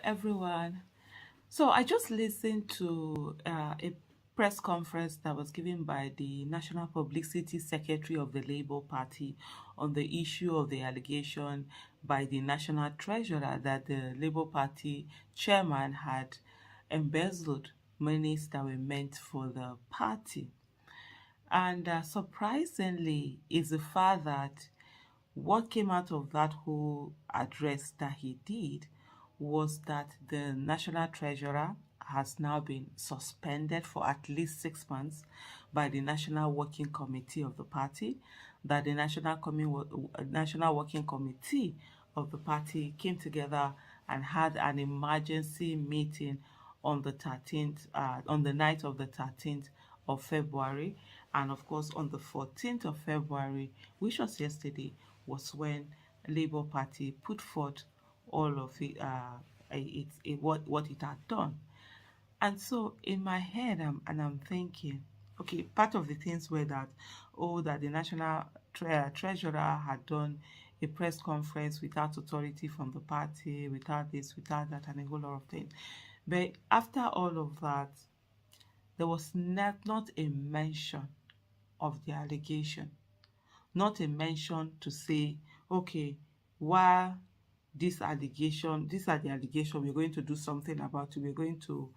everyone. So I just listened to a press conference that was given by the National Publicity Secretary of the Labour Party on the issue of the allegation by the National Treasurer that the Labour Party chairman had embezzled monies that were meant for the party. And surprisingly is the fact that what came out of that whole address that he did was that the national treasurer has now been suspended for at least 6 months by the National Working Committee of the party, that the National Working Committee of the party came together and had an emergency meeting on the 13th, on the night of the 13th of February. And of course, on the 14th of February, which was yesterday, was when Labour Party put forth all of what it had done. And so in my head, I'm thinking, okay, part of the things were that, that the National Treasurer had done a press conference without authority from the party, without this, without that, and a whole lot of things. But after all of that, there was not a mention of the allegation, not a mention to say, okay, while these are the allegations, we're going to do something about it, we're going to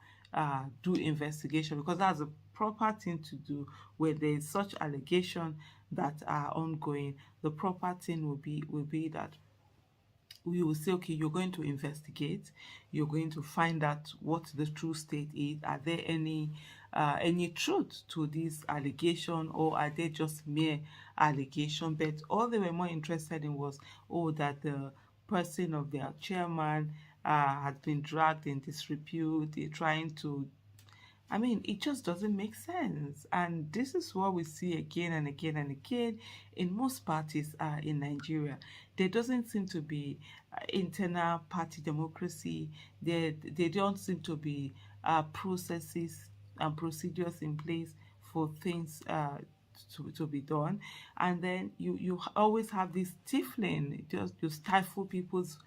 do investigation, because that's a proper thing to do where there is such allegation that are ongoing. The proper thing will be that we will say, okay, you're going to investigate, you're going to find out what the true state is. Are there any truth to this allegation, or are they just mere allegation? But all they were more interested in was, that the person of their chairman had been dragged in disrepute. They're trying to, it just doesn't make sense. And this is what we see again and again and again in most parties in Nigeria. There doesn't seem to be internal party democracy. There don't seem to be processes and procedures in place for things to be done. And then you always have this stifling, just you stifle people's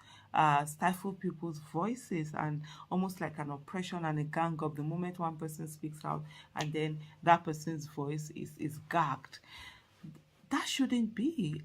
voices, and almost like an oppression and a gang up the moment one person speaks out, and then that person's voice is gagged. That shouldn't be.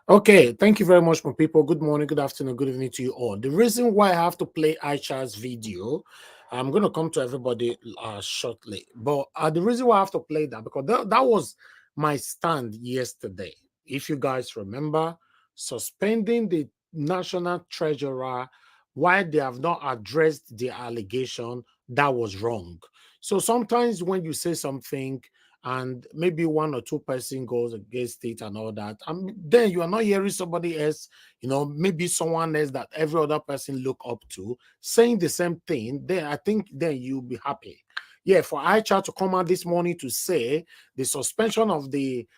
Okay, thank you very much, my people. Good morning, good afternoon, good evening to you all. The reason why I have to play Aisha's video, I'm going to come to everybody shortly, but the reason why I have to play that, because that was my stand yesterday. If you guys remember, suspending the national treasurer while they have not addressed the allegation, that was wrong. So sometimes when you say something, and maybe one or two person goes against it and all that, and then you are not hearing somebody else, maybe someone else that every other person look up to saying the same thing, then I think then you'll be happy. Yeah, for Aisha to come out this morning to say the suspension of the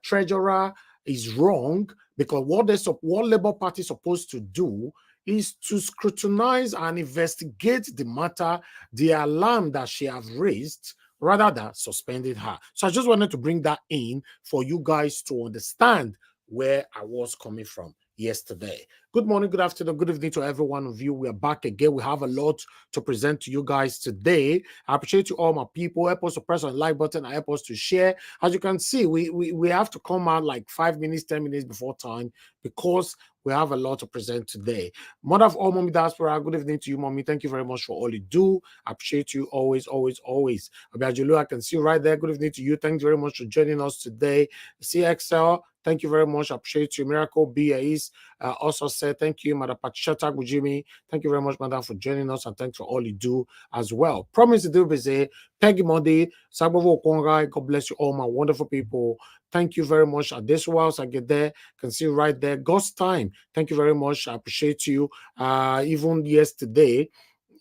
treasurer is wrong, because what Labour Party is supposed to do is to scrutinize and investigate the matter, the alarm that she has raised, rather than suspending her. So I just wanted to bring that in for you guys to understand where I was coming from yesterday. Good morning, good afternoon, good evening to every one of you. We are back again. We have a lot to present to you guys today. I appreciate you all, my people. Help us to press on the like button and help us to share. As you can see, we have to come out like 5 minutes, 10 minutes before time, because we have a lot to present today. Mother of all, Mommy Diaspora, good evening to you, Mommy. Thank you very much for all you do. I appreciate you always, always, always. Abajulu, I can see you right there. Good evening to you. Thank you very much for joining us today. CXL, thank you very much. I appreciate you. Miracle BAs also said thank you. Madam Pachata Gujimi, thank you very much, Madam, for joining us, and thanks for all you do as well. Promise to do busy. Peggy Monday, Sabovo Kongai, God bless you all, my wonderful people. Thank you very much. At this whilst I get there, can see right there. God's time. Thank you very much. I appreciate you. Even yesterday,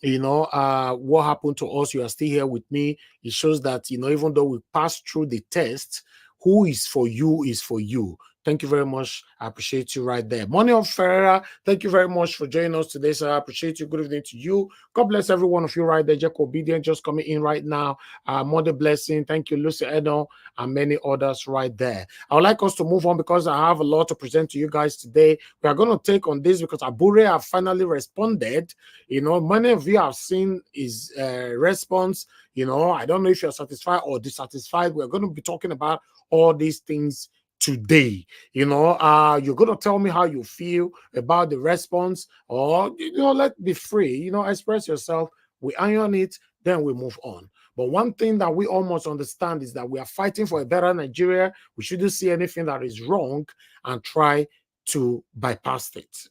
what happened to us, you are still here with me. It shows that, even though we passed through the test, who is for you is for you. Thank you very much. I appreciate you right there. Money of Ferreira, thank you very much for joining us today, sir. I appreciate you. Good evening to you. God bless every one of you right there. Jack Obedient just coming in right now. Mother Blessing, thank you, Lucy Edon, and many others right there. I would like us to move on because I have a lot to present to you guys today. We are going to take on this because Abure have finally responded. You know, many of you have seen his response. You know, I don't know if you're satisfied or dissatisfied. We're going to be talking about all these things today. You know, you're going to tell me how you feel about the response, or, you know, let be free, you know, express yourself. We iron it, then we move on. But one thing that we almost understand is that we are fighting for a better Nigeria. We shouldn't see anything that is wrong and try to bypass it.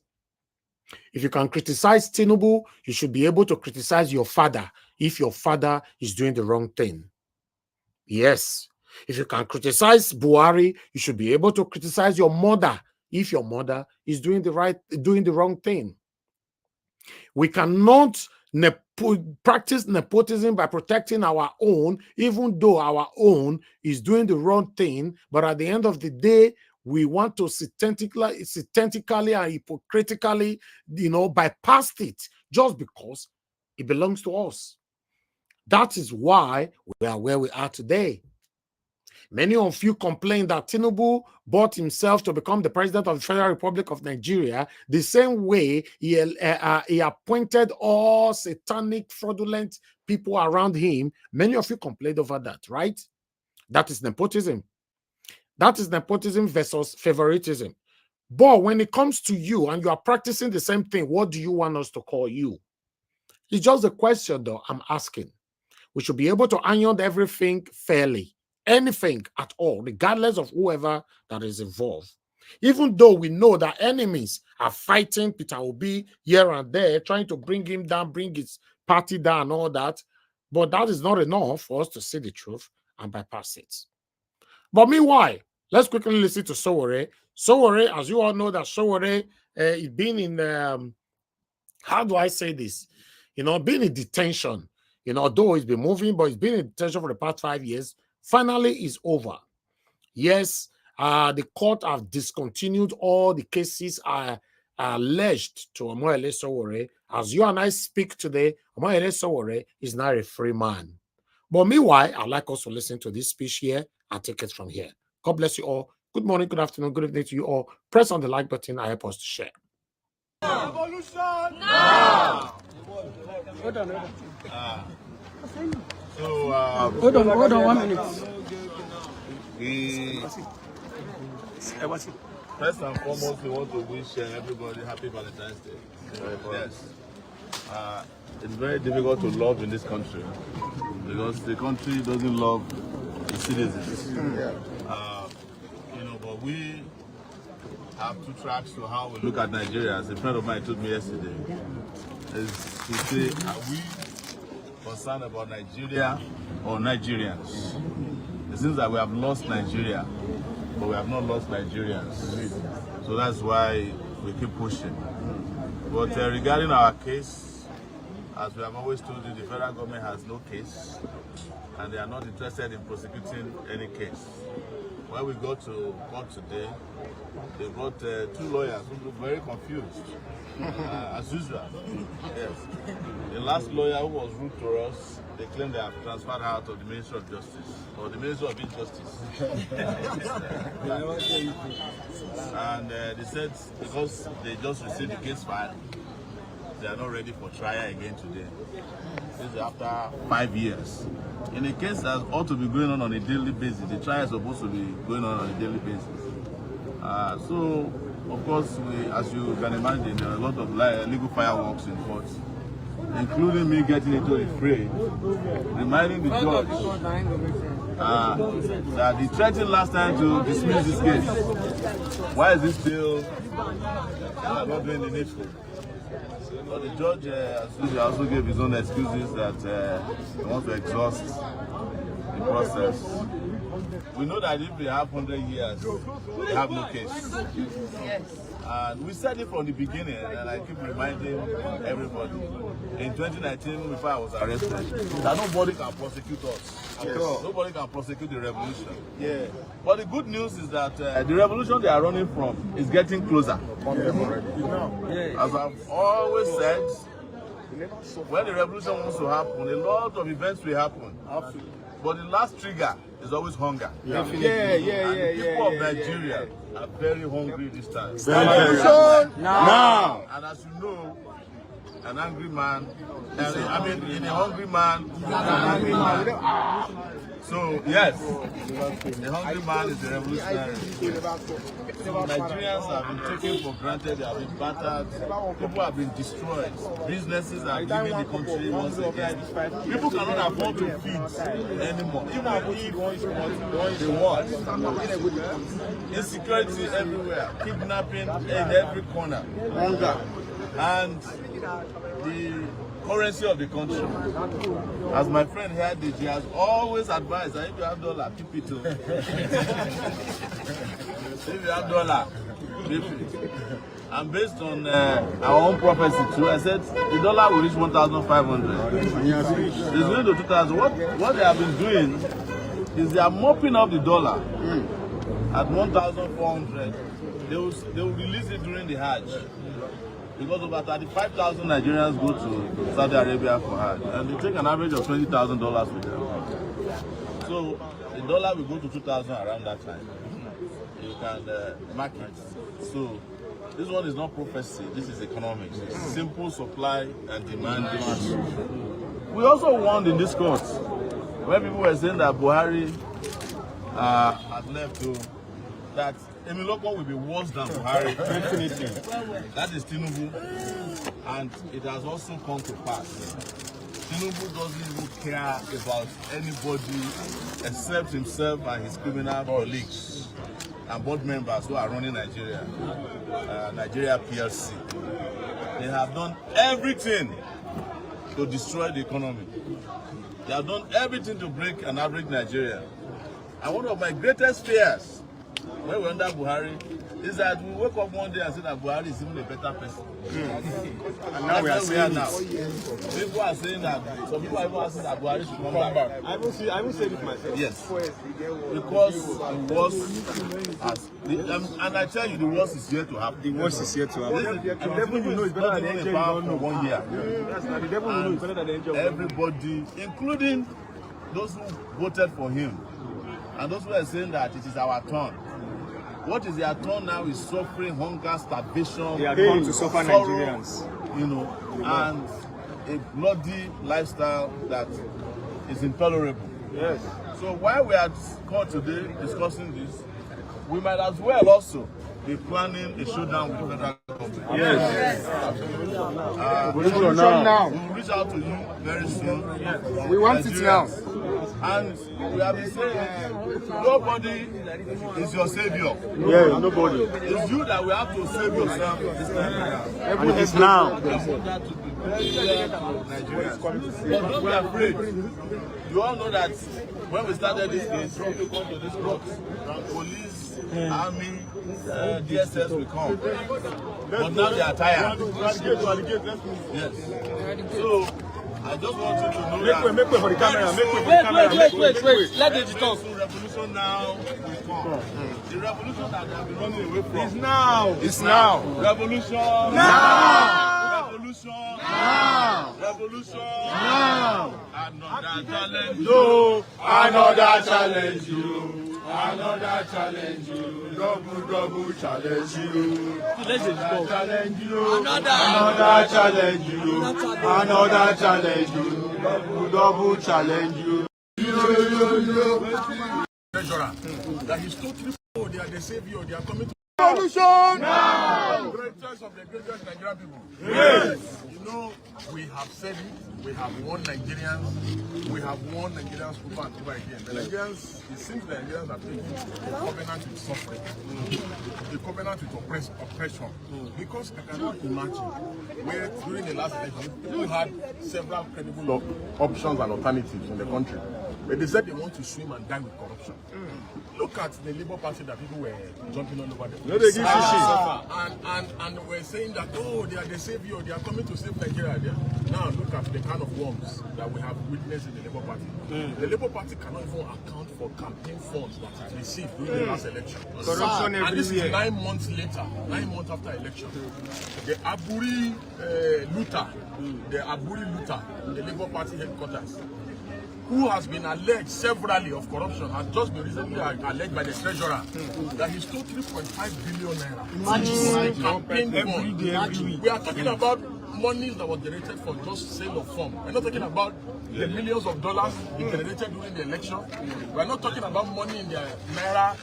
If you can criticize Tinubu, you should be able to criticize your father if your father is doing the wrong thing. Yes. If you can criticize Buhari, you should be able to criticize your mother if your mother is doing the wrong thing. We cannot practice nepotism by protecting our own, even though our own is doing the wrong thing. But at the end of the day, we want to systematically and hypocritically, you know, bypass it just because it belongs to us. That is why we are where we are today. Many of you complain that Tinubu bought himself to become the president of the Federal Republic of Nigeria the same way he appointed all satanic, fraudulent people around him. Many of you complained over that, right? That is nepotism. That is nepotism versus favoritism. But when it comes to you and you are practicing the same thing, what do you want us to call you? It's just a question, though, I'm asking. We should be able to iron everything fairly. Anything at all, regardless of whoever that is involved. Even though we know that enemies are fighting Peter Obi here and there, trying to bring him down, bring his party down, and all that. But that is not enough for us to see the truth and bypass it. But meanwhile, let's quickly listen to Sowore. Sowore, as you all know, that Sowore is being in, how do I say this? You know, being in detention. You know, though he's been moving, but he's been in detention for the past 5 years. Finally is over. Yes, the court have discontinued all the cases alleged to Omoyele Sowore. As you and I speak today, Omoyele Sowore is now a free man. But meanwhile, I'd like us to listen to this speech here and take it from here. God bless you all. Good morning, good afternoon, good evening to you all. Press on the like button and help us to share. Revolution now! Hold on. Hold on 1 minute. First and foremost, we want to wish everybody happy Valentine's Day. Yes. It's very difficult to love in this country because the country doesn't love the citizens. You know, but we have two tracks to how we look at Nigeria. As a friend of mine told me yesterday, is to say, are we concerned about Nigeria or Nigerians? It seems that we have lost Nigeria, but we have not lost Nigerians. So that's why we keep pushing. But regarding our case, as we have always told you, the federal government has no case, and they are not interested in prosecuting any case. When we go to court today, they brought two lawyers who look very confused, as usual. Yes. The last lawyer who was rude to us, they claim they have transferred her to the Ministry of Justice, or the Ministry of Injustice. And they said because they just received the case file, they are not ready for trial again today. This is after 5 years. In a case that ought to be going on a daily basis, the trial is supposed to be going on a daily basis. So, of course, as you can imagine, there are a lot of legal fireworks in court, including me getting into a fray, reminding the judge that he threatened last time to dismiss this case. Why is this still not doing the needful? But the judge also gave his own excuses that he wants to exhaust the process. we know that if we have 100 years, we have no case. Yes. And we said it from the beginning, and I keep reminding everybody. In 2019, before I was arrested, that nobody can prosecute us. Yes. Nobody can prosecute the revolution. Yeah. But the good news is that the revolution they are running from is getting closer. As I've always said, when the revolution wants to happen, a lot of events will happen. But the last trigger is always hunger. Yeah. And the people of Nigeria are very hungry this time. Now. And as you know, an angry man, in a hungry man, an angry man. So, yes, the hungry man is the revolutionary. So Nigerians have been taken for granted, they have been battered, people have been destroyed, businesses are leaving the country once again. People cannot afford to feed anymore, even if they want. Insecurity everywhere, kidnapping in every corner, hunger, and the currency of the country. As my friend here, he has always advised that if you have dollar, keep it. If you have dollar, keep it. And based on our own prophecy too, I said the dollar will reach 1,500. It's going to 2,000. What they have been doing is they are mopping up the dollar at 1,400. They will release it during the Hajj. Because over 35,000 Nigerians go to Saudi Arabia for Hajj, and they take an average of $20,000 with them. So the dollar will go to 2,000 around that time. You can mark it. So this one is not prophecy, this is economics. It's simple supply and demand issue. We also warned in this court, when people were saying that Buhari had left to, that Emiloko will be worse than Buhari. Definitely. That is Tinubu. And it has also come to pass. Tinubu doesn't even care about anybody except himself and his criminal colleagues and board members who are running Nigeria, Nigeria PLC. They have done everything to destroy the economy. They have done everything to break an average Nigeria. And one of my greatest fears when we're under Buhari is that we wake up one day and say that Buhari is even a better person. And now we are now. People are saying that, some people are even asking that Buhari should come back. I will say it myself. Yes. Because the worst and I tell you, the worst is yet to happen. The worst is yet to happen. The devil you know is better than the angel you don't know. 1 year. Yes, the devil you know is better than the angel. Everybody, including those who voted for him, and those who are saying that it is our turn. What is their turn now is suffering, hunger, starvation. They are going to suffer, sorrow, Nigerians. You know, and a bloody lifestyle that is intolerable. Yes. So while we are called today discussing this, we might as well also be planning a showdown with the federal government. Yes. Now. We will reach out to you very soon. Yes. We want it now. And we have been saying nobody is your savior. Yeah, nobody. It's you that will have to save yourself this time. And it is now. I want that to be very clear to Nigerians. But don't be afraid. You all know that when we started this case, people come to this court, police, army, DSS will come. But now they are tired. Yes. So I just want you to know that. Make way for the camera. Make way for the camera. Wait. Let it talk. Revolution now will come. The revolution that they have been running away from. It's now. It's now. Revolution now. Revolution now. Revolution now. Another challenge you. Another challenge you. Another challenge you. Double challenge you. Another challenge you. Another challenge you. Another challenge you. Double challenge you. Treasurer, that is totally they are the savior. They are coming to revolution now. Greatest of the greatest Nigerian people. Yes. You know, we have said it. We have won Nigerians. We have won Nigerians over and over again. The Nigerians, it seems the Nigerians are taking a covenant with suffering, a covenant with oppression. Because I cannot imagine where during the last election, we had several credible options and alternatives in the country. But they said they want to swim and die with corruption. Look at the Labour Party that people were jumping all over the place. No, they give And we're saying that, oh, they are the savior, they are coming to save Nigeria. Now look at the kind of worms that we have witnessed in the Labour Party. The Labour Party cannot even account for campaign funds that it received during the last election. Corruption And this is everywhere. 9 months later, 9 months after election. The Abure looter, in the Labour Party headquarters, who has been alleged severally of corruption, has just been recently alleged by the treasurer that he stole 3.5 billion naira. Campaign fund. We are talking about monies that was generated for just sale of form. We're not talking about the millions of dollars generated during the election. We're not talking about money in the naira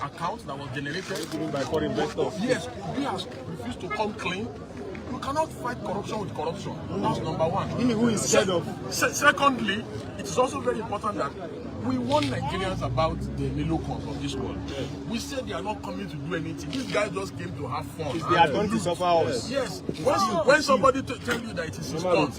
account that was generated by foreign investors. Yes, Obi has refused to come clean. You cannot fight corruption with corruption. That's number one. Who is scared of? Secondly, it is also very important that we warn Nigerians about the Milocons of this world. We said they are not coming to do anything. These guys just came to have fun. They are going to suffer us. Yes. When somebody tell you that it is his turn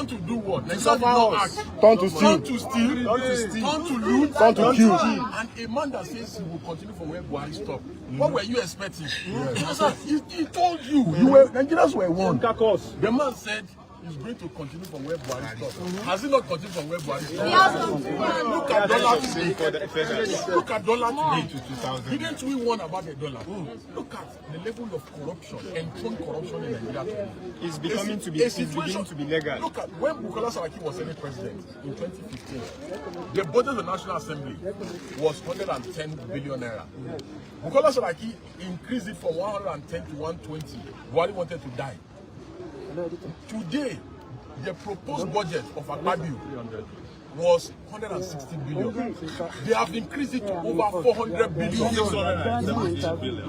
to do what? Nigeria did not act. Turn to steal. Turn to steal. Turn to loot. Turn to kill. And a man that says he will continue from where Buhari stopped. What were you expecting? He told you. Nigerians were warned. The man said he's going to continue from where Buhari stopped. Has he not continued from where Buhari stopped? Look at dollar today. Look at dollar today. He didn't we warn about the dollar? Look at the level of corruption, enthroned corruption in Nigeria today. It's beginning to be legal. Look at when Bukola Saraki was Senate President in 2015, the budget of the National Assembly was 110 billion naira. Bukola Saraki increased it from 110 to 120. Buhari wanted to die. Today, the proposed budget of Akpabio was 160 billion. They have increased it to over 400 billion.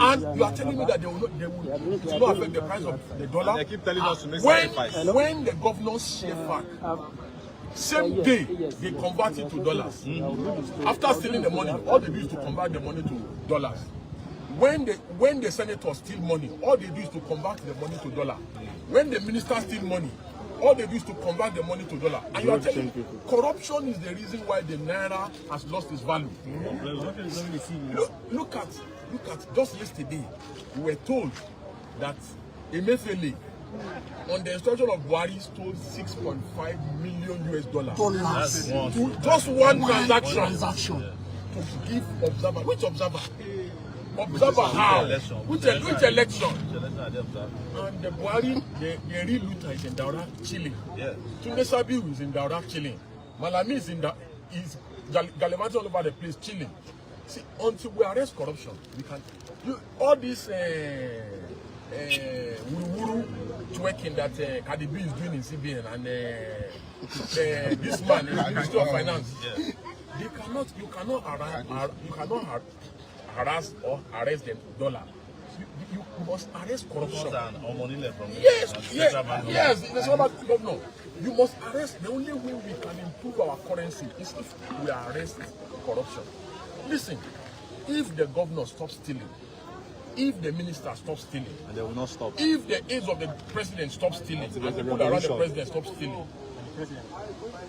And you are telling me that it will not affect the price of the dollar? They keep telling us to make sacrifice. When the governors share back, same day they convert it to dollars. After stealing the money, all they do is to convert the money to dollars. When the senators steal money, all they do is to convert the money to dollar. When the ministers steal money, all they do is to convert the money to dollar. And you are telling me, corruption is the reason why the naira has lost its value. Look at just yesterday, we were told that Emefiele, on the instruction of Buhari, stole $6.5 million US dollars. Just one transaction to give observer. Which observer? Observer how? Which election? And the Buhari, the real looter is in Daura chilling. Tunde Sabiu is in Daura chilling. Malami is gallivanting all over the place chilling. See, until we arrest corruption, we can. All this wuru twerking that Cardi B is doing in CBN and this man in the Ministry of Finance, you cannot harass or arrest them dollar. You must arrest corruption. Yes. That's what governor. You must arrest. The only way we can improve our currency is if we arrest corruption. Listen, if the governor stops stealing, if the minister stops stealing, And they will not stop. if the aides of the president stop stealing, and the people around the president stop stealing,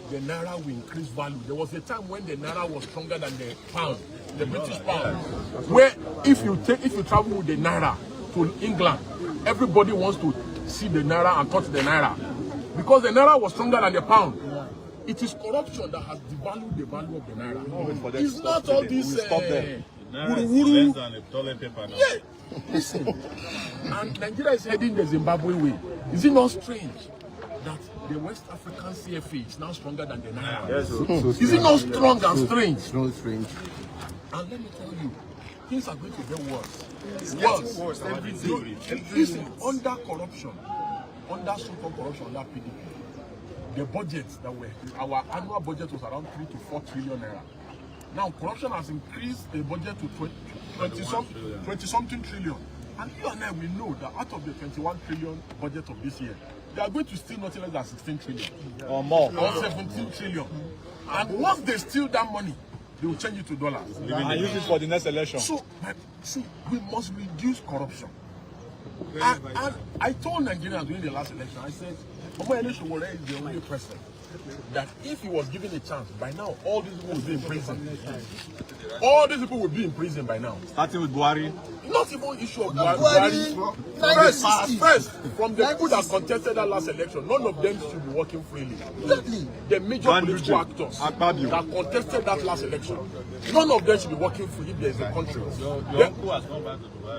the naira will increase value. There was a time when the naira was stronger than the pound, the British pound. Where if you travel with the naira to England, everybody wants to see the naira and touch the naira because the naira was stronger than the pound. It is corruption that has devalued the value of the naira. It's not all this Less than a toilet paper now. yeah. Listen, and Nigeria is heading the Zimbabwe way. Is it not strange that the West African CFA is now stronger than the naira? Yes, Is it not strong and strange? So strange. And let me tell you, things are going to get worse. Worse every day. Listen, under corruption, under so-called corruption, under PDP, the budgets that were, our annual budget was around 3 to 4 trillion naira. Now, corruption has increased the budget to 20-something trillion. And you and I, we know that out of the 21 trillion budget of this year, they are going to steal nothing less than 16 trillion. Or more. Or 17 trillion. And once they steal that money, they will change it to dollars. And use it for the next election. So, see, we must reduce corruption. And I told Nigerians during the last election, I said, Omoyele Sowore is the only person that if he was given a chance, by now all these people would be in prison. All these people would be in prison by now. Starting with Buhari. Not even issue of Buhari. First, from the people that contested that last election, none of them should be working freely. The major political actors that contested that last election, none of them should be working free if there is a country.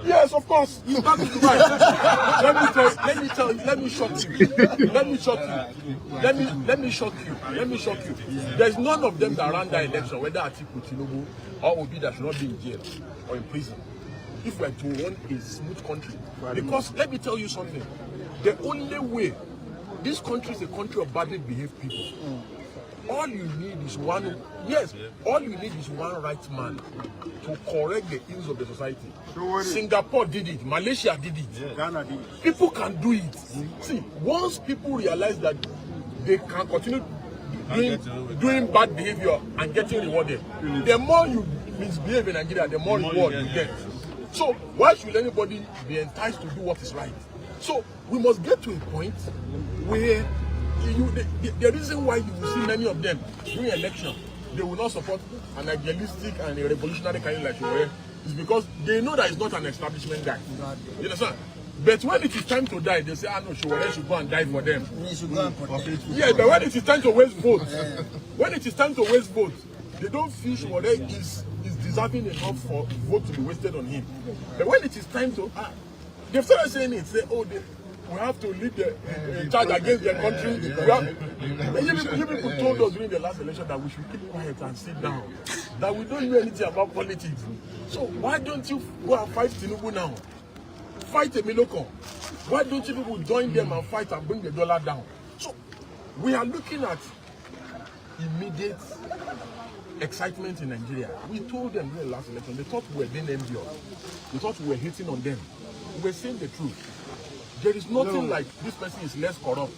Yes, of course. He's back to Dubai. Let me shock you. There's none of them that ran that election, whether Atiku, Tinubu, or Obi, that should not be in jail or in prison. If we're to run a smooth country. Because let me tell you something. The only way this country is a country of badly behaved people. All you need is one right man to correct the ills of the society. Singapore did it, Malaysia did it. Ghana did it. People can do it. See, once people realize that they can continue doing bad behavior and getting rewarded, the more you misbehave in Nigeria, the more reward you get. So why should anybody be enticed to do what is right? So we must get to a point where the reason why you will see many of them during election, they will not support an idealistic and a revolutionary kind like Showore, is because they know that it's not an establishment guy. You understand? But when it is time to die, they say, no, Showore should go and die for them. Yeah, but when it is time to waste votes, they don't feel Showore is deserving enough for vote to be wasted on him. But when it is time to they've started saying it, say, we have to lead the charge against their country. You people told us during the last election that we should keep quiet and sit down, that we don't know anything about politics. So why don't you go and fight Tinubu now? Fight Emiloko. Why don't you people join them and fight and bring the dollar down? So we are looking at immediate excitement in Nigeria. We told them during the last election, they thought we were being envious. They thought we were hitting on them. We were saying the truth. There is nothing like this person is less corrupt.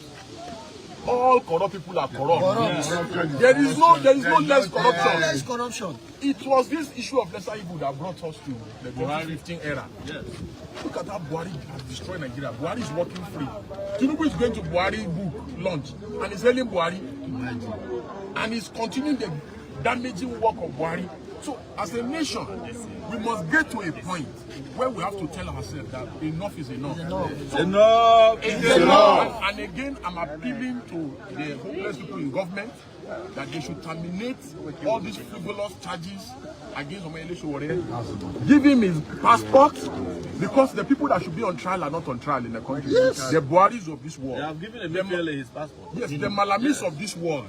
All corrupt people are corrupt. There is no less corruption. It was this issue of lesser evil that brought us to the 2015 era. Yes. Look at how Buhari has destroyed Nigeria. Buhari is working free. Tinubu is going to Buhari book launch and is hailing Buhari. And he's continuing the damaging work of Buhari. So as a nation, we must get to a point where we have to tell ourselves that enough is enough. Enough is enough. And again, I'm appealing to the hopeless people in government that they should terminate all these frivolous charges against Omoyele Sowore. Give him his passport, because the people that should be on trial are not on trial in the country. Yes. The Buharis of this world. They have given MPLA his passport. Yes, the Malamis of this world.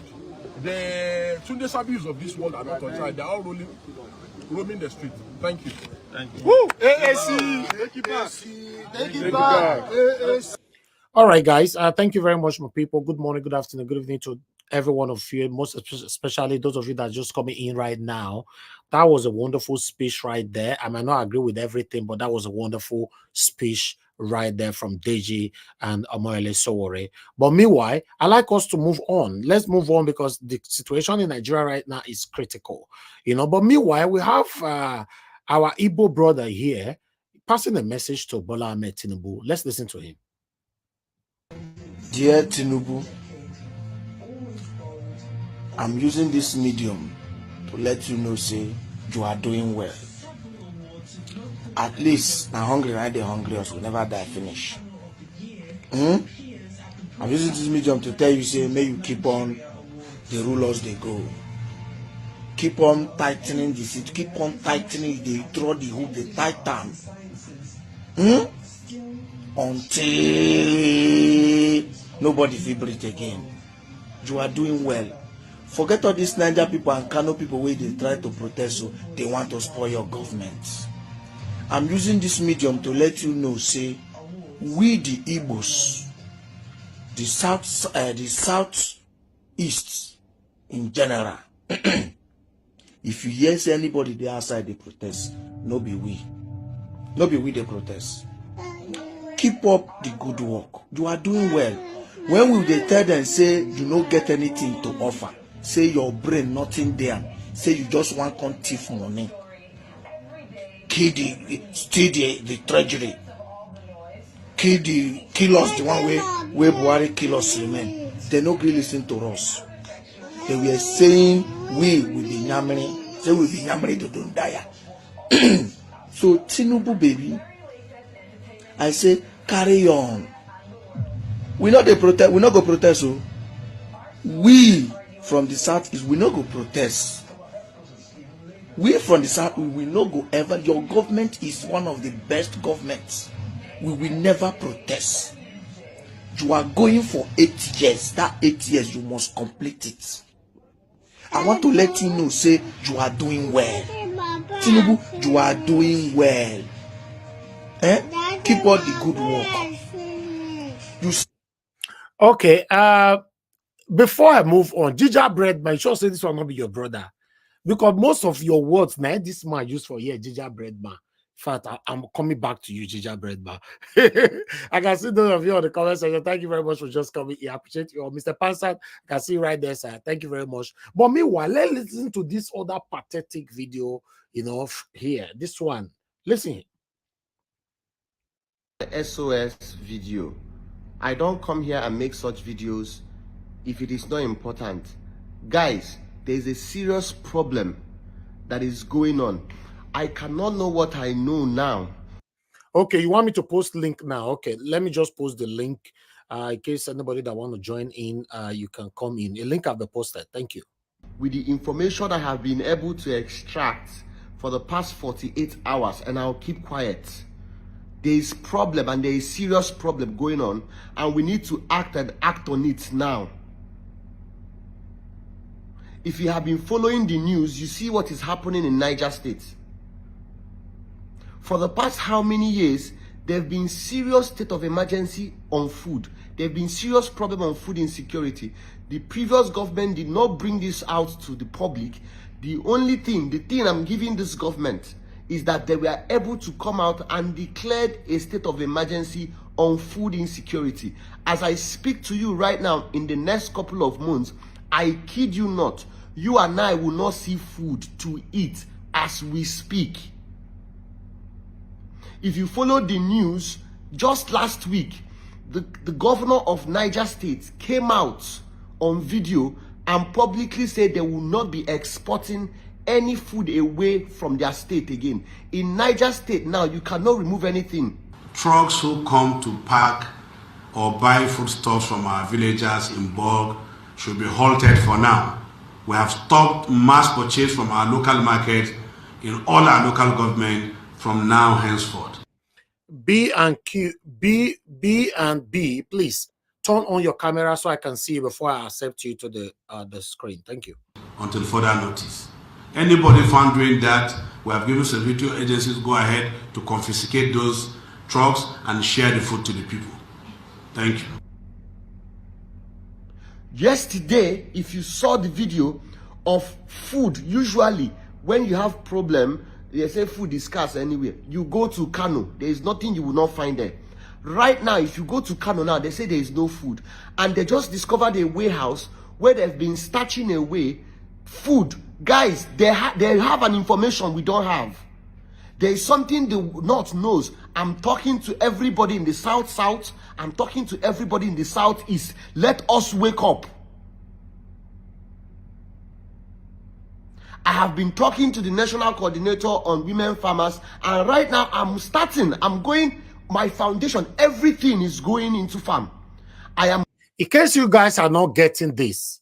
The Tunde Sabis of this world are not on trial. They are all roaming the street. Thank you. Thank you. Woo! AAC! Take it back. Take it back. AAC. All right, guys. Thank you very much, my people. Good morning, good afternoon, good evening to every one of you, most especially those of you that are just coming in right now. That was a wonderful speech right there. I might not agree with everything, but that was a wonderful speech right there from Deji and Omoyele Sowore. But meanwhile, I like us to move on. Let's move on, because the situation in Nigeria right now is critical, you know. But meanwhile, we have our Igbo brother here passing a message to Bola Ahmed Tinubu. Let's listen to him. Dear Tinubu, I'm using this medium to let you know, say, you are doing well. At least, now hungry, right? The hungriest will never die finish. I'm using this medium to tell you, say, may you keep on the rulers they go. Keep on tightening the seat, keep on tightening, they throw the hoop, they tighten. Until nobody vibrate again. You are doing well. Forget all these Niger people and Kano people where they try to protest, so they want to spoil your government. I'm using this medium to let you know, say, we the Igbos, the southeast in general, if you hear say anybody there outside they protest, no be we they protest. Keep up the good work. You are doing well. When will they tell them, say, you don't get anything to offer? Say your brain nothing there. Say you just want to thief money. Steal the treasury. Kill us the one way Buhari kill us remain. They no really listen to us. they were saying we will be Nyamiri, say we will be Nyamiri to Dundaya. So Tinubu baby, I say carry on. We not protest. We not go protest. So we from the south is we not go protest. We from the south we will not go ever. Your government is one of the best governments. We will never protest. You are going for 8 years. That 8 years you must complete it. I want to let you know, say you are doing well. Tinubu, you are doing well. Keep up the good work. You Okay. Before I move on, Ginger Bread, my sure say this will not be your brother. Because most of your words, now this man used for here, Ginger Bread man. In fact, I'm coming back to you, Ginger Bread man. I can see those of you on the comment section. Thank you very much for just coming here. I appreciate you. Mr. Pansat, I can see right there, sir. Thank you very much. But meanwhile, let's listen to this other pathetic video, you know, here. This one. Listen. The SOS video. I don't come here and make such videos if it is not important. Guys, there is a serious problem that is going on. I cannot know what I know now. Okay, you want me to post link now? Okay, let me just post the link in case anybody that want to join in, you can come in. A link I've been posted. Thank you. With the information I have been able to extract for the past 48 hours, and I'll keep quiet. There is problem, and there is serious problem going on, and we need to act and act on it now. If you have been following the news, you see what is happening in Niger State. For the past how many years, there have been serious state of emergency on food. There have been serious problem on food insecurity. The previous government did not bring this out to the public. The thing I'm giving this government is that they were able to come out and declared a state of emergency on food insecurity. As I speak to you right now, in the next couple of months, I kid you not, you and I will not see food to eat as we speak. If you follow the news, just last week, the governor of Niger State came out on video and publicly said they will not be exporting any food away from their state again. In Niger State now, you cannot remove anything. Trucks who come to park or buy foodstuffs from our villagers in bulk should be halted for now. We have stopped mass purchase from our local market in all our local government from now henceforth. B and B, please turn on your camera so I can see you before I accept you to the screen. Thank you. Until further notice. Anybody found doing that, we have given security agencies go ahead to confiscate those trucks and share the food to the people. Thank you. Yesterday, if you saw the video of food, usually when you have problem, they say food is scarce anywhere. You go to Kano, there is nothing you will not find there. Right now, if you go to Kano now, they say there is no food. And they just discovered a warehouse where they've been stashing away food. Guys, they have an information we don't have. There is something the North knows. I'm talking to everybody in the South. I'm talking to everybody in the Southeast. Let us wake up. I have been talking to the National Coordinator on Women Farmers, and right now I'm going, my foundation, everything is going into farm. In case you guys are not getting this,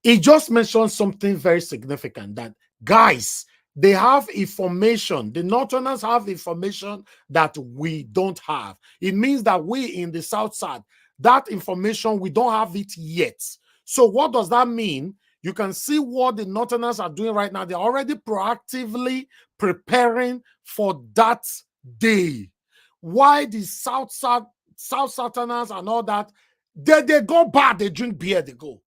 he just mentioned something very significant, that guys, they have information. The Northerners have information that we don't have. It means that we in the South side, that information, we don't have it yet. So what does that mean? You can see what the Northerners are doing right now. They're already proactively preparing for that day. Why the South Southerners and all that, they go bad, they drink beer, they go.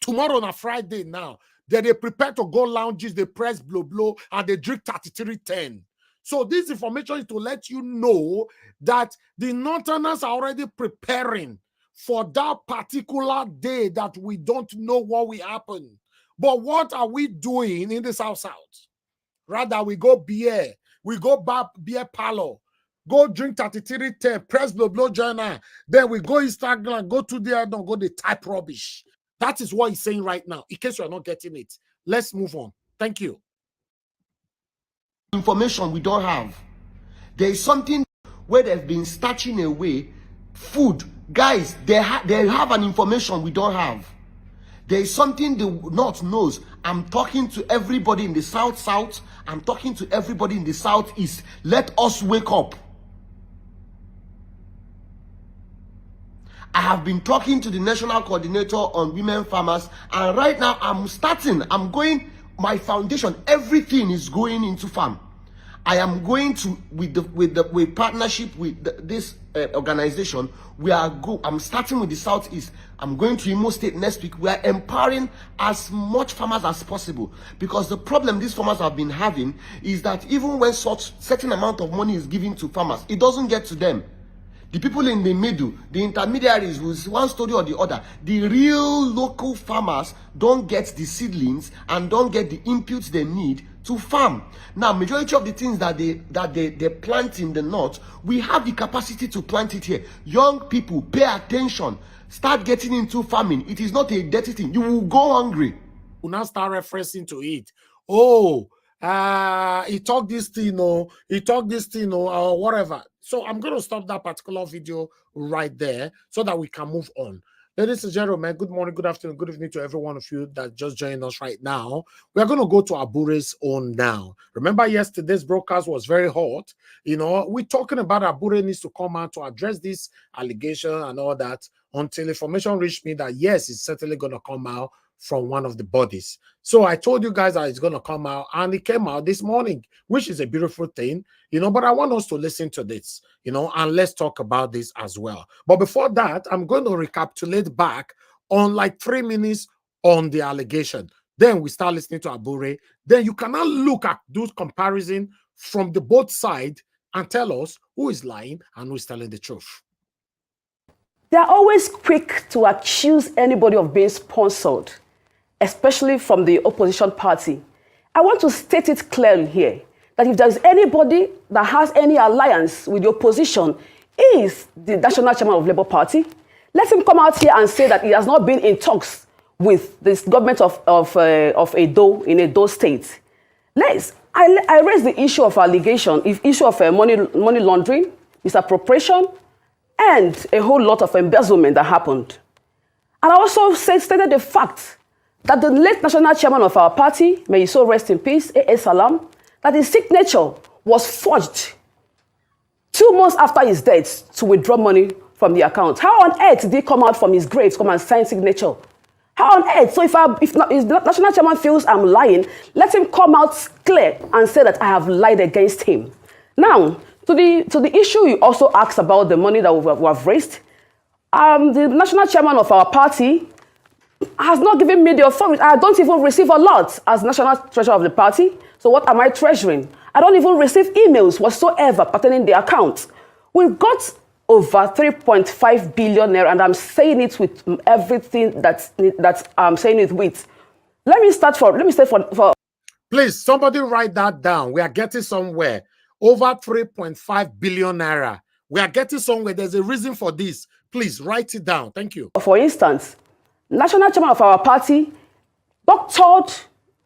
Tomorrow on a Friday now, they prepare to go lounges, they press blow, and they drink 3310. So this information is to let you know that the Northerners are already preparing for that particular day that we don't know what will happen. But what are we doing in the South? Rather, we go beer, we go beer parlor, go drink 3310, press blow journal, then we go Instagram, go to there, don't go the type rubbish. That is what he's saying right now, in case you are not getting it. Let's move on. Thank you. Information we don't have. There is something where they've been snatching away food. Guys, they have an information we don't have. There is something the North knows. I'm talking to everybody in the South. I'm talking to everybody in the Southeast. Let us wake up. I have been talking to the National Coordinator on Women Farmers, and right now I'm going, my foundation, everything is going into farm. I am going to, with partnership with this organization, I'm starting with the Southeast. I'm going to Imo State next week. We are empowering as much farmers as possible, because the problem these farmers have been having is that even when certain amount of money is given to farmers, it doesn't get to them. The people in the middle, the intermediaries, with one story or the other, the real local farmers don't get the seedlings and don't get the inputs they need to farm. Now, majority of the things that they plant in the North, we have the capacity to plant it here. Young people, pay attention. Start getting into farming. It is not a dirty thing. You will go hungry. We'll now start referencing to it. Oh, he talked this thing, or whatever. So I'm going to stop that particular video right there so that we can move on. Ladies and gentlemen, good morning, good afternoon, good evening to every one of you that just joined us right now. We are going to go to Abure's own now. Remember, yesterday's broadcast was very hot. We're talking about Abure needs to come out to address this allegation and all that, until information reached me that yes, it's certainly going to come out from one of the bodies. So I told you guys that it's going to come out, and it came out this morning, which is a beautiful thing, but I want us to listen to this, and let's talk about this as well. But before that, I'm going to recapitulate back on like 3 minutes on the allegation. Then we start listening to Abure. Then you cannot look at those comparison from the both sides and tell us who is lying and who is telling the truth. They're always quick to accuse anybody of being sponsored, especially from the opposition party. I want to state it clearly here that if there's anybody that has any alliance with the opposition, is the National Chairman of Labour Party. Let him come out here and say that he has not been in talks with this government of Edo in Edo State. I raised the issue of allegation, issue of money laundering, misappropriation, and a whole lot of embezzlement that happened. And I also stated the fact that the late national chairman of our party, may he so rest in peace, A.A. Salam, that his signature was forged 2 months after his death to withdraw money from the account. How on earth did he come out from his grave to come and sign signature? How on earth? So if the national chairman feels I'm lying, let him come out clear and say that I have lied against him. Now, to the issue you also asked about the money that we have raised, the national chairman of our party has not given me the authority. I don't even receive a lot as national treasurer of the party. So what am I treasuring? I don't even receive emails whatsoever pertaining the account. We've got over 3.5 billion naira, and I'm saying it with everything that I'm saying it with. Let me start for. Please, somebody write that down. We are getting somewhere. Over 3.5 billion naira. We are getting somewhere. There's a reason for this. Please write it down. Thank you. For instance, national chairman of our party doctored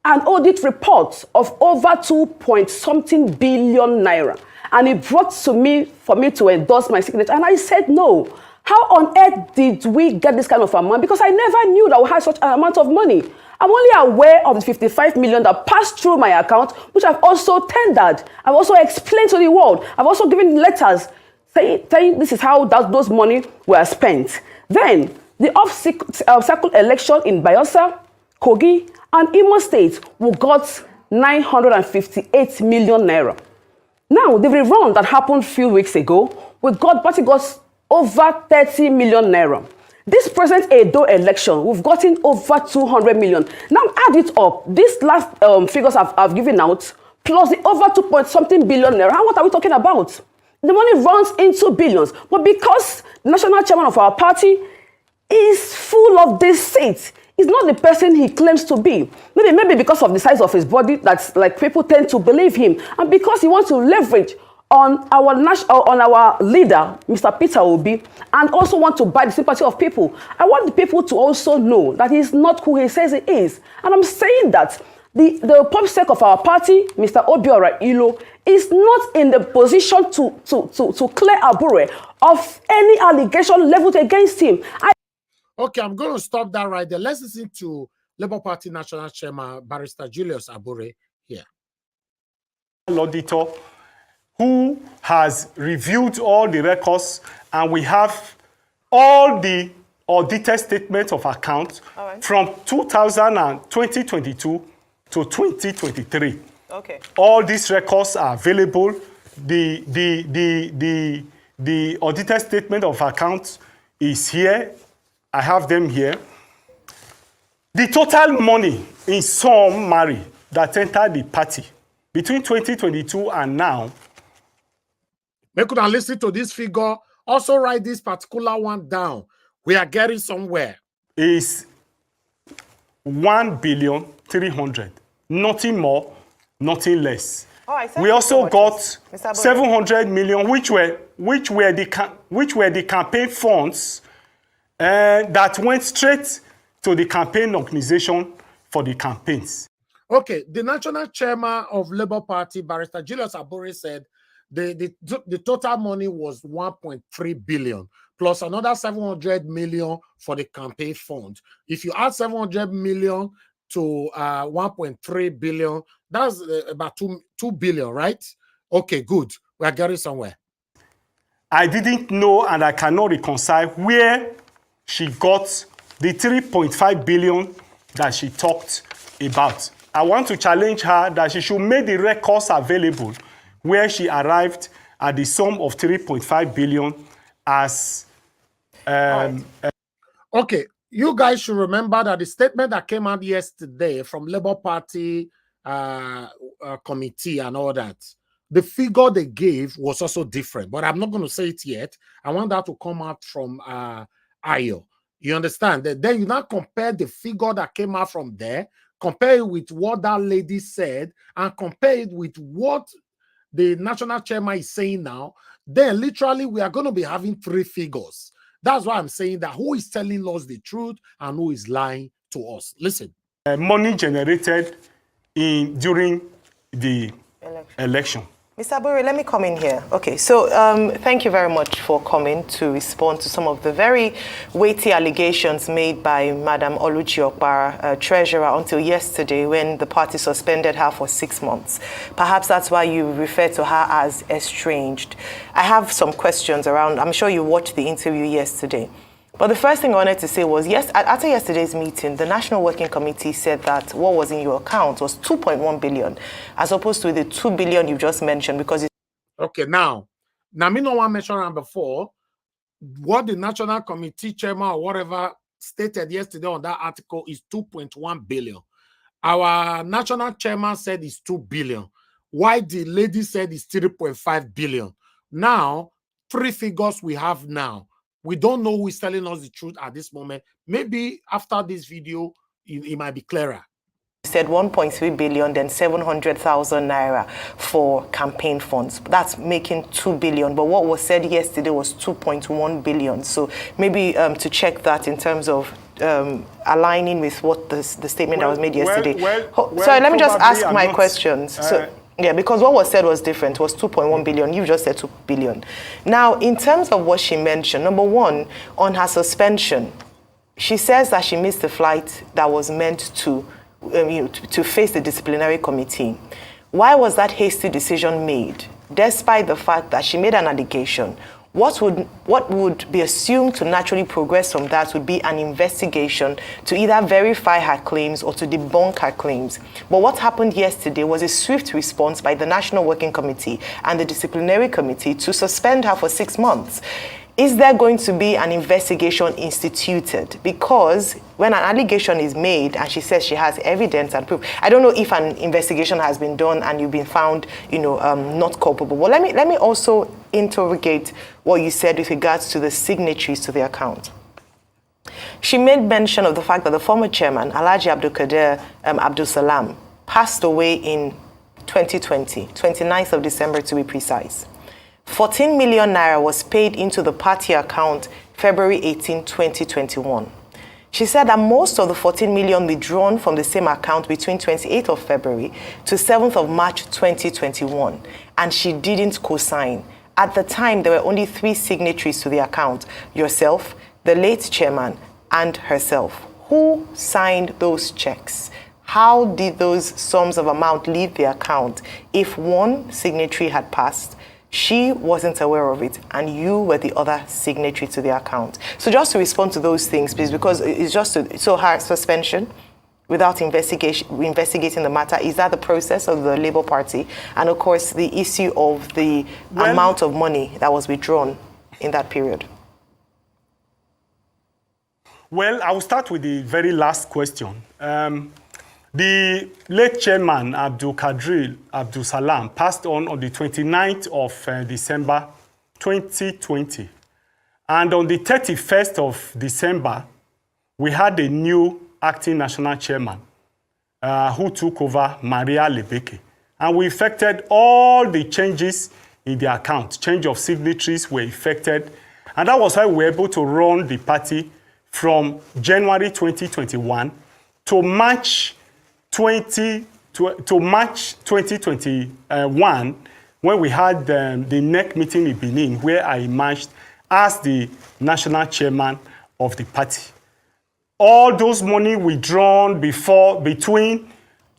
an audit report of over 2-point-something billion naira. And he brought to me for me to endorse my signature. And I said, no. How on earth did we get this kind of amount? Because I never knew that we had such an amount of money. I'm only aware of the 55 million that passed through my account, which I've also tendered. I've also explained to the world. I've also given letters saying this is how those money were spent. Then, the off-cycle election in Bayelsa, Kogi, and Imo State, we got 958 million naira. Now, the rerun that happened a few weeks ago, party got over 30 million naira. This present Edo election, we've gotten over 200 million. Now, add it up. These last figures I've given out, plus the over 2-point-something billion naira. What are we talking about? The money runs into billions. But because the national chairman of our party is full of deceit, he's not the person he claims to be. Maybe because of the size of his body, that's like people tend to believe him. And because he wants to leverage on our leader, Mr. Peter Obi, and also want to buy the sympathy of people. I want the people to also know that he's not who he says he is. And I'm saying that the public sake of our party, Mr. Obiora Ilo, is not in the position to clear Abure of any allegation leveled against him. Okay, I'm going to stop that right there. Let's listen to Labour Party National Chairman, Barrister Julius Abure here. Auditor who has reviewed all the records, and we have all the audited statements of accounts from 2022 to 2023. Okay. All these records are available. The audited statement of accounts is here. I have them here. The total money in summary that entered the party between 2022 and now. Make you listen to this figure. Also write this particular one down. We are getting somewhere. Is 1,300,000,000. Nothing more, nothing less. We also got 700 million, which were the campaign funds that went straight to the campaign organization for the campaigns. Okay, the national chairman of Labour Party, Barrister Julius Abure, said the total money was 1.3 billion plus another 700 million for the campaign fund. If you add 700 million to 1.3 billion, that's about 2 billion, right? Okay, good. We are getting somewhere. I didn't know, and I cannot reconcile where she got the 3.5 billion that she talked about. I want to challenge her that she should make the records available where she arrived at the sum of 3.5 billion as... Okay, you guys should remember that the statement that came out yesterday from Labour Party committee and all that, the figure they gave was also different, but I'm not going to say it yet. I want that to come out from Ayo. You understand? Then you now compare the figure that came out from there, compare it with what that lady said, and compare it with what the national chairman is saying now. Then literally we are going to be having three figures. That's why I'm saying that who is telling us the truth and who is lying to us. Listen. Money generated during the election. Mr. Abure, let me come in here. Okay, so thank you very much for coming to respond to some of the very weighty allegations made by Madam Oluchi Okpara, Treasurer, until yesterday when the party suspended her for 6 months. Perhaps that's why you refer to her as estranged. I have some questions around. I'm sure you watched the interview yesterday. But the first thing I wanted to say was, yes, after yesterday's meeting, the National Working Committee said that what was in your account was 2.1 billion, as opposed to the 2 billion you just mentioned, because it's... Okay, now me no one mentioned that before. What the National Committee chairman or whatever stated yesterday on that article is 2.1 billion. Our national chairman said it's 2 billion. Why the lady said it's 3.5 billion. Now, three figures we have now. We don't know who is telling us the truth at this moment. Maybe after this video, it might be clearer. Said 1.3 billion, then 700,000 naira for campaign funds. That's making 2 billion. But what was said yesterday was 2.1 billion. So maybe to check that in terms of aligning with what the statement that was made yesterday. Sorry, let me just ask my questions. Yeah, because what was said was different. It was 2.1 billion. You just said 2 billion. Now, in terms of what she mentioned, number one, on her suspension, she says that she missed the flight that was meant to face the disciplinary committee. Why was that hasty decision made, despite the fact that she made an allegation? What would be assumed to naturally progress from that would be an investigation to either verify her claims or to debunk her claims. But what happened yesterday was a swift response by the National Working Committee and the Disciplinary Committee to suspend her for 6 months. Is there going to be an investigation instituted? Because when an allegation is made and she says she has evidence and proof, I don't know if an investigation has been done and you've been found, not culpable. Well, let me also interrogate what you said with regards to the signatories to the account. She made mention of the fact that the former chairman, Alhaji Abdulkader Abdul Salam, passed away in 2020, 29th of December to be precise. 14 million naira was paid into the party account February 18, 2021. She said that most of the 14 million withdrawn from the same account between 28th of February to 7th of March 2021, and she didn't co-sign. At the time, there were only 3 signatories to the account: yourself, the late chairman, and herself. Who signed those checks? How did those sums of amount leave the account if one signatory had passed, she wasn't aware of it, and you were the other signatory to the account? So just to respond to those things, please, because it's just so her suspension without investigating the matter, is that the process of the Labour Party? And of course, the issue of the amount of money that was withdrawn in that period. Well, I will start with the very last question. The late chairman, Abdul Qadir Abdul Salam, passed on the 29th of December 2020. And on the 31st of December, we had a new acting national chairman who took over, Maria Lebeke. And we effected all the changes in the account. Change of signatories were effected. And that was why we were able to run the party from January 2021 to March 2021, when we had the NEC meeting in Benin, where I emerged as the national chairman of the party. All those money withdrawn between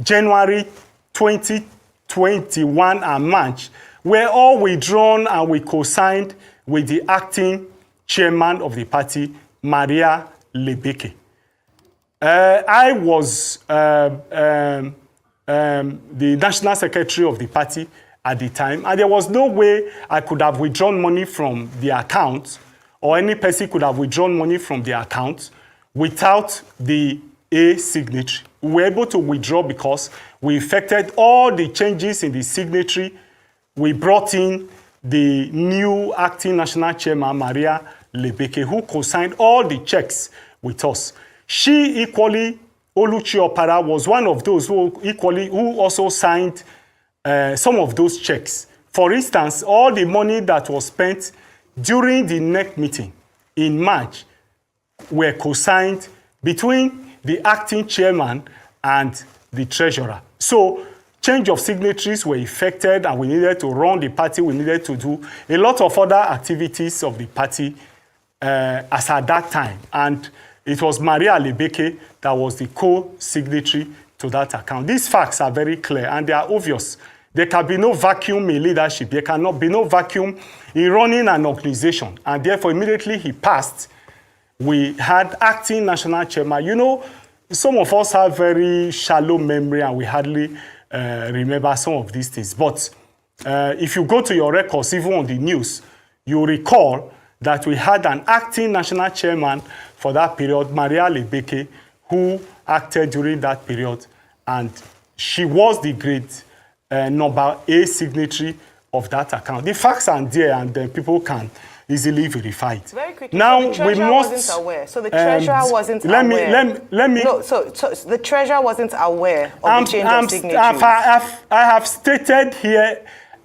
January 2021 and March were all withdrawn, and we co-signed with the acting chairman of the party, Maria Lebeke. I was the national secretary of the party at the time, and there was no way I could have withdrawn money from the account, or any person could have withdrawn money from the account without the A signatory. We were able to withdraw because we effected all the changes in the signatory. We brought in the new acting national chairman, Maria Lebeke, who co-signed all the checks with us. She equally, Oluchi Opara, was one of those who also signed some of those checks. For instance, all the money that was spent during the NEC meeting in March were co-signed between the acting chairman and the treasurer. So change of signatories were effected, and we needed to run the party. We needed to do a lot of other activities of the party as at that time. And it was Maria Lebeke that was the co-signatory to that account. These facts are very clear, and they are obvious. There can be no vacuum in leadership. There cannot be no vacuum in running an organization. And therefore, immediately he passed, we had acting national chairman. You know, some of us have very shallow memory, and we hardly remember some of these things. But if you go to your records, even on the news, you recall that we had an acting national chairman for that period, Maria Lebeke, who acted during that period, and she was the grade number A signatory of that account. The facts are there, and then people can easily verify it. Very quickly, now, so the treasurer wasn't aware. So the treasurer wasn't aware. Let me. No, so the treasurer wasn't aware of the change of signatures.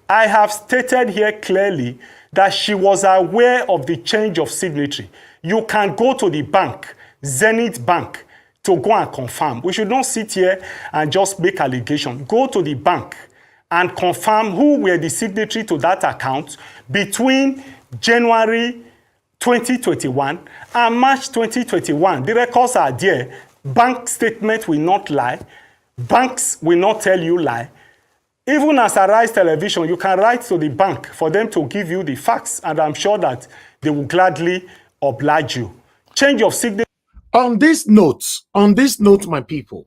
I have stated here clearly that she was aware of the change of signatory. You can go to the bank, Zenith Bank, to go and confirm. We should not sit here and just make allegations. Go to the bank and confirm who were the signatory to that account between January 2021 and March 2021. The records are there. Bank statement will not lie. Banks will not tell you lie. Even as Arise Television, you can write to the bank for them to give you the facts, and I'm sure that they will gladly oblige you. Change of signature. On this note, my people,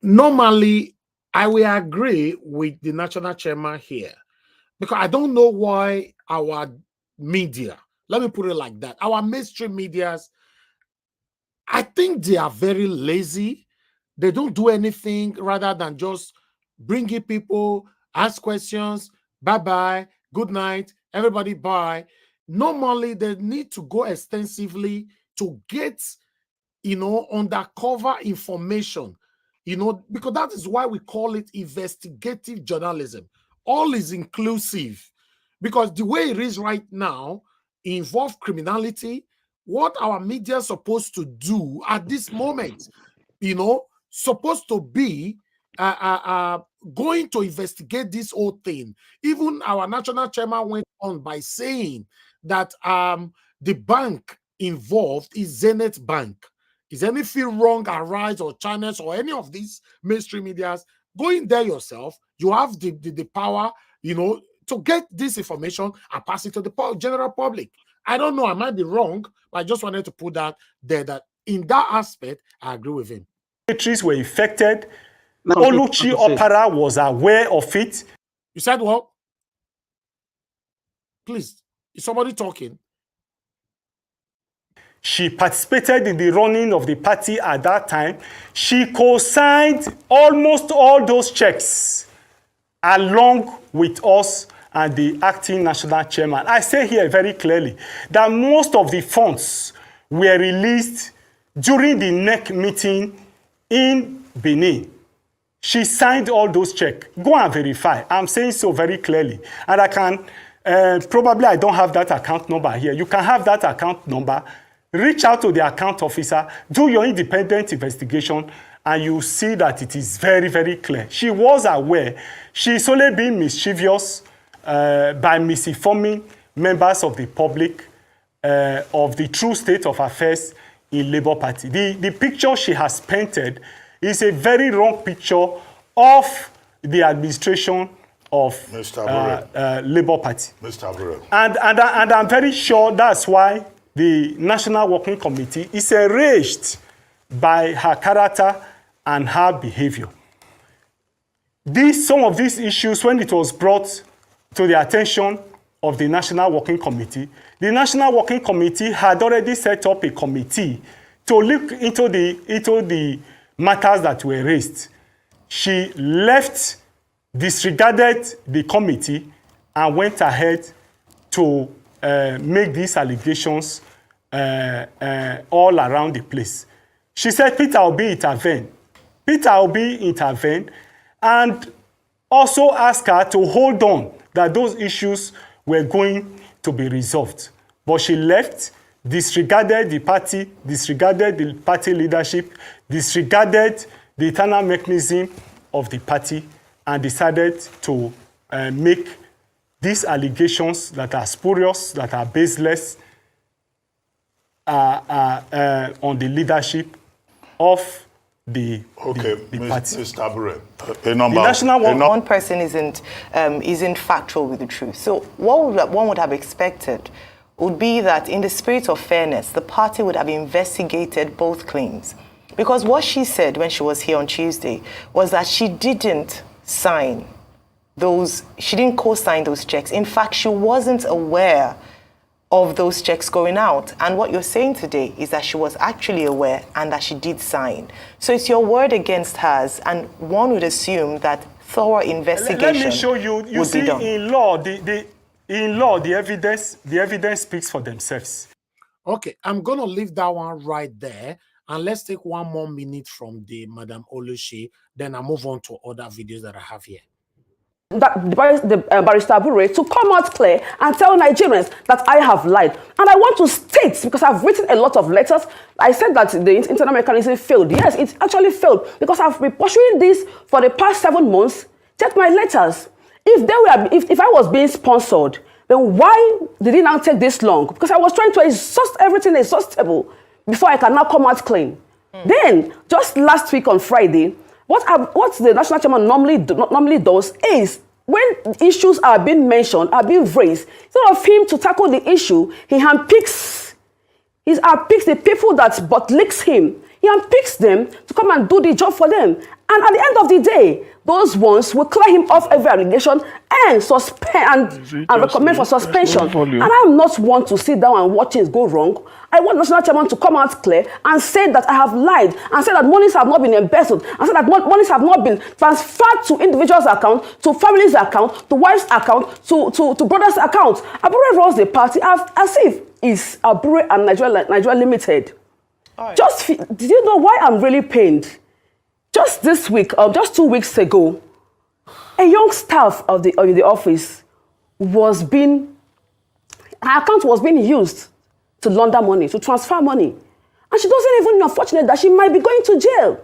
normally I will agree with the national chairman here, because I don't know why our media, let me put it like that, our mainstream medias, I think they are very lazy. They don't do anything rather than just bringing people, ask questions, bye-bye, good night, everybody bye. Normally, they need to go extensively to get, undercover information, because that is why we call it investigative journalism. All is inclusive, because the way it is right now involves criminality. What our media is supposed to do at this moment, supposed to be going to investigate this whole thing. Even our national chairman went on by saying that the bank involved is Zenith Bank. Is anything wrong arise or channels or any of these mainstream medias? Go in there yourself. You have the power, to get this information and pass it to the general public. I don't know, I might be wrong, but I just wanted to put that there, that in that aspect, I agree with him. Secretaries were affected. Oluchi Opara was aware of it. You said what? Please, is somebody talking? She participated in the running of the party at that time. She co-signed almost all those checks along with us and the acting national chairman. I say here very clearly that most of the funds were released during the NEC meeting in Benin. She signed all those checks. Go and verify. I'm saying so very clearly. And I can, probably I don't have that account number here. You can have that account number. Reach out to the account officer, do your independent investigation, and you see that it is very, very clear. She was aware. She's only being mischievous by misinforming members of the public of the true state of affairs in Labour Party. The picture she has painted is a very wrong picture of the administration of Labour Party. Mr. Abure. And I'm very sure that's why the National Working Committee is enraged by her character and her behavior. Some of these issues, when it was brought to the attention of the National Working Committee, the National Working Committee had already set up a committee to look into the matters that were raised. She left, disregarded the committee, and went ahead to make these allegations all around the place. She said Peter Obi intervened. Peter Obi intervened and also asked her to hold on that those issues were going to be resolved. But she left, disregarded the party leadership, disregarded the internal mechanism of the party, and decided to make these allegations that are spurious, that are baseless, on the leadership of the party. Mr. Abure, one person isn't factual with the truth. So what one would have expected would be that in the spirit of fairness, the party would have investigated both claims. Because what she said when she was here on Tuesday was that she didn't co-sign those checks. In fact, she wasn't aware of those checks going out. And what you're saying today is that she was actually aware and that she did sign. So it's your word against hers, and one would assume that thorough investigation Let me show you. You see, in law, the evidence speaks for themselves. Okay, I'm going to leave that one right there. And let's take one more minute from the Madam Olushi. Then I'll move on to other videos that I have here. Barrister Abure to come out clear and tell Nigerians that I have lied. And I want to state, because I've written a lot of letters, I said that the internal mechanism failed. Yes, it actually failed, because I've been pursuing this for the past 7 months. Check my letters. If I was being sponsored, then why did it now take this long? Because I was trying to exhaust everything exhaustible before I can now come out clean. Then, just last week on Friday, what the national chairman normally does is, when issues are being mentioned, are being raised, instead of him to tackle the issue, he handpicks the people that but licks him. He handpicks them to come and do the job for them. And at the end of the day, those ones will clear him off every allegation and suspend and recommend for suspension. And I'm not one to sit down and watch things go wrong. I want the national chairman to come out clear and say that I have lied, and say that monies have not been embezzled, and say that monies have not been transferred to individuals' account, to families' account, to wives' account, to brothers' account. Abure runs the party as if it's Abure and Nigeria Limited. Right. Did you know why I'm really pained? Just this week, just 2 weeks ago, a young staff of the office was being, her account was being used to launder money, to transfer money. And she doesn't even know, unfortunately, that she might be going to jail.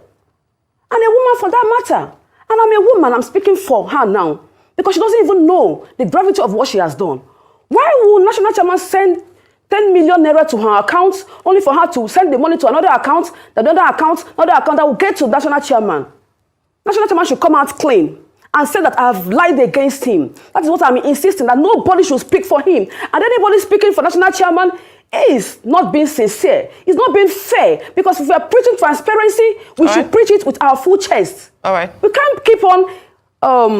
And a woman for that matter. And I'm a woman, I'm speaking for her now. Because she doesn't even know the gravity of what she has done. Why would National Chairman send 10 million naira to her account only for her to send the money to another account that will get to National Chairman? National Chairman should come out clean and say that I've lied against him. That is what I'm insisting, that nobody should speak for him. And anybody speaking for National Chairman is not being sincere. It's not being fair. Because if we are preaching transparency, we should preach it with our full chest. All right. We can't keep on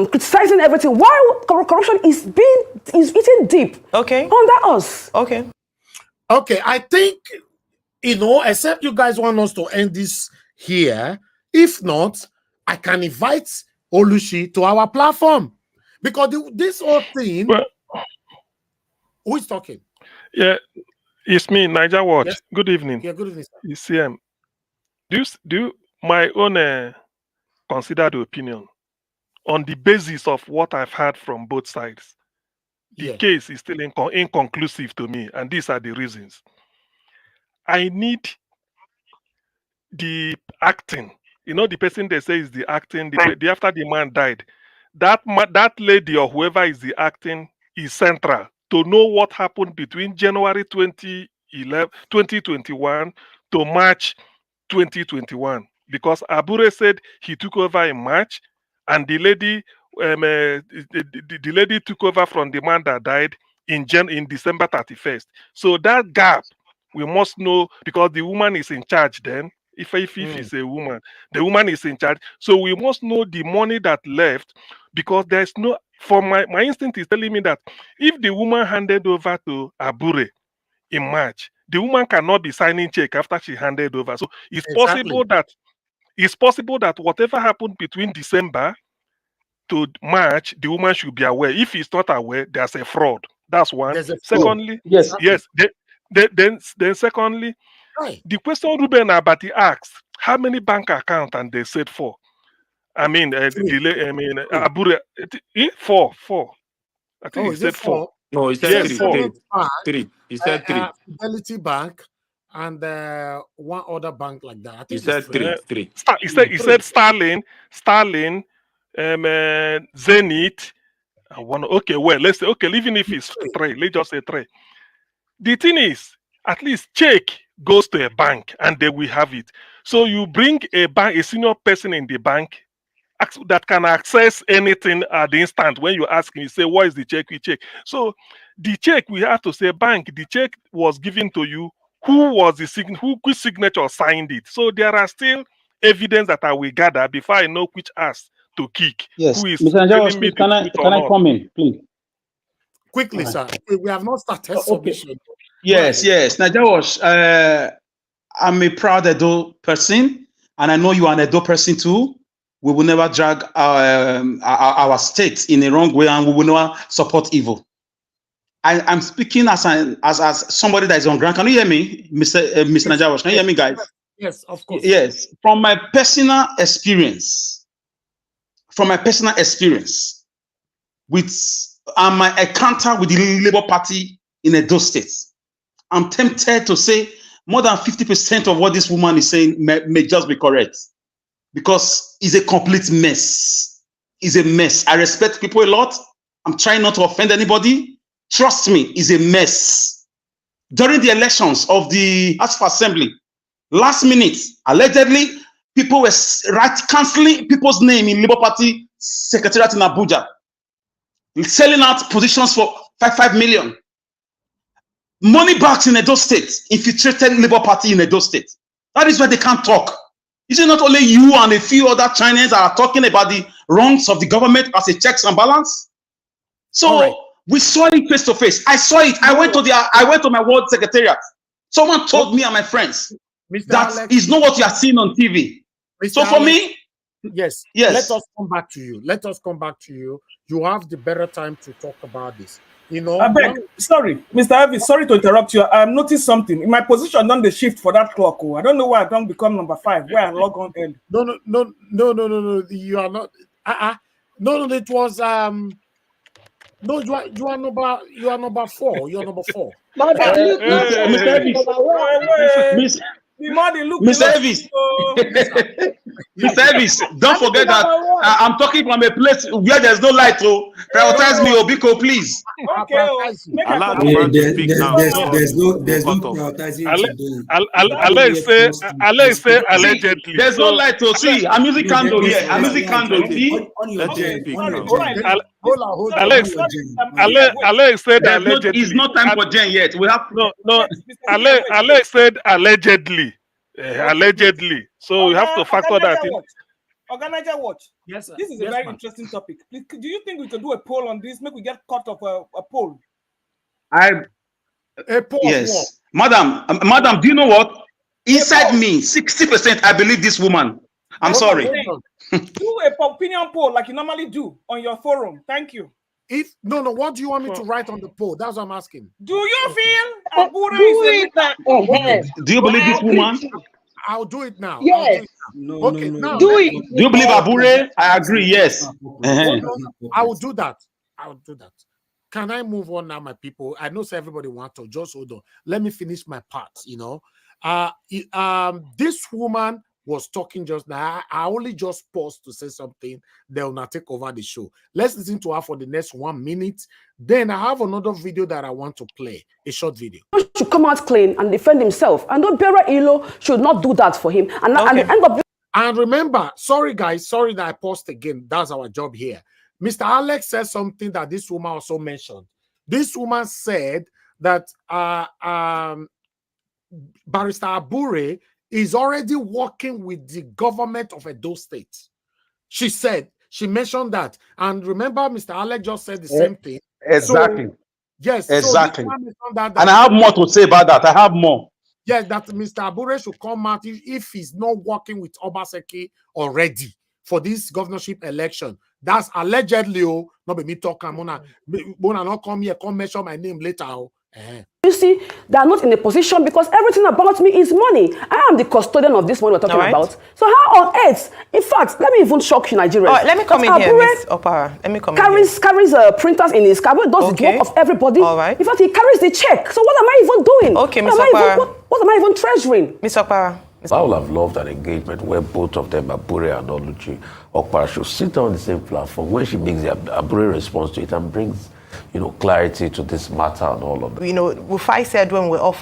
criticizing everything. Why corruption is eating deep under us. Okay. Okay, I think, except you guys want us to end this here. If not, I can invite Olushi to our platform. Because this whole thing... Well, who is talking? Yeah, it's me, Niger Watch. Yes. Good evening. Yeah, good evening, sir. It's do my own considered opinion on the basis of what I've heard from both sides. The case is still inconclusive to me, and these are the reasons. I need the acting. The person they say is the acting. After the man died, that lady or whoever is the acting is central to know what happened between January 2021 to March 2021. Because Abure said he took over in March, and the lady took over from the man that died in December 31st. So that gap, we must know, because the woman is in charge then. If it's a woman, the woman is in charge. So we must know the money that left, because there's no, for my instinct is telling me that if the woman handed over to Abure in March, the woman cannot be signing check after she handed over. So it's possible that whatever happened between December to March, the woman should be aware. If he's not aware, there's a fraud. That's one. Secondly, then secondly, the question Ruben Abati asked, how many bank accounts and they said 4? I mean, Abure, 4. I think he said 4. No, he said 3. He said 3. Fidelity Bank and one other bank like that. I think he said 3. He said Starling, Zenith. Okay, well, let's say, even if it's 3, let's just say 3. The thing is, at least check goes to a bank and they will have it. So you bring a senior person in the bank that can access anything at the instant. When you ask him, you say, what is the check? We check. So the check, we have to say, bank, the check was given to you. Who was the which signature signed it? So there are still evidence that I will gather before I know which ass to kick. Yes, who is Mr. Najawos, can I come in, please? Quickly, sir. We have not started submission. Yes. Najawos, I'm a proud Edo person, and I know you are an Edo person too. We will never drag our state in a wrong way, and we will never support evil. I'm speaking as somebody that is on ground. Can you hear me, Mr. Najawos? Can you hear me, guys? Yes, of course. Yes, from my personal experience, with my encounter with the Labour Party in Edo State, I'm tempted to say more than 50% of what this woman is saying may just be correct, because it's a complete mess. It's a mess. I respect people a lot. I'm trying not to offend anybody. Trust me, it's a mess. During the elections of the House of Assembly, last minute, allegedly, people were cancelling people's name in Labour Party Secretariat in Abuja, selling out positions for 5 million. Money bags in Edo State, infiltrated Labour Party in Edo State. That is why they can't talk. Is it not only you and a few other Chinese that are talking about the wrongs of the government as a checks and balance? So we saw it face to face. I saw it. I went to my ward secretariat. Someone told me and my friends that is not what you are seeing on TV. So for me, yes. Let us come back to you. You have the better time to talk about this. I beg, sorry, Mr. Elvis, sorry to interrupt you. I noticed something. In my position, done the shift for that clock. I don't know why I don't become number 5, where I log on early. No. You are not. No. It was No, you are number 4. You're number 4. Mr. Elvis. Miss- The more they look, Mr. Elvis. Mr. Elvis, don't forget that I'm talking from a place where there's no light. Oh, prioritize me, Obiko, please. Okay, Allow the man to speak now. There's no prioritizing today. Alex say allegedly. There's no light to see. I'm using candle here. I'm using candle. See? Alex said allegedly. It's not time for Jen yet. We have no. Alex said allegedly. Allegedly. So you have to factor that in. Organizer watch. Yes, sir. This is a Yes, very ma'am. interesting topic. Do you think we could do a poll on this? Make we get cut of a poll. A poll. Yes. Madam, do you know what? Inside me, 60%, I believe this woman. I'm sorry. Do a opinion poll like you normally do on your forum. Thank you. No, what do you want me to write on the poll? That's what I'm asking. Do you feel Abure is Do you believe this woman? I'll do it now. Yes. Now. Do it. Do you believe Abure? I agree, yes. I will do that. Can I move on now, my people? I know everybody wants to. Just hold on. Let me finish my part, This woman was talking just now. I only just paused to say something. They will not take over the show. Let's listen to her for the next 1 minute. Then I have another video that I want to play, a short video. Should come out clean and defend himself. And Obere Ilo should not do that for him. And at the end of And remember, sorry guys, sorry that I paused again. That's our job here. Mr. Alex said something that this woman also mentioned. This woman said that Barrister Abure is already working with the government of Edo State. She mentioned that. And remember, Mr. Alex just said the same thing. Exactly. So, yes. Exactly. So that and I have more to say about that. I have more. Yes, that Mr. Abure should come out if he's not working with Obaseki already for this governorship election. That's allegedly, not be me talking. I'm not come here, come mention my name later. You see, they are not in a position because everything about me is money. I am the custodian of this money we're talking about. So how on earth? In fact, let me even shock you, Nigerians. Let me come in here, Miss Opara. Let me come in here. Carries printers in his car. Does the work of everybody. All right. In fact, he carries the check. So what am I even doing? Okay, Miss Opara. What am I even treasuring? Miss Opara. I would have loved an engagement where both of them, Abure and Oluchi Okpara, should sit on the same platform when she makes the Abure response to it and brings, clarity to this matter and all of that. Rufai said when you were off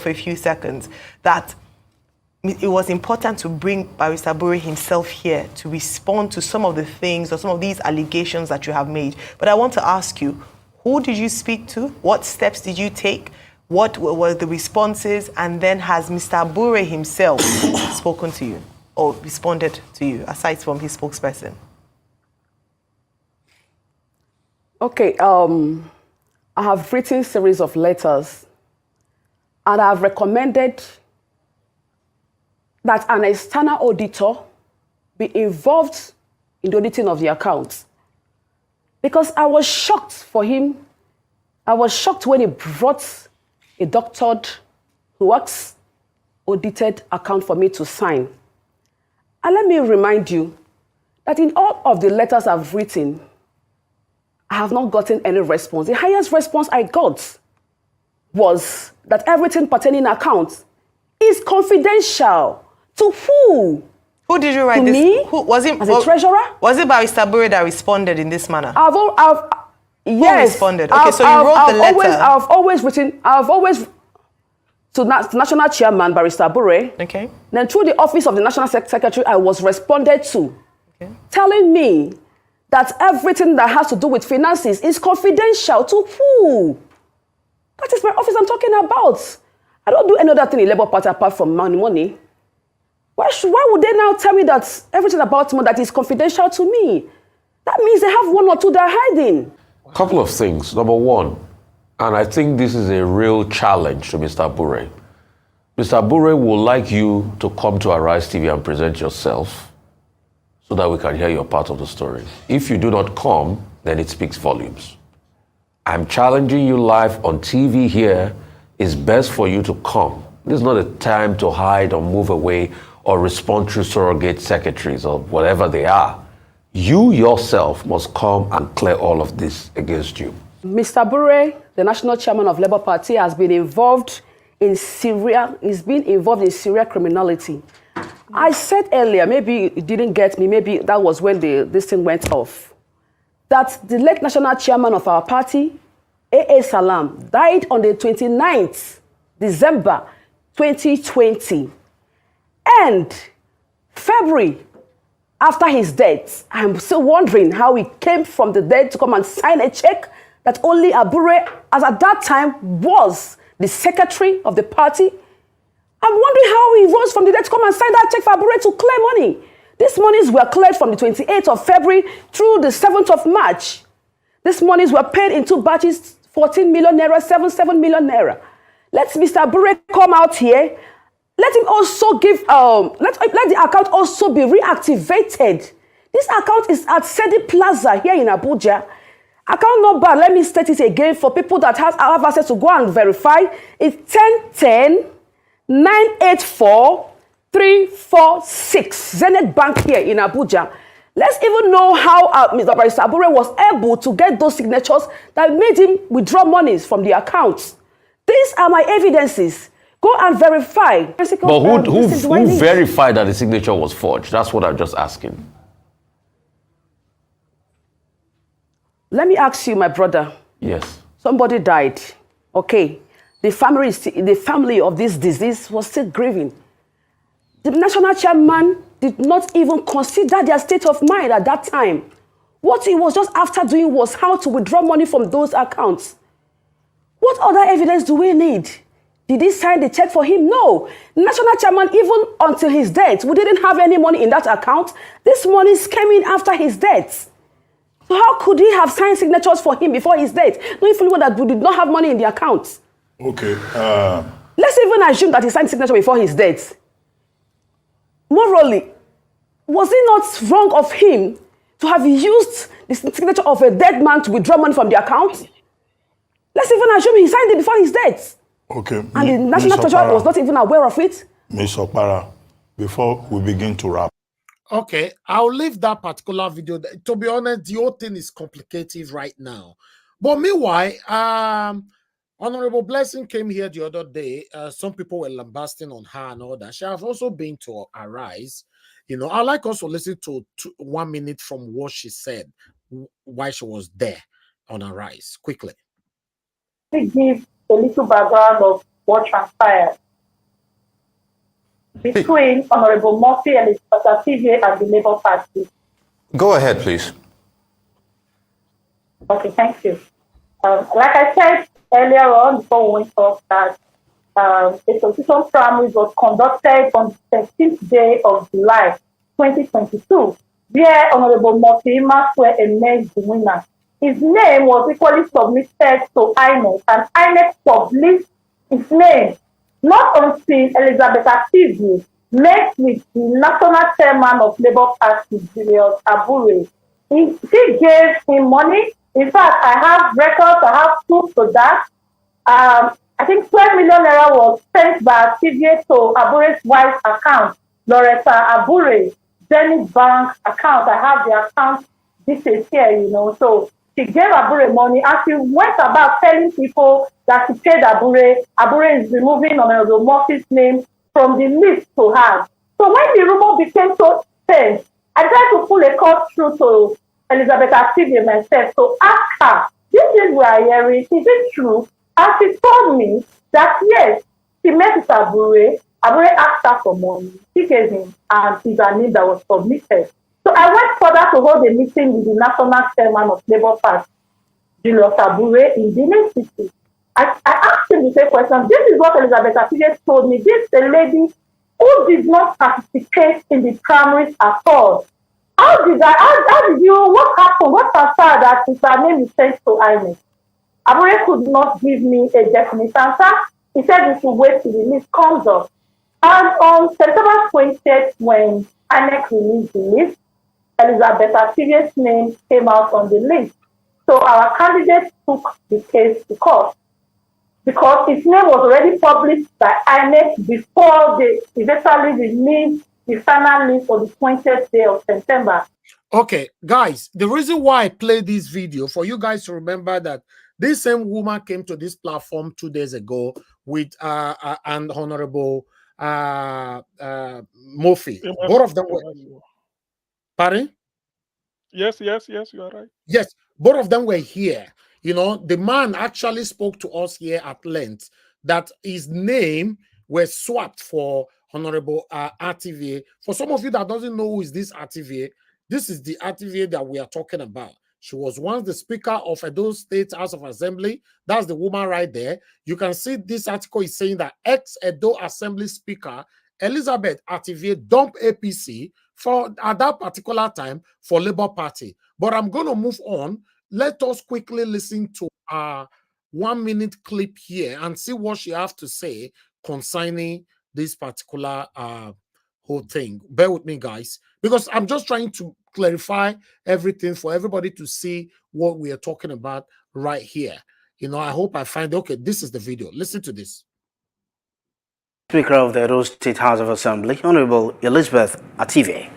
for a few seconds, that it was important to bring Barrister Abure himself here to respond to some of the things or some of these allegations that you have made. But I want to ask you, who did you speak to? What steps did you take? What were the responses? And then has Mr. Abure himself spoken to you or responded to you, aside from his spokesperson? Okay, I have written a series of letters and I have recommended that an external auditor be involved in the auditing of the accounts. Because I was shocked for him. I was shocked when he brought a doctored, who works audited account for me to sign. And let me remind you that in all of the letters I've written, I have not gotten any response. The highest response I got was that everything pertaining to accounts is confidential. To who? Who did you write to this? Me? Who was it? As a treasurer? Was it Barrister Abure that responded in this manner? Yes. Who responded? Okay, so you wrote the letter. I've always to National Chairman Barrister Abure. Okay. Then through the Office of the National Secretary, I was responded to, telling me that everything that has to do with finances is confidential. To who? That is my office I'm talking about. I don't do any other thing in Labour Party apart from money. Why would they now tell me that everything about money that is confidential to me? That means they have one or two they're hiding. A couple of things. Number one, and I think this is a real challenge to Mr. Abure. Mr. Abure would like you to come to Arise TV and present yourself so that we can hear your part of the story. If you do not come, then it speaks volumes. I'm challenging you live on TV here. It's best for you to come. This is not a time to hide or move away or respond through surrogate secretaries or whatever they are. you yourself must come and clear all of this against you. Mr. Abure, the national chairman of Labour Party, has been involved in Syria. He's been involved in Syria criminality. I said earlier, maybe you didn't get me, maybe that was when this thing went off, that the late national chairman of our party, A.A. Salam, died on the 29th December 2020. And February, after his death, I'm still wondering how he came from the dead to come and sign a check that only Abure, as at that time, was the secretary of the party. I'm wondering how he rose from the dead to come and sign that check for Abure to clear money. These monies were cleared from the 28th of February through the 7th of March. These monies were paid in 2 batches, 14 million naira, 7 million naira. Let Mr. Abure come out here. Let him also give, let the account also be reactivated. This account is at Sedi Plaza here in Abuja. Account number, let me state it again for people that have access to go and verify. It's 1010-984-346. Zenith Bank here in Abuja. Let's even know how Mr. Barrister Abure was able to get those signatures that made him withdraw monies from the accounts. These are my evidences. Go and verify. But who verified that the signature was forged? That's what I'm just asking. Let me ask you, my brother. Yes. Somebody died. Okay. The family of this disease was still grieving. The national chairman did not even consider their state of mind at that time. What he was just after doing was how to withdraw money from those accounts. What other evidence do we need? Did he sign the check for him? No. The national chairman, even until his death, we didn't have any money in that account. This money came in after his death. So how could he have signed signatures for him before his death, knowing fully well that we did not have money in the account? Okay. Let's even assume that he signed signature before his death. Morally, was it not wrong of him to have used the signature of a dead man to withdraw money from the account? Let's even assume he signed it before his death. Okay. And the national treasurer was not even aware of it. Ms. Okpara, before we begin to wrap. Okay, I'll leave that particular video. To be honest, the whole thing is complicated right now. But meanwhile, Honorable Blessing came here the other day. Some people were lambasting on her and all that. She has also been to Arise. You know, I'd like us to listen to 1 minute from what she said while she was there on Arise. Quickly. Give a little background of what transpired between Honorable Murphy and Barrister Julius and the Labour Party. Go ahead, please. Okay, thank you. Like I said earlier on, before we went off, that a constitution primary was conducted on the 13th day of July 2022, where Honorable Murphy Maxwell emerged the winner. His name was equally submitted to INEC, and INEC published his name not until Elizabeth Ativu met with the national chairman of Labour Party, Julius Abure. She gave him money. In fact, I have records, I have proof to that. I think 12 million naira was sent by Ativu to Abure's wife's account, Loretta Abure, Zenith Bank account. I have the account details here, you know. So she gave Abure money, and she went about telling people that she paid Abure. Abure is removing Honorable Murphy's name from the list to her. So when the rumor became so tense, I tried to pull a call through to Elizabeth Ativu myself to ask her, this is we are hearing, is it true? And she told me that yes, she met with Abure. Abure asked her for money. She gave him, and it's a name that was submitted. So I went further to hold a meeting with the national chairman of Labour Party, Julius Abure, in Benin City. I asked him the same question. This is what Elizabeth Ativu told me. This is a lady who did not participate in the primaries at all. How did you, what happened? What transpired that her name is sent to INEC? Abure could not give me a definite answer. He said we should wait till the list comes up. And on September 20th, when INEC released the list, Elizabeth Ativu's name came out on the list. So our candidate took the case to court because his name was already published by INEC before they eventually released the final list for the 20th day of September. Okay, guys, the reason why I play this video for you guys to remember that this same woman came to this platform 2 days ago with and Honorable Murphy. Both of them were. Pardon? Yes, you are right. Yes, both of them were here. You know, the man actually spoke to us here at length that his name was swapped for Honorable RTV. For some of you that doesn't know who is this RTV, this is the RTV that we are talking about. She was once the Speaker of Edo State House of Assembly. That's the woman right there. You can see this article is saying that ex-Edo Assembly Speaker Elizabeth RTV dumped APC for at that particular time for Labour Party. But I'm going to move on. Let us quickly listen to a 1 minute clip here and see what she has to say concerning this particular whole thing. Bear with me, guys, because I'm just trying to clarify everything for everybody to see what we are talking about right here. You know, I hope I find, okay, this is the video. Listen to this. Speaker of the Edo State House of Assembly, Honorable Elizabeth Ative,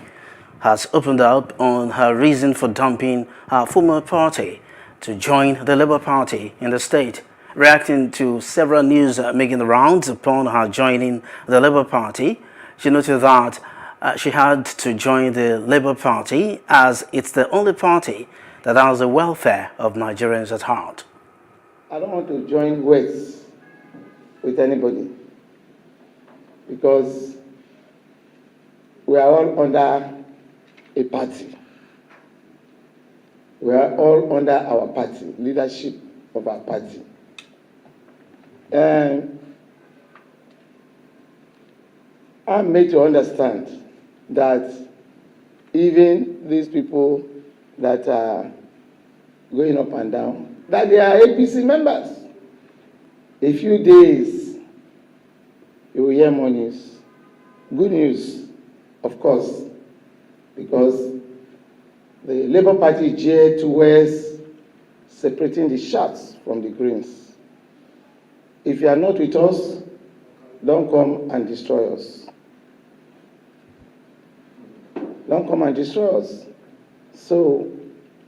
has opened up on her reason for dumping her former party to join the Labour Party in the state. Reacting to several news making the rounds upon her joining the Labour Party, she noted that she had to join the Labour Party as it's the only party that has the welfare of Nigerians at heart. I don't want to join words with anybody because we are all under a party. We are all under our party, leadership of our party. And I'm made to understand that even these people that are going up and down, that they are APC members. A few days, you will hear more news. Good news, of course, because the Labour Party is geared towards separating the shots from the greens. If you are not with us, don't come and destroy us. Don't come and destroy us. So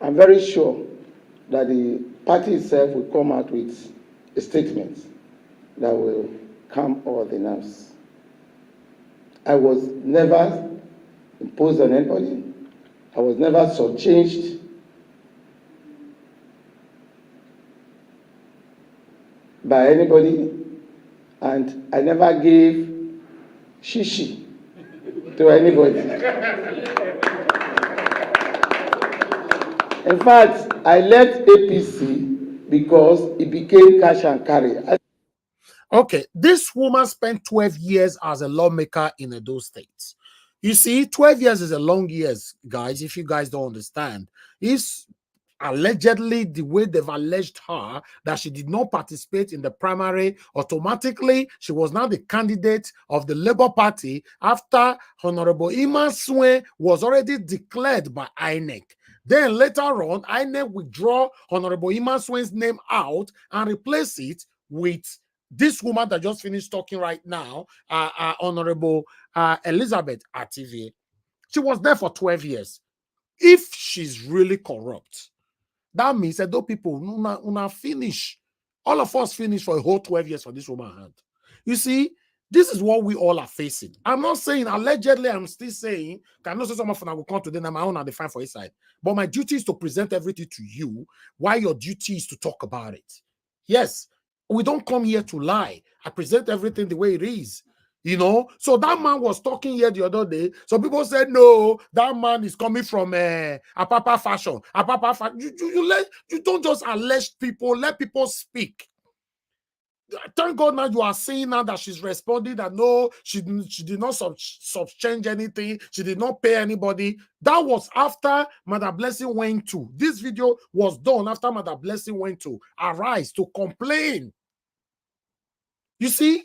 I'm very sure that the party itself will come out with a statement that will calm all the nerves. I was never imposed on anybody. I was never shortchanged. By anybody, and I never gave shishi to anybody. In fact, I left APC because it became cash and carry. Okay, this woman spent 12 years as a lawmaker in Edo State. You see, 12 years is a long years, guys, if you guys don't understand. It's allegedly the way they've alleged her that she did not participate in the primary. Automatically, she was now the candidate of the Labour Party after Honorable Iman Swe was already declared by INEC. Then later on, INEC withdraw Honorable Iman Swe's name out and replace it with this woman that just finished talking right now, Honorable Elizabeth Ative. She was there for 12 years. If she's really corrupt, that means that those people una finish. All of us finish for a whole 12 years for this woman hand. You see, this is what we all are facing. I'm not saying allegedly, I'm still saying, I know some of them will come today and my own are defined for his side. But my duty is to present everything to you, while your duty is to talk about it. Yes, we don't come here to lie. I present everything the way it is. You know, so that man was talking here the other day. So people said, no, that man is coming from Apapa fashion. Apapa fashion. You don't just allege people, let people speak. Thank God now you are saying now that she's responding that no, she did not subchange anything. She did not pay anybody. That was after Mother Blessing went to. This video was done after Mother Blessing went to Arise to complain. You see?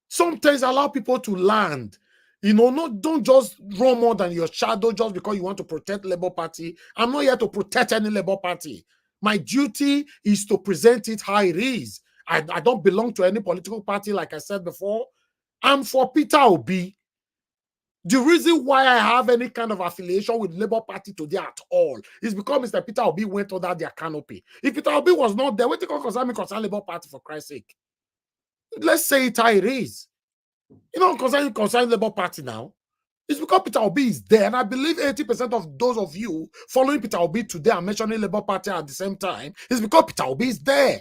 Sometimes allow people to land. You know, don't just run more than your shadow just because you want to protect Labour Party. I'm not here to protect any Labour Party. My duty is to present it how it is. I don't belong to any political party, like I said before. I'm for Peter Obi. The reason why I have any kind of affiliation with Labour Party today at all is because Mr. Peter Obi went under their canopy. If Peter Obi was not there, what do you concern Labour Party, for Christ's sake? Let's say it how it is. You don't concern Labour Party now. It's because Peter Obi is there, and I believe 80% of those of you following Peter Obi today and mentioning Labour Party at the same time is because Peter Obi is there.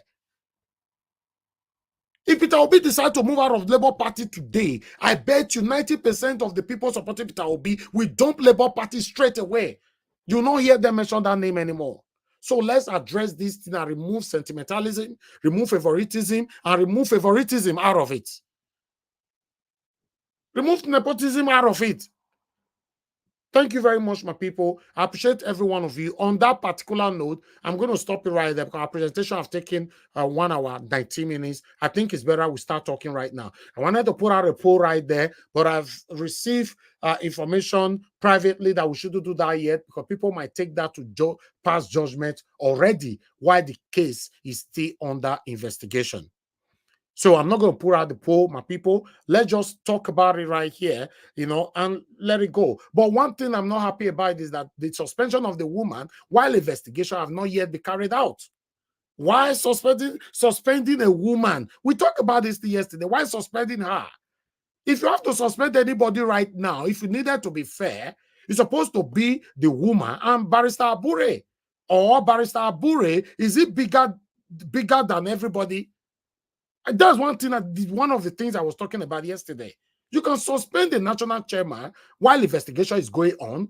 If Peter Obi decides to move out of Labour Party today, I bet you 90% of the people supporting Peter Obi will dump Labour Party straight away. You will not hear them mention that name anymore. So let's address this thing and remove sentimentalism, remove favoritism, and remove favoritism out of it. Remove nepotism out of it. Thank you very much, my people. I appreciate every one of you. On that particular note, I'm going to stop it right there because our presentation has taken 1 hour, 19 minutes. I think it's better we start talking right now. I wanted to put out a poll right there, but I've received information privately that we shouldn't do that yet because people might take that to pass judgment already while the case is still under investigation. So I'm not going to put out the poll, my people. Let's just talk about it right here, you know, and let it go. But one thing I'm not happy about is that the suspension of the woman while investigation have not yet been carried out. Why suspending a woman? We talked about this yesterday. Why suspending her? If you have to suspend anybody right now, if you needed to be fair, it's supposed to be the woman and Barrister Abure. Or Barrister Abure, is it bigger than everybody? That's one thing, one of the things I was talking about yesterday. You can suspend the national chairman while investigation is going on.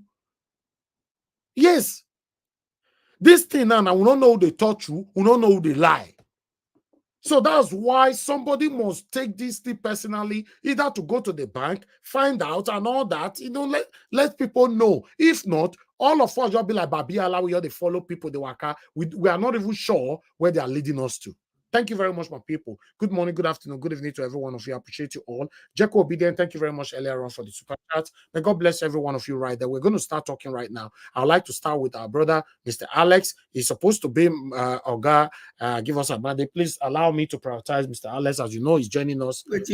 Yes. This thing now, we don't know who they taught you, we don't know who they lie. So that's why somebody must take this thing personally, either to go to the bank, find out and all that, you know, let people know. If not, all of us just be like Babi Allah, we all they follow people, they waka. We are not even sure where they are leading us to. Thank you very much, my people. Good morning, good afternoon, good evening to every one of you. I appreciate you all. Jeko Obedient, thank you very much earlier on for the super chat. May God bless every one of you right there. We're going to start talking right now. I'd like to start with our brother, Mr. Alex. He's supposed to be Oga, give us a birthday. Please allow me to prioritize Mr. Alex. As you know, he's joining us. Wait,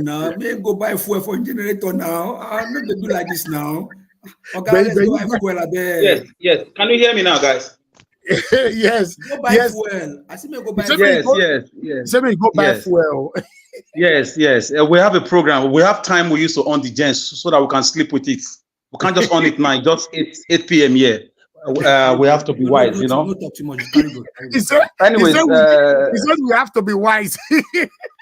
now. May go buy fuel for generator now. I'm not going to do like this now. Okay, let's go buy fuel. Yes, yes. Can you hear me now, guys? Yes. Go buy fuel. I see me go buy fuel. Yes. Say me go buy fuel. Yes. We have a program. We have time we used to on the gens so that we can sleep with it. We can't just on it now. Just 8 p.m. here. We have to be wise, you know. Don't talk too much. Anyways, he said we have to be wise.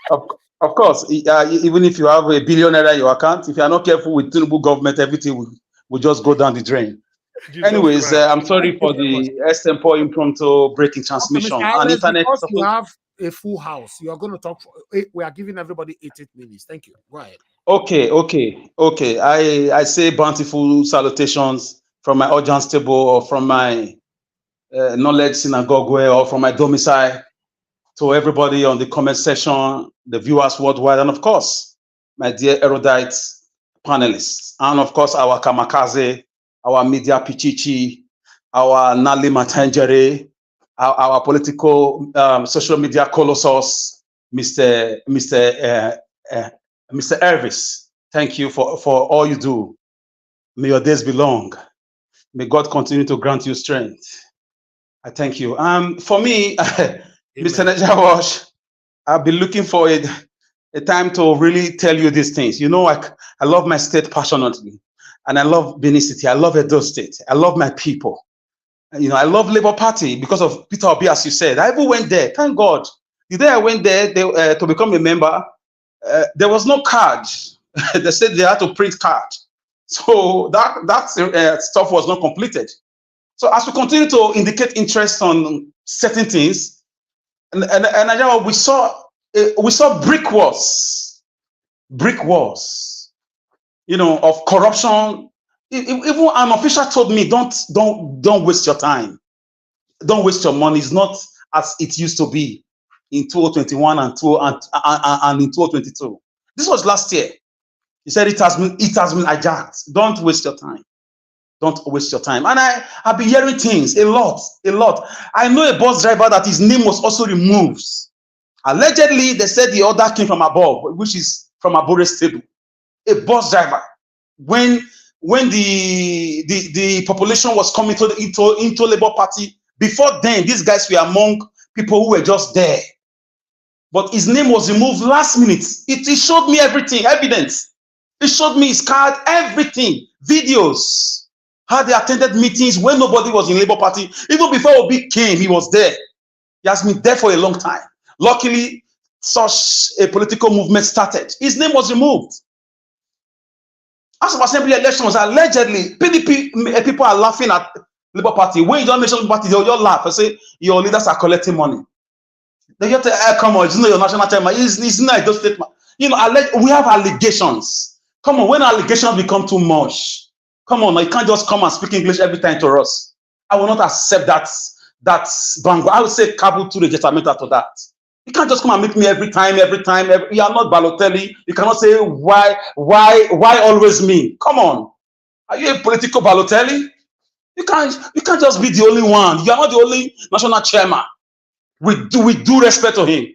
Of course, even if you have $1 billion in your account, if you are not careful with Tinubu government, everything will just go down the drain. Anyways, I'm sorry for the extempo impromptu breaking transmission. Okay, and internet. Because you have a full house, you are going to talk for 8. We are giving everybody 8 minutes. Thank you. Go ahead. Okay. I say bountiful salutations from my audience table or from my knowledge synagogue or from my domicile to everybody on the comment section, the viewers worldwide, and of course, my dear erudite panelists, and of course, our kamikaze, our media pichichi, our Nali Matangere, our political social media colossus, Mr. Elvis. Thank you for all you do. May your days be long. May God continue to grant you strength. I thank you. For me, Mr. Najawash, I've been looking for a time to really tell you these things. You know, I love my state passionately. And I love Benin City. I love Edo State. I love my people. You know, I love Labour Party because of Peter Obi, as you said. I even went there. Thank God. The day I went there to become a member, there was no card. They said they had to print card. So that stuff was not completed. So as we continue to indicate interest on certain things, and we saw brick walls, you know, of corruption. Even an official told me, don't waste your time. Don't waste your money. It's not as it used to be in 2021 and in 2022. This was last year. He said it has been hijacked. Don't waste your time. Don't waste your time. And I've been hearing things a lot. I know a bus driver that his name was also removed. Allegedly, they said the order came from above, which is from Abure's table. A bus driver when the population was coming into Labour Party. Before then, these guys were among people who were just there. But his name was removed last minute. It showed me everything, evidence. It showed me his card, everything, videos, how they attended meetings when nobody was in Labour Party. Even before Obi came, he was there. He has been there for a long time. Luckily, such a political movement started. His name was removed. As of Assembly elections, allegedly, PDP people are laughing at Labour Party. When you don't mention Labour Party, they'll just laugh and say, your leaders are collecting money. They just say, come on, it's not your national chairman. It's not a statement. You know, we have allegations. Come on, when allegations become too much, come on, you can't just come and speak English every time to us. I will not accept that bango. I will say Kabul to legitimate to that. You can't just come and meet me every time. You are not Balotelli. You cannot say why always me. Come on. Are you a political Balotelli? You can't just be the only one. You are not the only national chairman. We do respect to him.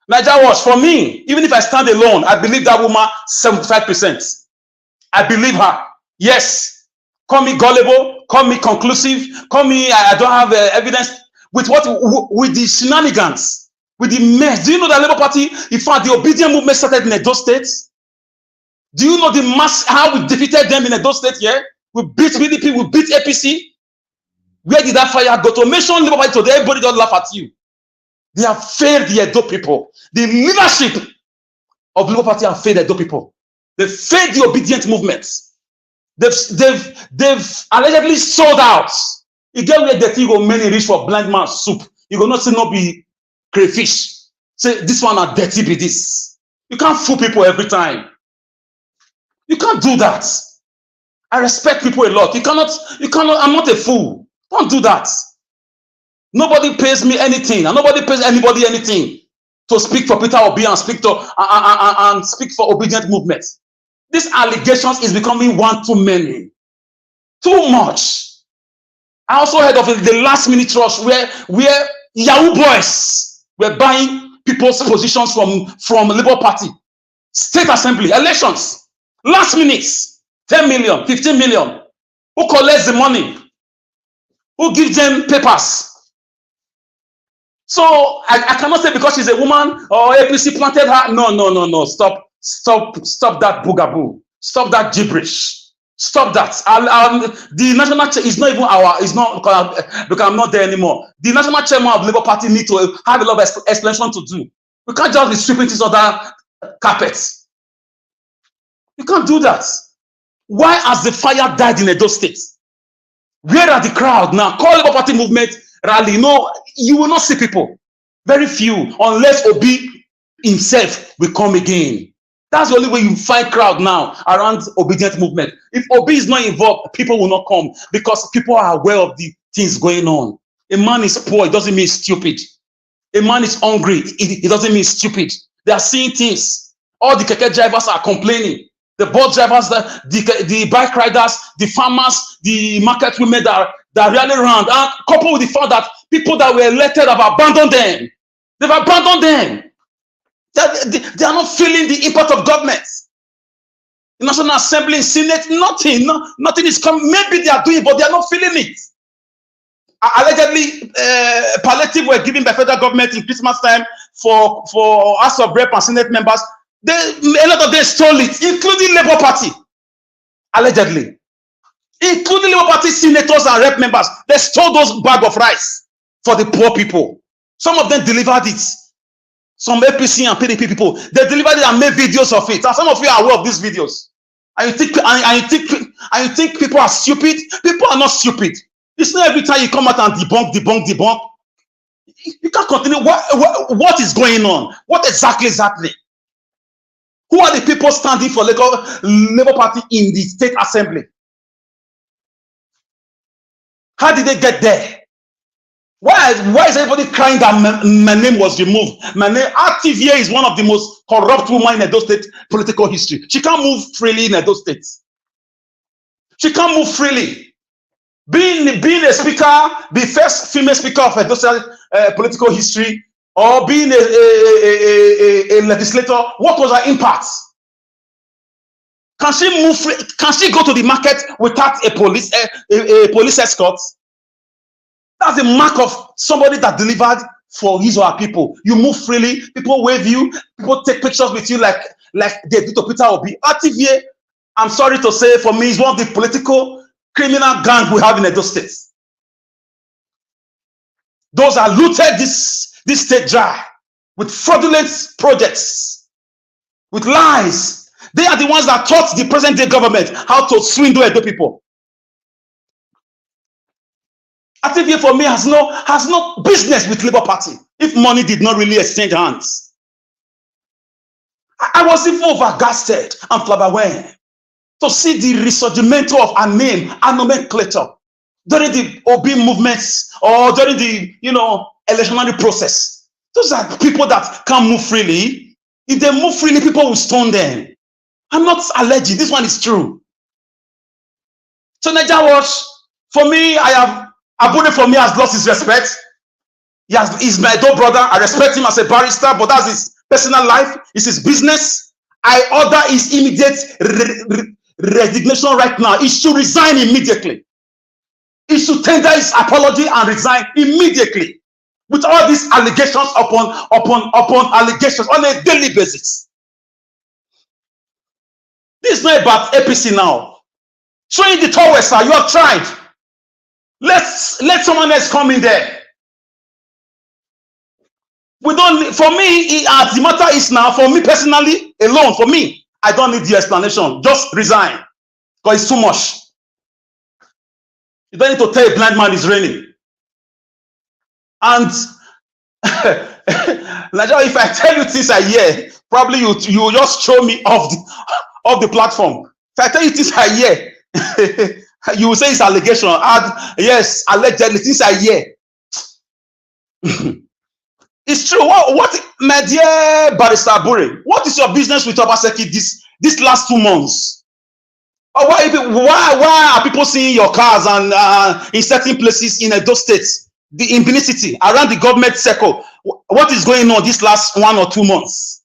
Niger was for me, even if I stand alone, I believe that woman 75%. I believe her. Yes. Call me gullible, call me conclusive, call me I don't have evidence with the shenanigans. With the mess. Do you know that Labour Party, in fact, the obedient movement started in Edo State? Do you know the mass, how we defeated them in Edo State here? We beat PDP, we beat APC. Where did that fire go to? Mention Labour Party today, everybody just laugh at you. They have failed the Edo people. The leadership of Labour Party have failed the Edo people. They failed the obedient movement. They've allegedly sold out. You get where the thing go many reach for blind man soup. You go not say not be crayfish. Say this one are dirty be this. You can't fool people every time. You can't do that. I respect people a lot. You cannot, I'm not a fool. Don't do that. Nobody pays me anything, and nobody pays anybody anything to speak for Peter Obi and speak for obedient movement. These allegations is becoming one too many. Too much. I also heard of the last minute rush where Yahoo boys were buying people's positions from Labour Party. State Assembly, elections, last minutes, 10 million, 15 million. Who collects the money? Who gives them papers? So I cannot say because she's a woman or APC planted her. No. Stop that boogaboo. Stop that gibberish. Stop that. The national chair is not even because I'm not there anymore. The national chairman of the Labour Party need to have a lot of explanation to do. We can't just be sweeping things under carpets. You can't do that. Why has the fire died in Edo State? Where are the crowd now? Call Labour Party movement rally. No, you will not see people. Very few, unless Obi himself will come again. That's the only way you find crowd now around obedient movement. If Obi is not involved, people will not come because people are aware of the things going on. A man is poor, it doesn't mean stupid. A man is hungry, it doesn't mean stupid. They are seeing things. All the keke drivers are complaining. The bus drivers, the bike riders, the farmers, the market women that rally around, and coupled with the fact that people that were elected have abandoned them. They've abandoned them. They are not feeling the impact of government. The National Assembly, Senate, nothing is coming. Maybe they are doing it, but they are not feeling it. Allegedly, palliative were given by federal government in Christmas time for House of Rep and Senate members. A lot of them stole it, including Labour Party. Allegedly. Including Labour Party senators and rep members. They stole those bags of rice for the poor people. Some of them delivered it. Some APC and PDP people, they delivered it and made videos of it. And some of you are aware of these videos. And you think people are stupid? People are not stupid. It's not every time you come out and debunk. You can't continue. What is going on? What exactly is happening? Who are the people standing for Labour Party in the State Assembly? How did they get there? Why is everybody crying that my name was removed? My name, RTVA is one of the most corrupt women in Edo State political history. She can't move freely in Edo State. She can't move freely. Being a speaker, the first female speaker of Edo State political history, or being a legislator, what was her impact? Can she move free? Can she go to the market without a police police escort? That's the mark of somebody that delivered for his or her people. You move freely, people wave you, people take pictures with you like they do to Peter Obi. RTVA, I'm sorry to say, for me, is one of the political criminal gangs we have in Edo State. Those are looted this state dry with fraudulent projects, with lies. They are the ones that taught the present day government how to swindle Edo people. RTVA for me has no business with Labour Party if money did not really exchange hands. I was even overgasted and flabbergasted to see the resurgimento of a name and nomenclature during the Obi movements or during the electionary process. Those are people that can't move freely. If they move freely, people will stone them. I'm not alleging. This one is true. So Niger Watch, for me, Abure for me has lost his respect. He's my adult brother. I respect him as a barrister, but that's his personal life. It's his business. I order his immediate resignation right now. He should resign immediately. He should tender his apology and resign immediately. With all these allegations upon allegations on a daily basis. This is not about APC now. Showing the towel, sir. You have tried. Let someone else come in there. We don't. For me, as the matter is now, for me personally, alone, for me, I don't need the explanation. Just resign, because it's too much. You don't need to tell a blind man it's raining. And Nigeria, if I tell you things I hear, probably you just throw me off the platform. If I tell you things I hear, you will say it's allegation. Yes, allegedly, things I hear. It's true. What, my dear Barrister Abure, what is your business with Obaseki this last 2 months? Or why are people seeing your cars and in certain places in Edo State, in Benin City, around the government circle? What is going on this last 1 or 2 months?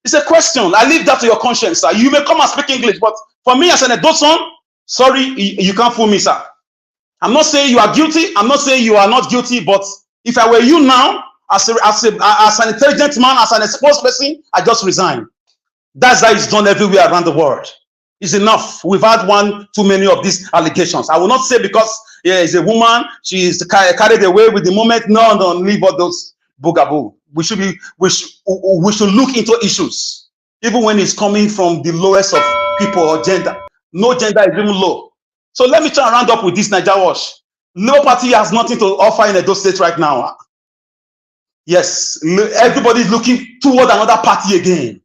It's a question. I leave that to your conscience, sir. You may come and speak English, but for me as an Edo son, sorry, you can't fool me, sir. I'm not saying you are guilty. I'm not saying you are not guilty, but if I were you now, as an intelligent man, as an exposed person, I just resign. That's how it's done everywhere around the world. It's enough. We've had one too many of these allegations. I will not say because it's a woman, she is carried away with the moment. No, leave all those boogaboo. We should look into issues, even when it's coming from the lowest of people or gender. No gender is even low. So let me try and round up with this Niger Watch. Labour Party has nothing to offer in Edo State right now. Yes, everybody is looking toward another party again.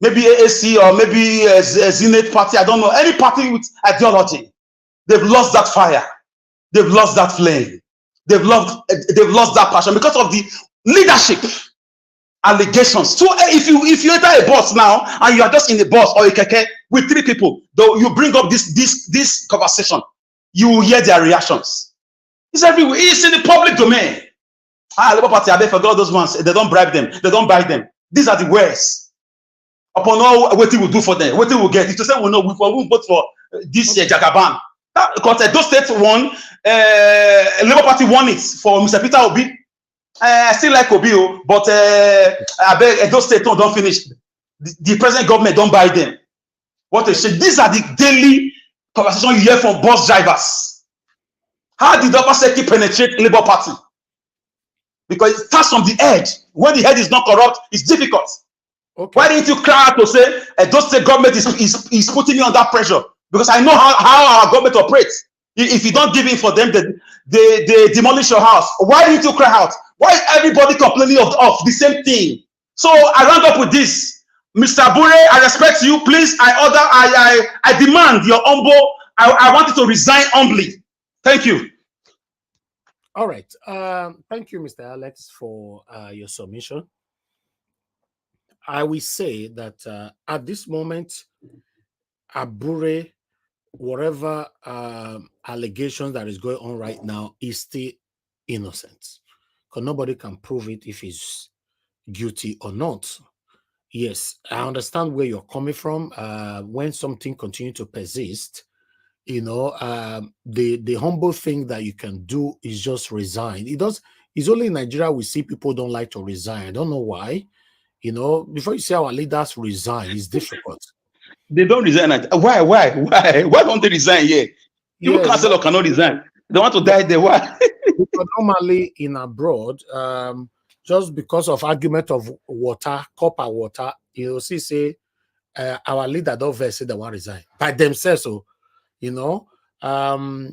Maybe AAC or maybe a Zenith party. I don't know. Any party with ideology. They've lost that fire. They've lost that flame. They've lost that passion because of the leadership allegations. So if you enter a bus now and you are just in a bus or a keke with 3 people, though you bring up this conversation, you will hear their reactions. It's everywhere. It's in the public domain. Labour Party, I bet forgot those ones. They don't bribe them. They don't buy them. These are the worst. Upon all what we will do for them, what we will get. It's to say we know we will vote for this Jagaban. Because those states won, Labour Party won it for Mr. Peter Obi. I still like Obi, but I bet those states don't finish. The present government don't buy them. What they say, these are the daily conversations you hear from bus drivers. How did Obaseki penetrate Labour Party? Because it starts from the edge. When the head is not corrupt, it's difficult. Okay. Why didn't you cry out to say, those state government is putting me under pressure? Because I know how our government operates. If you don't give in for them, they demolish your house. Why didn't you cry out? Why is everybody complaining of the same thing? So I round up with this. Mr. Abure, I respect you. Please, I demand your humble. I want you to resign humbly. Thank you. All right. Thank you, Mr. Alex, for your submission. I will say that at this moment, Abure, whatever allegations that is going on right now, is still innocent. Because nobody can prove it if he's guilty or not. yes, I understand where you're coming from. When something continues to persist, the humble thing that you can do is just resign. It's only in Nigeria we see people don't like to resign. I don't know why. Before you see our leaders resign, it's difficult. They don't resign. Why don't they resign here? Even Yes, councillor cannot resign. They want to die there. Why? because normally in abroad, just because of argument of water, copper water, say our leader don't vex say they want resign by themselves. So, um,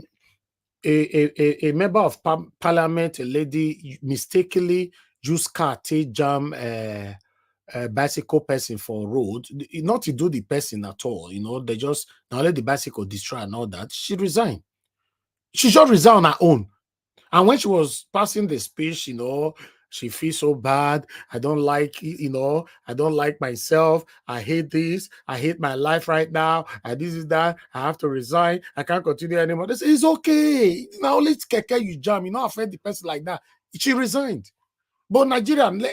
a member of parliament, a lady, mistakenly use car take jam a bicycle person for road, not to do the person at all. They just now let the bicycle destroy and all that. She resigned. She just resigned on her own. And when she was passing the speech, she feels so bad. I don't like, I don't like myself. I hate this. I hate my life right now. And this is that. I have to resign. I can't continue anymore. This is okay. Now let's keke you jam. Offend the person like that. She resigned. But Nigerian,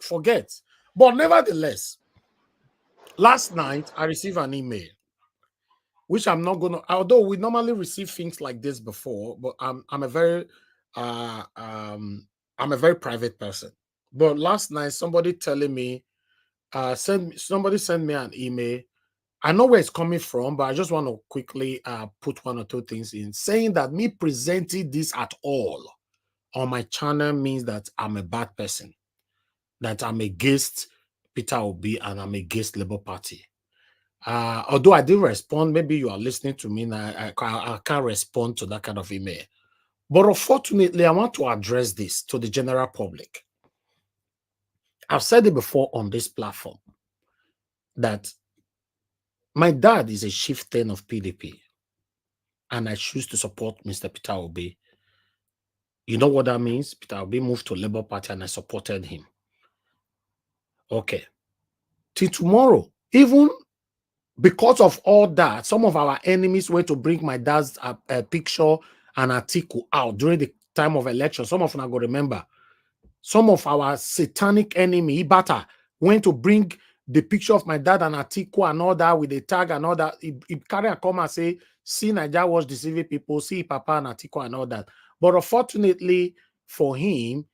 forget. But nevertheless, last night I received an email, which I'm not gonna. Although we normally receive things like this before, but I'm a very I'm a very private person. But last night somebody telling me somebody sent me an email. I know where it's coming from, but I just want to quickly put one or two things in, saying that me presenting this at all on my channel means that I'm a bad person, that I'm against Peter Obi and I'm against Labour Party. Although I did respond, maybe you are listening to me and I can't respond to that kind of email. But unfortunately, I want to address this to the general public. I've said it before on this platform that my dad is a chieftain of PDP and I choose to support Mr. Peter Obi. You know what that means? Peter Obi moved to Labour Party and I supported him. Okay. Till tomorrow, even because of all that, some of our enemies went to bring my dad's picture and article out during the time of election. Some of them are going to remember. Some of our satanic enemy, Ibata, went to bring the picture of my dad and Atiku and all that with the tag and all that. He carry a come and say, see, Nigeria was deceiving people, see Papa and Atiku and all that. But unfortunately for him,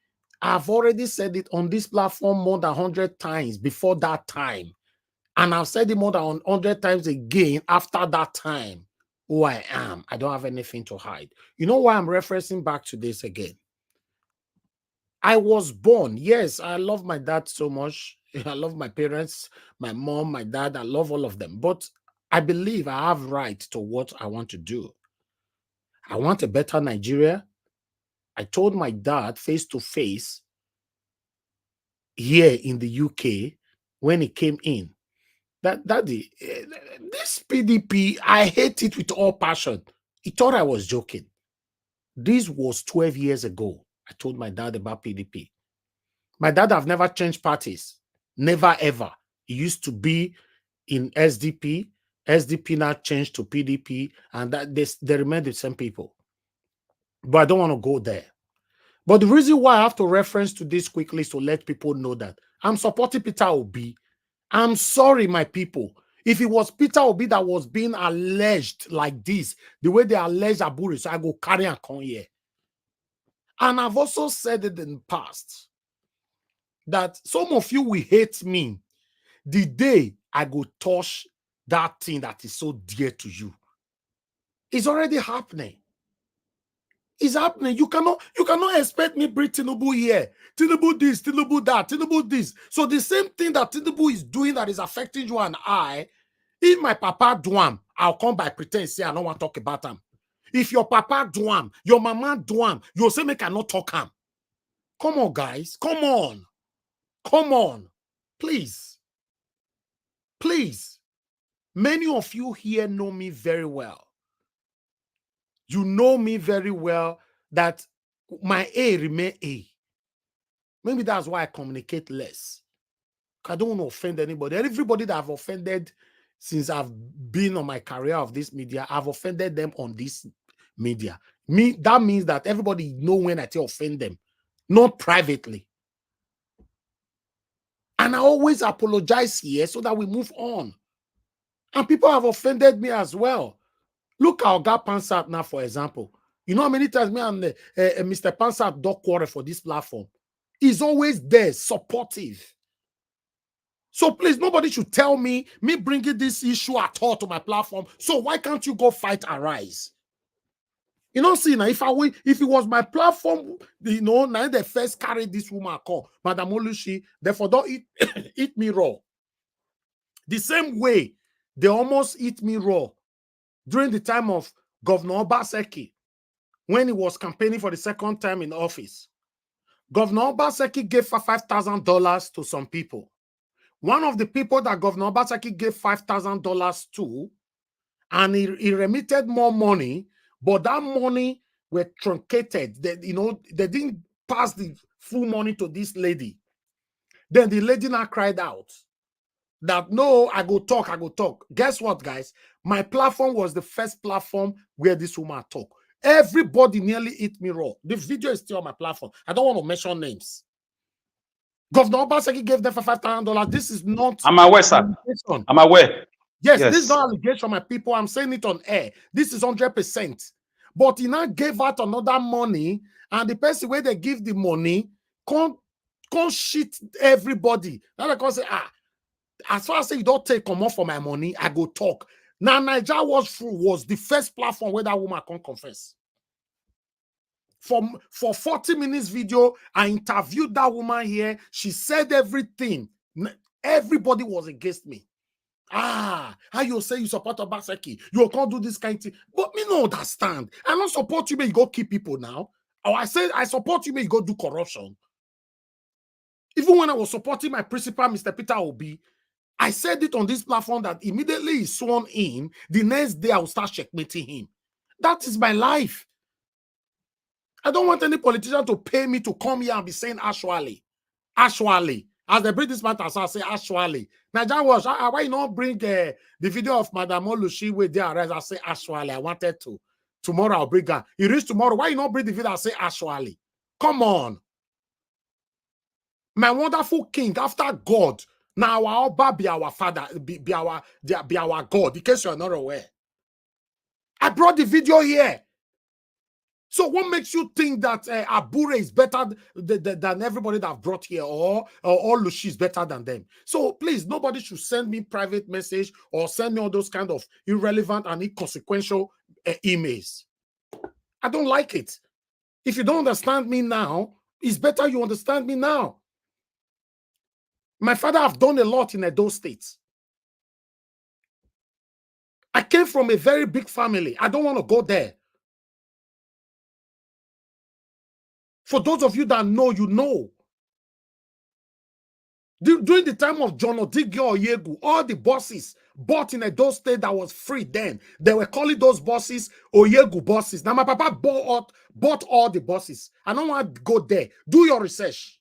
I've already said it on this platform more than 100 times before that time. And I've said it more than 100 times again after that time. Who I am. I don't have anything to hide. You know why I'm referencing back to this again? I was born. Yes, I love my dad so much. I love my parents, my mom, my dad. I love all of them. But I believe I have right to what I want to do. I want a better Nigeria. I told my dad face to face here in the UK when he came in that Daddy, this PDP, I hate it with all passion. He thought I was joking. This was 12 years ago. I told my dad about PDP. My dad have never changed parties. Never, ever. He used to be in SDP. SDP now changed to PDP, and that they remain the same people. But I don't want to go there. But the reason why I have to reference to this quickly is to let people know that I'm supporting Peter Obi. I'm sorry, my people. If it was Peter Obi that was being alleged like this, the way they allege Abure, so I go carry and come here. And I've also said it in the past that some of you will hate me the day I go touch that thing that is so dear to you. It's already happening. It's happening. You cannot expect me bring Tinubu here. Tinubu this, Tinubu that, Tinubu this. So the same thing that Tinubu is doing that is affecting you and I, if my papa do am, I'll come by pretense say I don't want to talk about him. If your papa do am, your mama do am, you'll say make I not talk am. Come on, guys. Come on. Come on. Please. Please. Many of you here know me very well. You know me very well that my A remain A. Maybe that's why I communicate less. I don't want to offend anybody. Everybody that I've offended since I've been on my career of this media, I've offended them on this media. That means that everybody know when I say offend them, not privately. And I always apologize here so that we move on. And people have offended me as well. Look at Oga Pansat now, for example. You know how many times me and Mr. Pansat don't quarrel for this platform? He's always there, supportive. So please, nobody should tell me bringing this issue at all to my platform. So why can't you go fight Arise? You know, see now, if it was my platform, you know, now they first carried this woman call, Madam Olushi, therefore don't eat me raw. The same way they almost eat me raw during the time of Governor Obaseki, when he was campaigning for the second time in office. Governor Obaseki gave $5,000 to some people. One of the people that Governor Obaseki gave $5,000 to, and he remitted more money, but that money were truncated. They didn't pass the full money to this lady. Then the lady now cried out that, no, I go talk. Guess what, guys? My platform was the first platform where this woman talked. Everybody nearly hit me raw. The video is still on my platform. I don't want to mention names. Governor Obaseki gave them for $5,000. This is not. I'm aware, sir. I'm aware. Yes, this is not allegation, my people. I'm saying it on air. This is 100%. But he now gave out another money, and the person where they give the money can't shit everybody. Now they can say, as far as you don't take come off for my money, I go talk. Now, Nigeria was the first platform where that woman can confess. For 40 minutes video, I interviewed that woman here. She said everything. Everybody was against me. How you say you support Obaseki? You can't do this kind of thing. But me no understand. I don't support you, but you go keep people now. Or I say I support you, but you go do corruption. Even when I was supporting my principal, Mr. Peter Obi, I said it on this platform that immediately he's sworn in, the next day I will start checkmating him. That is my life. I don't want any politician to pay me to come here and be saying Ashwali. Ashwali. As the British matter, I say Ashwali. Nigeria was, why you not bring the video of Madam Olushi with their arrest? I say Ashwali. I wanted to. Tomorrow I'll bring her. It is tomorrow. Why you not bring the video? I say Ashwali. Come on. My wonderful king, after God, now our Oba be our father, be our God, in case you're not aware. I brought the video here. So what makes you think that Abure is better than everybody that I've brought here, or Lushi is better than them? So please, nobody should send me private message or send me all those kind of irrelevant and inconsequential emails. I don't like it. If you don't understand me now, it's better you understand me now. My father have done a lot in those states. I came from a very big family. I don't want to go there. For those of you that know, you know. During the time of John Odigio Oyegu, all the buses bought in those states that was free then, they were calling those buses Oyegu buses. Now my papa bought all the buses. I don't want to go there. Do your research.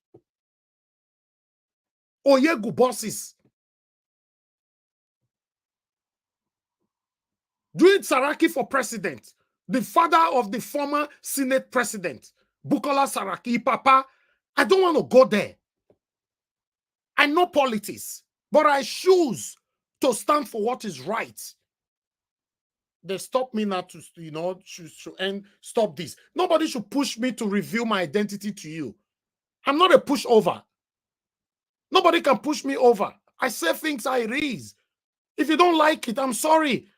Oyegu buses. During Saraki for president, the father of the former Senate president, Bukola Saraki, Papa, I don't want to go there. I know politics, but I choose to stand for what is right. They stop me now to, stop this. Nobody should push me to reveal my identity to you. I'm not a pushover. Nobody can push me over. I say things I raise. If you don't like it, I'm sorry.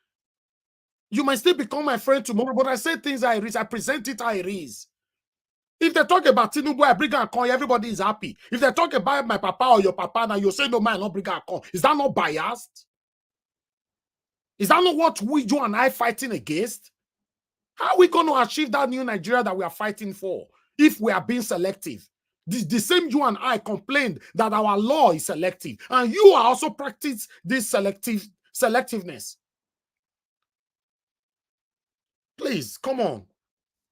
You might still become my friend tomorrow, but I say things I raise. I present it I raise. If they talk about Tinubu, I bring a coin, everybody is happy. If they talk about my papa or your papa, now you say, no, man, not bring a coin. Is that not biased? Is that not what you and I fighting against? How are we going to achieve that new Nigeria that we are fighting for if we are being selective? The same you and I complained that our law is selective, and you are also practice this selectiveness. Please, come on.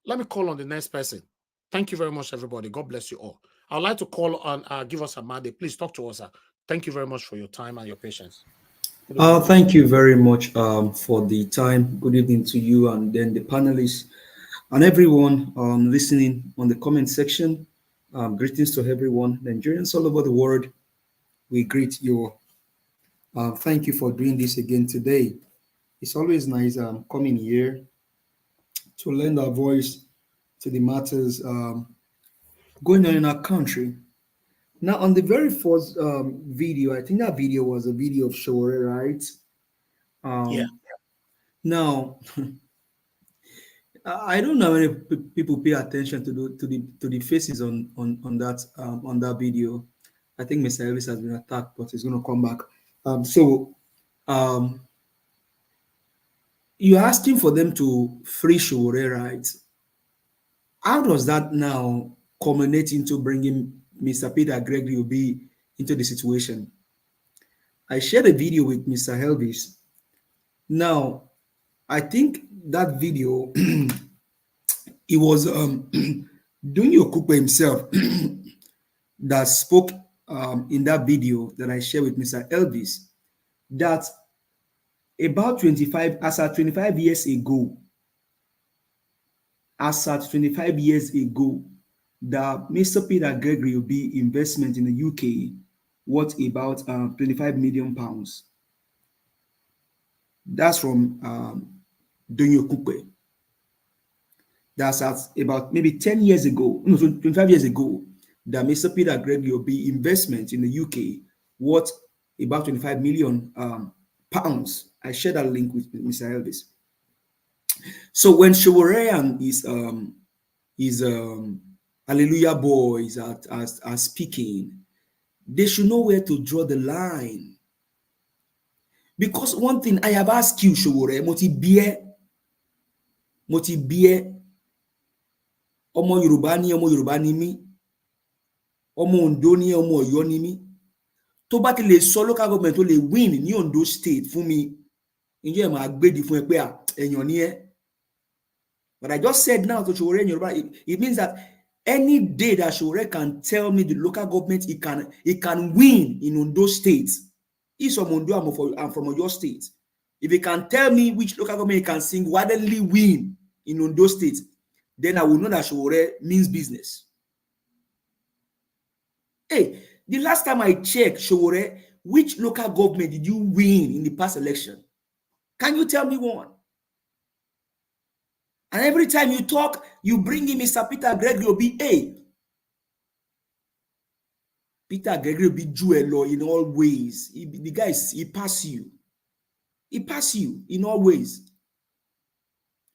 Let me call on the next person. Thank you very much, everybody. God bless you all. I'd like to call on, give us a mandate. Please talk to us. Thank you very much for your time and your patience. Thank you very much for the time. Good evening to you and then the panelists and everyone listening on the comment section. Greetings to everyone, Nigerians all over the world. we greet you. Thank you for doing this again today. It's always nice coming here to lend our voice to the matters going on in our country. Now, on the very first video, I think that video was a video of Shore, right? Yeah. Now, I don't know how many people pay attention to the faces on that video. I think Mr. Elvis has been attacked, but he's going to come back. You're asking for them to free Shore, right? How does that now culminate into bringing Mr. Peter Gregory Obi into the situation? I shared a video with Mr. Elvis. Now, I think that video, it was Dunyo Kupe himself that spoke in that video that I shared with Mr. Elvis, that about 25 years ago, as at 25 years ago, the Mr. Peter Gregory Obi investment in the UK worth about 25 million pounds. That's from Dunyo Kupe. That's at about maybe 10 years ago, no, 25 years ago, the Mr. Peter Gregory Obi investment in the UK worth about 25 million pounds. I shared that link with Mr. Elvis. So when Showorean is Hallelujah boys are speaking, they should know where to draw the line. Because one thing I have asked you, Showore, moti bie Omo Yoruba ni mi, Omo Ondo ni Omo Oyo ni mi. Tó bá ti lè sọ local government tó lè win ní Ondo state fún mi, ǹjẹ́ ẹ máa gbédi fún ẹ pé èèyàn ni ẹ. But I just said now to Showore in Yoruba, it means that any day that Showore can tell me the local government it can win in Ondo state. He's from Ondo, I'm from Oyo state. If he can tell me which local government he can single-handedly win in Ondo state, then I will know that Showore means business. Hey, the last time I checked, Showore, which local government did you win in the past election? Can you tell me one? And every time you talk, you bring in Mr. Peter Gregory Obi. Hey, Peter Gregory Obi Juelo in all ways. The guy, he pass you. He pass you in all ways.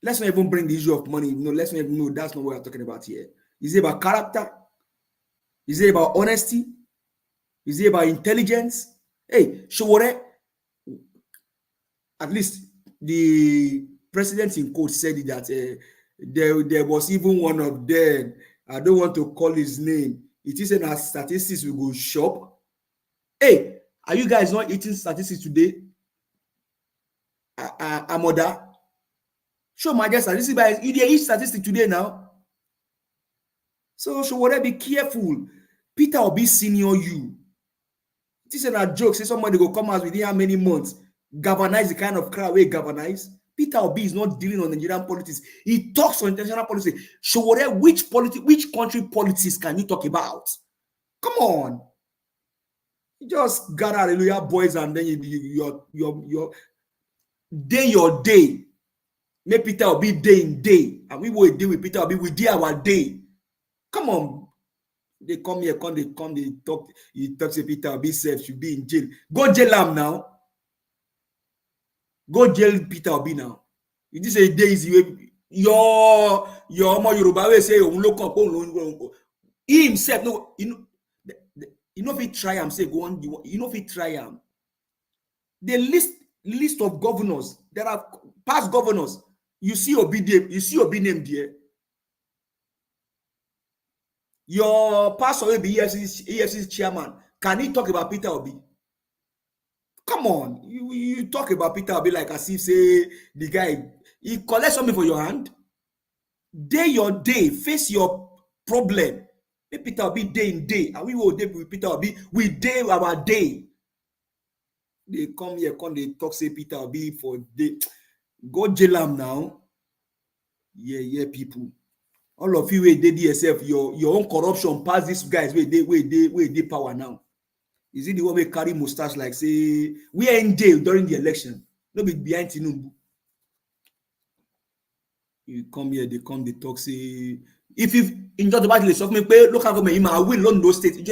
Let's not even bring the issue of money. No, let's not even know that's not what we're talking about here. Is it about character? Is it about honesty? Is it about intelligence? Hey, Showore, at least the president in court said that there was even one of them. I don't want to call his name. It is in our statistics we go shop. Hey, are you guys not eating statistics today? Amoda. Show my guys statistics, but you eat statistics today now. So Showore, be careful. Peter will be senior you. This is a joke. Say somebody go come out within how many months, galvanize the kind of crowd we galvanize. Peter Obi is not dealing on Nigerian politics. He talks on international policy. Showore, which country politics can you talk about? Come on. You just got Hallelujah boys and then your day. Make Peter Obi day in day. And we will deal with Peter Obi. We deal our day. Come on. They come here, they talk. You talk to Peter Obi self should be in jail. Go jail him now. Go jail Peter Obi now. It is a daisy. Your Yoruba will say he himself. No, you know if he try him, say go on. You know if he try him. The list of governors, there are past governors. You see Obi name there. Your pastor will be EFC's chairman. Can he talk about Peter Obi? Come on, you talk about Peter Obi like as if say the guy he collects something for your hand. Day your day, face your problem. Make Peter Obi day in day, and we will day with Peter Obi. We day our day. They come here, they talk say Peter Obi for day. Go jail him now. Yeah, people. All of you wait did yourself, your own corruption pass these guys where they power now. Is it the one we carry mustache like say we are in jail during the election? No be behind Tinubu. You come here, they come, they talk, say if in just about the stuff me pay local government, I will Ondo State.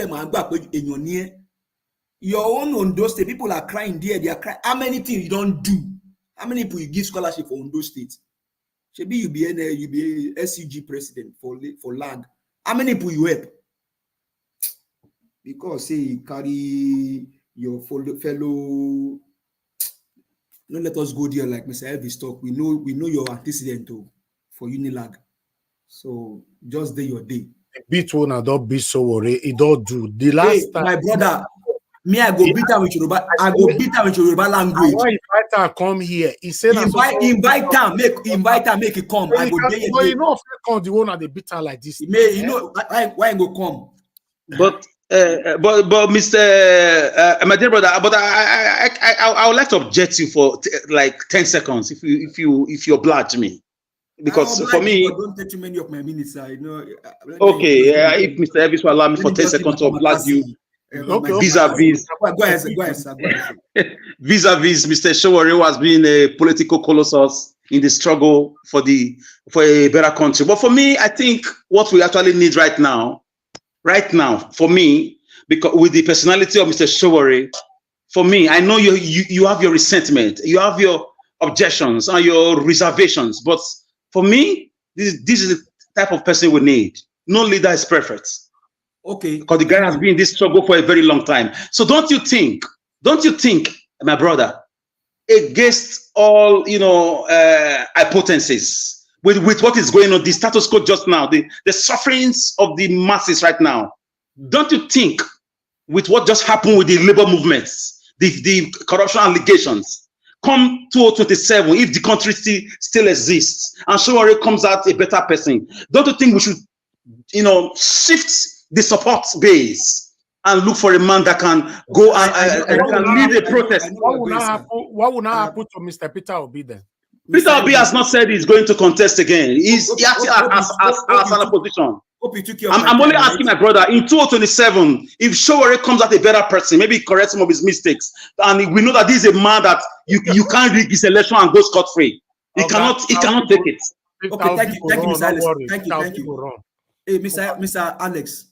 Your own Ondo State, people are crying there, they are crying. How many things you don't do? How many people you give scholarship for Ondo State? Maybe you be a SCG president for land. How many people you help? Because say you carry your fellow. No, let us go there like Mr. Elvis talk. We know your antecedent for Unilag. So just day your day. Beat one and don't be so worried. It don't do. The last time, my brother, me I go beat him with Yoruba. I go beat him with Yoruba language. Why invite her come here? He said invite him, make it come. I go there. No, you know, come the one and they beat her like this. You know why I go come. But Mr. My dear brother, but I would like to object you for like 10 seconds if you oblige me, because for me, don't take too many of my minutes. I know. Okay, if Mr. Elvis will allow me for 10 seconds to oblige you, vis-a-vis Mr. Showore, who has been a political colossus in the struggle for a better country. But for me, I think what we actually need right now, for me, because with the personality of Mr. Showore, for me, I know you have your resentment, you have your objections and your reservations, but for me, this is the type of person we need. No leader is perfect. Okay. Because the guy has been in this struggle for a very long time. So don't you think, my brother, against all hypotheses, with what is going on, the status quo just now, the sufferings of the masses right now, don't you think with what just happened with the labor movements, the corruption allegations, come 2027, if the country still exists and Showore comes out a better person, don't you think we should shift the support base and look for a man that can go and lead a protest? What will not happen to Mr. Peter Obi then? Peter Obi has not said he's going to contest again. He's acting as an opposition. I'm only asking my brother, in 2027, if Showore comes out a better person, maybe correct some of his mistakes, and we know that this is a man that you can't rig his election and go scot-free. He cannot take it. Okay, thank you, Mr. Alex. Thank you. Hey, Mr. Alex,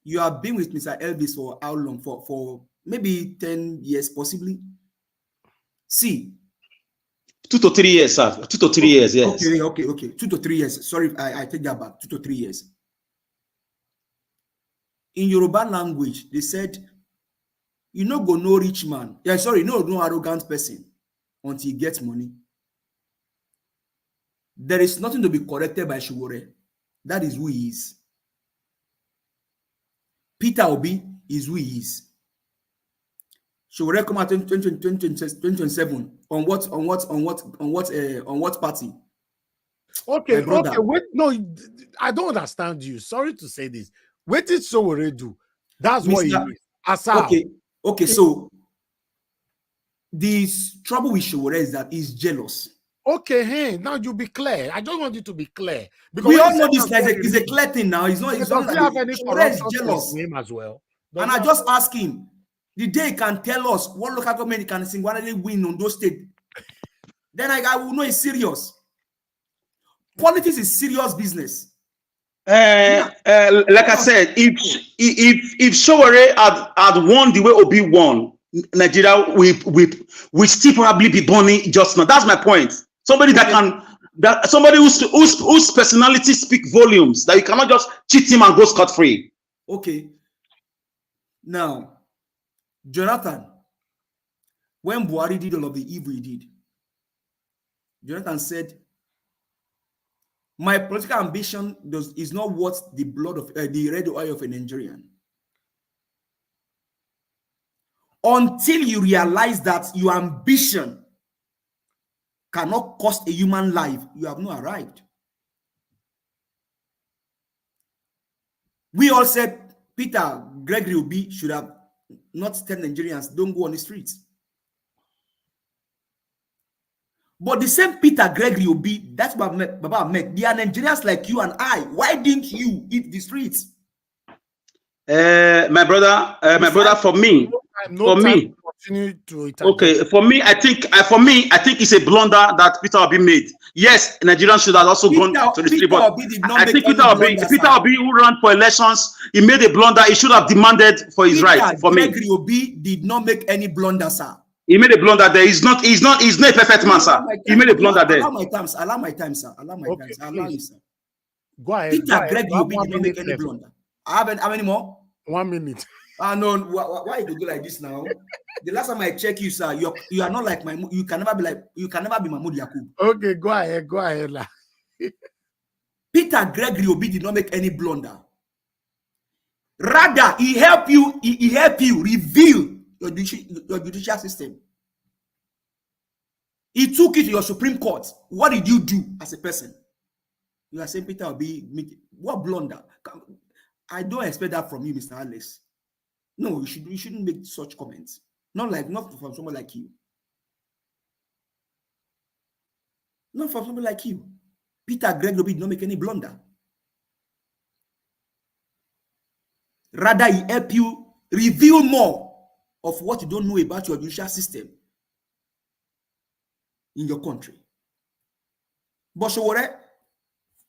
you have been with Mr. Elvis for how long? For maybe 10 years, possibly. See. 2 to 3 years, sir. 2 to 3 years, yes. Okay. 2 to 3 years. Sorry, I take that back. 2 to 3 years. In Yoruba language, they said, you no go no rich man. Yeah, sorry, no arrogant person until he gets money. There is nothing to be corrected by Showore. That is who he is. Peter Obi is who he is. Showore come out in 2027 on what party? Okay, wait, no, I don't understand you. Sorry to say this. What did Showore do? That's what he is. Okay, so the trouble with Showore is that he's jealous. Okay, hey, now you be clear. I just want you to be clear. Because we all know this guy is a clear thing now. He's not have any corruption jealous. Him as well. And I just ask him, the day he can tell us what local government can singularly win on those states, then I will know it's serious. Politics is serious business. Like I said, if Showore had won the way Obi won, Nigeria we still probably be burning just now. That's my point. Somebody somebody whose personality speak volumes, that you cannot just cheat him and go scot-free. Okay. Now, Jonathan, when Buhari did all of the evil he did, Jonathan said, my political ambition is not worth the blood of the red oil of a Nigerian. Until you realize that your ambition cannot cost a human life, you have not arrived. We all said Peter Gregory Obi should have not tell Nigerians don't go on the streets. But the same Peter Gregory Obi, that's Baba Ahmed, they are Nigerians like you and I. Why didn't you hit the streets? My brother, for me, No time to continue to interject. okay, for me, I think it's a blunder that Peter Obi made. Yes, Nigerians should have also gone to the street, but I think Peter Obi, who ran for elections, he made a blunder. He should have demanded for his right. For me, Gregory Obi did not make any blunder, sir. He made a blunder there. He's not a perfect man, sir. He made a blunder there. Allow my time, sir. Allow you, sir. Go ahead. Peter Gregory Obi did not make any blunder. How many more? 1 minute. No, why you do like this now? The last time I check you, sir, you are not like Mahmoud. You can never be Mahmoud Yakub. Okay, go ahead. Peter Gregory Obi did not make any blunder. Rather, he helped you reveal your judicial system. He took it to your Supreme Court. What did you do as a person? You are saying Peter Obi, what blunder? I don't expect that from you, Mr. Alice. No, you shouldn't make such comments. Not from someone like you. Not from someone like you. Peter Gregory did not make any blunder. Rather, he help you reveal more of what you don't know about your judicial system in your country. But Showore,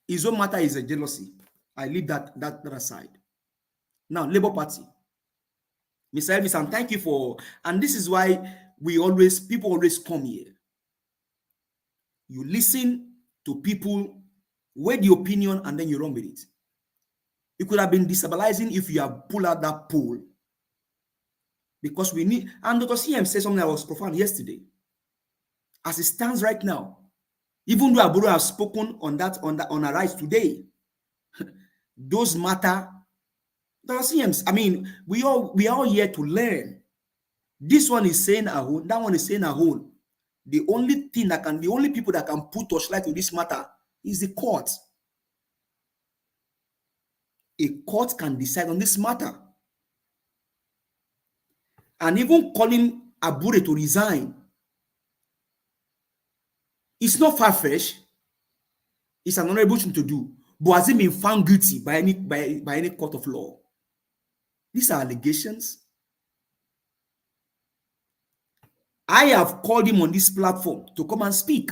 his own matter is a jealousy. I leave that aside. Now, Labour Party. Mr. Elvis, and thank you for, and this is why people always come here. You listen to people, weigh the opinion, and then you run with it. It could have been destabilizing if you have pulled out that poll. Because we need, and Dr. CM said something that was profound yesterday. As it stands right now, even though Abure has spoken on our rights today, those matter. Dr. CM, I mean, we are all here to learn. This one is saying a whole, that one is saying a whole. The only people that can put torchlight to this matter is the court. A court can decide on this matter. And even calling Abure to resign, it's not far-fetched. It's an honorable thing to do. But has he been found guilty by any court of law? These are allegations. I have called him on this platform to come and speak.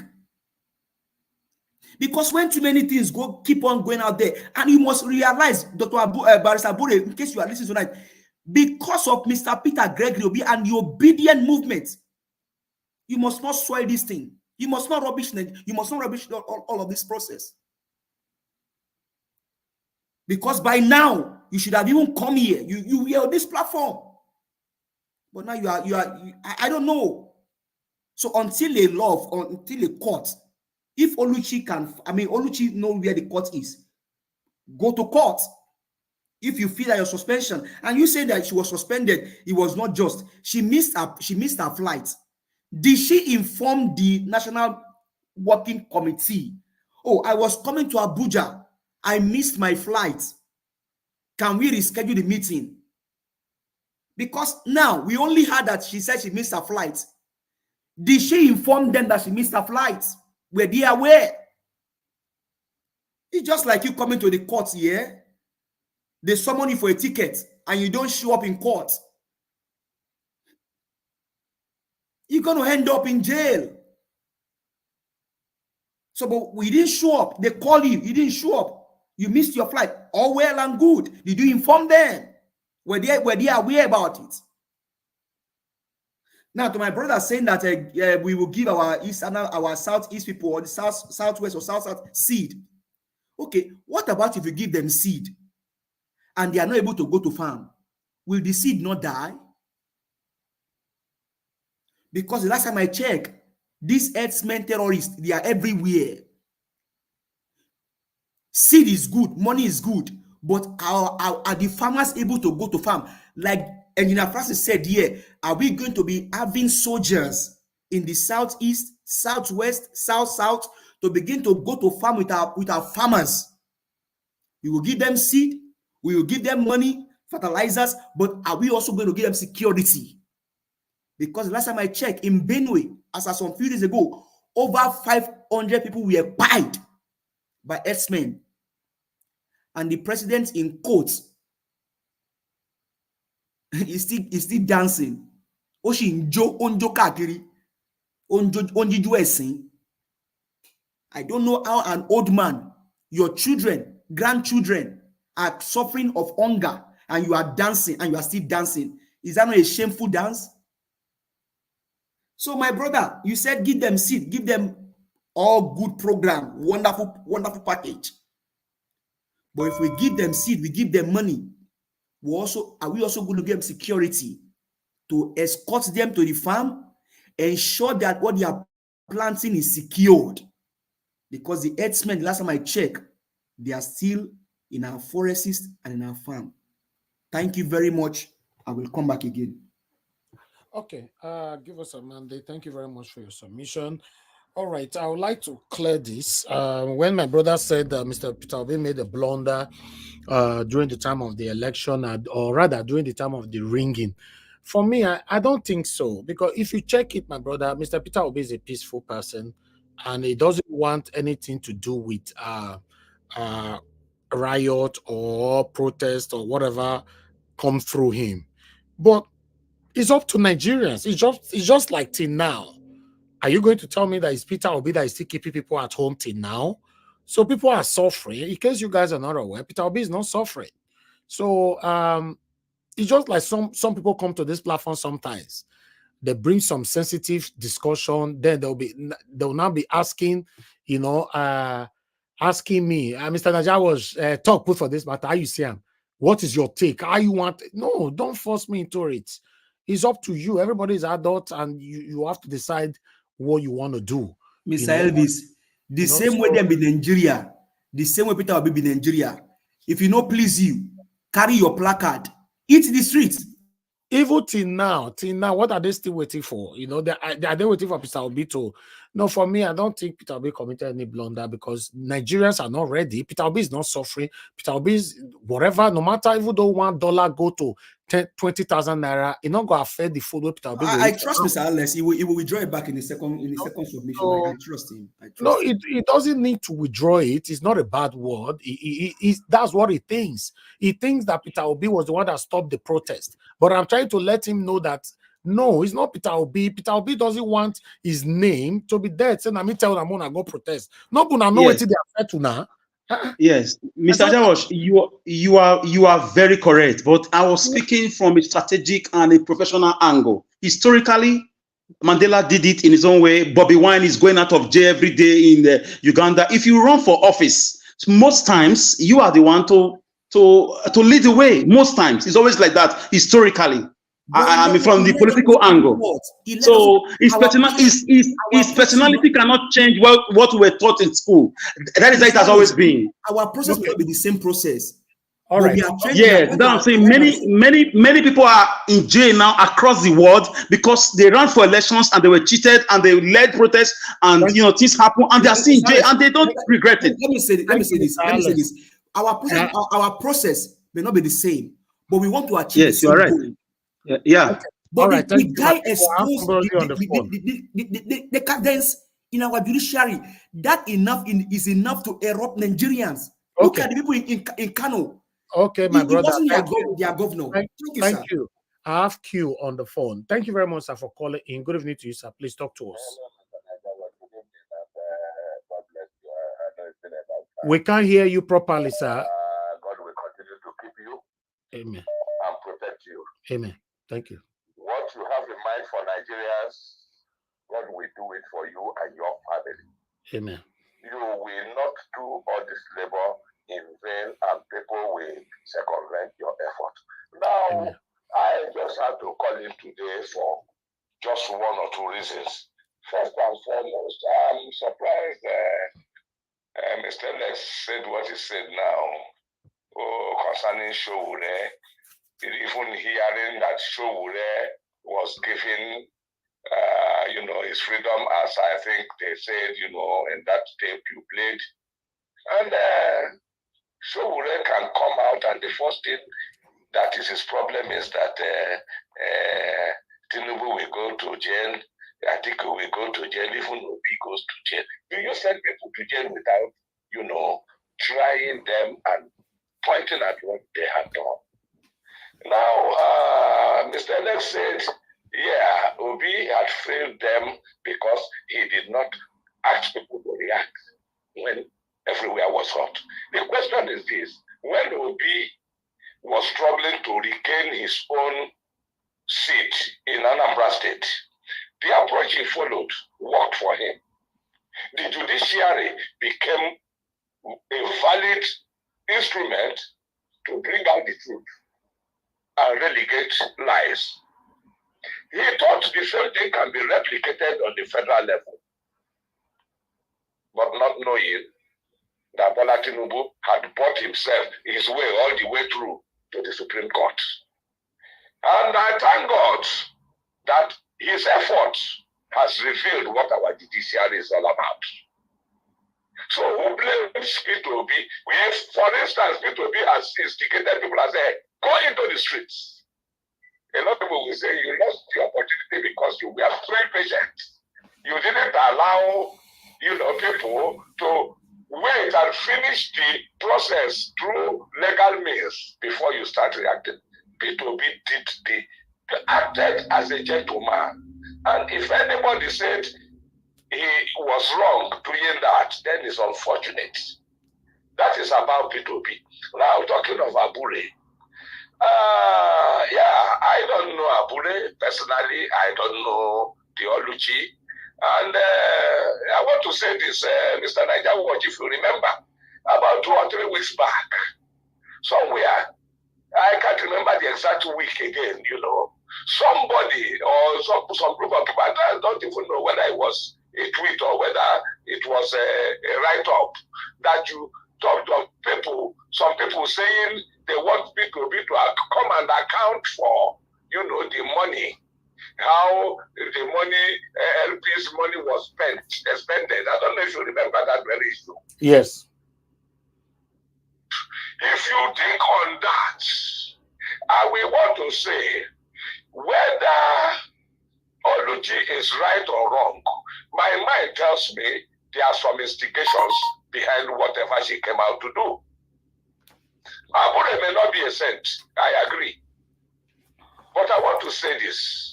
Because when too many things keep on going out there, and you must realize, Barrister Abure, in case you are listening tonight, because of Mr. Peter Gregory Obi and the obedient movement, you must not spoil this thing. You must not rubbish all of this process. Because by now, you should have even come here. You were on this platform. But now you are I don't know. So until a court, if Oluchi know where the court is, go to court. If you feel that your suspension, and you say that she was suspended, it was not just. She missed her flight. Did she inform the National Working Committee? Oh, I was coming to Abuja. I missed my flight. Can we reschedule the meeting? Because now we only heard that she said she missed her flight. Did she inform them that she missed her flight? Were they aware? It's just like you coming to the court here. They summon you for a ticket and you don't show up in court. You're going to end up in jail. So, but we didn't show up. They call you. You didn't show up. You missed your flight. All well and good. Did you inform them? Were they aware about it? Now, to my brother saying that we will give our southeast people or the southwest or south seed. Okay, what about if you give them seed and they are not able to go to farm? Will the seed not die? Because the last time I checked, these herdsmen terrorists, they are everywhere. Seed is good, money is good, but are the farmers able to go to farm? Like Engineer Francis said here, are we going to be having soldiers in the southeast, southwest, south to begin to go to farm with our farmers? We will give them seed, we will give them money, fertilizers, but are we also going to give them security? Because last time I checked, in Benue, as of some few days ago, over 500 people were pied by herdsmen. And the president, in quotes, He's still dancing. Onjo kakiri. Onjiju esin. I don't know how an old man, your children, grandchildren are suffering of hunger and you are dancing and you are still dancing. Is that not a shameful dance? So my brother, you said give them seed, give them all good program, wonderful package. But if we give them seed, we give them money, are we also going to give them security to escort them to the farm, ensure that what they are planting is secured? Because the herdsmen, last time I checked, they are still in our forests and in our farm. Thank you very much. I will come back again. Okay, give us a mandate. Thank you very much for your submission. All right, I would like to clear this. When my brother said Mr. Peter Obi made a blunder during the time of the election, or rather during the time of the ringing, for me, I don't think so. Because if you check it, my brother, Mr. Peter Obi is a peaceful person, and he doesn't want anything to do with riot or protest or whatever come through him. But it's up to Nigerians. It's just like till now. Are you going to tell me that it's Peter Obi that is still keeping people at home till now? So people are suffering. In case you guys are not aware, Peter Obi is not suffering. So it's just like some people come to this platform sometimes. They bring some sensitive discussion, then they'll now be asking, asking me, Mr. Naja was talk put for this matter. How you see him? What is your take? How you want? No, don't force me into it. It's up to you. Everybody is adult, and you have to decide what you want to do. Mr. Elvis, the same way them be Nigeria, the same way Peter will be Nigeria. If you know please you, carry your placard, eat the streets. Even till now, what are they still waiting for? Are they waiting for Peter Obi to? No, for me, I don't think Peter Obi committed any blunder because Nigerians are not ready. Peter Obi is not suffering. Peter Obi is whatever, no matter even though $1 go to 20,000 naira, it not going to affect the food where Peter Obi I trust Mr. Alex. He will withdraw it back in the second submission. So, I trust him. No, it doesn't need to withdraw it. It's not a bad word. That's what he thinks. He thinks that Peter Obi was the one that stopped the protest. But I'm trying to let him know that no, it's not Peter Obi. Peter Obi doesn't want his name to be dead. Saying, "I me tell them I go protest." No, but I know what they are to now. Yes, Mr. Jawash, you are very correct. But I was speaking from a strategic and a professional angle. Historically, Mandela did it in his own way. Bobby Wine is going out of jail every day in Uganda. If you run for office, most times you are the one to lead the way. Most times it's always like that historically. I mean, from the political angle. So his personality cannot change what we were taught in school. That is how it has always been. Our process will not be the same process. All right. Yes, I'm saying many people are in jail now across the world because they ran for elections and they were cheated and they led protests and things happen and they are still in jail and they don't regret it. Let me say this. Our process may not be the same, but we want to achieve the same goal. Yeah. But the guy exposed the decadence in our judiciary. That is enough to erupt Nigerians. Look at the people in Kano. Okay, my brother. Wasn't their governor. Thank you. I have Q on the phone. Thank you very much, sir, for calling in. Good evening to you, sir. Please talk to us. We can't hear you properly, sir. God will continue to keep you. Amen. And protect you. Amen. Thank you. What you have in mind for Nigerians, God will do it for you and your family. Amen. You will not do all this labor in vain and people will circumvent your effort. Now, Amen. I just have to call in today for just one or two reasons. First and foremost, I'm surprised Mr. Lex said what he said now concerning Showure. Even hearing that Showure was given his freedom, as I think they said, in that tape you played. And Showure can come out, and the first thing that is his problem is that Tinubu will go to jail. I think he will go to jail, even Obi goes to jail. Do you send people to jail without, trying them and pointing at what they have done? Now, Mr. Alex said, yeah, Obi had failed them because he did not ask people to react when everywhere was hot. The question is this: when Obi was struggling to regain his own seat in Anambra State, the approach he followed worked for him. The judiciary became a valid instrument to bring out the truth and relegate lies. He thought the same thing can be replicated on the federal level, but not knowing that Bola Tinubu had bought himself his way all the way through to the Supreme Court. And I thank God that his efforts has revealed what our judiciary is all about. So who blames P2B? For instance, P2B has instigated people and said, go into the streets. A lot of people will say you lost the opportunity because you were very patient. You didn't allow, people to wait and finish the process through legal means before you start reacting. P2B acted as a gentleman. And if anybody said he was wrong doing that, then it's unfortunate. That is about P2B. Now, talking of Abure. I don't know Abure personally. I don't know theology. And I want to say this, Mr. Niger Watch, if you remember, about 2 or 3 weeks back, somewhere, I can't remember the exact week again, somebody or some group of people, I don't even know whether it was a tweet or whether it was a write-up, that you talked of people, some people saying they want people to come and account for, the money, how the money, LP's money was expended. I don't know if you remember that very issue. Yes. If you think on that, I will want to say whether Oluchi is right or wrong. My mind tells me there are some instigations behind whatever she came out to do. Abure may not be a saint, I agree. But I want to say this.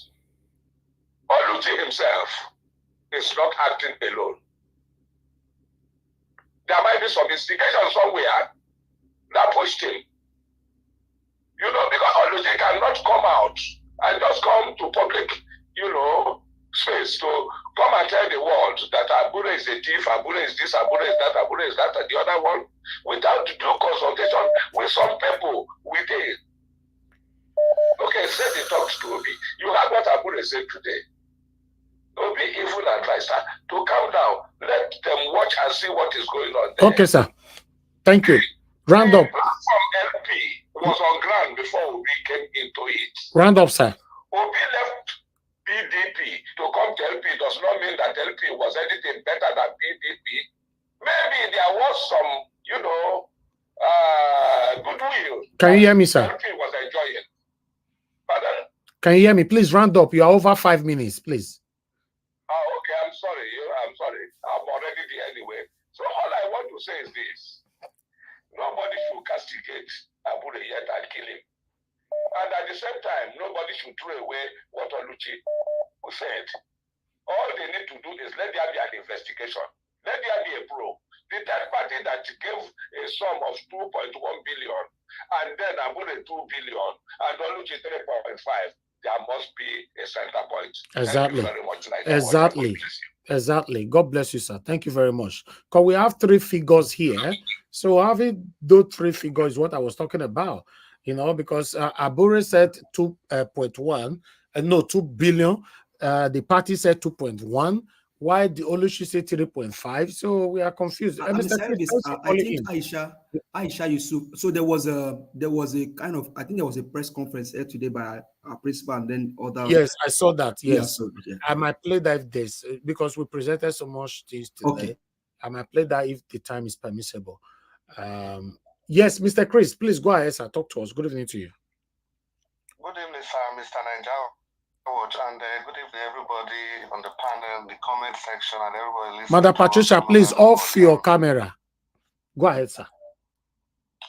Oluchi himself is not acting alone. There might be some instigation somewhere that pushed him. Because Oluchi cannot come out and just come to public, space to come and tell the world that Abure is a thief, Abure is this, Abure is that, Abure is that, and the other one, without due consultation with some people within. Okay, say they talked to Obi. You heard what Abure said today. Obi even advised her to calm down. Let them watch and see what is going on there. Okay, sir. Thank you. Round up. From LP was on ground before Obi came into it. Round up, sir. Obi left PDP to come to LP does not mean that LP was anything better than PDP. Maybe there was some, goodwill. Can you hear me, sir? LP was enjoying. Pardon? Can you hear me? Please round up. You are over 5 minutes, please. Okay, I'm sorry. I'm sorry. I'm already there anyway. So all I want to say is this. Nobody should castigate Abure yet and kill him. And at the same time, nobody should throw away what Oluchi said. All they need to do is let there be an investigation. Let there be a probe. The third party that gave a sum of 2.1 billion and then Abure 2 billion and Oluchi 3.5, there must be a center point. Exactly. Thank you very much. Exactly. Exactly. God bless you, sir. Thank you very much. Because we have 3 figures here. So having those 3 figures is what I was talking about. Because Abure said 2.1, no, 2 billion. The party said 2.1. Why the Oluchi said 3.5? So we are confused. I think Aisha Yusuf. So there was a kind of, I think there was a press conference here today by our principal and then other. Yes, I saw that. Yes, yeah. I might play that if there's, because we presented so much things today. Okay. I might play that if the time is permissible. Yes, Mr. Chris, please go ahead, sir. Talk to us. Good evening to you. Good evening, sir, Mr. Niger. And good evening, everybody on the panel, the comment section, and everybody listening. Madam Patricia, please off your camera. Go ahead, sir.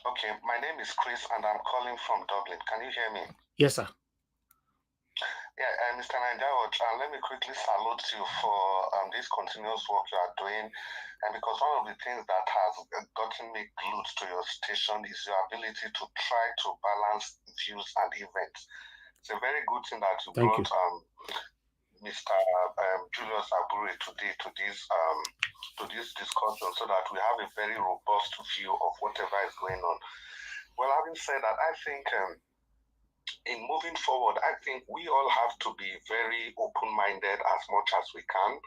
Okay, my name is Chris and I'm calling from Dublin. Can you hear me? Yes, sir. Yeah, Mr. Nanjao, let me quickly salute you for this continuous work you are doing. And because one of the things that has gotten me glued to your station is your ability to try to balance views and events. It's a very good thing that you Thank brought you. Mr. Julius Abure today to this discussion so that we have a very robust view of whatever is going on. Well, having said that, I think in moving forward, I think we all have to be very open-minded as much as we can,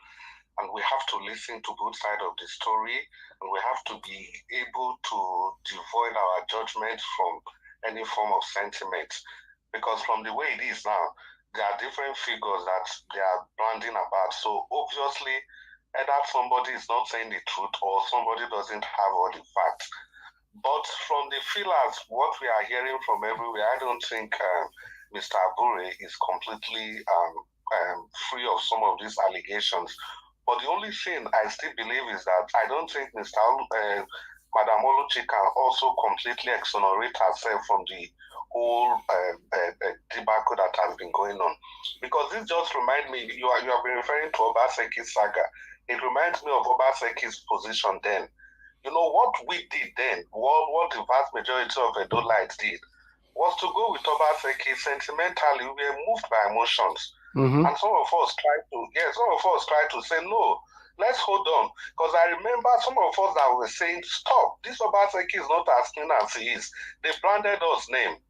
and we have to listen to both sides of the story, and we have to be able to devoid our judgment from any form of sentiment, because from the way it is now, there are different figures that they are branding about. So obviously, either somebody is not saying the truth or somebody doesn't have all the facts. But from the feelers, what we are hearing from everywhere, I don't think Mr. Abure is completely free of some of these allegations. But the only thing I still believe is that I don't think Madam Oluchi can also completely exonerate herself from the whole debacle that has been going on. Because this just reminds me, you have been referring to Obaseki's saga. It reminds me of Obaseki's position then. You know, what we did then, what the vast majority of Edolites did, was to go with Obaseki sentimentally. We were moved by emotions. Mm-hmm. And some of us tried to say, no, let's hold on. Because I remember some of us that were saying, stop, this Obaseki is not as clean as he is. They branded us name.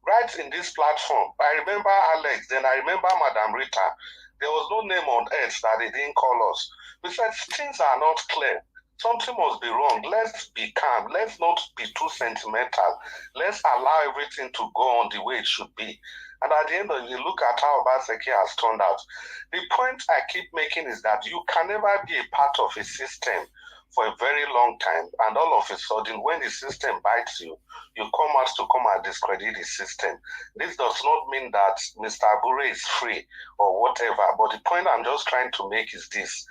Right in this platform. I remember Alex, then I remember Madam Rita. There was no name on earth that they didn't call us. We said, things are not clear. Something must be wrong. Let's be calm. Let's not be too sentimental. Let's allow everything to go on the way it should be. And at the end of the day, look at how Obaseki has turned out. The point I keep making is that you can never be a part of a system for a very long time, and all of a sudden, when the system bites you, you come out to come and discredit the system. This does not mean that Mr. Abure is free or whatever, but the point I'm just trying to make is this.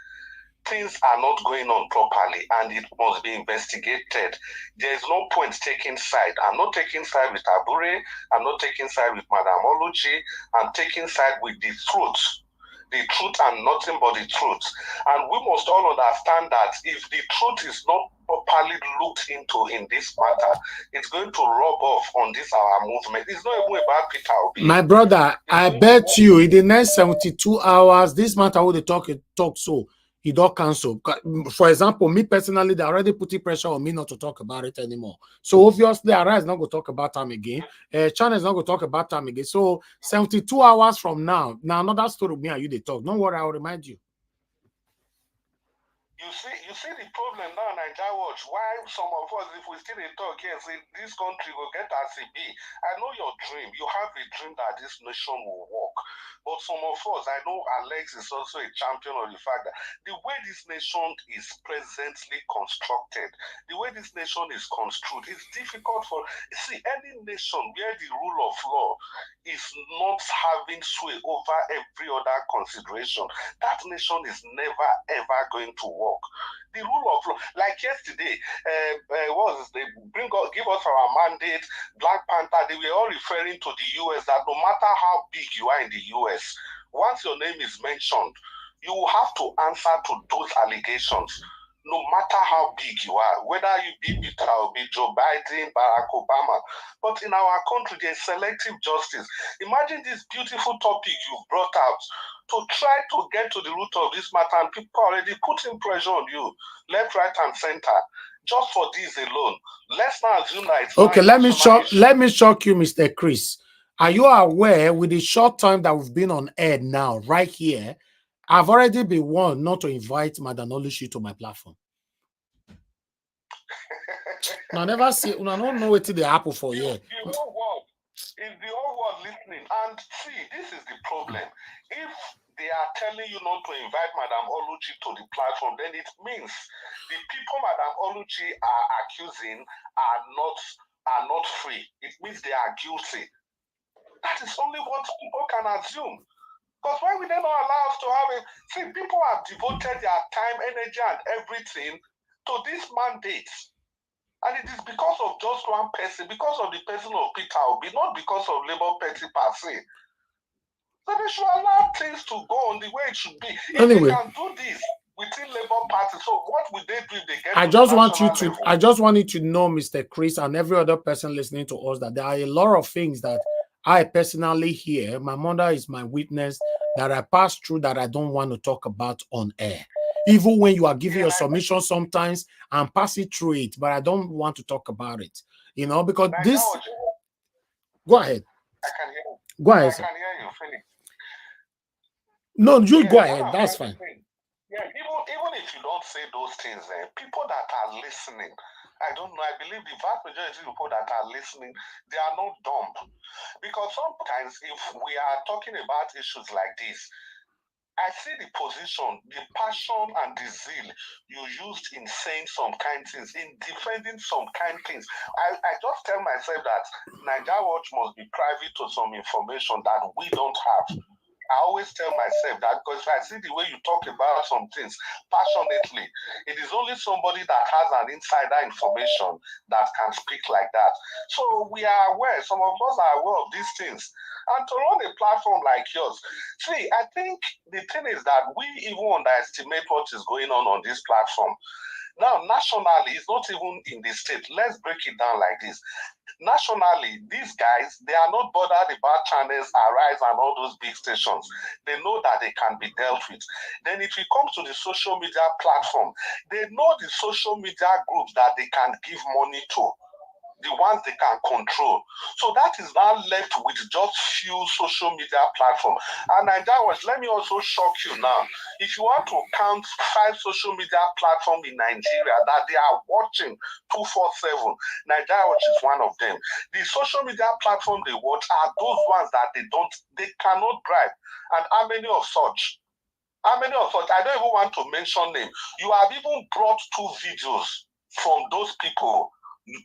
Things are not going on properly and it must be investigated. There is no point taking side. I'm not taking side with Abure. I'm not taking side with Madam Oluchi. I'm taking side with the truth. The truth and nothing but the truth. And we must all understand that if the truth is not properly looked into in this matter, it's going to rub off on this our movement. It's not even about Peter Obi. My brother, I bet you in the next 72 hours, this matter will talk so he don't cancel. For example, me personally, they already putting pressure on me not to talk about it anymore. So obviously, Arise not going to talk about time again. China is not going to talk about time again. So 72 hours from now another story me and you they talk. Don't worry, I'll remind you. You see the problem now, Nigeria Watch. Why some of us, if we still talk here, say this country will get as it be. I know your dream. You have a dream that this nation will work. But some of us, I know Alex is also a champion of the fact that the way this nation is presently constructed, the way this nation is construed, it's difficult for, see, any nation where the rule of law is not having sway over every other consideration, that nation is never ever going to work. The rule of law, like yesterday, what was this? They give us our mandate, Black Panther, they were all referring to the US, that no matter how big you are in the US, once your name is mentioned, you have to answer to those allegations. No matter how big you are, whether you be Peter or be Joe Biden, Barack Obama. But in our country, there's selective justice. Imagine this beautiful topic you've brought out to try to get to the root of this matter, and people already putting pressure on you, left, right, and center, just for this alone. Let's not assume that it's okay. not Let me shock you, Mr. Chris. Are you aware with the short time that we've been on air now, right here, I've already been warned not to invite Madam Oluchi to my platform. I never see. I don't know what the apple for here. The whole world is the whole world listening. And see, this is the problem. If they are telling you not to invite Madam Oluchi to the platform, then it means the people Madam Oluchi are accusing are not free. It means they are guilty. That is only what people can assume. Because why would they not allow us to have it? See, people have devoted their time, energy, and everything to this mandate. And it is because of just one person, because of the person of Peter Obi, not because of Labour Party per se. So they should allow things to go on the way it should be. If Anyway, they can do this within Labour Party, so what would they do if they get I to just the want you national to, level? I just want you to know, Mr. Chris, and every other person listening to us, that there are a lot of things that I personally hear. My mother is my witness, that I pass through that I don't want to talk about on air. Even when you are giving your submission, sometimes I'm passing through it, but I don't want to talk about it. You know, because this. Go ahead. I can hear you. Go ahead, I sir. can hear you. Finish. No, you go ahead. That's fine. Yeah, even if you don't say those things, people that are listening, I don't know, I believe the vast majority of people that are listening, they are not dumb. Because sometimes if we are talking about issues like this, I see the position, the passion and the zeal you used in saying some kind things, in defending some kind things. I just tell myself that Nigeria Watch must be privy to some information that we don't have. I always tell myself that, because if I see the way you talk about some things passionately, it is only somebody that has an insider information that can speak like that. So we are aware, some of us are aware of these things. And to run a platform like yours, see, I think the thing is that we even underestimate what is going on this platform. Now, nationally, it's not even in the state. Let's break it down like this. Nationally, these guys, they are not bothered about channels, Arise, and all those big stations. They know that they can be dealt with. Then if it comes to the social media platform, they know the social media groups that they can give money to, the ones they can control. So that is now left with just few social media platforms. And Nigeria Watch, let me also shock you now. If you want to count 5 social media platforms in Nigeria that they are watching 247, Nigeria Watch is one of them. The social media platform they watch are those ones that they cannot bribe. And how many of such? How many of such? I don't even want to mention names. You have even brought 2 videos from those people.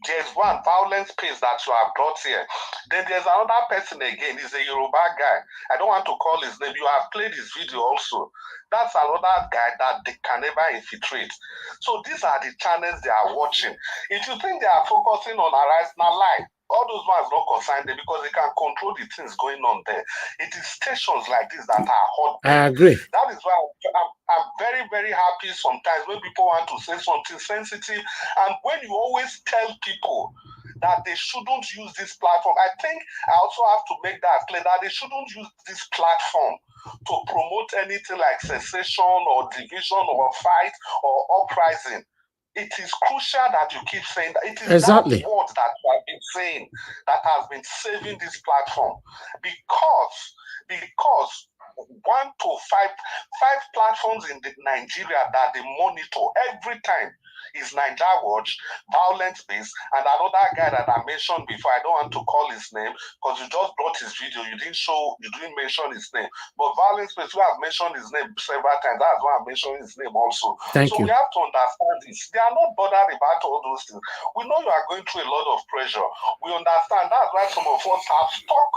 There's one violence piece that you have brought here. Then there's another person again. He's a Yoruba guy. I don't want to call his name. You have played his video also. That's another guy that they can never infiltrate. So these are the channels they are watching. If you think they are focusing on Arise, now lie. All those ones not concerned them because they can control the things going on there. It is stations like this that are hot. I agree. That is why I'm very, very happy sometimes when people want to say something sensitive, and when you always tell people that they shouldn't use this platform. I think I also have to make that clear that they shouldn't use this platform to promote anything like secession or division or fight or uprising. It is crucial that you keep saying that. It is Exactly. that word that you have been saying that has been saving this platform, because 1 to 5 platforms in Nigeria that they monitor every time is Nigeria Watch, Violence Base, and another guy that I mentioned before. I don't want to call his name because you just brought his video. You didn't mention his name. But Violence Base, we have mentioned his name several times. That's why I'm mentioning his name also. Thank you. We have to understand this. They are not bothered about all those things. We know you are going through a lot of pressure. We understand. That's why some of us have stuck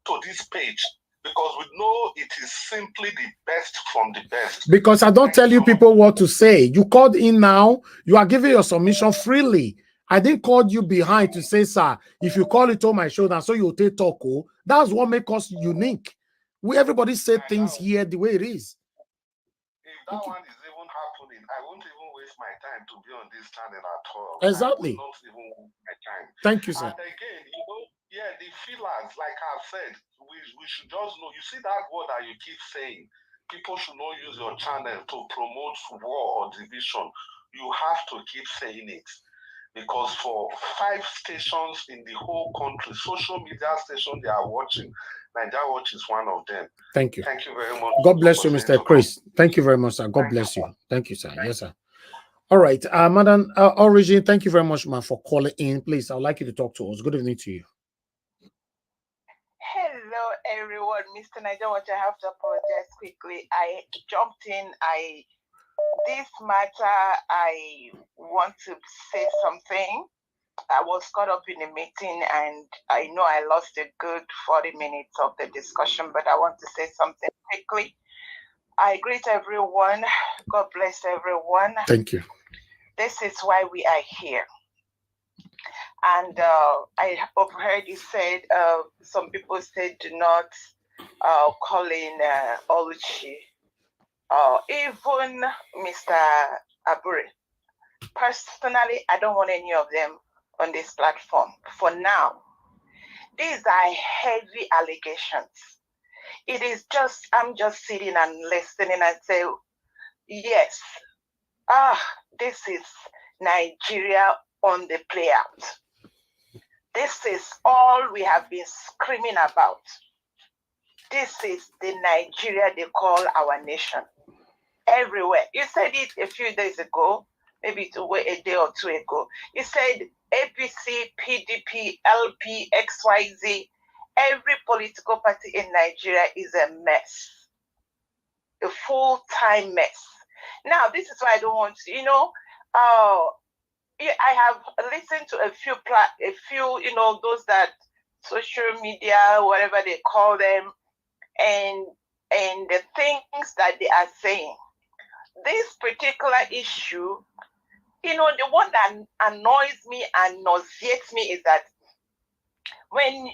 to this page, because we know it is simply the best from the best. Because I don't tell you people what to say. You called in now. You are giving your submission freely. I didn't call you behind to say, sir, if you call it on my shoulder, so you take talk. Oh, that's what makes us unique. Everybody say things here the way it is. If that one is even happening, I won't even waste my time to be on this channel at all. Exactly. I will not even waste my time. Thank you, sir. And again, the feelers, like I've said, we should just know. You see that word that you keep saying, people should not use your channel to promote war or division. You have to keep saying it. Because for 5 stations in the whole country, social media stations they are watching, Nigeria Watch is one of them. Thank you. Thank you very much. God bless you, Mr. Chris. Thank you very much, sir. God bless you. Thank you, sir. Yes, sir. All right. Madam Origin, thank you very much, man, for calling in. Please, I'd like you to talk to us. Good evening to you. Hello, everyone. Mr. Nigeria Watch, I have to apologize quickly. I jumped in. This matter, I want to say something. I was caught up in a meeting and I know I lost a good 40 minutes of the discussion, but I want to say something quickly. I greet everyone. God bless everyone. Thank you. This is why we are here. And I overheard you said, some people said do not call in Oluchi. Even Mr. Abure. Personally, I don't want any of them on this platform for now. These are heavy allegations. It is just, I'm just sitting and listening and say, yes, this is Nigeria on the play out. This is all we have been screaming about. This is the Nigeria they call our nation. Everywhere. You said it a few days ago, maybe a day or two ago. You said APC, PDP, LP, XYZ, every political party in Nigeria is a mess. A full-time mess. Now, this is why I don't want to, I have listened to a few, those that social media, whatever they call them, and the things that they are saying. This particular issue, the one that annoys me and nauseates me is that when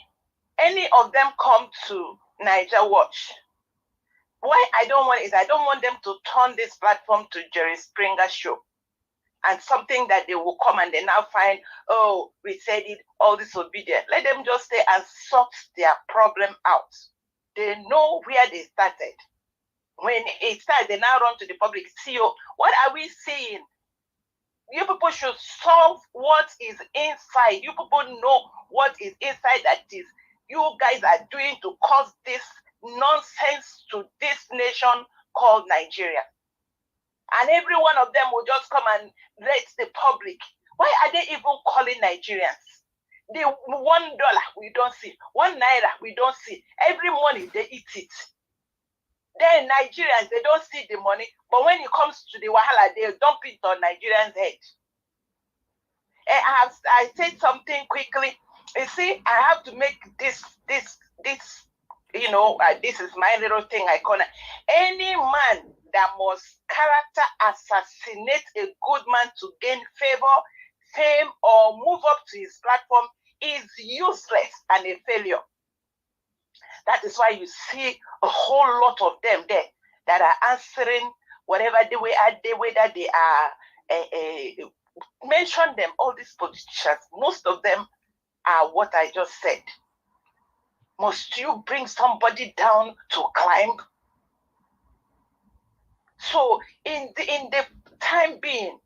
any of them come to Niger Watch, why I don't want them to turn this platform to Jerry Springer show. And something that they will come and they now find, oh, we said it, all disobedient. Let them just stay and sort their problem out. They know where they started. When it started, they now run to the public. See, what are we seeing? You people should solve what is inside. You people know what is inside that is you guys are doing to cause this nonsense to this nation called Nigeria. And every one of them will just come and let the public. Why are they even calling Nigerians? The $1 we don't see, $1 we don't see. Every morning they eat it. Then Nigerians, they don't see the money, but when it comes to the wahala, they dump it on Nigerians' head. I said something quickly. You see, I have to make this, this is my little thing I call it. Any man that must character assassinate a good man to gain favor, fame, or move up to his platform is useless and a failure. That is why you see a whole lot of them there that are answering whatever the way that they are. Mention them, all these politicians. Most of them are what I just said. Must you bring somebody down to climb? So in the time being,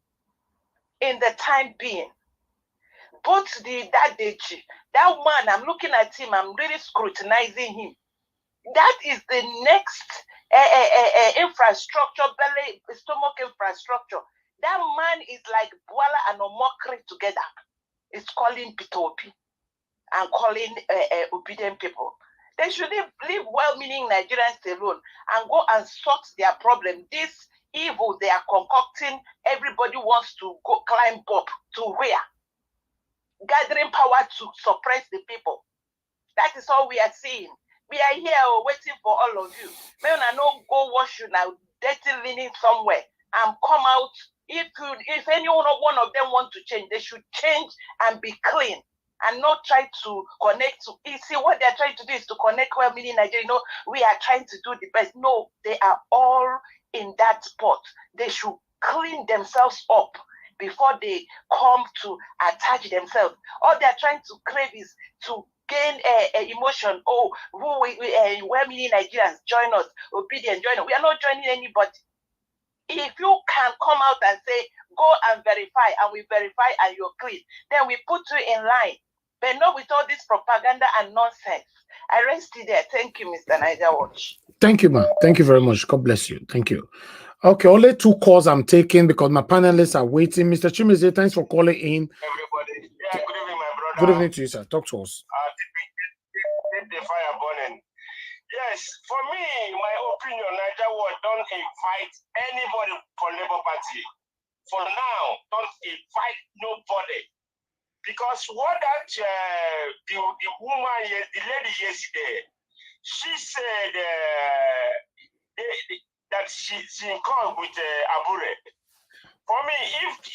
both that man, I'm looking at him, I'm really scrutinizing him. That is the next infrastructure, belly, stomach infrastructure. That man is like Boala and Omokri together. It's calling P2P and calling obedient people. They should leave well-meaning Nigerians alone and go and sort their problem. This evil they are concocting, everybody wants to go climb up to where? Gathering power to suppress the people. That is all we are seeing. We are here waiting for all of you. May I not go wash you now, dirty linen somewhere and come out. If any one of them want to change, they should change and be clean and not try to connect to. You see, what they are trying to do is to connect well-meaning Nigeria. We are trying to do the best. No, they are all in that spot. They should clean themselves up before they come to attach themselves. All they are trying to crave is to gain emotion. Oh, well-meaning Nigerians, join us. Obedient, join us. We are not joining anybody. If you can come out and say, go and verify, and we verify and you're clean, then we put you in line. But not with all this propaganda and nonsense. I rest it there. Thank you, Mr. Niger Watch. Thank you, ma'am. Thank you very much. God bless you. Thank you. Okay, only 2 calls I'm taking because my panelists are waiting. Mr. Chimize, thanks for calling in. Everybody, yeah, good evening, my brother. Good evening to you, sir. Talk to us. Keep the fire burning. Yes, for me, my opinion, Niger Watch don't invite anybody for Labour Party. For now, don't invite nobody. Because what that the woman, the lady yesterday, she said that she called with Abure. For me,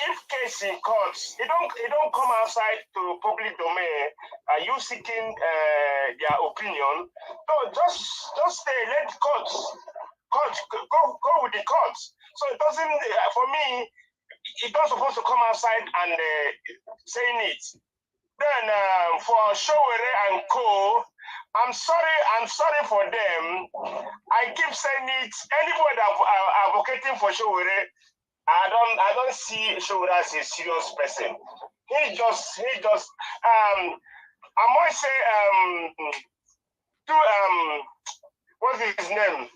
if case in courts, it don't come outside to public domain. Are you seeking their opinion? No, just stay. Let courts go with the courts. So it doesn't. For me, it don't supposed to come outside and saying it. Then for Showere and Co, I'm sorry for them. I keep saying it. Anybody that advocating for Showere, I don't see Showere as a serious person. He just I might say what's his name?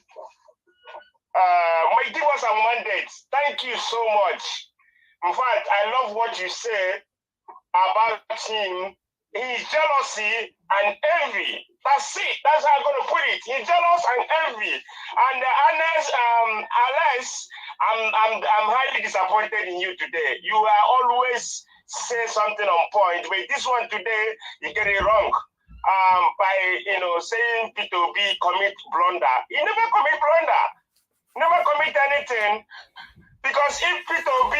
Give us a mandate. Thank you so much. In fact, I love what you say about him. He's jealousy and envy. That's it. That's how I'm going to put it. He's jealous and envy. And Alex, I'm highly disappointed in you today. You are always say something on point, but this one today you get it wrong. By saying P2B commit blunder. He never commit blunder. Never commit anything, because if P2B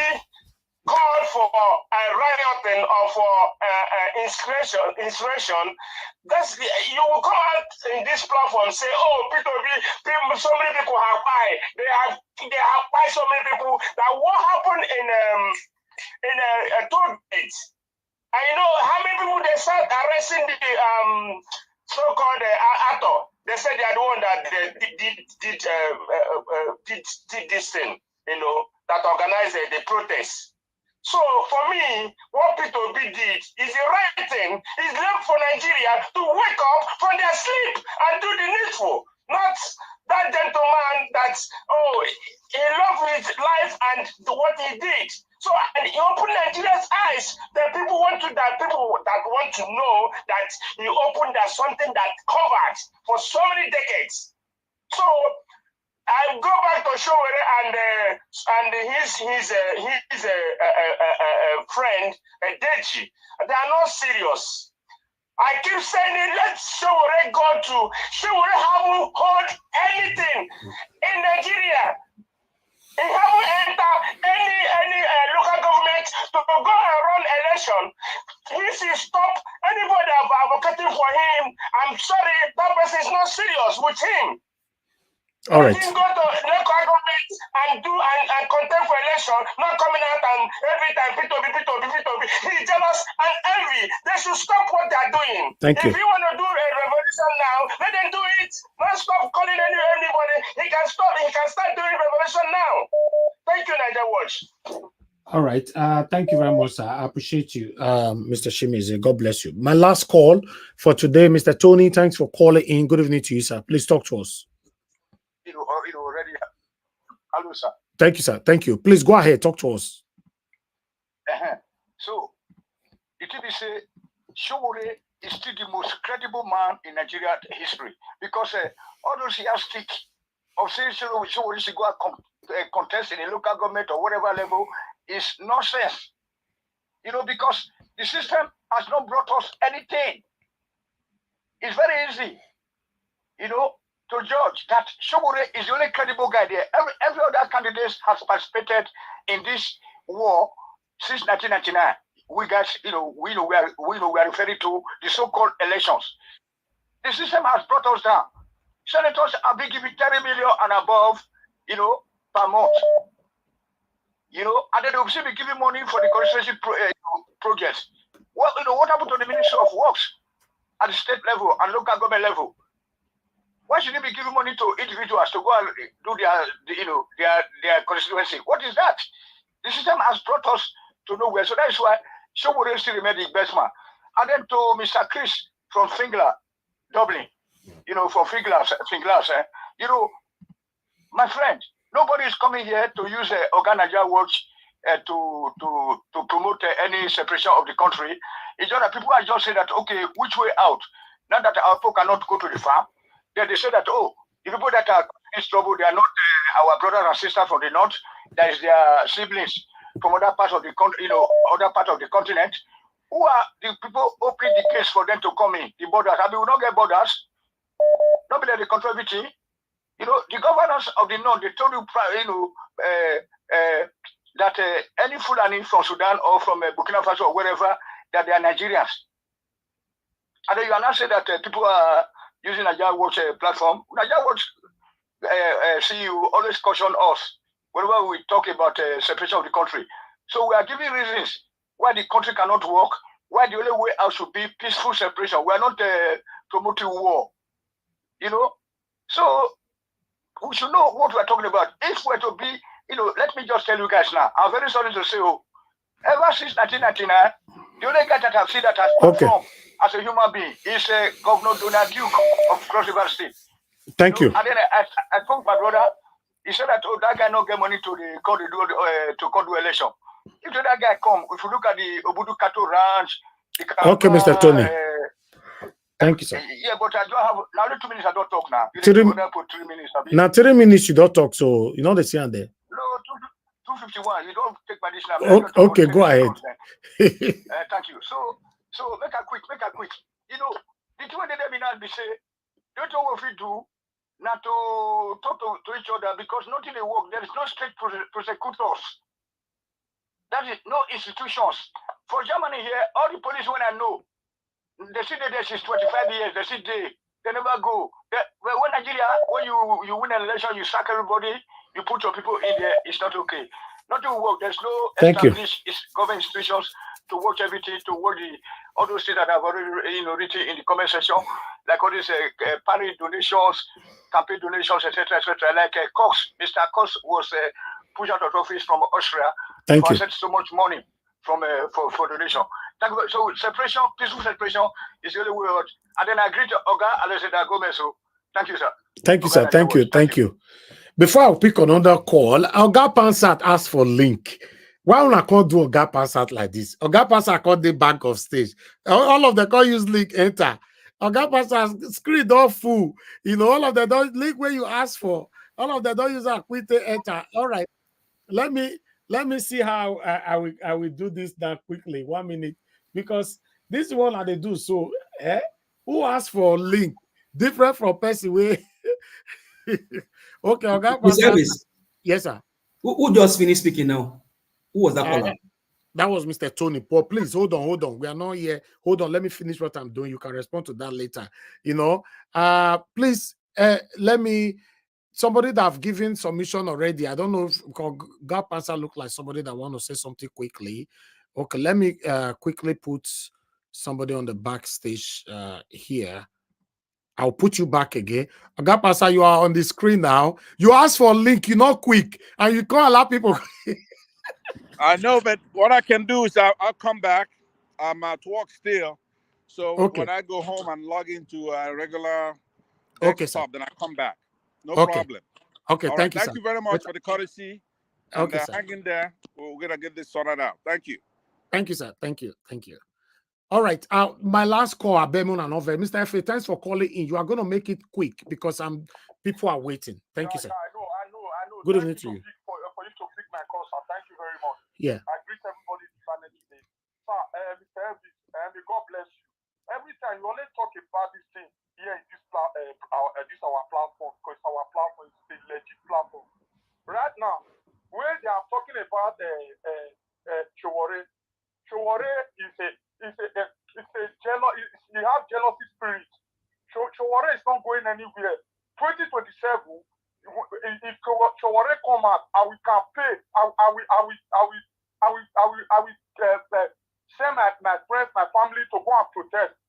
called for rioting or for insurrection, that's you will come out in this platform and say, oh, P2B, so many people have died. They have died so many people. That what happened in a toll gate? And you know how many people they start arresting the so-called actor? They said they are the one that did this thing, that organized the protest. So for me, what P2B did is the right thing. It's left for Nigeria to wake up from their sleep and do the needful. Not that gentleman that, he loved his life and what he did. So and he opened Nigeria's eyes. That people want to know that he opened something that covered for so many decades. So I go back to Showere and his friend Deji. They are not serious. I keep saying it. Let Showere go to. Showere haven't heard anything in Nigeria. He haven't entered any local government to go and run election. He should stop anybody advocating for him. I'm sorry, that person is not serious with him. All right. Let him go to local government and contest for election, not coming out and every time P2B. He's jealous and envy. They should stop what they're doing. Thank you. If you want to do a revolution now, let them do it. Don't stop calling anybody. He can start doing revolution now. Thank you, Niger Watch. All right. Thank you very much, sir. I appreciate you, Mr. Shimizu. God bless you. My last call for today, Mr. Tony. Thanks for calling in. Good evening to you, sir. Please talk to us. Already. Hello, sir. Thank you, sir. Thank you. Please go ahead. Talk to us. So, the TV say Showore is still the most credible man in Nigeria history, because all those yardstick of saying Showore should go and contest in a local government or whatever level is nonsense. Because the system has not brought us anything. It's very easy, to judge that Showore is the only credible guy there. Every other candidate has participated in this war since 1999. We guys, we are referring to the so-called elections. The system has brought us down. Senators are being given 30 million and above, per month. And then they will still be giving money for the constituency projects. Well, what happened to the Ministry of Works at the state level and local government level? Why should they be giving money to individuals to go and do their constituency? What is that? The system has brought us to nowhere. So that is why Showore still remains the best man. And then to Mr. Chris from Fingler, Dublin, from Finglas, my friend, nobody is coming here to use Organaja Watch to promote any separation of the country. It's just that people are just saying that, okay, which way out? Now that our people cannot go to the farm, then they say that, the people that are in trouble, they are not our brothers and sisters from the north. That is their siblings from other parts of the country, other part of the continent. Who are the people opening the case for them to come in? The borders. I mean, we will not get borders. Nobody that they control everything. The governors of the north, they told you, that any Fulani from Sudan or from Burkina Faso or wherever, that they are Nigerians. And then you are not saying that people are using Nigeria Watch platform. Nigeria Watch CEO always caution us whenever we talk about separation of the country. So we are giving reasons why the country cannot work, why the only way out should be peaceful separation. We are not promoting war, you know. So we should know what we are talking about. If we're to be, you know, let me just tell you guys now. I'm very sorry to say, ever since 1999, the only guy that I've seen that has performed as a human being is Governor Donald Duke of Cross River State. Thank you. And then I told my brother, he said that, oh, that guy not get money to the to do election. If that guy come, if you look at the Obudu Kato Ranch, Okay, Mr. Tony. Thank you, sir. Yeah, but I don't have now. Only 2 minutes. I don't talk now. You 3 put 3 minutes. Now 3 minutes you don't talk, so you know the same there. No, 251. You don't take my this now. Okay, go ahead. Thank you. So make a quick. You know, the two that they now be say, don't know what we do. Not to talk to each other because nothing will work. There is no state prosecutors. That is no institutions. For Germany here, all the police when I know, they see that there is 25 years. They see they never go. When Nigeria, when you win an election, you sack everybody, you put your people in there. It's not okay. Nothing will work. There's no established government institutions to watch everything, to watch all those things that I've already written in the comment section, like all these party donations, campaign donations, etc., etc. Like Cox, Mr. Cox was pushed out of office from Austria Thank for you. so much money from for donation. Thank you. So separation, peaceful separation is the only way out. And then I agree to Oga Alessandra Gomez. So thank you, sir. Thank you, sir. Thank you. Before I pick another call, Oga Pansat asked for link. Why don't I can't do Oga Pansat like this? Oga Pansat called the back of stage. All of them can't use link enter. Oga Pansat screen don't full. You know, all of them don't link where you ask for. All of them don't use a quick enter. All right. Let me see how I will do this now quickly. 1 minute. Because this is one that they do. So who asked for link? Different from person way. Okay, Oga. Yes, sir. Who just finished speaking now? Who was that caller? That was Mr. Tony. Paul, please hold on. We are not here. Hold on. Let me finish what I'm doing. You can respond to that later. You know, please let me. Somebody that I've given submission already. I don't know if God Pastor look like somebody that want to say something quickly. Okay, let me quickly put somebody on the backstage here. I'll put you back again. Agapasa, you are on the screen now. You ask for a link, you're not quick, and you can't allow people. I know, but what I can do is I'll come back. I'm at work still. So when I go home and log into a regular desktop, then I come back. No problem. Okay, all thank right. you, Thank you very much for the courtesy. And okay, hang in there. We're going to get this sorted out. Thank you. Thank you, sir. Thank you. All right. My last call, Abemun and Ove. Mr. F.A., thanks for calling in. You are going to make it quick because people are waiting. Thank you, sir. I know. Good evening to you. For you to pick my call, sir. Thank you very much. Yeah. I greet everybody this panel today. Sir, Mr. Elvis, may God bless you. Every time you only talk about this thing here in this our platform, because our platform is a legit platform. Right now, where they are talking about Chowore is a jealous. He has jealousy spirit. Chowore is not going anywhere. 2027. If Chowore come out, I will campaign. I will send my friends, my family to go and protest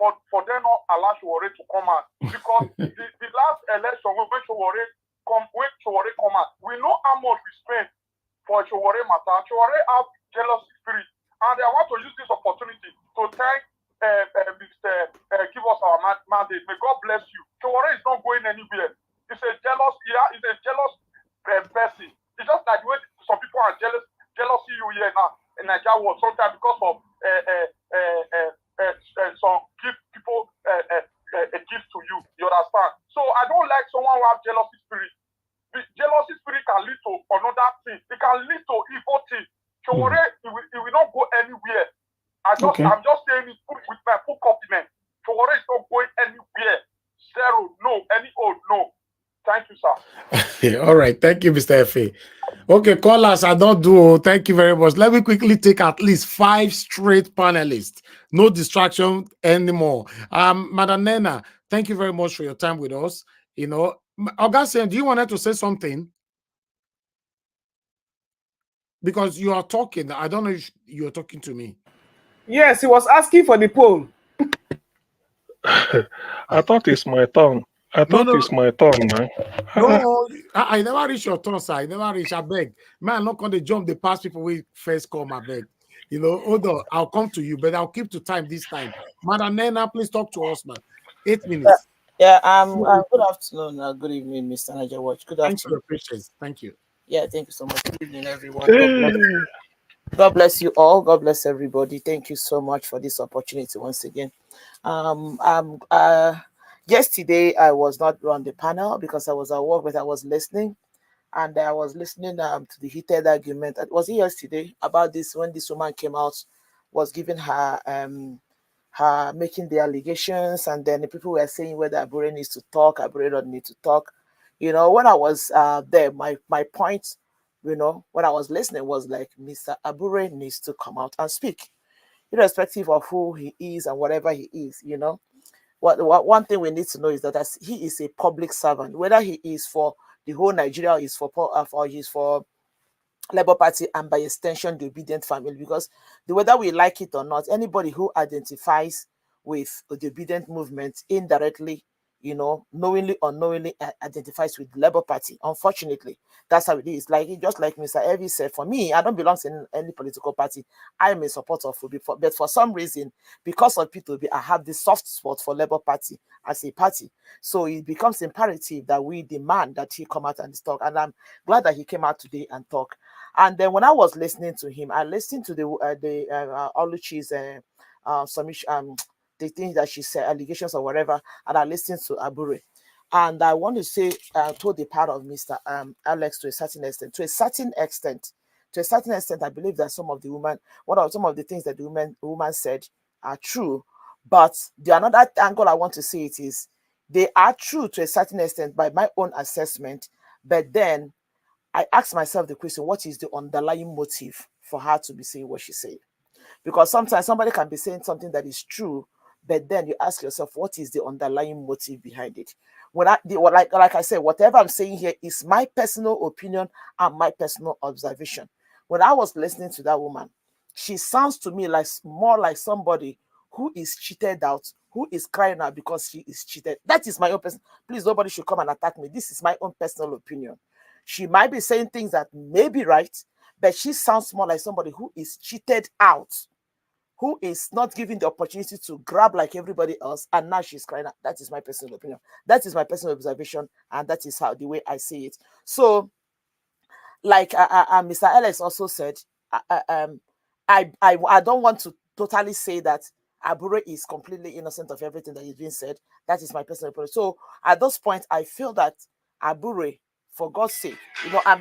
for them not allow Chowore to come out. Because the last election when Chowore come out, we know how much we spent for Chowore matter. Chowore have jealousy spirit, and I want to use this opportunity to thank Mr. Give us our mandate. May God bless you. Chowore is not going anywhere. He's a jealous person. It's just like when some people are jealousy you here now in Nigeria world sometimes because of some give people a gift to you. You understand? So I don't like someone who has jealousy spirit. The jealousy spirit can lead to another thing. It can lead to evil things. Chowore, it will not go anywhere. I'm just saying it with my full compliment. Chowore is not going anywhere. Zero, no. Any old, no. Thank you, sir. All right. Thank you, Mr. F.A. Okay, callers, I don't do. Thank you very much. Let me quickly take at least 5 straight panelists. No distraction anymore. Madam Nena, thank you very much for your time with us. You know, Augustine, do you want to say something? Because you are talking. I don't know if you're talking to me. Yes, he was asking for the poll. I thought it's my turn. It's my turn, man. No, I never reach your turn, sir. I never reach. I beg. Man, I'm not going to jump the past people we first come, I beg. You know, hold on. I'll come to you, but I'll keep to time this time. Madam Nena, please talk to us, man. 8 minutes. Yeah, good afternoon, good evening, Mr. Niger Watch. Good Thanks for afternoon. your patience. Thank you. Yeah, thank you so much. Good evening, everyone. God bless you all. God bless everybody. Thank you so much for this opportunity once again. Yesterday I was not on the panel because I was at work, but I was listening, and I was listening to the heated argument. It was yesterday about this when this woman came out, was giving her her making the allegations, and then the people were saying whether Abure needs to talk, Abure don't need to talk. You know, when I was there, my point, you know, when I was listening was like, Mr. Abure needs to come out and speak, irrespective of who he is and whatever he is, you know. What one thing we need to know is that as he is a public servant, whether he is for the whole Nigeria, is for he's for Labour Party and by extension the obedient family, because whether we like it or not, anybody who identifies with the obedient movement indirectly, you know, knowingly or unknowingly identifies with the Labour Party. Unfortunately, that's how it is. Like just like Mr. Evie said, for me, I don't belong to any political party. I am a supporter of Obi, but for some reason, because of P2B, I have this soft spot for Labour Party as a party. So it becomes imperative that we demand that he come out and talk. And I'm glad that he came out today and talk. And then when I was listening to him, I listened to the Oluchi's submission, the things that she said, allegations or whatever, and I listened to Abure. And I want to say, to the part of Mr. Alex to a certain extent. To a certain extent, I believe that some of the things that the woman said are true. But the another angle I want to say it is, they are true to a certain extent by my own assessment, but then I ask myself the question, what is the underlying motive for her to be saying what she said? Because sometimes somebody can be saying something that is true, but then you ask yourself, what is the underlying motive behind it? Like I said, whatever I'm saying here is my personal opinion and my personal observation. When I was listening to that woman, she sounds to me like more like somebody who is cheated out, who is crying out because she is cheated. That is my own person. Please, nobody should come and attack me. This is my own personal opinion. She might be saying things that may be right, but she sounds more like somebody who is cheated out, who is not given the opportunity to grab like everybody else, and now she's crying out. That is my personal opinion. That is my personal observation, and that is the way I see it. So, like Mr. Alex also said, I don't want to totally say that Abure is completely innocent of everything that is being said. That is my personal opinion. So at this point, I feel that Abure, for God's sake, you know, I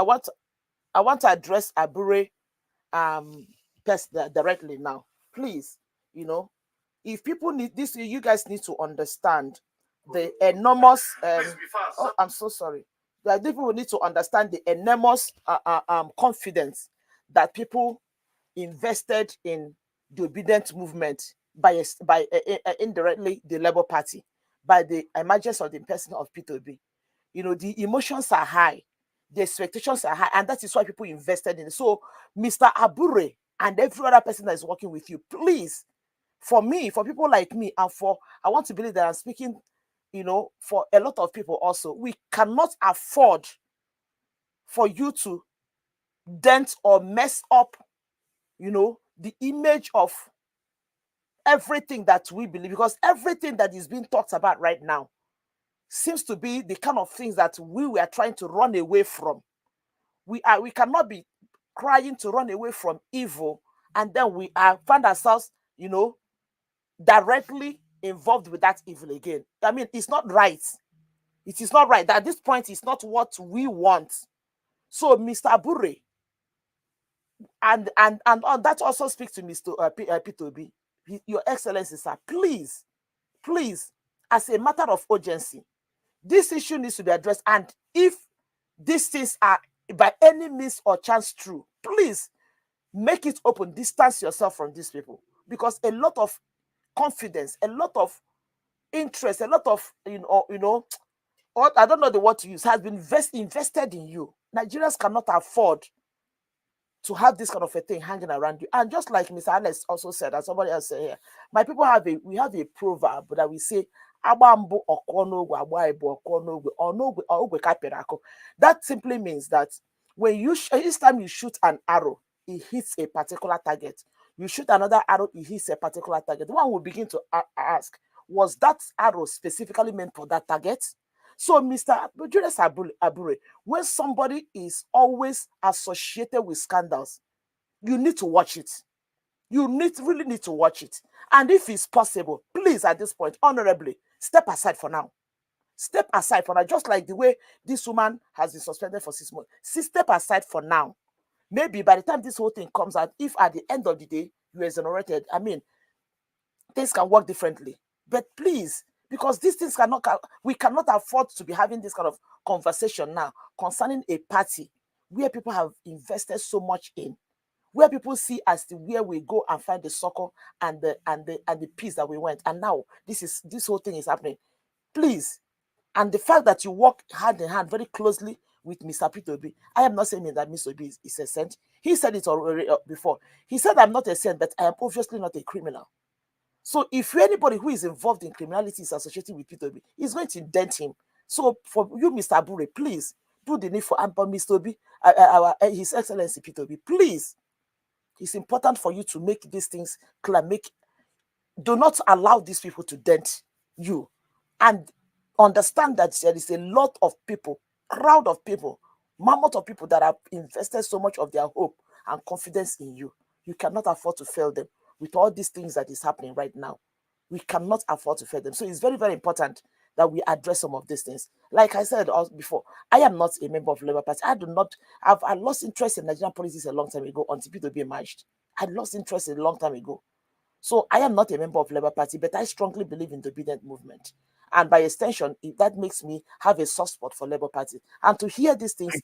want to address Abure directly now. Please, you know, if people need this, you guys need to understand the enormous oh, I'm so sorry. That people need to understand the enormous confidence that people invested in the obedient movement by indirectly the Labour Party, by the emergence of the person of P2B. You know, the emotions are high, the expectations are high, and that is why people invested in it. So, Mr. Abure and every other person that is working with you, please, for me, for people like me, and I want to believe that I'm speaking, you know, for a lot of people also, we cannot afford for you to dent or mess up, you know, the image of everything that we believe, because everything that is being talked about right now seems to be the kind of things that we were trying to run away from. We cannot be crying to run away from evil, and then we find ourselves, you know, directly involved with that evil again. I mean, it's not right. It is not right. At this point, it's not what we want. So, Mr. Abure, and that also speaks to Mr. P2B, Your Excellency, sir, please, as a matter of urgency, this issue needs to be addressed. And if these things are by any means or chance true, please make it open. Distance yourself from these people, because a lot of confidence, a lot of interest, a lot of or I don't know the word to use, has been invested in you. Nigerians cannot afford to have this kind of a thing hanging around you. And just like Mr. Alex also said, and somebody else said here, my people we have a proverb that we say, that simply means that when each time you shoot an arrow, it hits a particular target. You shoot another arrow, it hits a particular target. One will begin to ask, was that arrow specifically meant for that target? So, Mr. Julius Abure, when somebody is always associated with scandals, you need to watch it. You really need to watch it. And if it's possible, please, at this point, honorably, step aside for now. Step aside for now, just like the way this woman has been suspended for 6 months. Step aside for now. Maybe by the time this whole thing comes out, if at the end of the day you are exonerated, I mean, things can work differently. But please, because these things we cannot afford to be having this kind of conversation now concerning a party where people have invested so much in, where people see as where we go and find the succor and the peace that we went. And now this whole thing is happening. Please. And the fact that you work hand in hand very closely with Mr. Peter Obi, I am not saying that Mr. Obi is a saint. He said it already before. He said, I'm not a saint, but I am obviously not a criminal. So if anybody who is involved in criminality is associated with Peter Obi, he's going to dent him. So for you, Mr. Abure, please do the need for Mr. Obi, His Excellency Peter Obi, please. It's important for you to make these things clear. Do not allow these people to dent you. And understand that there is a lot of people, crowd of people, mammoth of people that have invested so much of their hope and confidence in you. You cannot afford to fail them with all these things that is happening right now. We cannot afford to fail them. So it's very, very important that we address some of these things. Like I said before, I am not a member of Labour Party. I lost interest in Nigerian politics a long time ago until people be emerged. I lost interest a long time ago. So I am not a member of Labour Party, but I strongly believe in the obedient movement. And by extension, that makes me have a soft spot for Labour Party. And to hear these things,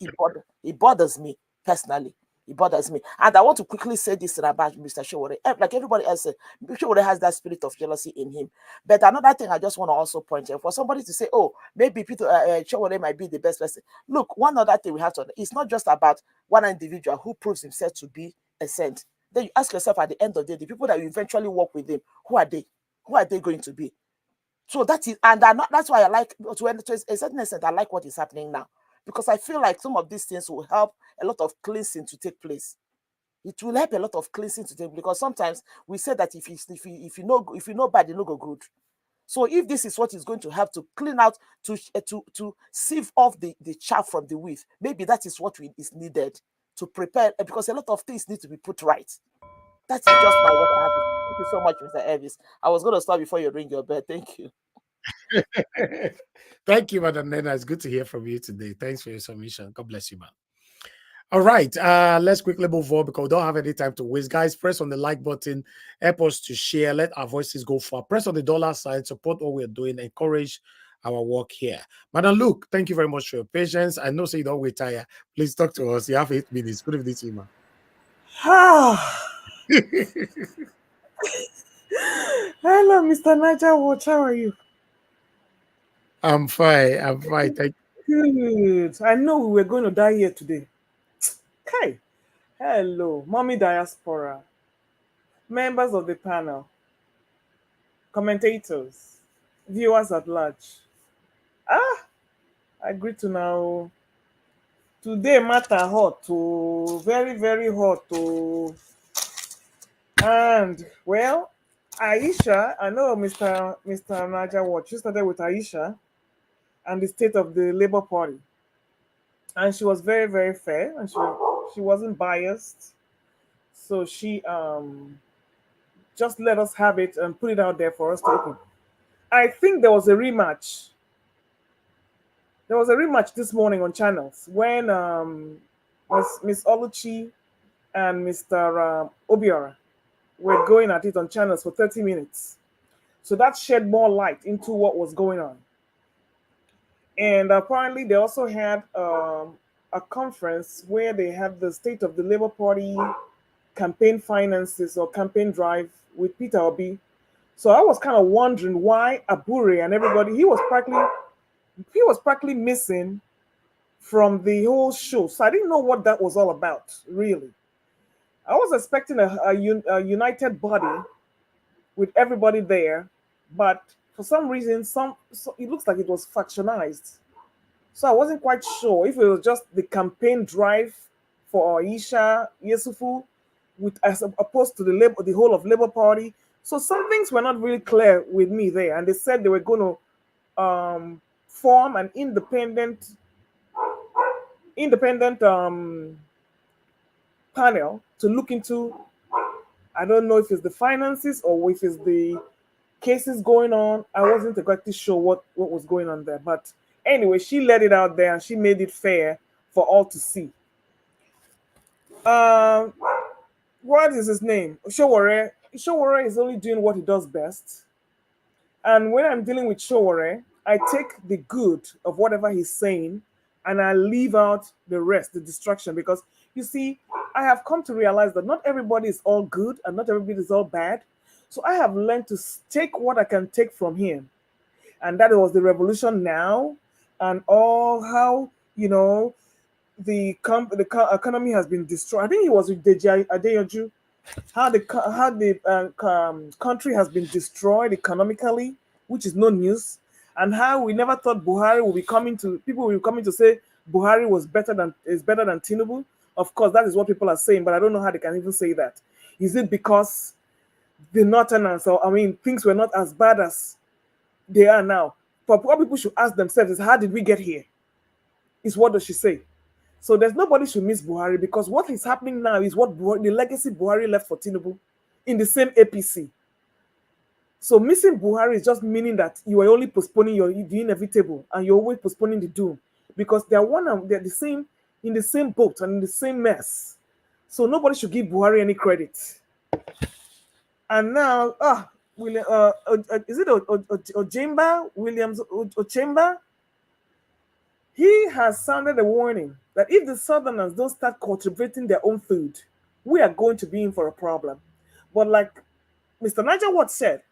it bothers me personally. It bothers me. And I want to quickly say this about Mr. Showore. Like everybody else said, Showore has that spirit of jealousy in him. But another thing I just want to also point out, for somebody to say, oh, maybe Peter Showore might be the best person. Look, one other thing we have to, it's not just about one individual who proves himself to be a saint. Then you ask yourself at the end of the day, the people that you eventually work with them, who are they? Who are they going to be? So that is, and that's why I like, to a certain extent, I like what is happening now. Because I feel like some of these things will help a lot of cleansing to take place. It will help a lot of cleansing to take place. Because sometimes we say that if you know bad, you know go good. So if this is what is going to help to clean out, to sieve off the chaff from the wheat, maybe that is what is needed to prepare, because a lot of things need to be put right. That is just what I have to say. Thank you so much, Mr. Elvis. I was going to start before you ring your bell. Thank you. Thank you, Madam Nena. It's good to hear from you today. Thanks for your submission. God bless you, man. All right, let's quickly move on because we don't have any time to waste. Guys, press on the like button, help us to share, let our voices go far. Press on the dollar sign, support what we're doing, encourage our work here. Madam Luke, thank you very much for your patience. I know so you don't retire. Please talk to us. You have 8 minutes. Good evening to you, man. Hello, Mr. Niger Watch. How are you? I'm fine. I'm fine. Thank you. Good. I know we were going to die here today. Okay. Hello, Mommy Diaspora, members of the panel, commentators, viewers at large. I greet you now. Today matter hot to very, very hot to. And well, Aisha, I know Mr. Naja Watch. You started with Aisha and the state of the Labour Party. And she was very, very fair, and she wasn't biased. So she just let us have it and put it out there for us to open. I think there was a rematch. There was a rematch this morning on channels when Miss Oluchi and Mr. Obiora were going at it on channels for 30 minutes. So that shed more light into what was going on. And apparently, they also had a conference where they had the state of the Labour Party campaign finances or campaign drive with Peter Obi. So I was kind of wondering why Abure and everybody he was practically missing from the whole show. So I didn't know what that was all about, really. I was expecting a united body with everybody there, but for some reason, it looks like it was factionized. So I wasn't quite sure if it was just the campaign drive for Aisha Yesufu, with as opposed to the whole of Labour Party. So some things were not really clear with me there, and they said they were going to form an independent panel to look into. I don't know if it's the finances or if it's the cases going on. I wasn't exactly sure what was going on there, but anyway, she let it out there and she made it fair for all to see. What is his name? Showore. Showore is only doing what he does best. And when I'm dealing with Showore, I take the good of whatever he's saying and I leave out the rest, the distraction, because you see, I have come to realize that not everybody is all good and not everybody is all bad. So I have learned to take what I can take from him. And that was the revolution now and all how, the economy has been destroyed. I think it was with Deji Adeyanju, how the country has been destroyed economically, which is no news, and how we never thought Buhari will be coming to people will be coming to say Buhari is better than Tinubu. Of course, that is what people are saying, but I don't know how they can even say that. Is it because the Northerners, or I mean, things were not as bad as they are now? But what people should ask themselves is, how did we get here? Is what does she say? So there's nobody should miss Buhari, because what is happening now is what the legacy Buhari left for Tinubu in the same APC. So missing Buhari is just meaning that you are only postponing the inevitable and you're always postponing the doom, because they're the same, in the same boat and in the same mess. So nobody should give Buhari any credit. And now, is it Ojemba Williams Ochemba? He has sounded a warning that if the Southerners don't start cultivating their own food, we are going to be in for a problem. But like Mr. Nigel Watt said,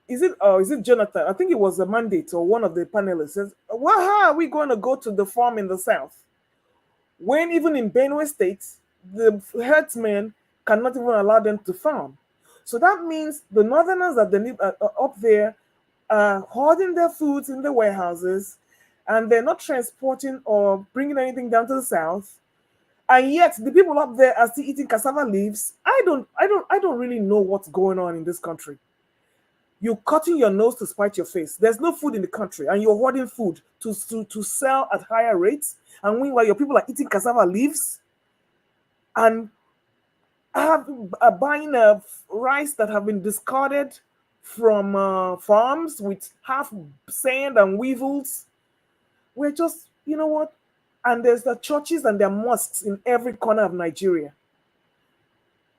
is it Jonathan? I think it was a mandate or one of the panelists says, well, how are we going to go to the farm in the South when even in Benue State, the herdsmen cannot even allow them to farm? So that means the Northerners that they live up there are hoarding their foods in the warehouses, and they're not transporting or bringing anything down to the South. And yet the people up there are still eating cassava leaves. I don't really know what's going on in this country. You're cutting your nose to spite your face. There's no food in the country, and you're hoarding food to sell at higher rates. And meanwhile, your people are eating cassava leaves and are buying rice that have been discarded from farms with half sand and weevils. We're just, you know what? And there's the churches and their mosques in every corner of Nigeria.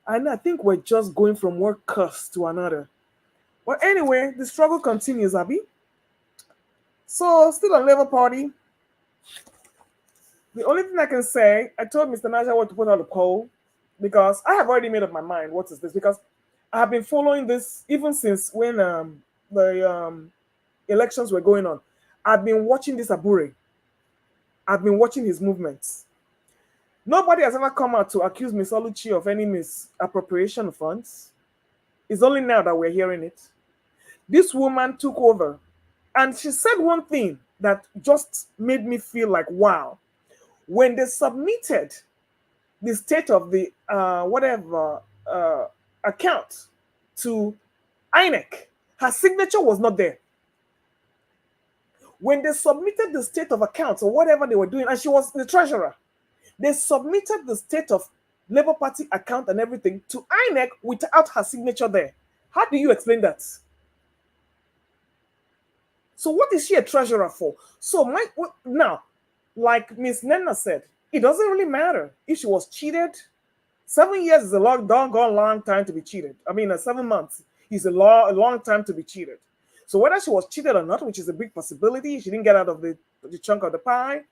And I think we're just going from one curse to another. But anyway, the struggle continues, Abby. So, still on Labour Party. The only thing I can say, I told Mr. Naja what to put out a poll, because I have already made up my mind. What is this? Because I have been following this even since when the elections were going on. I've been watching this Abure. I've been watching his movements. Nobody has ever come out to accuse Ms. Oluchi of any misappropriation of funds. It's only now that we're hearing it. This woman took over, and she said one thing that just made me feel like, wow. When they submitted the state of the account to INEC, her signature was not there. When they submitted the state of accounts or whatever they were doing, and she was the treasurer, they submitted the state of Labour Party account and everything to INEC without her signature there. How do you explain that? So what is she a treasurer for? So now, like Miss Nenna said, it doesn't really matter if she was cheated. 7 years is a doggone long time to be cheated. I mean, 7 months is a long time to be cheated. So whether she was cheated or not, which is a big possibility, she didn't get out of the chunk of the pie.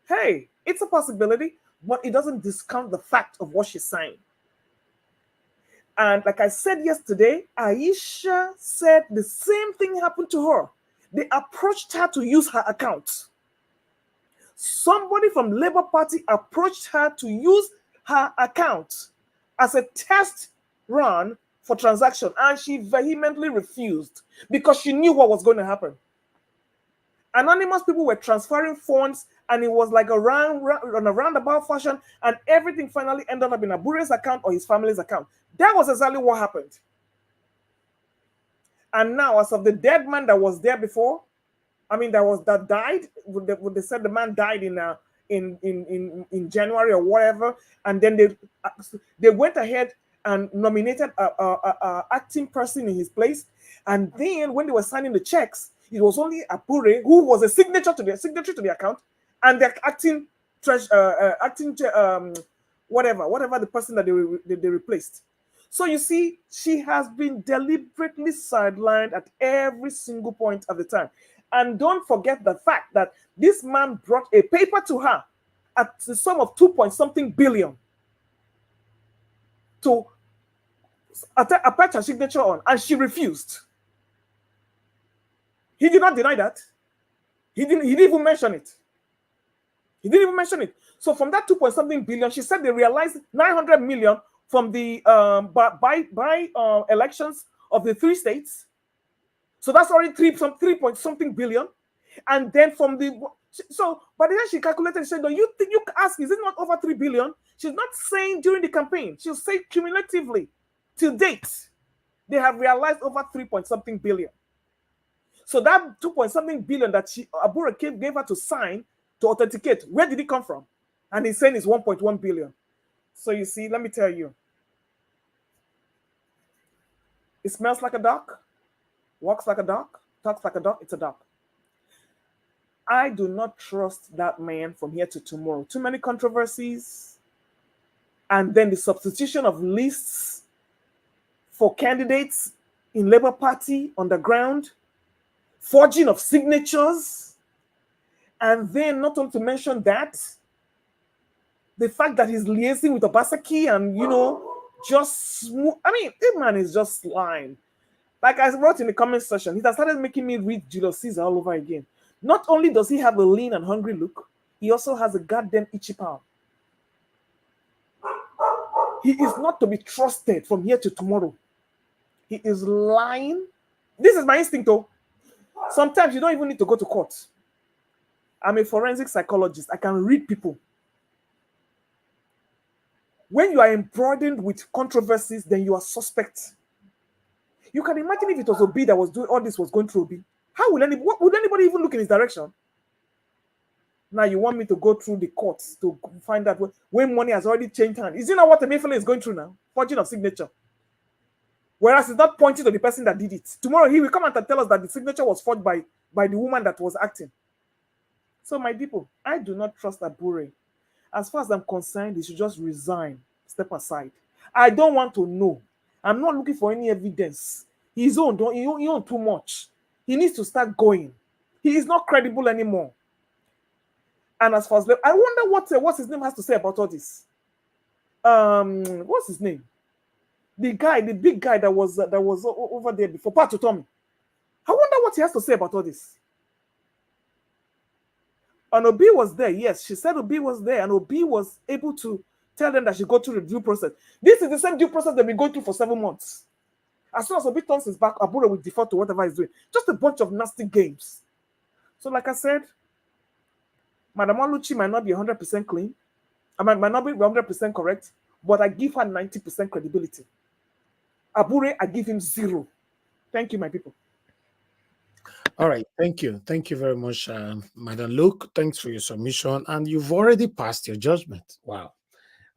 Hey, it's a possibility, but it doesn't discount the fact of what she's saying. And like I said yesterday, Aisha said the same thing happened to her. They approached her to use her account. Somebody from Labour Party approached her to use her account as a test run for transaction, and she vehemently refused because she knew what was going to happen. Anonymous people were transferring funds, and it was like a roundabout fashion, and everything finally ended up in Abure's account or his family's account. That was exactly what happened. And now, as of the dead man that was there before, that died. They said the man died in January or whatever, and then they went ahead and nominated a acting person in his place. And then when they were signing the checks, it was only Abure who was a signatory to the account, and the whatever the person that they replaced. So you see, she has been deliberately sidelined at every single point of the time. And don't forget the fact that this man brought a paper to her at the sum of 2-point-something billion to attach her signature on, and she refused. He did not deny that. He didn't even mention it. He didn't even mention it. So from that 2-point-something billion, she said they realized 900 million from the elections of the 3 states. So that's already 3-point-something billion. And then from the by the time she calculated, she said, "No, you ask, is it not over 3 billion?" She's not saying during the campaign. She'll say cumulatively, to date, they have realized over 3-point-something billion. So that 2-point-something billion that Abure gave her to sign to authenticate, where did it come from? And he's saying it's 1.1 billion. So you see, let me tell you, it smells like a duck, walks like a duck, talks like a duck. It's a duck. I do not trust that man from here to tomorrow. Too many controversies. And then the substitution of lists for candidates in Labour Party underground, forging of signatures. And then not only to mention that, the fact that he's liaising with Obaseki and, just, this man is just lying. Like I wrote in the comment section, he has started making me read Julius Caesar all over again. Not only does he have a lean and hungry look, he also has a goddamn itchy palm. He is not to be trusted from here to tomorrow. He is lying. This is my instinct, though. Sometimes you don't even need to go to court. I'm a forensic psychologist. I can read people. When you are embroidered with controversies, then you are suspect. You can imagine if it was Obi that was doing all this was going through Obi. Would anybody even look in his direction? Now you want me to go through the courts to find out when money has already changed hands. Is it not what Emefiele is going through now? Forging of signature. Whereas it's not pointing to the person that did it. Tomorrow he will come out and tell us that the signature was forged by the woman that was acting. So my people, I do not trust Abure. As far as I'm concerned, he should just resign, step aside. I don't want to know. I'm not looking for any evidence. He own too much. He needs to start going. He is not credible anymore. And as far as I wonder what his name has to say about all this. What's his name? The big guy that was over there before, Patu Tommy. I wonder what he has to say about all this. And Obi was there. Yes, she said Obi was there, and Obi was able to tell them that she go through the due process. This is the same due process they've been going through for 7 months. As soon as Obi turns his back, Abure will default to whatever he's doing. Just a bunch of nasty games. So, like I said, Madam Oluchi might not be 100% clean. Might not be 100% correct, but I give her 90% credibility. Abure, I give him 0. Thank you, my people. All right, thank you. Thank you very much, Madam Luke. Thanks for your submission. And you've already passed your judgment. Wow.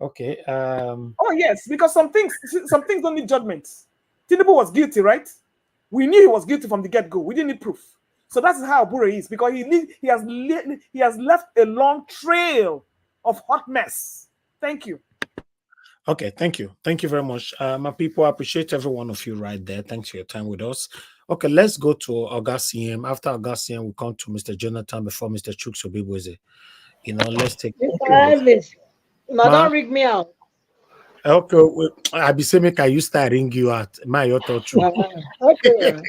Okay. Oh, yes, because some things don't need judgment. Tinubu was guilty, right? We knew he was guilty from the get-go. We didn't need proof. So that's how Abure is, because he has left a long trail of hot mess. Thank you. Okay, thank you. Thank you very much. My people, I appreciate every one of you right there. Thanks for your time with us. Okay, let's go to Augustine. After Augustine, we come to Mr. Jonathan before Mr. Chuksobibueze. You know, let's take. Mr. Elvis, don't rig me out. Okay, I be saying make I use to ring you out. My your true. Okay.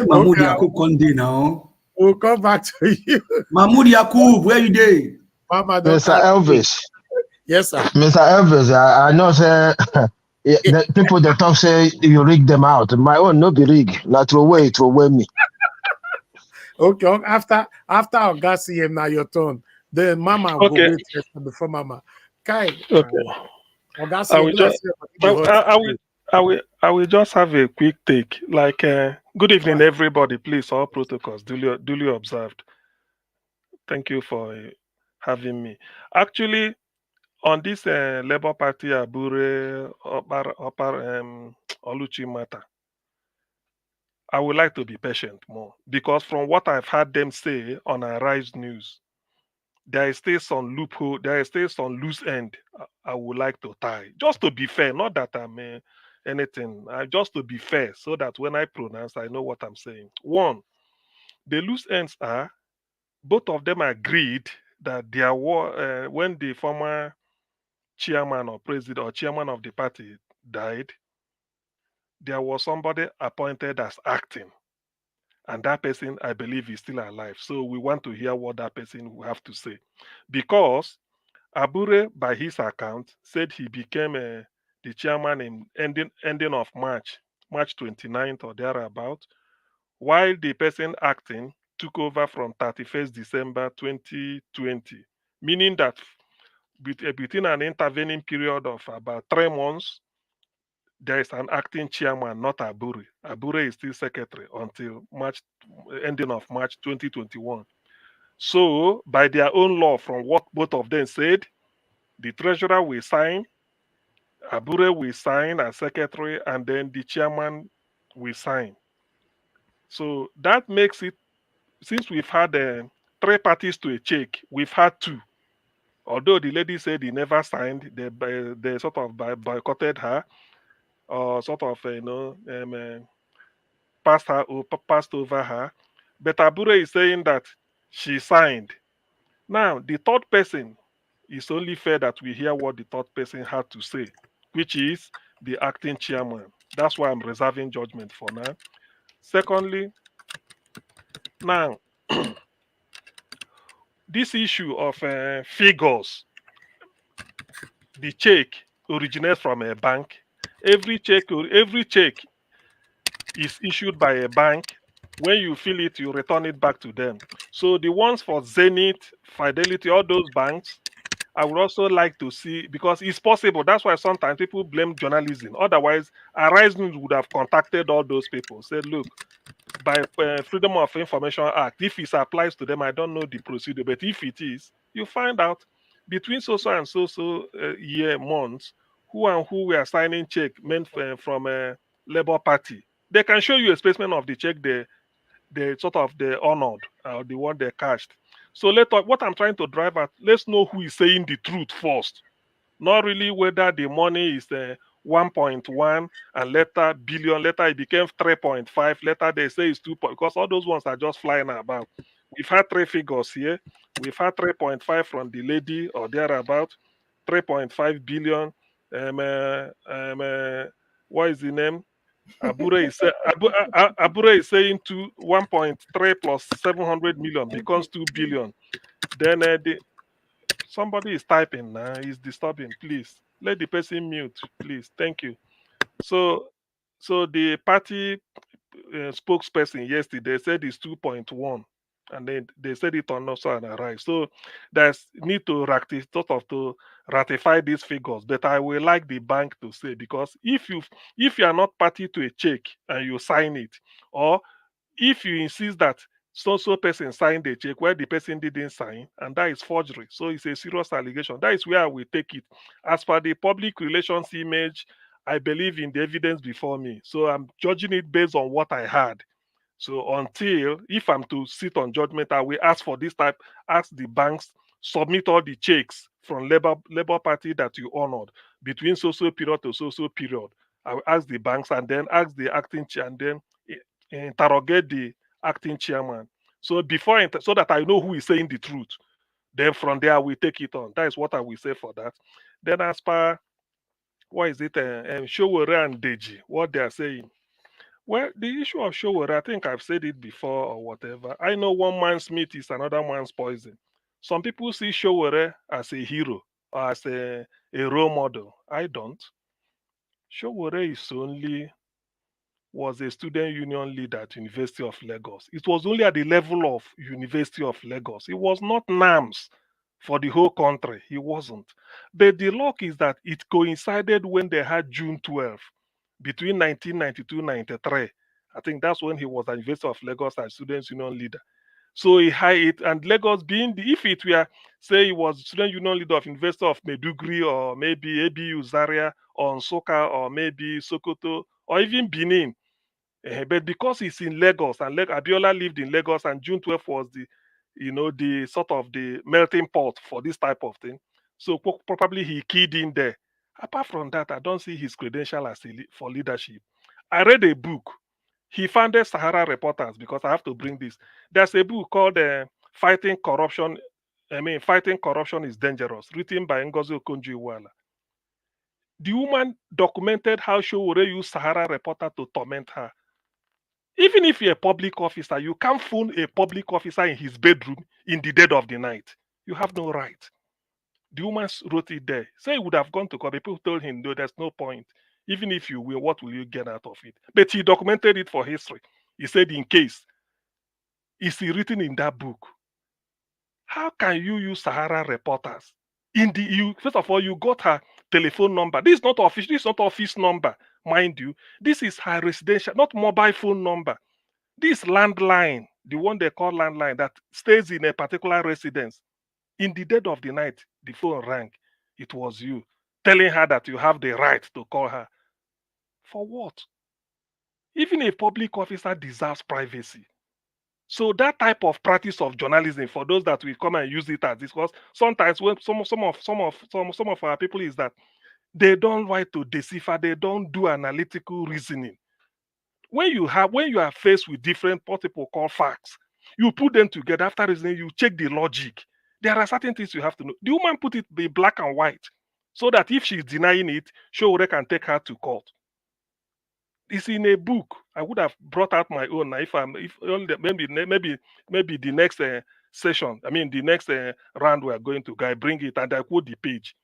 Mahmoud Yakub Konde now. We'll come back to you. Mahmoud Yakub, where you dey? Mama, Mr. Elvis. Yes, sir. Mr. Elvis, I know say the people that talk say you rig them out. My own no be rig. Not throw away me. Okay, after Augustine, now your turn. Then Mama will Okay. go wait before Mama. Kai. Okay. Augustine, I will just have a quick take. Like, good evening, everybody. Please, all protocols duly observed. Thank you for having me. Actually, on this Labour Party Abure Oluchi matter, I would like to be patient more because from what I've heard them say on Arise News, there is still some loophole, there is still some loose end I would like to tie. Just to be fair, not that I'm anything, just to be fair, so that when I pronounce, I know what I'm saying. One, the loose ends are both of them agreed that there were when the former chairman or president or chairman of the party died, there was somebody appointed as acting. And that person, I believe, is still alive. So we want to hear what that person will have to say. Because Abure, by his account, said he became the chairman in ending of March 29th or thereabout, while the person acting took over from 31st December 2020, meaning that between an intervening period of about 3 months, there is an acting chairman, not Abure. Abure is still secretary until ending of March 2021. So, by their own law, from what both of them said, the treasurer will sign, Abure will sign as secretary, and then the chairman will sign. So that makes it, since we've had 3 parties to a check, we've had 2. Although the lady said he never signed, they sort of boycotted her, or sort of, passed over her. But Abure is saying that she signed. Now, the third person, it's only fair that we hear what the third person had to say, which is the acting chairman. That's why I'm reserving judgment for now. Secondly, now, this issue of figures, the check originates from a bank. Every check is issued by a bank. When you fill it, you return it back to them. So the ones for Zenith, Fidelity, all those banks, I would also like to see, because it's possible. That's why sometimes people blame journalism. Otherwise, Arise News would have contacted all those people, said, look, by Freedom of Information Act, if it applies to them, I don't know the procedure, but if it is, you find out between so-so and so-so year, months, who and who were signing check meant from a Labour Party. They can show you a specimen of the check they sort of they honored, the one they cashed. So what I'm trying to drive at, let's know who is saying the truth first. Not really whether the money is 1.1 and later billion, later it became 3.5, later they say it's 2, because all those ones are just flying about. We've had 3 figures here. We've had 3.5 from the lady or thereabout, 3.5 billion. What is the name? Abure is saying 1.3 plus 700 million becomes 2 billion. Then somebody is typing now. It's disturbing. Please let the person mute, please. Thank you. So the party spokesperson yesterday said it's 2.1, and then they said it on also and Arise. So there's need to ratify these figures. But I will like the bank to say, because if you are not party to a check and you sign it, or if you insist that so person signed a check where the person didn't sign, and that is forgery. So it's a serious allegation. That is where we take it. As per the public relations image, I believe in the evidence before me. So I'm judging it based on what I had. So until, if I'm to sit on judgment, I will ask for this type, ask the banks, submit all the checks from Labour Party that you honored between so period to so period. I will ask the banks and then ask the acting chair and then interrogate the acting chairman. So so that I know who is saying the truth. Then from there we take it on. That is what I will say for that. Then as per what is it, Showore and Deji, what they are saying. Well, the issue of Showore, I think I've said it before or whatever. I know one man's meat is another man's poison. Some people see Showore as a hero or as a role model. I don't. Showore is only was a student union leader at University of Lagos. It was only at the level of University of Lagos. It was not NAMS for the whole country. He wasn't. But the luck is that it coincided when they had June 12 between 1992-93. I think that's when he was at University of Lagos as student union leader. So he had it, and Lagos being if it were, say, he was student union leader of University of Meduguri or maybe ABU Zaria or Nsukka or maybe Sokoto or even Benin. But because he's in Lagos and Abiola lived in Lagos and June 12th was the sort of the melting pot for this type of thing. So probably he keyed in there. Apart from that, I don't see his credential as for leadership. I read a book. He founded Sahara Reporters because I have to bring this. There's a book called Fighting Corruption. Fighting Corruption is Dangerous, written by Ngozi Okonjo-Iweala. The woman documented how Showore used Sahara Reporter to torment her. Even if you're a public officer, you can't phone a public officer in his bedroom in the dead of the night. You have no right. The woman wrote it there. Say he would have gone to court. People told him, no, there's no point. Even if you will, what will you get out of it? But he documented it for history. He said, in case, it's written in that book. How can you use Sahara Reporters? First of all, you got her telephone number. This is not office number, mind you. This is her residential, not mobile phone number. This landline, the one they call landline, that stays in a particular residence. In the dead of the night, the phone rang. It was you telling her that you have the right to call her. For what? Even a public officer deserves privacy. So that type of practice of journalism, for those that will come and use it as this, because sometimes when some of our people is that they don't like to decipher, they don't do analytical reasoning. When you are faced with different what people call facts, you put them together after reasoning, you check the logic. There are certain things you have to know. The woman put it in black and white, so that if she's denying it, Showore can take her to court. It's in a book. I would have brought out my own if only maybe the next session. I mean the next round we are going to go. I bring it and I quote the page.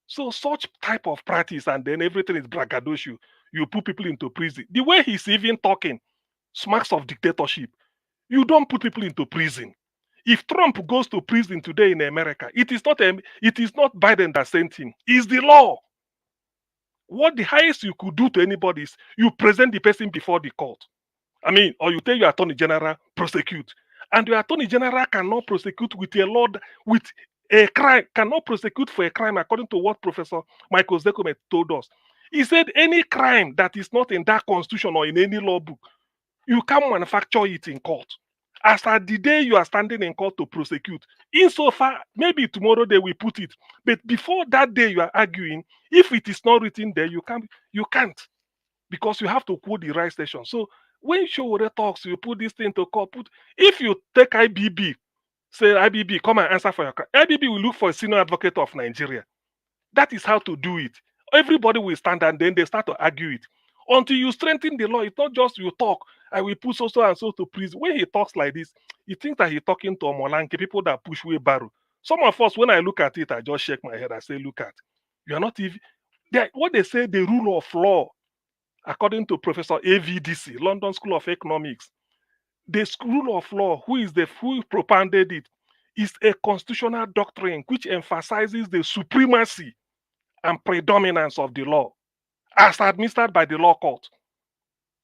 So such type of practice and then everything is braggadocio. You put people into prison. The way he's even talking smacks of dictatorship. You don't put people into prison. If Trump goes to prison today in America, it is not Biden that sent him. It's the law. What the highest you could do to anybody is you present the person before the court. I mean, or you tell your attorney general, prosecute. And your attorney general cannot prosecute with a crime, cannot prosecute for a crime according to what Professor Michael Zekome told us. He said any crime that is not in that constitution or in any law book, you can't manufacture it in court. As at the day you are standing in court to prosecute, insofar, maybe tomorrow they will put it. But before that day you are arguing, if it is not written there, you can't. Because you have to quote the right station. So when Showore talks, you put this thing to court. If you take IBB, say IBB, come and answer for your crime. IBB will look for a senior advocate of Nigeria. That is how to do it. Everybody will stand and then they start to argue it. Until you strengthen the law, it's not just you talk, I will put so and so to prison. When he talks like this, he thinks that he's talking to Omolanke, people that push wheelbarrow. Some of us, when I look at it, I just shake my head. I say, look at, you are not even, what they say, the rule of law, according to Professor AVDC, London School of Economics, the rule of law, who propounded it, is a constitutional doctrine which emphasizes the supremacy and predominance of the law as administered by the law court.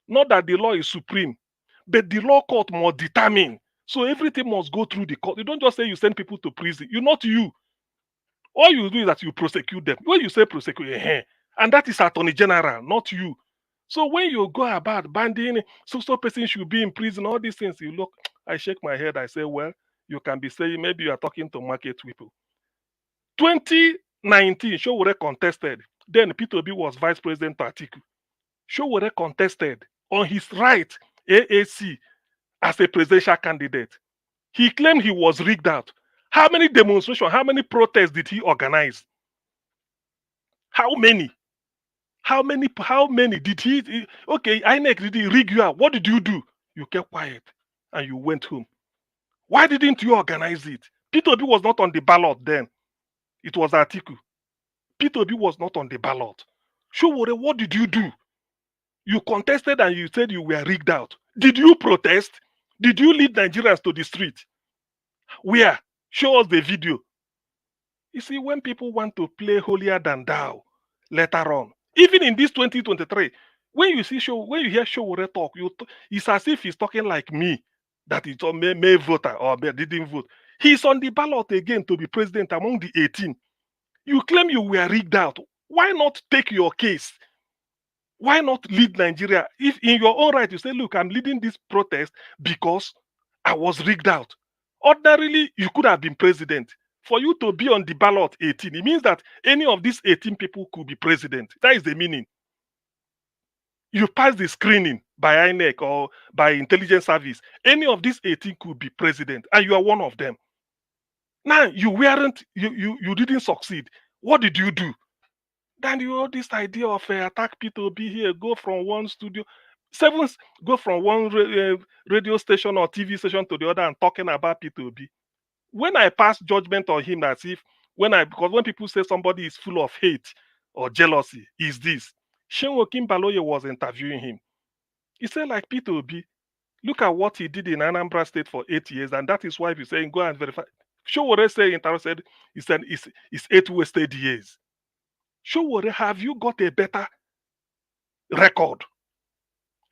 Not that the law is supreme, but the law court must determine. So everything must go through the court. You don't just say you send people to prison. You're not you. All you do is that you prosecute them. When you say prosecute, and that is Attorney General, not you. So when you go about banding, so person should be in prison, all these things, you look, I shake my head, I say, well, you can be saying maybe you are talking to market people. 2019, Showore contested. Then P2B was vice president to Atiku. Showore contested on his right AAC as a presidential candidate. He claimed he was rigged out. How many demonstrations, how many protests did he organize? How many? How many did he? Okay, INEC, did he rig you out? What did you do? You kept quiet and you went home. Why didn't you organize it? Peter Obi was not on the ballot then. It was Atiku. Peter Obi was not on the ballot. Showore, what did you do? You contested and you said you were rigged out. Did you protest? Did you lead Nigerians to the street? Where? Show us the video. You see, when people want to play holier than thou later on, even in this 2023, when you hear Showore talk, it's as if he's talking like me, that is a may voter or didn't vote. He's on the ballot again to be president among the 18. You claim you were rigged out. Why not take your case? Why not lead Nigeria? If in your own right you say, look, I'm leading this protest because I was rigged out. Ordinarily, you could have been president. For you to be on the ballot 18, it means that any of these 18 people could be president. That is the meaning. You pass the screening by INEC or by intelligence service. Any of these 18 could be president, and you are one of them. Now you didn't succeed. What did you do? Then you have this idea of attack P2B here, go from one studio, go from one radio station or TV station to the other and talking about P2B. When I pass judgment on him, as if because when people say somebody is full of hate or jealousy, is this. Shenwo Kimbaloye was interviewing him. He said, like P2B, look at what he did in Anambra State for 8 years, and that is why he's saying go and verify. Showore said it's 8 wasted years. Showore, have you got a better record?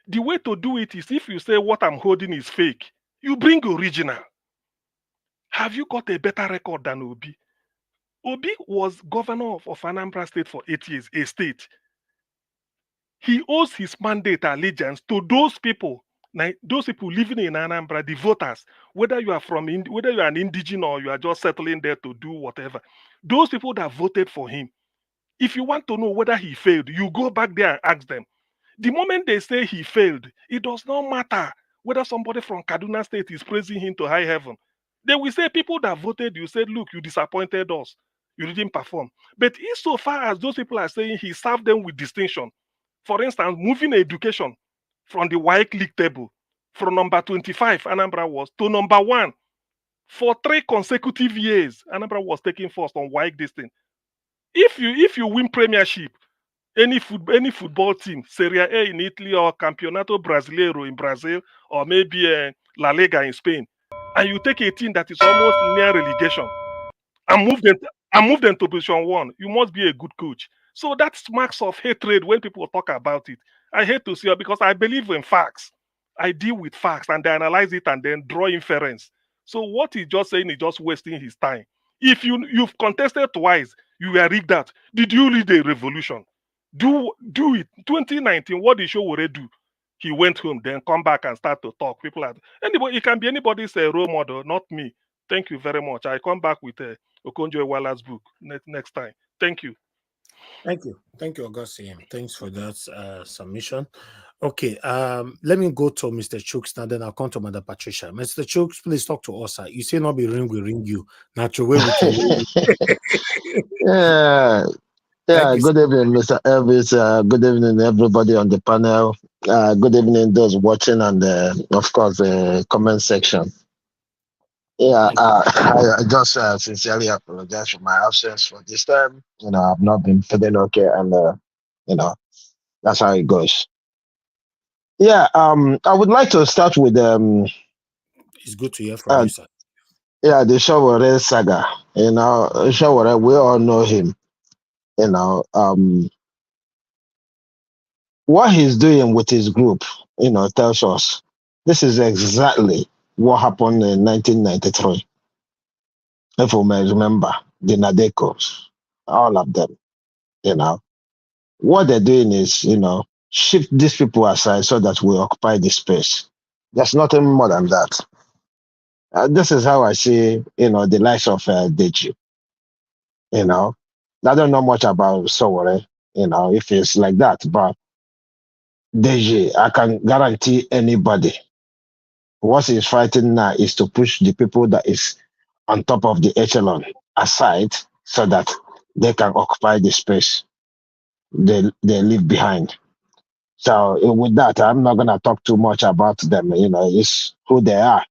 The way to do it is if you say what I'm holding is fake, you bring original. Have you got a better record than Obi? Obi was governor of Anambra State for 8 years, a state. He owes his mandate allegiance to those people living in Anambra, the voters, whether you are whether you are an indigenous or you are just settling there to do whatever. Those people that voted for him. If you want to know whether he failed, you go back there and ask them. The moment they say he failed, it does not matter whether somebody from Kaduna State is praising him to high heaven. They will say people that voted you said, look, you disappointed us. You didn't perform. But insofar as those people are saying he served them with distinction, for instance, moving education from the WAEC league table from number 25, Anambra was, to number 1 for 3 consecutive years. Anambra was taking first on WAEC this thing. If you win premiership, any football team, Serie A in Italy or Campeonato Brasileiro in Brazil or maybe La Liga in Spain, and you take a team that is almost near relegation and move them to position 1, you must be a good coach. So that's marks of hatred when people talk about it. I hate to see it because I believe in facts. I deal with facts and they analyze it and then draw inference. So what he's just saying is just wasting his time. If you've contested twice, you were rigged out. Did you lead a revolution? Do it. 2019, what did Showore do? He went home, then come back and start to talk. People are anybody. It can be anybody's role model, not me. Thank you very much. I come back with Okonjo Iweala's book next time. Thank you. Thank you, Augustine. Thanks for that submission. Okay, let me go to Mr. Chooks now. Then I'll come to Mother Patricia. Mr. Chooks, please talk to us. You say not be ring, we ring you. Natural way Yeah, good evening, Mr. Elvis. Good evening, everybody on the panel. Good evening, those watching, and of course, the comment section. Yeah, I just sincerely apologize for my absence for this time. I've not been feeling okay, and that's how it goes. Yeah, I would like to start with It's good to hear from you, sir. Yeah, the Showore saga. Showore, we all know him. What he's doing with his group, tells us this is exactly what happened in 1993. If we may remember, the Nadekos, all of them, what they're doing is, shift these people aside so that we occupy the space. There's nothing more than that. This is how I see, the likes of Deji. I don't know much about Sowore, if it's like that, but Deji, I can guarantee anybody what he's fighting now is to push the people that is on top of the echelon aside so that they can occupy the space they leave behind. So with that, I'm not gonna talk too much about them. You know, it's who they are.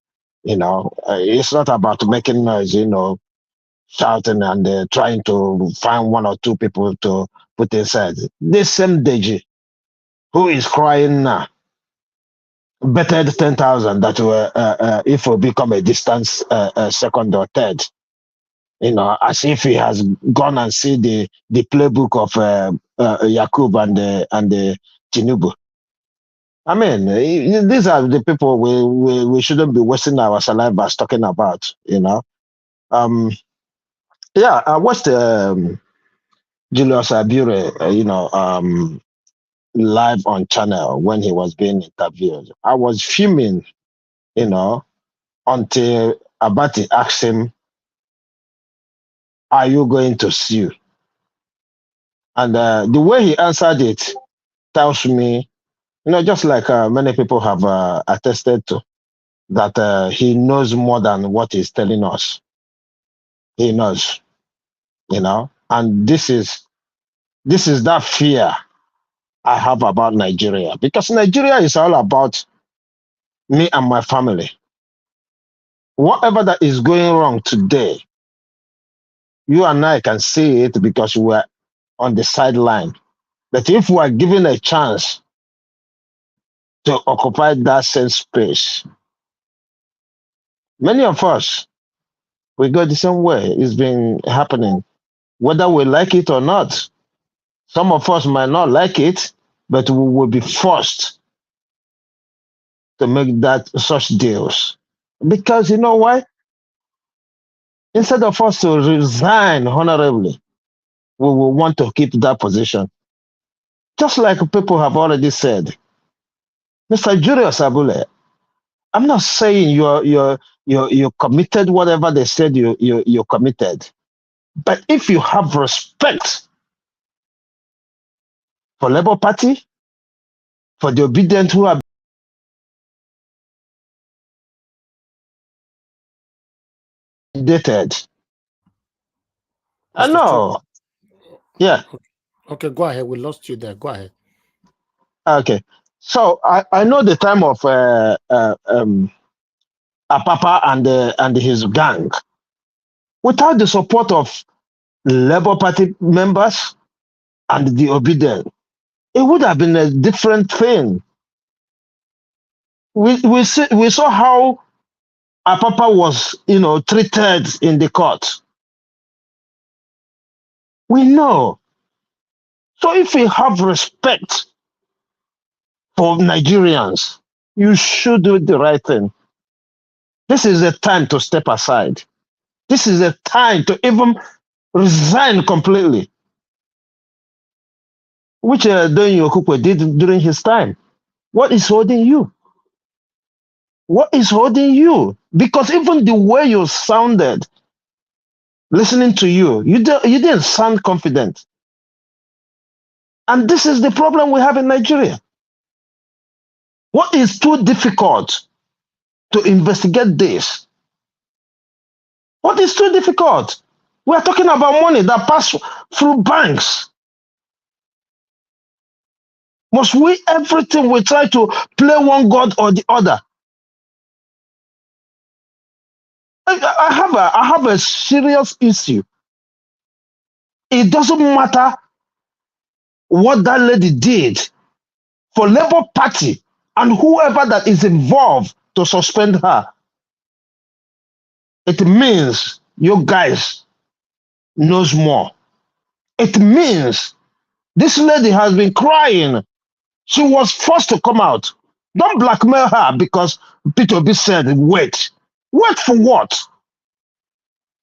You know, it's not about making noise. You know, shouting and trying to find one or two people to put inside. This same Deji, who is crying now, betted 10,000 that if we become a distance second or third. You know, as if he has gone and see the playbook of Yakub and Tinubu. I mean, these are the people we shouldn't be wasting our saliva talking about. You know, yeah, I watched Julius Abure, live on channel when he was being interviewed. I was fuming, you know, until Abati asked him, "Are you going to sue?" And the way he answered it tells me, you know, just like many people have attested to, that he knows more than what he's telling us. He knows, you know, and this is that fear I have about Nigeria, because Nigeria is all about me and my family. Whatever that is going wrong today, you and I can see it because we're on the sideline. But if we are given a chance to occupy that same space, many of us, we go the same way. It's been happening, whether we like it or not. Some of us might not like it, but we will be forced to make such deals. Because you know why? Instead of us to resign honorably, we will want to keep that position. Just like people have already said, Mr. Julius Abure, I'm not saying you're committed whatever they said you're committed, but if you have respect for Labour Party, for the obedient who are dated, I know. Yeah. Okay, go ahead. We lost you there. Go ahead. Okay. So I know the time of Apapa and his gang. Without the support of Labour Party members and the obedient, it would have been a different thing. We saw how Apapa was, you know, treated in the court. We know. So if we have respect for Nigerians, you should do the right thing. This is a time to step aside. This is a time to even resign completely, which Don Yokukwe did during his time. What is holding you? What is holding you? Because even the way you sounded, listening to you didn't sound confident. And this is the problem we have in Nigeria. What is too difficult to investigate this? What is too difficult? We are talking about money that pass through banks. Must we everything we try to play one god or the other? I have a serious issue. It doesn't matter what that lady did for Labour Party and whoever that is involved to suspend her. It means you guys knows more. It means this lady has been crying. She was forced to come out. Don't blackmail her because Peter B said, wait. Wait for what?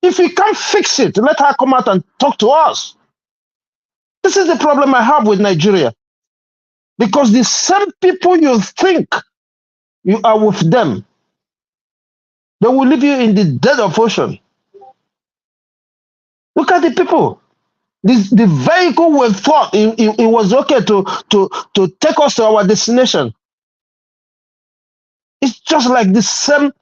If we can't fix it, let her come out and talk to us. This is the problem I have with Nigeria. Because the same people you think you are with them, they will leave you in the dead of ocean. Look at the people. The vehicle we thought it was okay to take us to our destination. It's just like the same.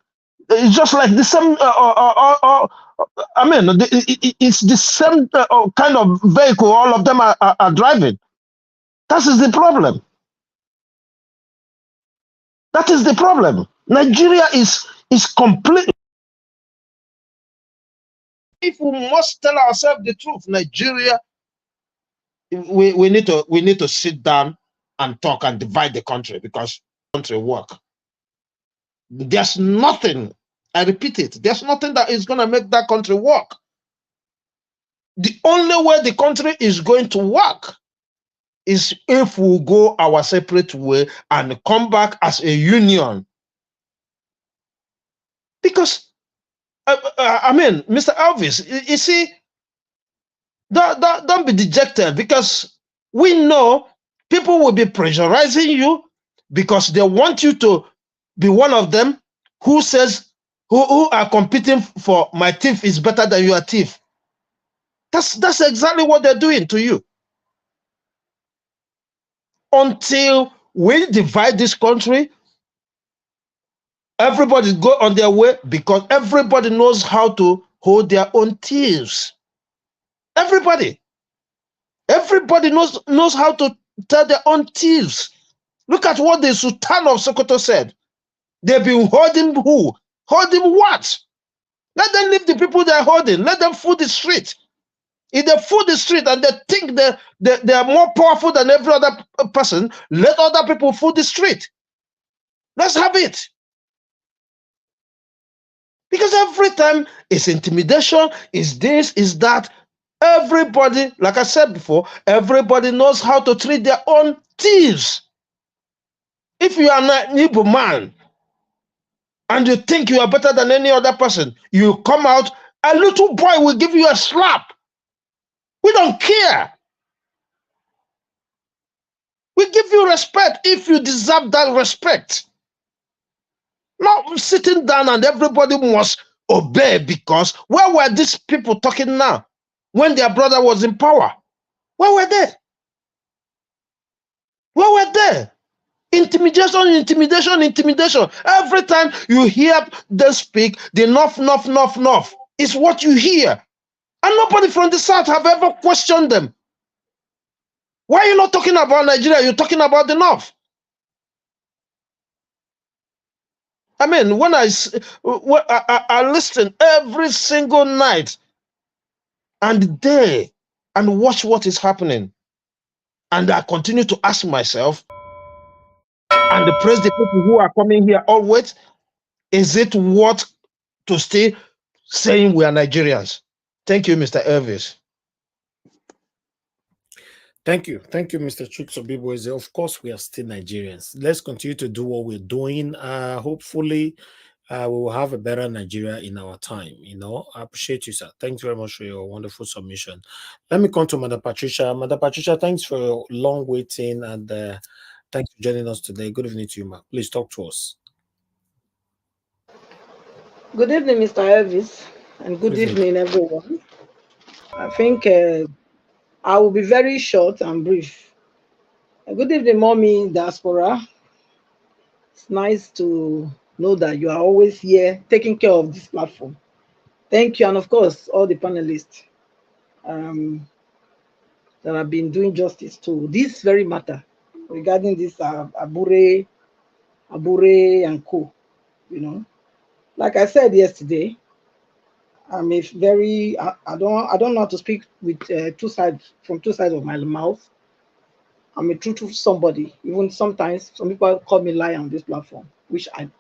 It's just like the same. I mean, it's the same kind of vehicle. All of them are driving. That is the problem. That is the problem. Nigeria is complete. If we must tell ourselves the truth, Nigeria, we need to sit down and talk and divide the country, because country work. There's nothing, I repeat it, there's nothing that is going to make that country work. The only way the country is going to work is if we go our separate way and come back as a union. Because, I mean, Mr. Elvis, you see, don't be dejected, because we know people will be pressurizing you because they want you to be one of them who says, who are competing for my thief is better than your thief. That's exactly what they're doing to you. Until we divide this country, everybody go on their way, because everybody knows how to hold their own thieves. Everybody knows how to tell their own thieves. Look at what the Sultan of Sokoto said. They've been holding who? Holding what? Let them leave the people they're holding. Let them fool the street. If they fool the street and they think they are more powerful than every other person, let other people fool the street. Let's have it. Because every time it's intimidation, is this, is that. Everybody, like I said before, everybody knows how to treat their own thieves. If you are an Igbo man and you think you are better than any other person, you come out, a little boy will give you a slap. We don't care. We give you respect if you deserve that respect. Not sitting down and everybody must obey, because where were these people talking now when their brother was in power? Where were they? Where were they? Intimidation. Every time you hear them speak, the enough is what you hear. And nobody from the South have ever questioned them. Why are you not talking about Nigeria? You're talking about the North. I mean, when I listen every single night and day and watch what is happening, and I continue to ask myself and praise the people who are coming here always, is it worth to stay saying we are Nigerians? Thank you, Mr. Elvis. Thank you, Mr. Chuksobiboeze. Of course, we are still Nigerians. Let's continue to do what we're doing. Hopefully, we will have a better Nigeria in our time. I appreciate you, sir. Thanks very much for your wonderful submission. Let me come to Madam Patricia. Madam Patricia, thanks for your long waiting, and thanks for joining us today. Good evening to you, ma'am. Please talk to us. Good evening, Mr. Elvis, and good evening, everyone. I think I will be very short and brief. Good evening, Mommy Diaspora. It's nice to know that you are always here taking care of this platform. Thank you, and of course, all the panelists that have been doing justice to this very matter regarding this Abure and co. Like I said yesterday, I'm a very I don't know how to speak with two sides of my mouth. I'm a truthful somebody. Even sometimes some people call me liar on this platform, which I'm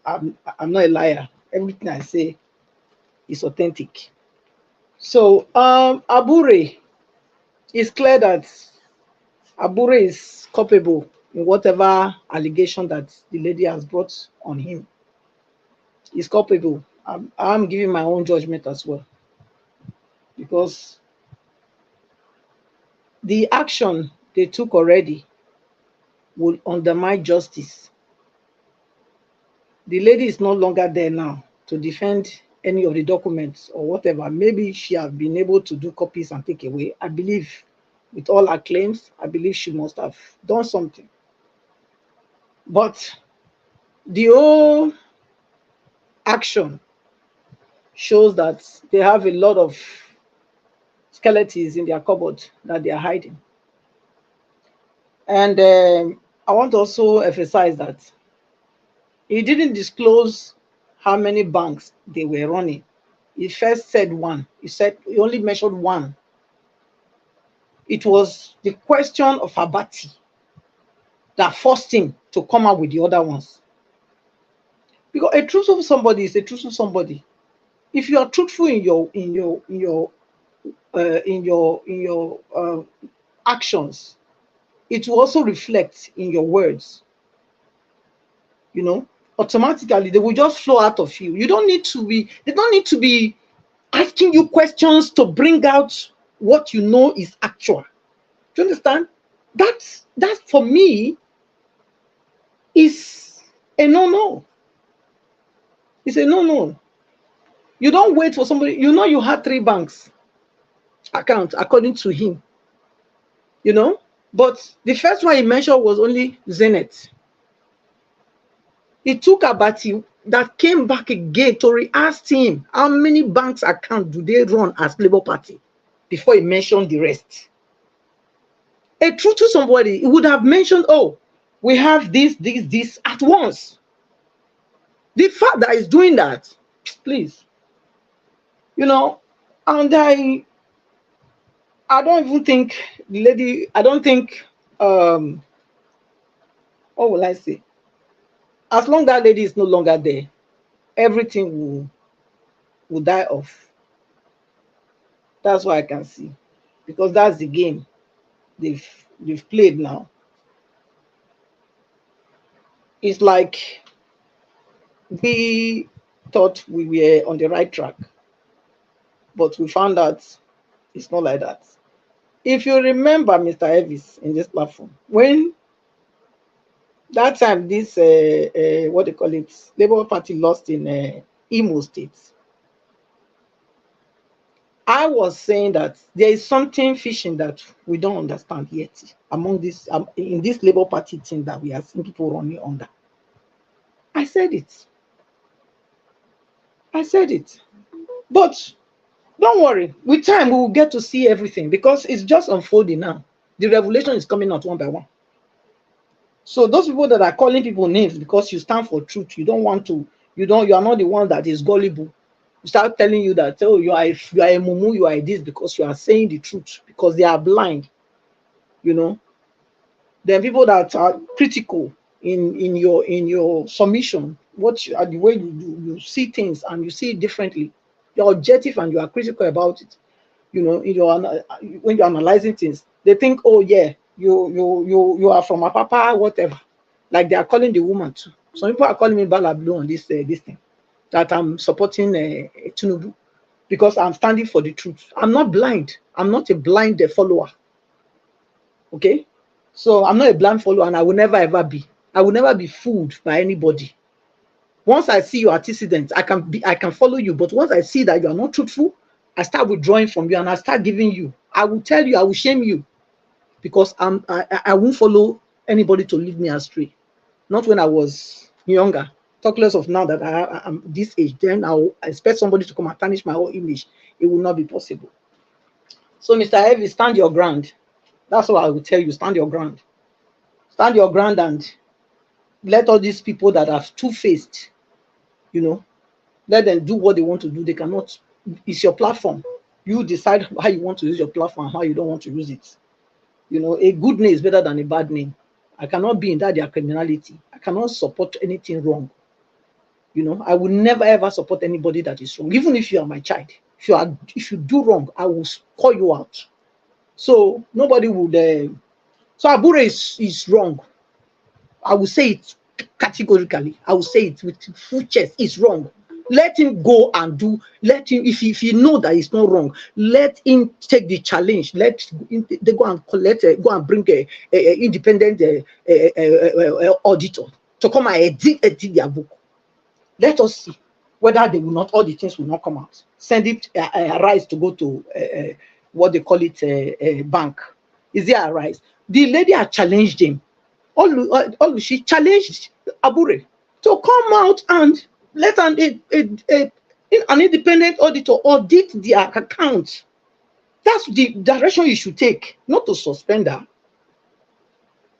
not a liar. Everything I say is authentic. So Abure, it's clear that Abure is culpable in whatever allegation that the lady has brought on him. He's culpable. I'm giving my own judgment as well, because the action they took already will undermine justice. The lady is no longer there now to defend any of the documents or whatever. Maybe she have been able to do copies and take away. I believe with all her claims, I believe she must have done something. But the whole action shows that they have a lot of skeletons in their cupboard that they are hiding. And I want to also emphasize that he didn't disclose how many banks they were running. He first said one. He only mentioned one. It was the question of Abati that forced him to come out with the other ones. Because a truthful somebody is a truthful somebody. If you are truthful in your actions, it will also reflect in your words. You know, automatically they will just flow out of you. You don't need to be. They don't need to be asking you questions to bring out what you know is actual. Do you understand? That for me is a no-no. It's a no-no. You don't wait for somebody. You know you had 3 banks account according to him. You know, but the first one he mentioned was only Zenith. It took Abati that came back again to re-ask him how many banks account do they run as Labour Party before he mentioned the rest. A truth to somebody, he would have mentioned, oh, we have this at once. The fact that he's doing that, please, you know, and I don't even think the lady, I don't think, what will I say? As long as that lady is no longer there, everything will die off. That's what I can see, because that's the game they've played now. It's like we thought we were on the right track, but we found out it's not like that. If you remember, Mr. Evis, in this platform, when that time this what they call it, Labour Party lost in Imo State, I was saying that there is something fishing that we don't understand yet among this in this Labour Party thing that we are seeing people running under. I said it. I said it. But don't worry, with time we will get to see everything, because it's just unfolding now. The revelation is coming out one by one. So those people that are calling people names because you stand for truth, you don't want to, you are not the one that is gullible. You start telling you that, oh, you are a mumu, you are this, because you are saying the truth, because they are blind, you know. Then people that are critical in your submission, the way you see things and you see it differently, you're objective and you are critical about it. You know, when you're analyzing things, they think, oh yeah, you are from a papa, whatever. Like they are calling the woman too. Some people are calling me Balablu on this thing, that I'm supporting Tinubu because I'm standing for the truth. I'm not blind. I'm not a blind follower. Okay, so I'm not a blind follower, and I will never ever be. I will never be fooled by anybody. Once I see your antecedents, I can follow you. But once I see that you are not truthful, I start withdrawing from you and I start giving you. I will tell you, I will shame you, because I won't follow anybody to lead me astray. Not when I was younger. Talk less of now that I'm this age. Then I'll expect somebody to come and tarnish my whole image. It will not be possible. So, Mr. Heavy, stand your ground. That's what I will tell you. Stand your ground. Stand your ground and let all these people that are two-faced, you know, let them do what they want to do. They cannot. It's your platform. You decide how you want to use your platform and how you don't want to use it. You know, a good name is better than a bad name. I cannot be in that their criminality. I cannot support anything wrong. You know, I will never ever support anybody that is wrong, even if you are my child. If you do wrong, I will call you out. So nobody would. So Abure is wrong. I will say it categorically. I will say it with full chest. It's wrong. Let him go and do. Let him, if he know that it's not wrong, let him take the challenge. Let they go and collect, go and bring a independent auditor to come and edit their book. Let us see. whether they will not, all the things will not come out. Send it Arise to go to what they call it bank. Is there Arise? The lady had challenged him. She challenged Abure to come out and let an independent auditor audit their account. That's the direction you should take, not to suspend her.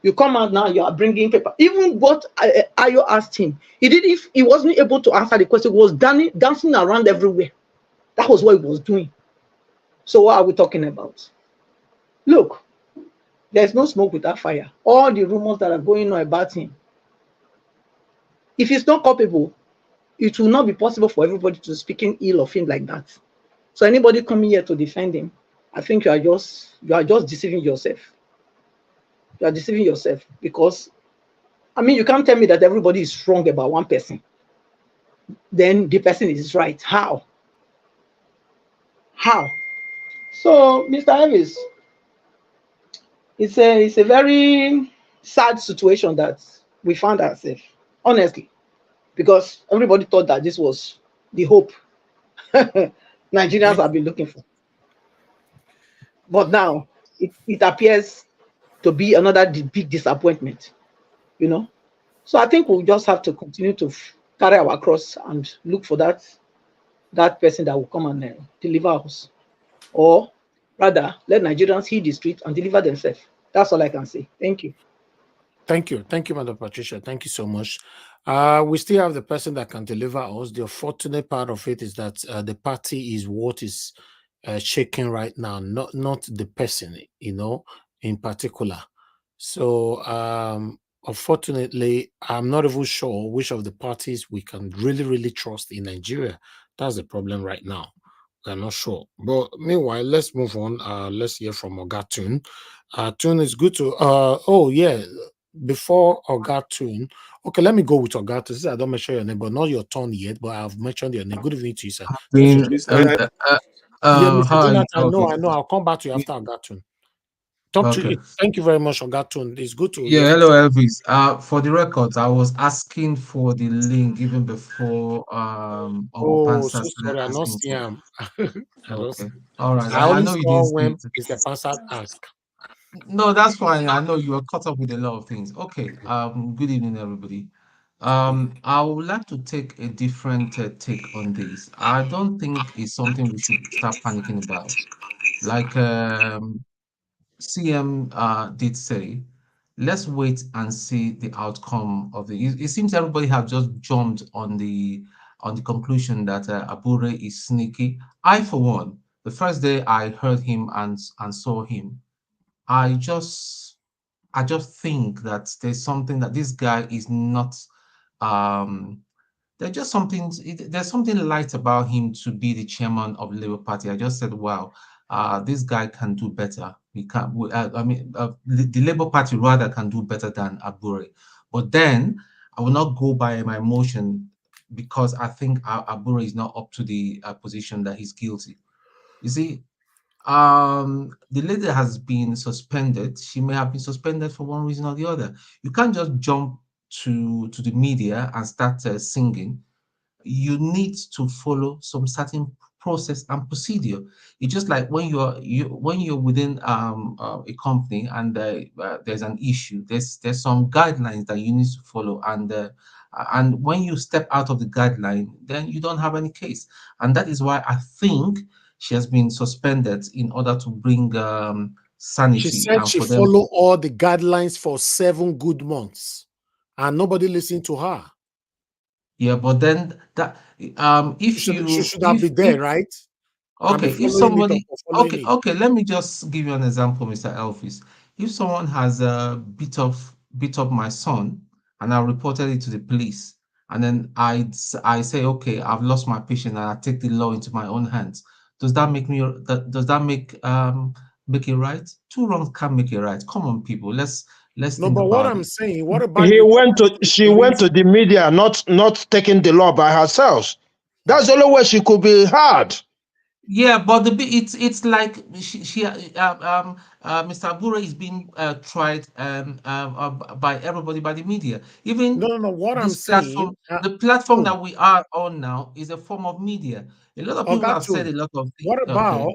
You come out now, you are bringing paper. Even what Ayo asked him, he wasn't able to answer the question, he was dancing around everywhere. That was what he was doing. So what are we talking about? Look, there's no smoke without fire. All the rumors that are going on about him, if he's not culpable, it will not be possible for everybody to speaking ill of him like that. So anybody coming here to defend him, I think you are just deceiving yourself. You are deceiving yourself, because I mean, you can't tell me that everybody is wrong about one person, then the person is right. How? So, Mr. Elvis, it's a very sad situation that we found ourselves, honestly, because everybody thought that this was the hope Nigerians have been looking for. But now it appears to be another big disappointment, you know. So I think we'll just have to continue to carry our cross and look for that person that will come and deliver us, or rather, let Nigerians hit the street and deliver themselves. That's all I can say. Thank you. Thank you, Madam Patricia. Thank you so much. We still have the person that can deliver us. The unfortunate part of it is that the party is what is shaking right now, not the person, you know, in particular. So unfortunately, I'm not even sure which of the parties we can really trust in Nigeria. That's the problem right now. I'm not sure. But meanwhile, let's move on. Let's hear from Ogatun. Tune is good to oh yeah. Before Ogatun, okay, let me go with Ogatun. I don't mention your name, but not your turn yet, but I've mentioned your name. Good evening to you, sir. Yeah, Mr. Jonathan, no, I know. I'll come back to you after Ogatun. Talk to you. Thank you very much, Ogatun. It's good to Yeah, hello Elvis. For the record, I was asking for the link even before Oh, Pansa so started sorry, I not asking see for. him. Okay. All right. I I only know you didn't saw see when it. Mr. Pansat asked. No, that's fine. I know you are caught up with a lot of things. Okay. Good evening, everybody. I would like to take a different take on this. I don't think it's something we should start panicking about. Like CM did say, let's wait and see the outcome of the. It seems everybody have just jumped on the conclusion that Abure is sneaky. I, for one, the first day I heard him and saw him, I just think that there's something that this guy is not. There's just something. There's something light about him to be the chairman of the Labour Party. I just said, wow, this guy can do better. We can. The Labour Party rather can do better than Abure. But then I will not go by my emotion because I think Abure is not up to the position that he's guilty. You see, the lady has been suspended. She may have been suspended for one reason or the other. You can't just jump to the media and start singing. You need to follow some certain process and procedure. It's just like when you're within a company and there's an issue. There's some guidelines that you need to follow, and when you step out of the guideline, then you don't have any case. And that is why I think she has been suspended in order to bring sanity. She said she followed all the guidelines for 7 good months, and nobody listened to her. Yeah, but then that if she should have been there, right? Okay, if somebody okay, let me just give you an example, Mr. Elvis. If someone has beat up my son and I reported it to the police, and then I say, okay, I've lost my patient and I take the law into my own hands, does that make make it right? 2 wrongs can't make it right. Come on, people, let's no, think but about what I'm saying, what about she went to the media, not taking the law by herself. That's the only way she could be heard. Yeah, but it's like Mr. Abure is being tried by everybody, by the media. Even No. What I'm this saying, platform, the platform Tune, that we are on now, is a form of media. A lot of people have said a Tune, lot of things.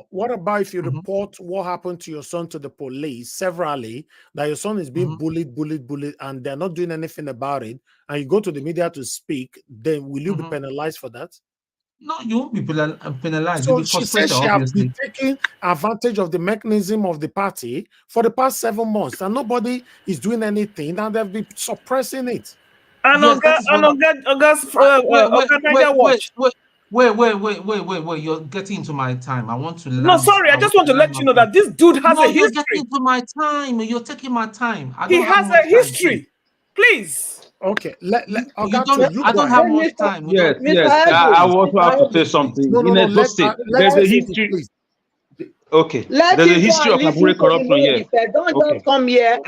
what Okay. about if you Mhm. report what happened to your son to the police severally, that your son is being Mhm. bullied, and they're not doing anything about it, and you go to the media to speak, then will you be Mhm. penalized for that? No, you won't be penalized. You'll So be she says frustrated, she have been obviously. taking advantage of the mechanism of the party for the past 7 months, and nobody is doing anything, and they've been suppressing it. And Yes, that is what. Wait, Oga Tiger Watch. wait. You're getting into my time. I want to No, land. sorry, I I want just want to to land let my you know point. that this dude has No, a you're getting history. into my time. You're taking my time. I He don't have has much a time, please. history. Please. Okay, You Oga don't. Tune, you I go don't have ahead. much time. We don't. Yes. I Please, also have to say please. something. No, In Edo let State, let there's her a finish, history. please. Okay, Let there's a him go history and of listen Abure to him corruption when here. he said, don't Okay. just come here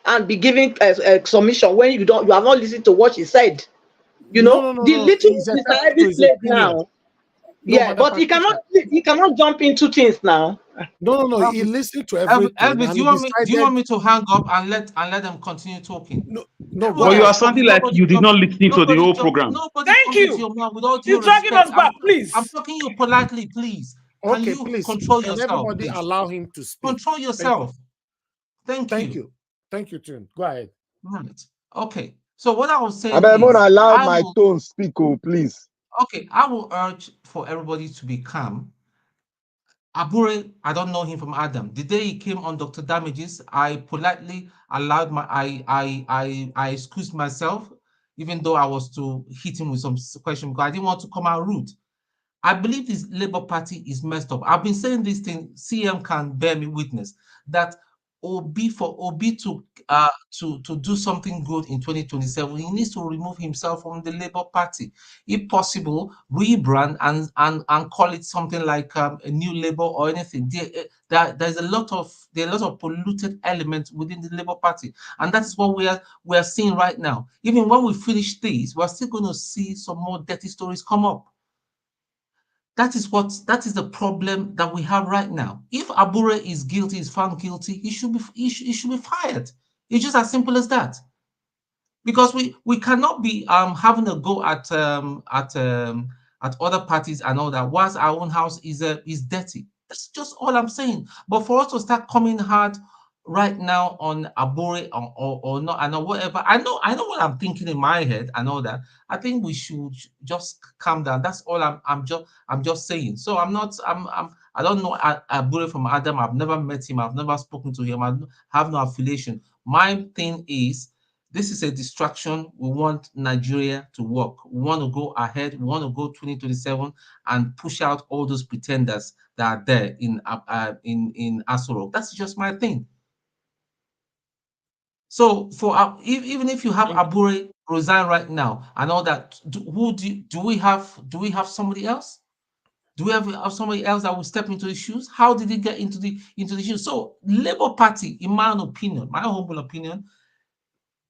and be giving a submission when you have not listened to what he said. You know, the No. little He's Mr. entitled to Ivy's his place opinion. now. No, Yeah, Madam but Patricia. he cannot jump into things now. No. He Elvis, listened to everything, Elvis, and do you he want me? Do you decided. want me to hang up and let them continue talking? No, go But Everybody you ahead. are has sounding spoken. like you did not listen to the whole program. Nobody Thank comes into you. your mouth with all due He's dragging us respect. back, please. I'm talking you politely, please. Can Okay, you please. control Can yourself, everybody please? allow him to speak? Control Thank you. yourself. Thank Thank you. you. Thank you, Tune. Go ahead. Right. Okay. So what I was I saying mean, is, allow I my will. tone speak, oh, please. Okay, I will urge for everybody to be calm. Abure, I don't know him from Adam. The day he came on Dr. Damages, I politely allowed I excused myself, even though I was to hit him with some question because I didn't want to come out rude. I believe this Labour Party is messed up. I've been saying this thing. CM can bear me witness that Obi to do something good in 2027, he needs to remove himself from the Labour Party, if possible, rebrand and call it something like a New Labour or anything. There's a lot of polluted elements within the Labour Party, and that is what we are seeing right now. Even when we finish this, we're still going to see some more dirty stories come up. That is the problem that we have right now. If Abure is guilty, is found guilty, he should be fired. It's just as simple as that. Because we cannot be having a go at other parties and all that, whilst our own house is dirty. That's just all I'm saying. But for us to start coming hard right now on Abure or not and or whatever, I know what I'm thinking in my head and all that. I think we should just calm down. That's all I'm just saying. So I don't know Abure from Adam. I've never met him. I've never spoken to him. I have no affiliation. My thing is, this is a distraction. We want Nigeria to work. We want to go ahead. We want to go 2027 and push out all those pretenders that are there in Aso Rock. That's just my thing. So even if you have Abure resign right now and all that, do we have somebody else? Do we have somebody else that will step into the shoes? How did he get into the shoes? So Labour Party, in my opinion, my humble opinion,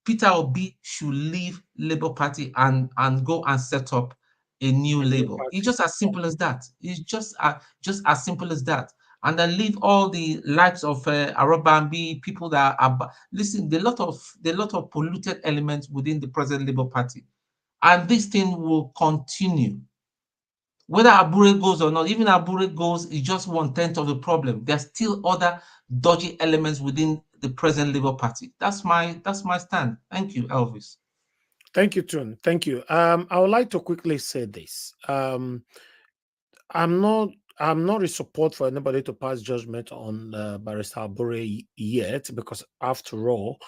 Peter Obi should leave Labour Party and go and set up a new Labour. It's just as simple as that. It's just as simple as that. And then leave all the likes of Arabambi, people that are listen. There are a lot of polluted elements within the present Labour Party, and this thing will continue. Whether Abure goes or not, even Abure goes is just 1/10 of the problem. There's still other dodgy elements within the present Labour Party. That's my stand. Thank you, Elvis. Thank you, Tune. Thank you. I would like to quickly say this. I'm not in support for anybody to pass judgment on Barrister Abure yet, because after all,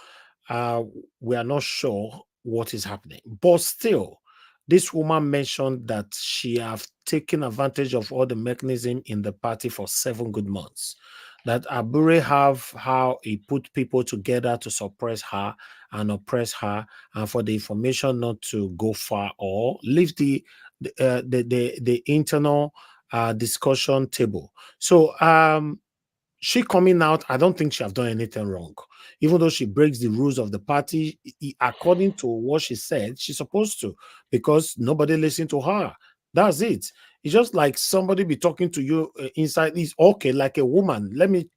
we are not sure what is happening. But still, this woman mentioned that she have taken advantage of all the mechanism in the party for 7 good months. That Abure have how he put people together to suppress her and oppress her, and for the information not to go far or leave the internal discussion table. So she coming out, I don't think she have done anything wrong. Even though she breaks the rules of the party, according to what she said, she's supposed to, because nobody listened to her. That's it. It's just like somebody be talking to you inside. Is okay, like a woman. Let me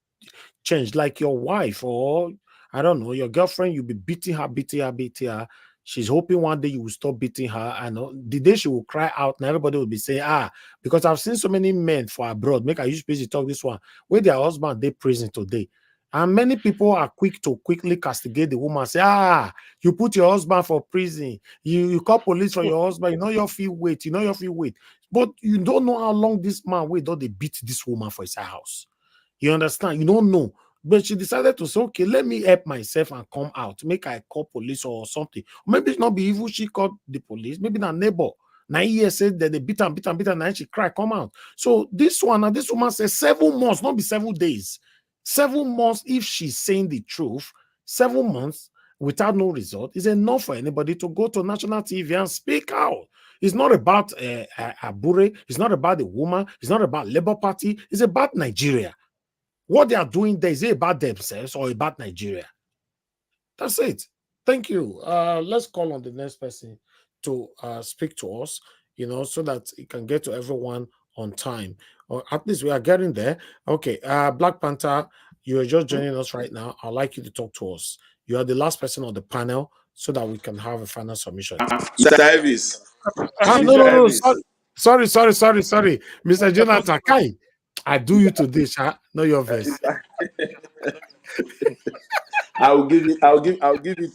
change, like your wife, or I don't know, your girlfriend. You be beating her, beating her, beating her. She's hoping one day you will stop beating her, and the day she will cry out, and everybody will be saying, because I've seen so many men for abroad. Make I use to talk this one where their husband they prison today. And many people are quick to quickly castigate the woman, say, you put your husband for prison, you call police for your husband, you know your fee wait, but you don't know how long this man wait, don't they beat this woman for his house. You understand? You don't know. But she decided to say, okay, let me help myself and come out. Make I call police or something. Maybe it's not be evil, she called the police. Maybe not neighbor. 9 years said that they beat her, and she cried, come out. So this one, and this woman says 7 months, not be 7 days. 7 months, if she's saying the truth, 7 months without no result is enough for anybody to go to national TV and speak out. It's not about Abure. It's not about the woman. It's not about Labour Party. It's about Nigeria. What they are doing there, is it about themselves or about Nigeria? That's it. Thank you. Let's call on the next person to speak to us, so that it can get to everyone on time. Or at least we are getting there. Okay. Black Panther, you are just joining us right now. I'd like you to talk to us. You are the last person on the panel so that we can have a final submission. Service. No. Sorry. Mr. Jonathan, Kai, I do you to this. Know your verse. I'll give it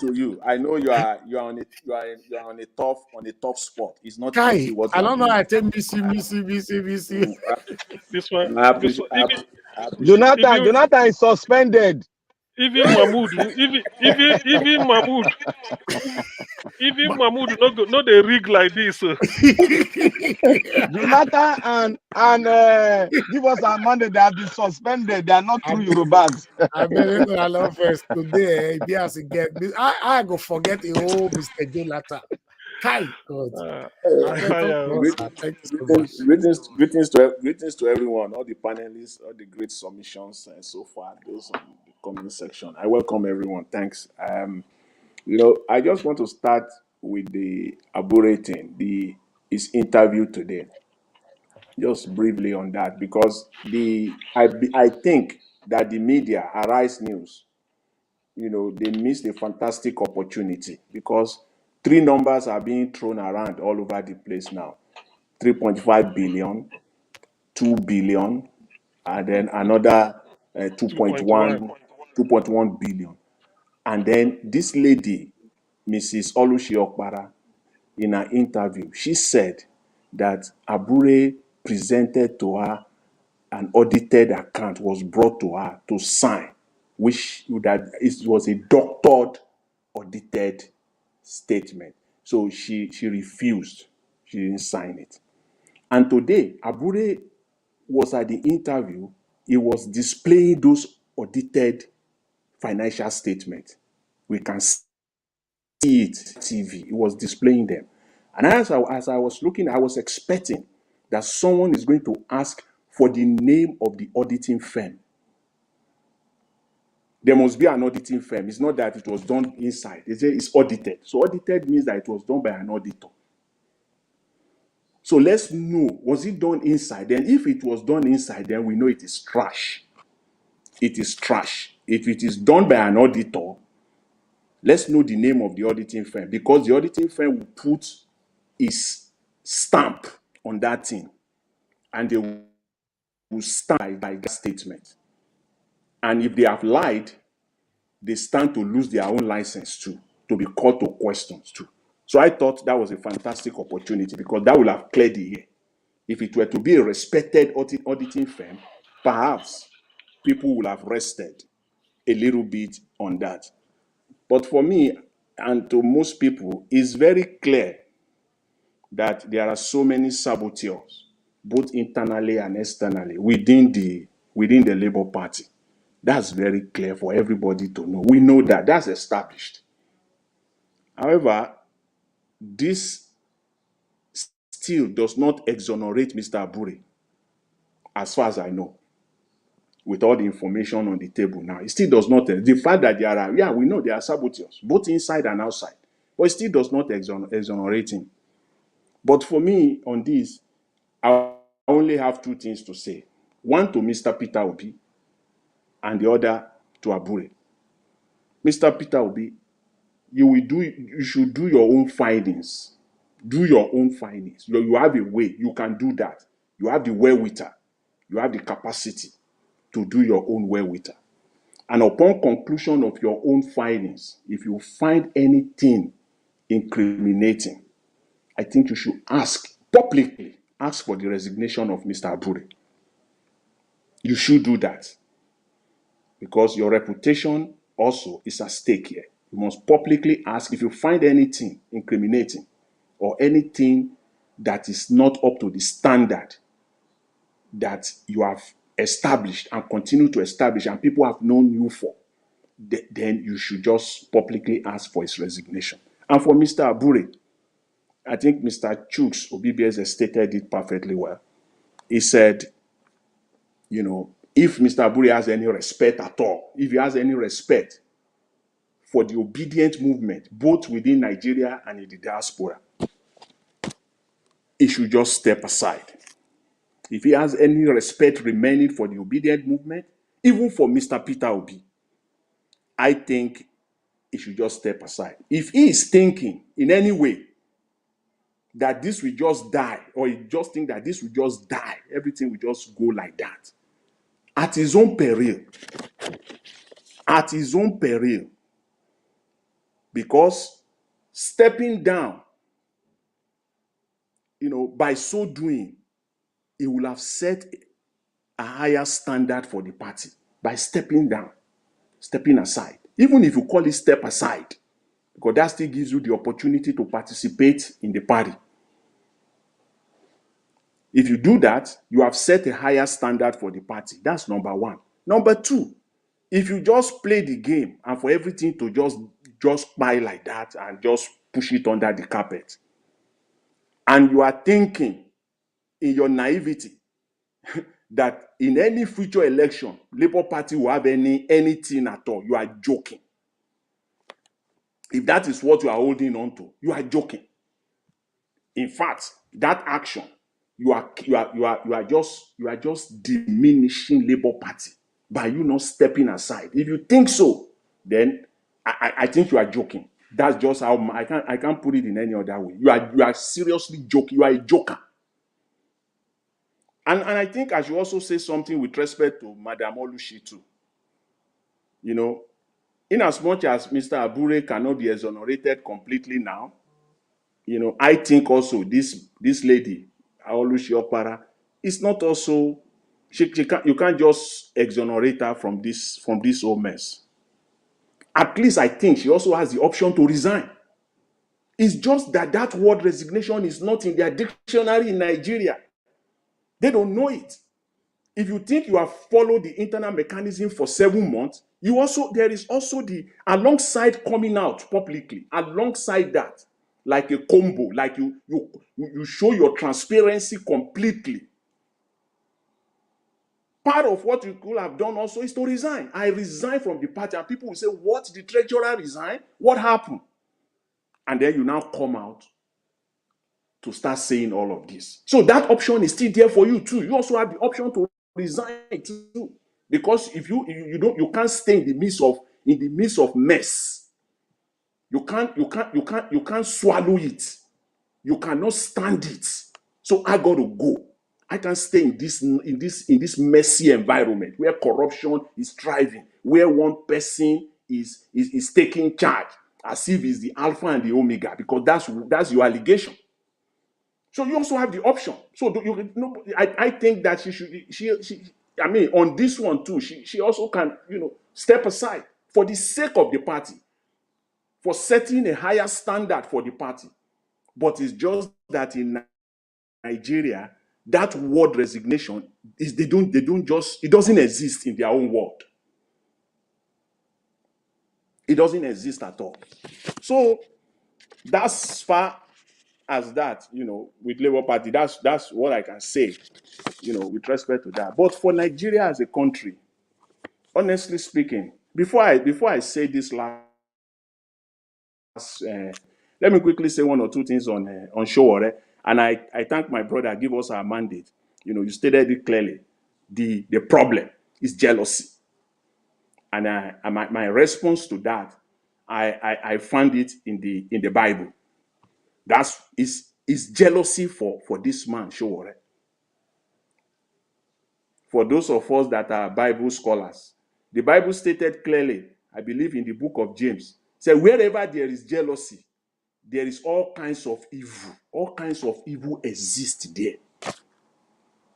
to you. I know you are on a tough spot. It's not Kai, easy what I you are don't know. doing. I tell miss you. This one. I appreciate. Jonathan is suspended. Even Mahmoud, even Mahmoud no they rig like this. Jonathan and give us our Monday. They have been suspended. They are not true Yorubas. I bet I love first today. Yes, get I go forget the whole Mr. Jonathan. Kai, God. Thank you so much. Greetings to everyone, all the panelists, all the great submissions so far. Those on the comment section. I welcome everyone. Thanks. I just want to start with the Abure thing, his interview today. Just briefly on that, because I think that the media, Arise News, they missed a fantastic opportunity, because 3 numbers are being thrown around all over the place now: 3.5 billion, 2 billion, and then another 2.1 billion. And then this lady, Mrs. Olushi Okpara, in her interview, she said that Abure presented to her an audited account, was brought to her to sign, which it was a doctored, audited statement. So she refused. She didn't sign it. And today, Abure was at the interview. He was displaying those audited financial statements. We can see it on TV. He was displaying them. And as I was looking, I was expecting that someone is going to ask for the name of the auditing firm. There must be an auditing firm. It's not that it was done inside. They say it's audited. So audited means that it was done by an auditor. So let's know, was it done inside? Then if it was done inside, then we know it is trash. It is trash. If it is done by an auditor, let's know the name of the auditing firm, because the auditing firm will put its stamp on that thing, and they will stand by that statement. And if they have lied, they stand to lose their own license too, to be called to questions too. So I thought that was a fantastic opportunity, because that will have cleared the air. If it were to be a respected auditing firm, perhaps people will have rested a little bit on that. But for me, and to most people, it's very clear that there are so many saboteurs, both internally and externally, within the Labour Party. That's very clear for everybody to know. We know that. That's established. However, this still does not exonerate Mr. Abure, as far as I know. With all the information on the table now, it still does not. The fact that there are, we know there are saboteurs, both inside and outside, but it still does not exonerate him. But for me, on this, I only have two things to say. One to Mr. Peter Obi and the other to Abure. Mr. Peter Obi, you should do your own findings. Do your own findings. You have a way. You can do that. You have the wherewithal. You have the capacity to do your own wherewithal. And upon conclusion of your own findings, if you find anything incriminating, I think you should publicly ask for the resignation of Mr. Abure. You should do that because your reputation also is at stake here. You must publicly ask if you find anything incriminating or anything that is not up to the standard that you have established and continue to establish and people have known you for, then you should just publicly ask for his resignation. And for Mr. Abure, I think Mr. Chuks Obibieze stated it perfectly well. He said, if Mr. Abure has any respect at all, if he has any respect for the obedient movement, both within Nigeria and in the diaspora, he should just step aside. If he has any respect remaining for the obedient movement, even for Mr. Peter Obi, I think he should just step aside. If he is thinking in any way that this will just die, or he just think that this will just die, everything will just go like that, at his own peril, because stepping down, by so doing, he will have set a higher standard for the party by stepping down, stepping aside. Even if you call it step aside, because that still gives you the opportunity to participate in the party. If you do that, you have set a higher standard for the party. That's number one. Number two, if you just play the game and for everything to just buy like that and just push it under the carpet, and you are thinking in your naivety that in any future election, Labour Party will have anything at all, you are joking. If that is what you are holding on to, you are joking. In fact, that action, you are just diminishing Labour Party by you not stepping aside. If you think so, then I think you are joking. That's just how I can't put it in any other way. You are seriously joking. You are a joker. And I think I should also say something with respect to Madam Olushi too. In as much as Mr. Abure cannot be exonerated completely now, I think also this lady, Olushi Opara, is not also you can't just exonerate her from this whole mess. At least I think she also has the option to resign. It's just that word resignation is not in their dictionary in Nigeria. They don't know it. If you think you have followed the internal mechanism for 7 months, there is also the alongside coming out publicly, alongside that, like a combo, like you show your transparency completely. Part of what you could have done also is to resign. I resign from the party, and people will say, "What? The treasurer resigned? What happened?" And then you now come out to start saying all of this. So that option is still there for you too. You also have the option to resign too, because if you can't stay in the midst of mess. You can't swallow it. You cannot stand it. So I got to go. I can't stay in this messy environment where corruption is thriving, where one person is taking charge as if it's the alpha and the omega, because that's your allegation. So you also have the option. So I think that she on this one too, she also can step aside for the sake of the party, for setting a higher standard for the party. But it's just that in Nigeria, that word resignation it doesn't exist in their own world. It doesn't exist at all. So that's far as that, with Labour Party, that's what I can say, with respect to that. But for Nigeria as a country, honestly speaking, before I say this last, let me quickly say one or two things on Showore. And I thank my brother give us our mandate. You know, you stated it clearly. The problem is jealousy. And my response to that, I found it in the Bible. That's is jealousy for this man, sure. For those of us that are Bible scholars, the Bible stated clearly, I believe in the book of James, said wherever there is jealousy, there is all kinds of evil. All kinds of evil exist there.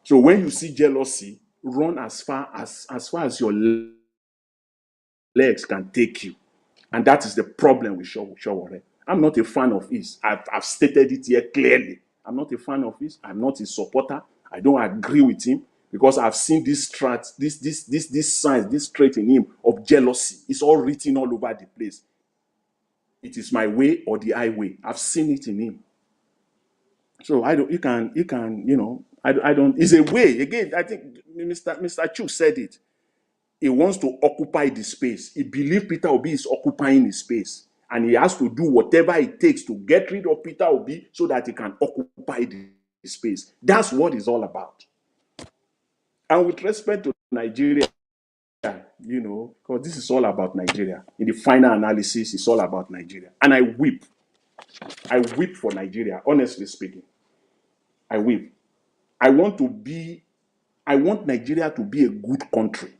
So when you see jealousy, run as far as your legs can take you. And that is the problem with Showore. I'm not a fan of his. I've stated it here clearly. I'm not a fan of his. I'm not his supporter. I don't agree with him because I've seen this signs, this trait in him of jealousy. It's all written all over the place. It is my way or the highway. I've seen it in him. So I don't. You can. You know. I don't. It's a way. Again, I think Mr. Chu said it. He wants to occupy the space. He believes Peter Obi is occupying his space. And he has to do whatever it takes to get rid of Peter Obi so that he can occupy the space. That's what it's all about. And with respect to Nigeria, you know, because this is all about Nigeria. In the final analysis, it's all about Nigeria. And I weep. I weep for Nigeria, honestly speaking. I weep. I want Nigeria to be a good country.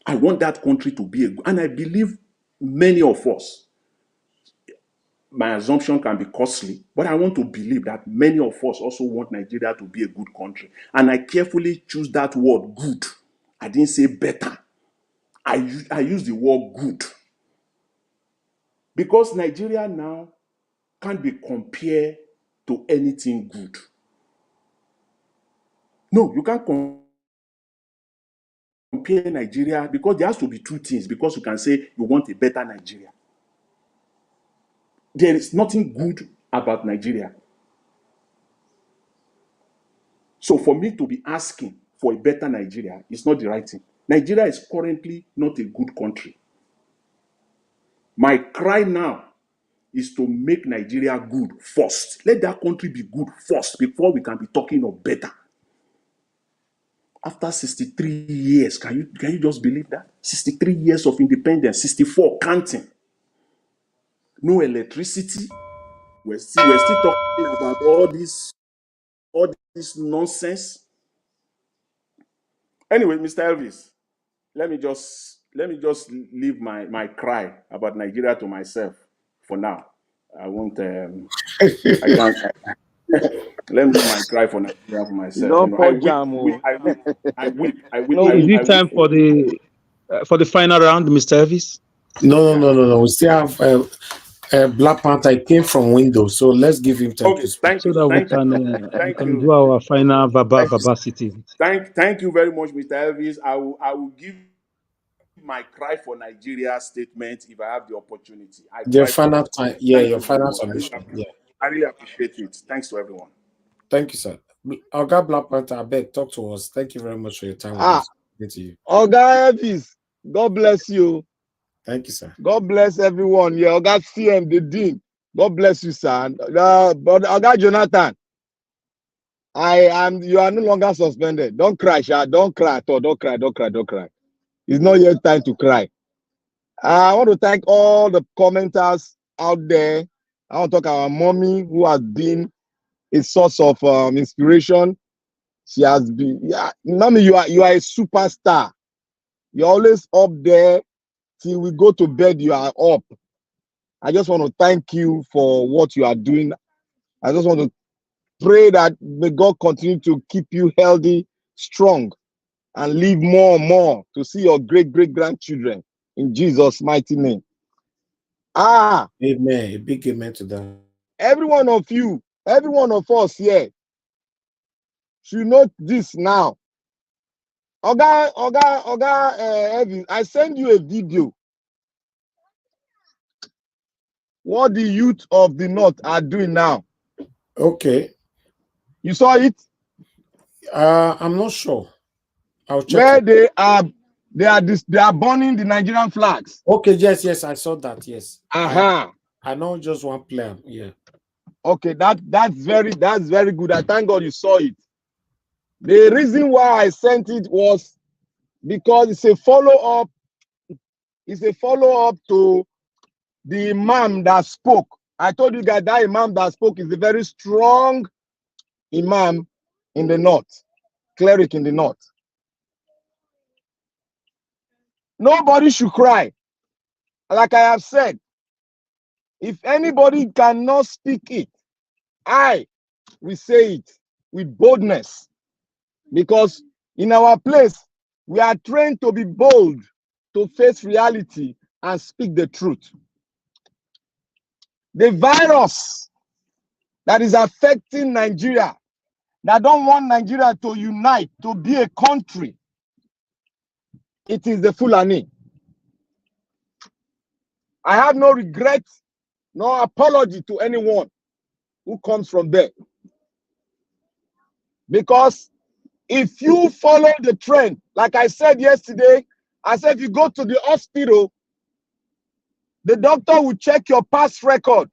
I want that country to be and I believe many of us, my assumption can be costly, but I want to believe that many of us also want Nigeria to be a good country. And I carefully choose that word good. I didn't say better. I use the word good. Because Nigeria now can't be compared to anything good. No, you can't compare Nigeria because there has to be two things because you can say you want a better Nigeria. There is nothing good about Nigeria. So for me to be asking for a better Nigeria is not the right thing. Nigeria is currently not a good country. My cry now is to make Nigeria good first. Let that country be good first before we can be talking of better. After 63 years, can you just believe that? 63 years of independence, 64 counting. No electricity. We're still talking about all this nonsense. Anyway, Mr. Elvis, let me just leave my cry about Nigeria to myself for now. I won't. I can't. Let me leave my cry for Nigeria for myself. You know, I weep. No, is it time for the final round, Mr. Elvis? No. We still have Black Panther. I came from Windows, so let's give him time to speak. So that we can do our final verbosity. Thank you very much, Mr. Elvis. I will give my cry for Nigeria statement if I have the opportunity. Your final time, your final submission. I really appreciate it. Thanks to everyone. Thank you, sir. Oga Black Panther, I beg, talk to us. Thank you very much for your time with us. Good to you. Oga Elvis, God bless you. Thank you, sir. God bless everyone. Yeah, Oga CM, the Dean. God bless you, sir. But Oga Jonathan, you are no longer suspended. Don't cry, Sha. Don't cry at all. Don't cry. It's not yet time to cry. I want to thank all the commenters out there. I want to thank our mommy who has been a source of inspiration. She has been, mommy, you are a superstar. You're always up there. Till we go to bed, you are up. I just want to thank you for what you are doing. I just want to pray that may God continue to keep you healthy, strong, and live more and more to see your great-great-grandchildren in Jesus' mighty name. Amen. A big amen to that. Every one of you, every one of us here should know this now. Oga, Evans, I send you a video. What the youth of the North are doing now. Okay. You saw it? I'm not sure. I'll check. Where they are burning the Nigerian flags. Okay, yes, I saw that. Yes. I know just one player. Yeah. Okay, that's very good. I thank God you saw it. The reason why I sent it was because it's a follow-up. It's a follow-up to the imam that spoke. I told you guys that imam that spoke is a very strong imam in the north, cleric in the north. Nobody should cry. Like I have said, if anybody cannot speak it, I will say it with boldness. Because in our place, we are trained to be bold, to face reality and speak the truth. The virus that is affecting Nigeria, that don't want Nigeria to unite, to be a country, it is the Fulani. I have no regret, no apology to anyone who comes from there. Because if you follow the trend, like I said yesterday, I said if you go to the hospital, the doctor will check your past record.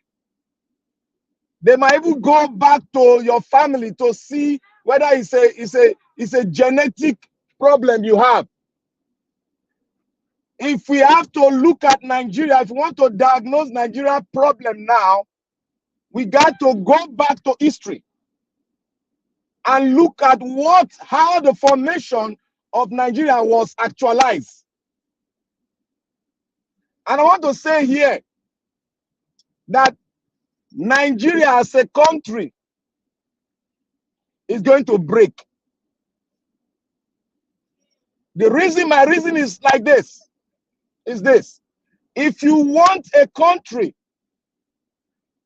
They might even go back to your family to see whether it's a genetic problem you have. If we have to look at Nigeria, if we want to diagnose Nigeria problem now, we got to go back to history and look at how the formation of Nigeria was actualized. And I want to say here that Nigeria as a country is going to break. My reason is like this, is this. If you want a country,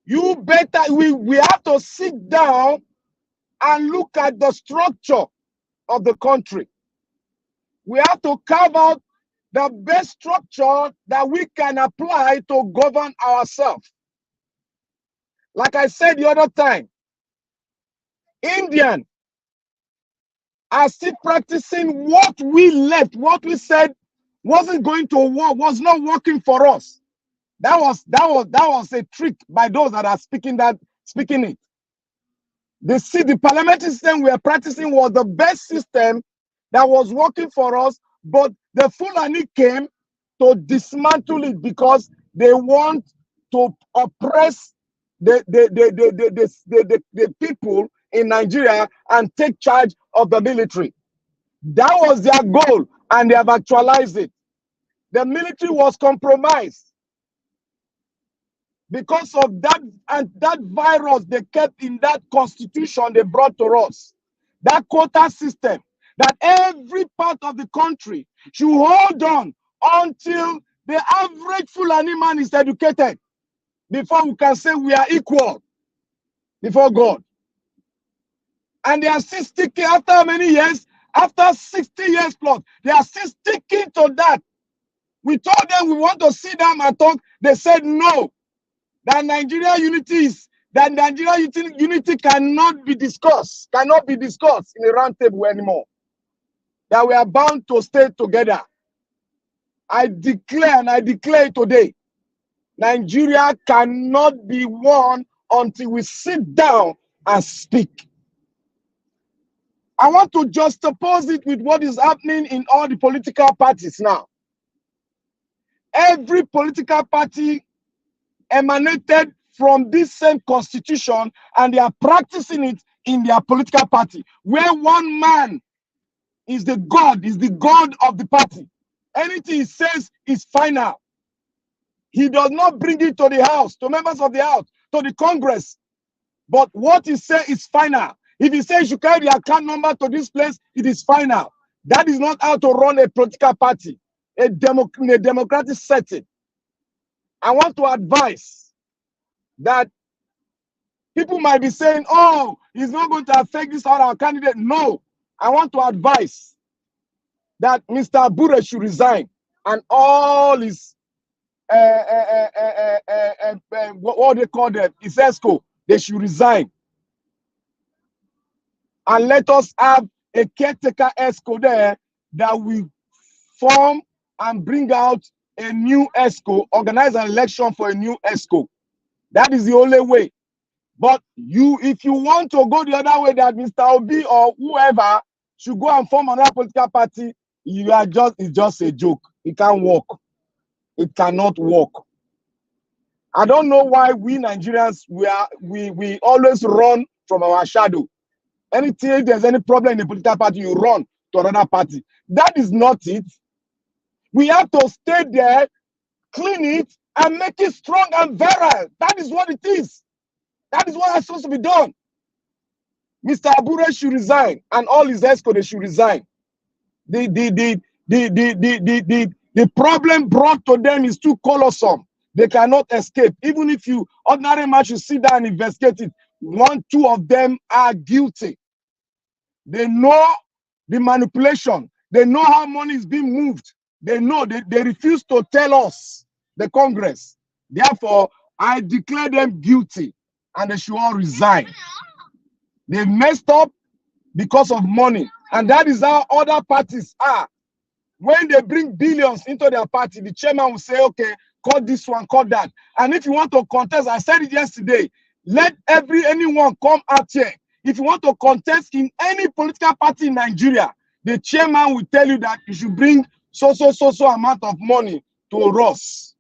you better, we have to sit down and look at the structure of the country. We have to carve out the best structure that we can apply to govern ourselves. Like I said the other time, Indian are still practicing what we left, what we said wasn't going to work, was not working for us. That was a trick by those that are speaking it. The parliamentary system we are practicing was the best system that was working for us, but the Fulani came to dismantle it because they want to oppress the people in Nigeria and take charge of the military. That was their goal, and they have actualized it. The military was compromised because of that, and that virus they kept in that constitution they brought to us. That quota system, that every part of the country should hold on until the average Fulani man is educated before we can say we are equal before God. And they are still sticking after how many years? After 60 years plus, they are still sticking to that. We told them we want to sit down and talk. They said no. That Nigeria unity cannot be discussed in a round table anymore. That we are bound to stay together. I declare it today. Nigeria cannot be won until we sit down and speak. I want to juxtapose it with what is happening in all the political parties now. Every political party emanated from this same constitution, and they are practicing it in their political party, where one man is the god of the party. Anything he says is final. He does not bring it to the house, to members of the house, to the Congress. But what he says is final. If he says you carry the account number to this place, it is final. That is not how to run a political party, a democratic setting. I want to advise that people might be saying, oh, it's not going to affect this or our candidate. No, I want to advise that Mr. Abure should resign and all his, what they call them, his ESCO, they should resign. And let us have a caretaker ESCO there that will form and bring out a new ESCO, organize an election for a new ESCO. That is the only way. But if you want to go the other way, that Mr. Obi or whoever should go and form another political party, it's just a joke. It can't work. It cannot work. I don't know why we Nigerians we always run from our shadow. Anything, if there's any problem in the political party, you run to another party. That is not it. We have to stay there, clean it, and make it strong and virile. That is what it is. That is what is supposed to be done. Mr. Abure should resign, and all his escorts should resign. The problem brought to them is too colossal. They cannot escape. Even if you ordinary man should sit down and investigate it, 1, 2 of them are guilty. They know the manipulation. They know how money is being moved. They know they refuse to tell us, the Congress. Therefore, I declare them guilty and they should all resign. They messed up because of money. And that is how other parties are. When they bring billions into their party, the chairman will say, okay, cut this one, cut that. And if you want to contest, I said it yesterday, let anyone come out here. If you want to contest in any political party in Nigeria, the chairman will tell you that you should bring so amount of money to us.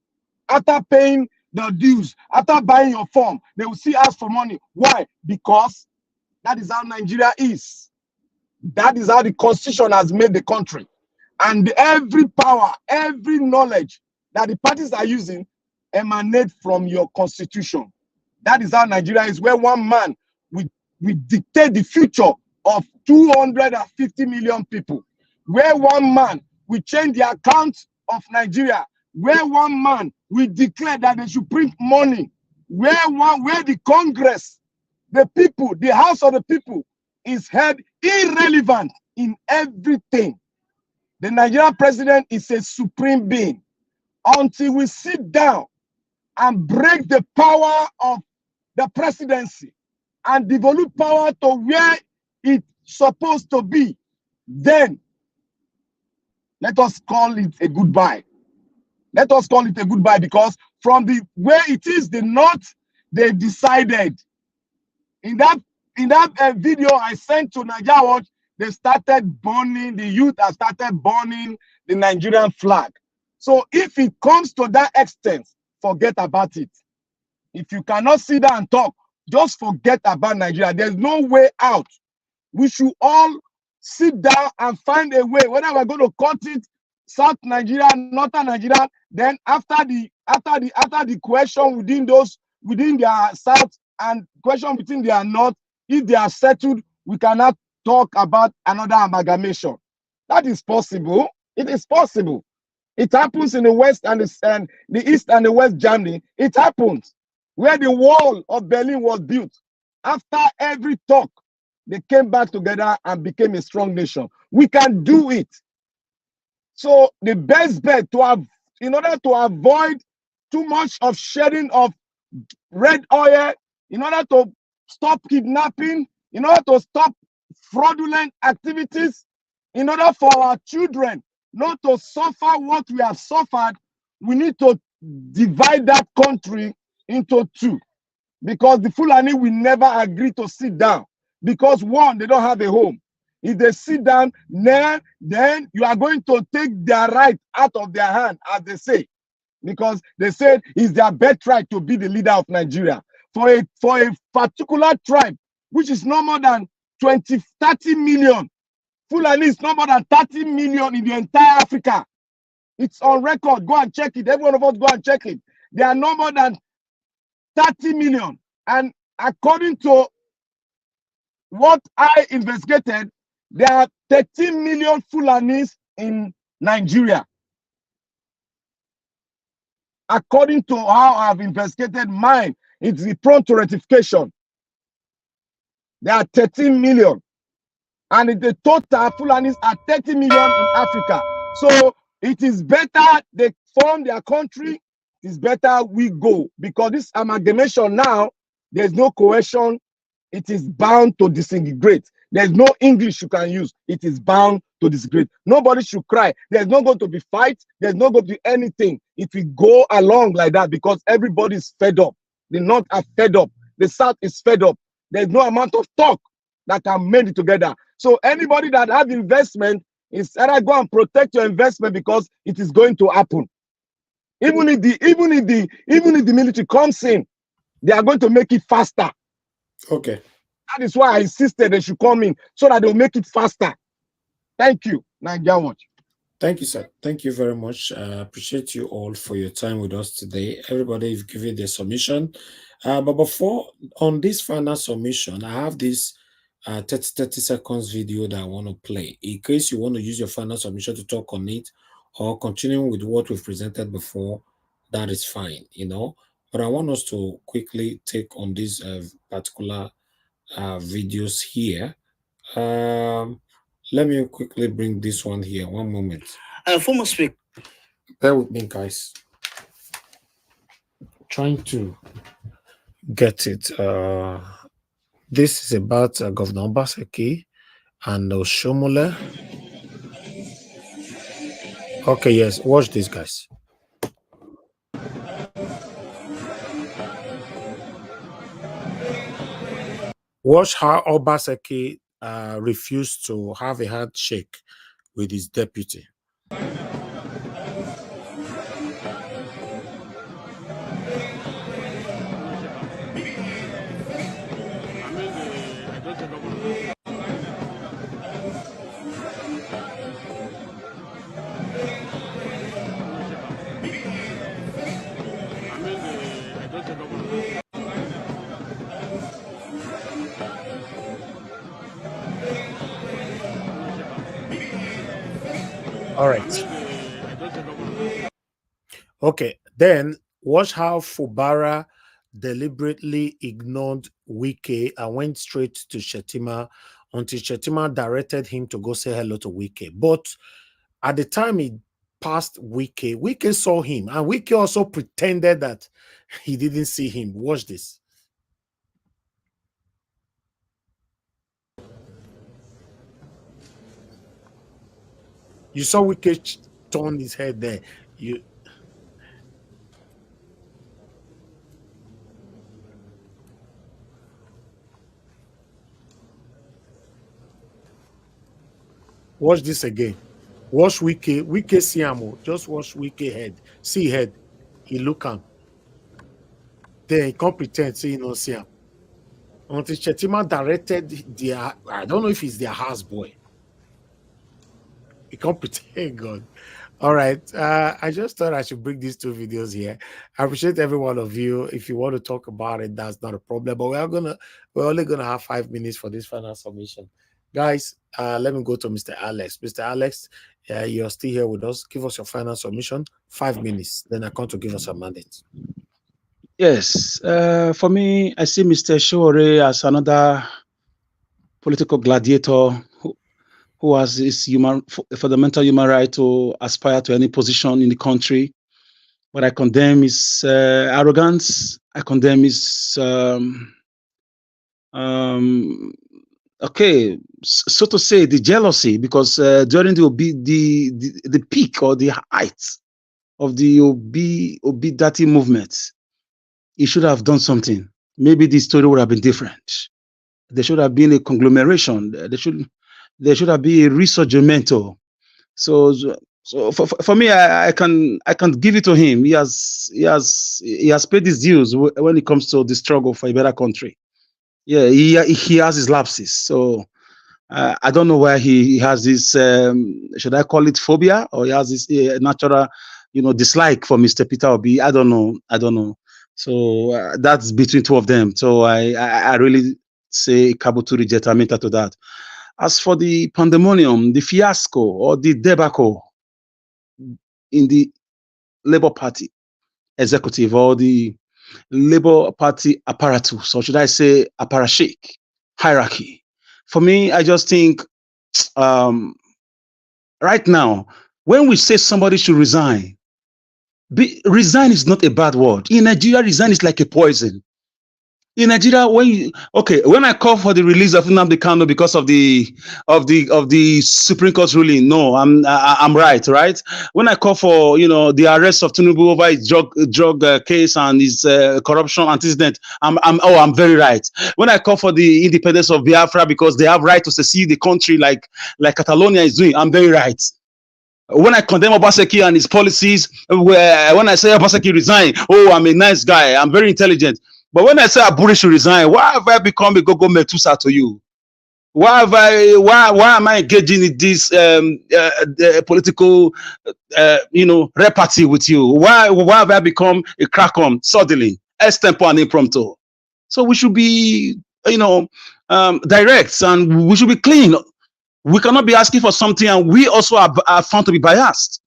After paying the dues, after buying your form, they will see ask for money. Why? Because that is how Nigeria is. That is how the constitution has made the country. And every power, every knowledge that the parties are using emanate from your constitution. That is how Nigeria is, where one man will dictate the future of 250 million people. Where one man will change the account of Nigeria. Where one man will declare that they should print money. Where the Congress, the people, the House of the People is held irrelevant in everything. The Nigerian president is a supreme being. Until we sit down and break the power of the presidency and devolve power to where it's supposed to be, then let us call it a goodbye. Let us call it a goodbye, because from the where it is, the North, they decided. In that video I sent to Nigeria Watch, they started burning, the youth have started burning the Nigerian flag. So if it comes to that extent, forget about it. If you cannot sit down and talk, just forget about Nigeria. There's no way out. We should all sit down and find a way, whether we're going to cut it, South Nigeria, Northern Nigeria, then after the question within their South and question between their North, if they are settled, we cannot talk about another amalgamation. That is possible. It is possible. It happens in the West and the East and the West Germany. It happens where the wall of Berlin was built. After every talk, they came back together and became a strong nation. We can do it. So the best bet to have, in order to avoid too much of shedding of red oil, in order to stop kidnapping, in order to stop fraudulent activities, in order for our children not to suffer what we have suffered, we need to divide that country into two. Because the Fulani will never agree to sit down. Because one, they don't have a home. If they sit down, then you are going to take their right out of their hand, as they say. Because they said it's their birthright to be the leader of Nigeria. For a particular tribe, which is no more than 30 million. Fulani is no more than 30 million in the entire Africa. It's on record. Go and check it. Every one of us go and check it. They are no more than 30 million. And according to what I investigated, there are 13 million Fulanis in Nigeria. According to how I've investigated mine, it's prone to rectification. There are 13 million. And the total Fulanis are 30 million in Africa. So it is better they form their country. It is better we go. Because this amalgamation now, there's no cohesion. It is bound to disintegrate. There's no English you can use. It is bound to disintegrate. Nobody should cry. There's not going to be fight. There's not going to be anything if we go along like that, because everybody is fed up. The North are fed up. The South is fed up. There's no amount of talk that can mend it together. So anybody that have investment is either go and protect your investment because it is going to happen. Even if the military comes in, they are going to make it faster. Okay. That is why I insisted they should come in so that they'll make it faster. Thank you. Naija Watch. Thank you, sir. Thank you very much. Appreciate you all for your time with us today. Everybody, you've given their submission. But before, on this final submission, I have this 30 seconds video that I want to play. In case you want to use your final submission to talk on it or continuing with what we've presented before, that is fine, you know. But I want us to quickly take on these particular videos here. Let me quickly bring this one here. One moment. Former Speaker. Bear with me, guys. Trying to get it. This is about Governor Obaseki and Oshomole. Okay, yes. Watch this, guys. Watch how Obaseki refused to have a handshake with his deputy. All right. Okay, then watch how Fubara deliberately ignored Wike and went straight to Shetima until Shetima directed him to go say hello to Wike. But at the time he passed Wike, Wike saw him, and Wike also pretended that he didn't see him. Watch this. You saw Wike turn his head there. Watch this again. Watch Wike. Wike see him. Just watch Wike head. See head. He look him. Then he can't pretend say he don't see him. Until Shetima directed their, I don't know if he's their houseboy. He can't pretend God. All right. I just thought I should bring these two videos here. I appreciate every one of you. If you want to talk about it, that's not a problem. But we're only gonna have 5 minutes for this final submission. Guys, let me go to Mr. Alex. Mr. Alex, you're still here with us. Give us your final submission. 5 minutes. Then I come to give us a mandate. Yes. For me, I see Mr. Shore as another political gladiator who has this fundamental human right to aspire to any position in the country. But I condemn his arrogance. I condemn his okay, so to say, the jealousy, because during the peak or the height of the Obidati movement, he should have done something. Maybe the story would have been different. There should have been a conglomeration. There should have been a risorgimento. So for me, I can give it to him. He has paid his dues when it comes to the struggle for a better country. Yeah, he has his lapses. So I don't know why he has this. Should I call it phobia, or he has this natural, dislike for Mr. Peter Obi? I don't know. So that's between two of them. So I really say Kabutu rejectamenta to that. As for the pandemonium, the fiasco, or the debacle in the Labour Party executive, or the Labour Party apparatus, or should I say apparatchik hierarchy, for me, I just think right now, when we say somebody should resign, resign is not a bad word. In Nigeria, resign is like a poison. in Nigeria, when I call for the release of Nnamdi Kanu because of the Supreme Court ruling, no, I'm right. When I call for the arrest of Tinubu over his drug case and his corruption antecedent, I'm very right. When I call for the independence of Biafra because they have right to secede the country like Catalonia is doing, I'm very right. When I condemn Obaseki and his policies, when I say Obaseki resign, I'm a nice guy, I'm very intelligent. But when I say Abure should resign, why have I become a go-go metusa to you? Why am I engaging in this political repartee with you? Why have I become a crack-on suddenly, extempo and impromptu? So we should be direct, and we should be clean. We cannot be asking for something and we also are found to be biased.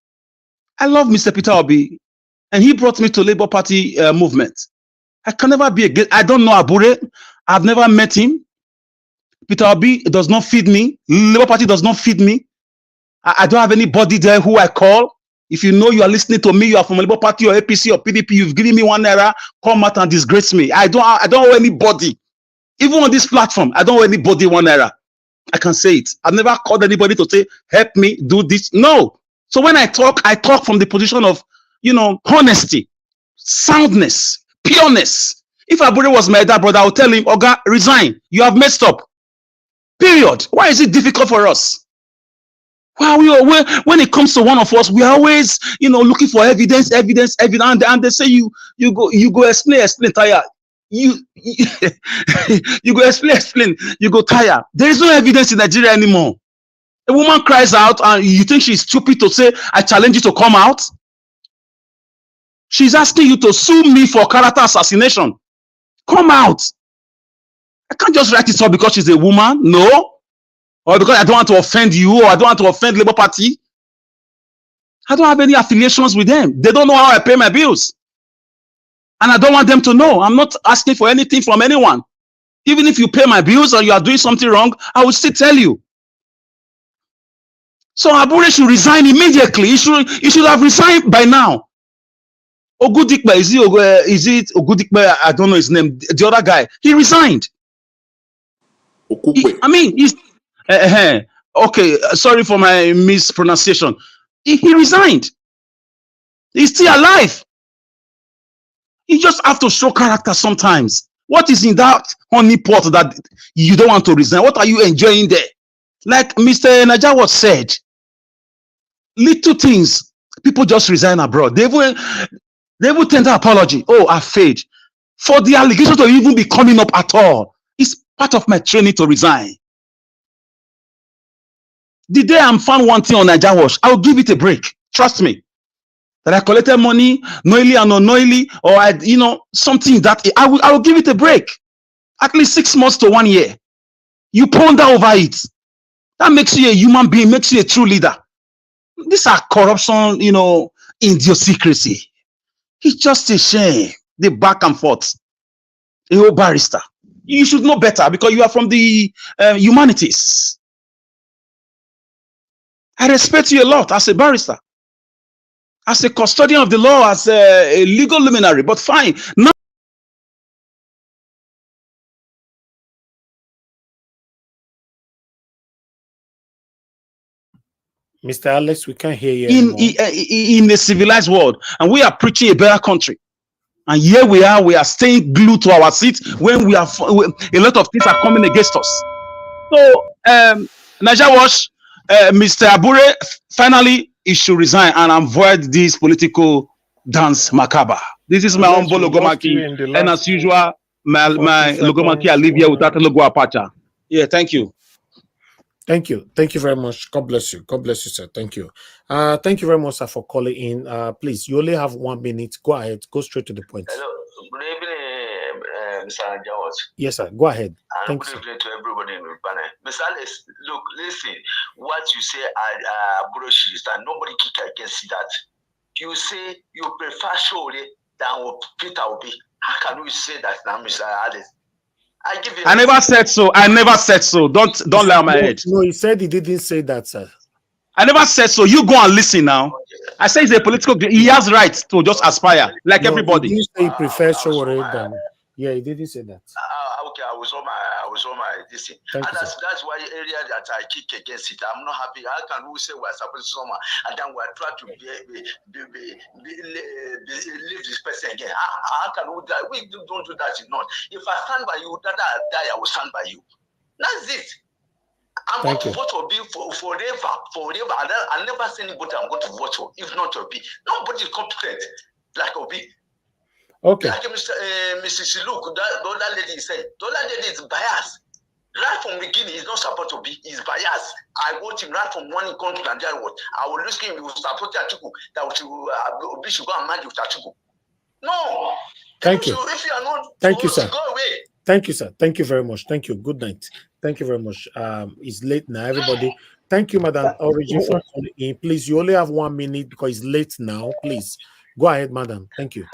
I love Mr. Peter Obi, and he brought me to Labour Party movement. I can never be against. I don't know Abure. I've never met him. Peter Obi does not feed me. Labour Party does not feed me. I don't have anybody there who I call. If you know you are listening to me, you are from Labour Party or APC or PDP, you've given me one error, come out and disgrace me. I don't owe anybody. Even on this platform, I don't owe anybody one error. I can say it. I've never called anybody to say, help me do this. No. So when I talk from the position of, honesty, soundness, pureness. If Abure was my dad brother, I would tell him, Oga, resign. You have messed up. Period. Why is it difficult for us? Well, when it comes to one of us, we are always, looking for evidence, and they say you go explain, tire. You go explain, you go tire. There is no evidence in Nigeria anymore. A woman cries out and you think she's stupid to say, I challenge you to come out? She's asking you to sue me for character assassination. Come out. I can't just write it up because she's a woman. No. Or because I don't want to offend you, or I don't want to offend Labour Party. I don't have any affiliations with them. They don't know how I pay my bills. And I don't want them to know. I'm not asking for anything from anyone. Even if you pay my bills or you are doing something wrong, I will still tell you. So Abure should resign immediately. He should have resigned by now. Ogudikpe, is it Ogudikpe? I don't know his name. The other guy, he resigned. He's okay. Sorry for my mispronunciation. He resigned. He's still alive. You just have to show character sometimes. What is in that honey pot that you don't want to resign? What are you enjoying there? Like Mr. Najawa said, little things, people just resign abroad. They will tender apology. Oh, I failed. For the allegation to even be coming up at all, it's part of my training to resign. The day I'm found wanting on Najawa, I'll give it a break. Trust me. That I collected money knowingly and unknowingly, or something that I will give it a break. At least 6 months to 1 year. You ponder over it. That makes you a human being, makes you a true leader. These are corruption, idiosyncrasy. It's just a shame. The back and forth. A whole barrister. You should know better because you are from the humanities. I respect you a lot as a barrister. As a custodian of the law, as a legal luminary, but fine. Now, Mr. Alex, we can't hear you in a civilized world, and we are preaching a better country. And here we are staying glued to our seat when a lot of things are coming against us. So, Najawa, Mr. Abure, finally, he should resign and avoid this political dance macabre. This is my humble logomaki, and as usual, my logomaki, I live here without a logo apacha. Yeah, thank you. Thank you. Thank you very much. God bless you. God bless you, sir. Thank you. Thank you very much, sir, for calling in. Please, you only have 1 minute. Go ahead. Go straight to the point. Hello. Good evening, Mr. George. Yes, sir. Go ahead. Thank you. Good evening to everybody in the panel. Mr. Alex, look, listen. What you say, Abure that nobody can see that. You say you prefer Shole than Peter Obi. How can we say that now, Mr. Alex? I never said so. I never said so. Don't lie on my head. No, he said he didn't say that, sir. I never said so. You go and listen now. I say he's a political. He has rights to just aspire like everybody. You say he prefers Showore than. Yeah, he didn't say that. Okay, I was on my this thing. Thank And you, that's why area that I kick against it. I'm not happy. How can we say we're supposed to someone and then we're trying to leave this person again? How can we die? We don't do that. Not. If I stand by you, that I die, I will stand by you. That's it. I'm going to vote for B forever. I'll never say anybody I'm going to vote for, if not Obi. Nobody is competent like Obi. Okay. Like Mrs. Luke, the other lady said, the other lady is biased. Right from the beginning, he's not supposed to be. He's biased. I vote him right from one country and the other one. I will lose him. He will support Atiku. That Obi should go and marry with Atiku. No. Thank you. If you are not, thank you, sir. Go away. Thank you, sir. Thank you very much. Thank you. Good night. Thank you very much. It's late now, everybody. Thank you, Madam Origin, for calling in. Please, you only have 1 minute because it's late now. Please go ahead, Madam. Thank you.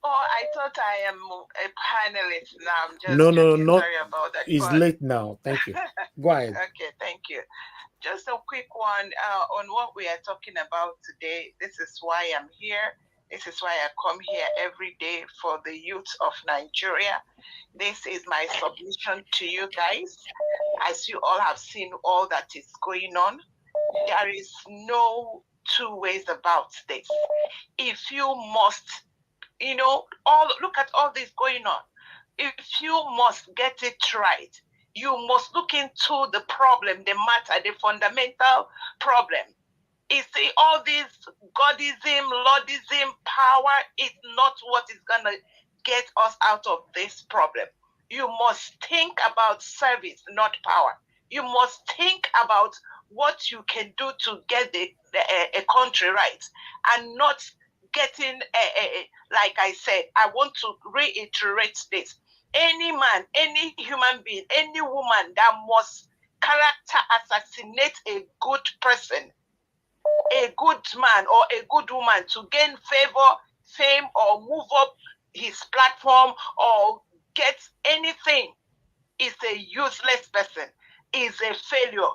Oh, I thought I am a panelist now. I'm just No. sorry about that. It's late now. Thank you. Go ahead. Okay, thank you. Just a quick one on what we are talking about today. This is why I'm here. This is why I come here every day for the youth of Nigeria. This is my submission to you guys. As you all have seen all that is going on, there is no two ways about this. If you must, look at all this going on. If you must get it right, you must look into the problem, the matter, the fundamental problem. See, all this Godism, Lordism, power is not what is going to get us out of this problem. You must think about service, not power. You must think about what you can do to get a country right, and not getting, like I said, I want to reiterate this. Any man, any human being, any woman that must character assassinate a good person, a good man or a good woman to gain favor, fame, or move up his platform or get anything is a useless person, is a failure,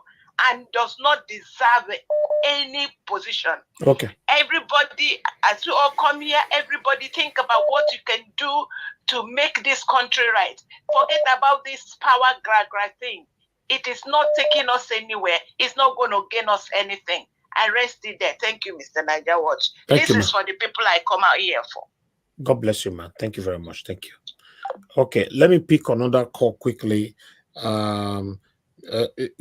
and does not deserve any position. Okay. Everybody, as you all come here, everybody think about what you can do to make this country right. Forget about this power grab thing. It is not taking us anywhere. It's not going to gain us anything. I rest it there. Thank you, Mr. Niger Watch. This is for the people I come out here for. God bless you, man. Thank you very much. Thank you. Okay, let me pick another call quickly.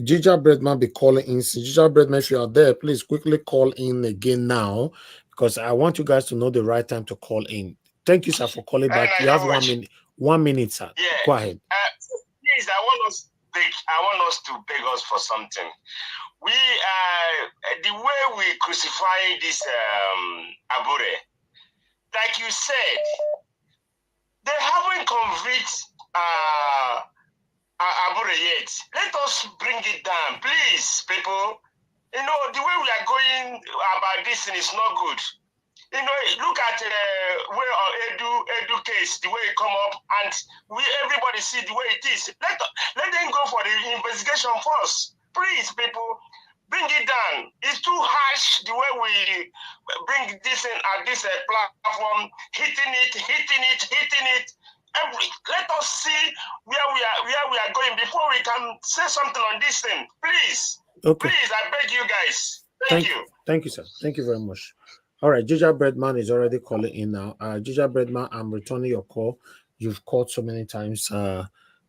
Ginger Breadman be calling in. Ginger Breadman, if you are there, please quickly call in again now, because I want you guys to know the right time to call in. Thank you, sir, for calling back. You have 1 minute. 1 minute, sir. Yeah. Go ahead. Please, I want us to beg us for something. We the way we crucify this Abure, like you said, they haven't convicted Abure yet. Let us bring it down, please, people. The way we are going about this thing is not good. Look at where Edu case, the way it come up, and everybody see the way it is. Let them go for the investigation first. Please, people, bring it down. It's too harsh the way we bring this in at this platform, hitting it. Let us see where we are going before we can say something on this thing. Please. Okay. Please, I beg you guys. Thank you. Thank you, sir. Thank you very much. All right, Ginger Breadman is already calling in now. Ginger Breadman, I'm returning your call. You've called so many times.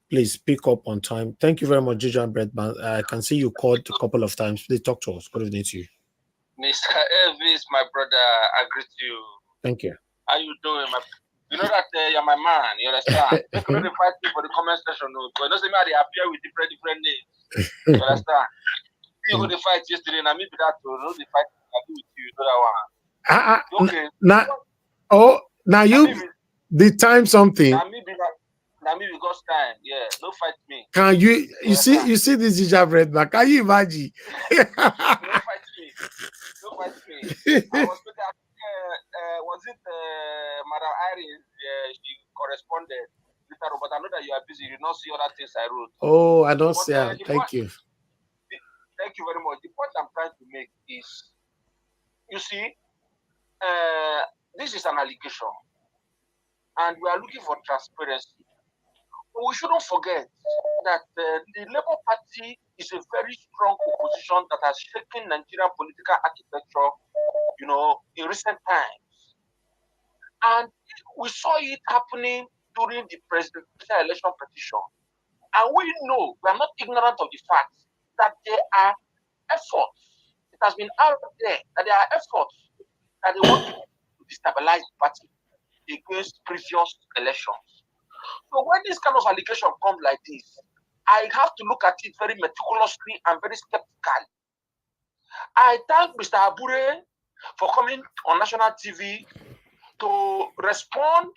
Please pick up on time. Thank you very much, Ginger Breadman. I can see you called a couple of times. Please talk to us. Good evening to you. Mr. Elvis, my brother, I greet you. Thank you. How you doing, my? You know that you're my man. You understand? You couldn't fight me for the comment section, no. But it doesn't matter. They appear with different names. You understand? You go the fight yesterday, and maybe that too. No, the fight I do with you. You know that one. Okay. Now you the time something. Now me because time. Yeah, no fight me. Can you see this Ginger Breadman? Can you imagine? No fight me. No fight me. I was was it Madam Irene? She corresponded with her, but I know that you are busy. You did not see other things I wrote. Oh, I don't see her. Thank you. Thank you very much. The point I'm trying to make is, you see, this is an allegation. and we are looking for transparency. But we shouldn't forget that the Labour Party is a very strong opposition that has shaken Nigerian political architecture, in recent times. And we saw it happening during the presidential election petition. And we know, we are not ignorant of the fact that there are efforts. It has been out there that there are efforts that they want to destabilize the party against previous elections. So when this kind of allegation comes like this, I have to look at it very meticulously and very skeptically. I thank Mr. Abure for coming on national TV to respond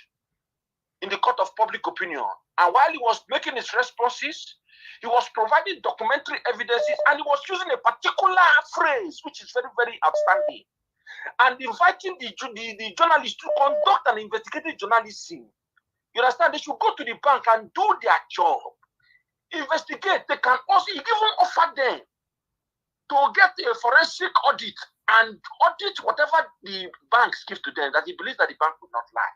in the court of public opinion. And while he was making his responses, he was providing documentary evidences, and he was using a particular phrase, which is very, very outstanding, and inviting the journalists to conduct an investigative journalism. You understand? They should go to the bank and do their job. Investigate. They can also even offer them to get a forensic audit and audit whatever the banks give to them, that he believes that the bank would not lie.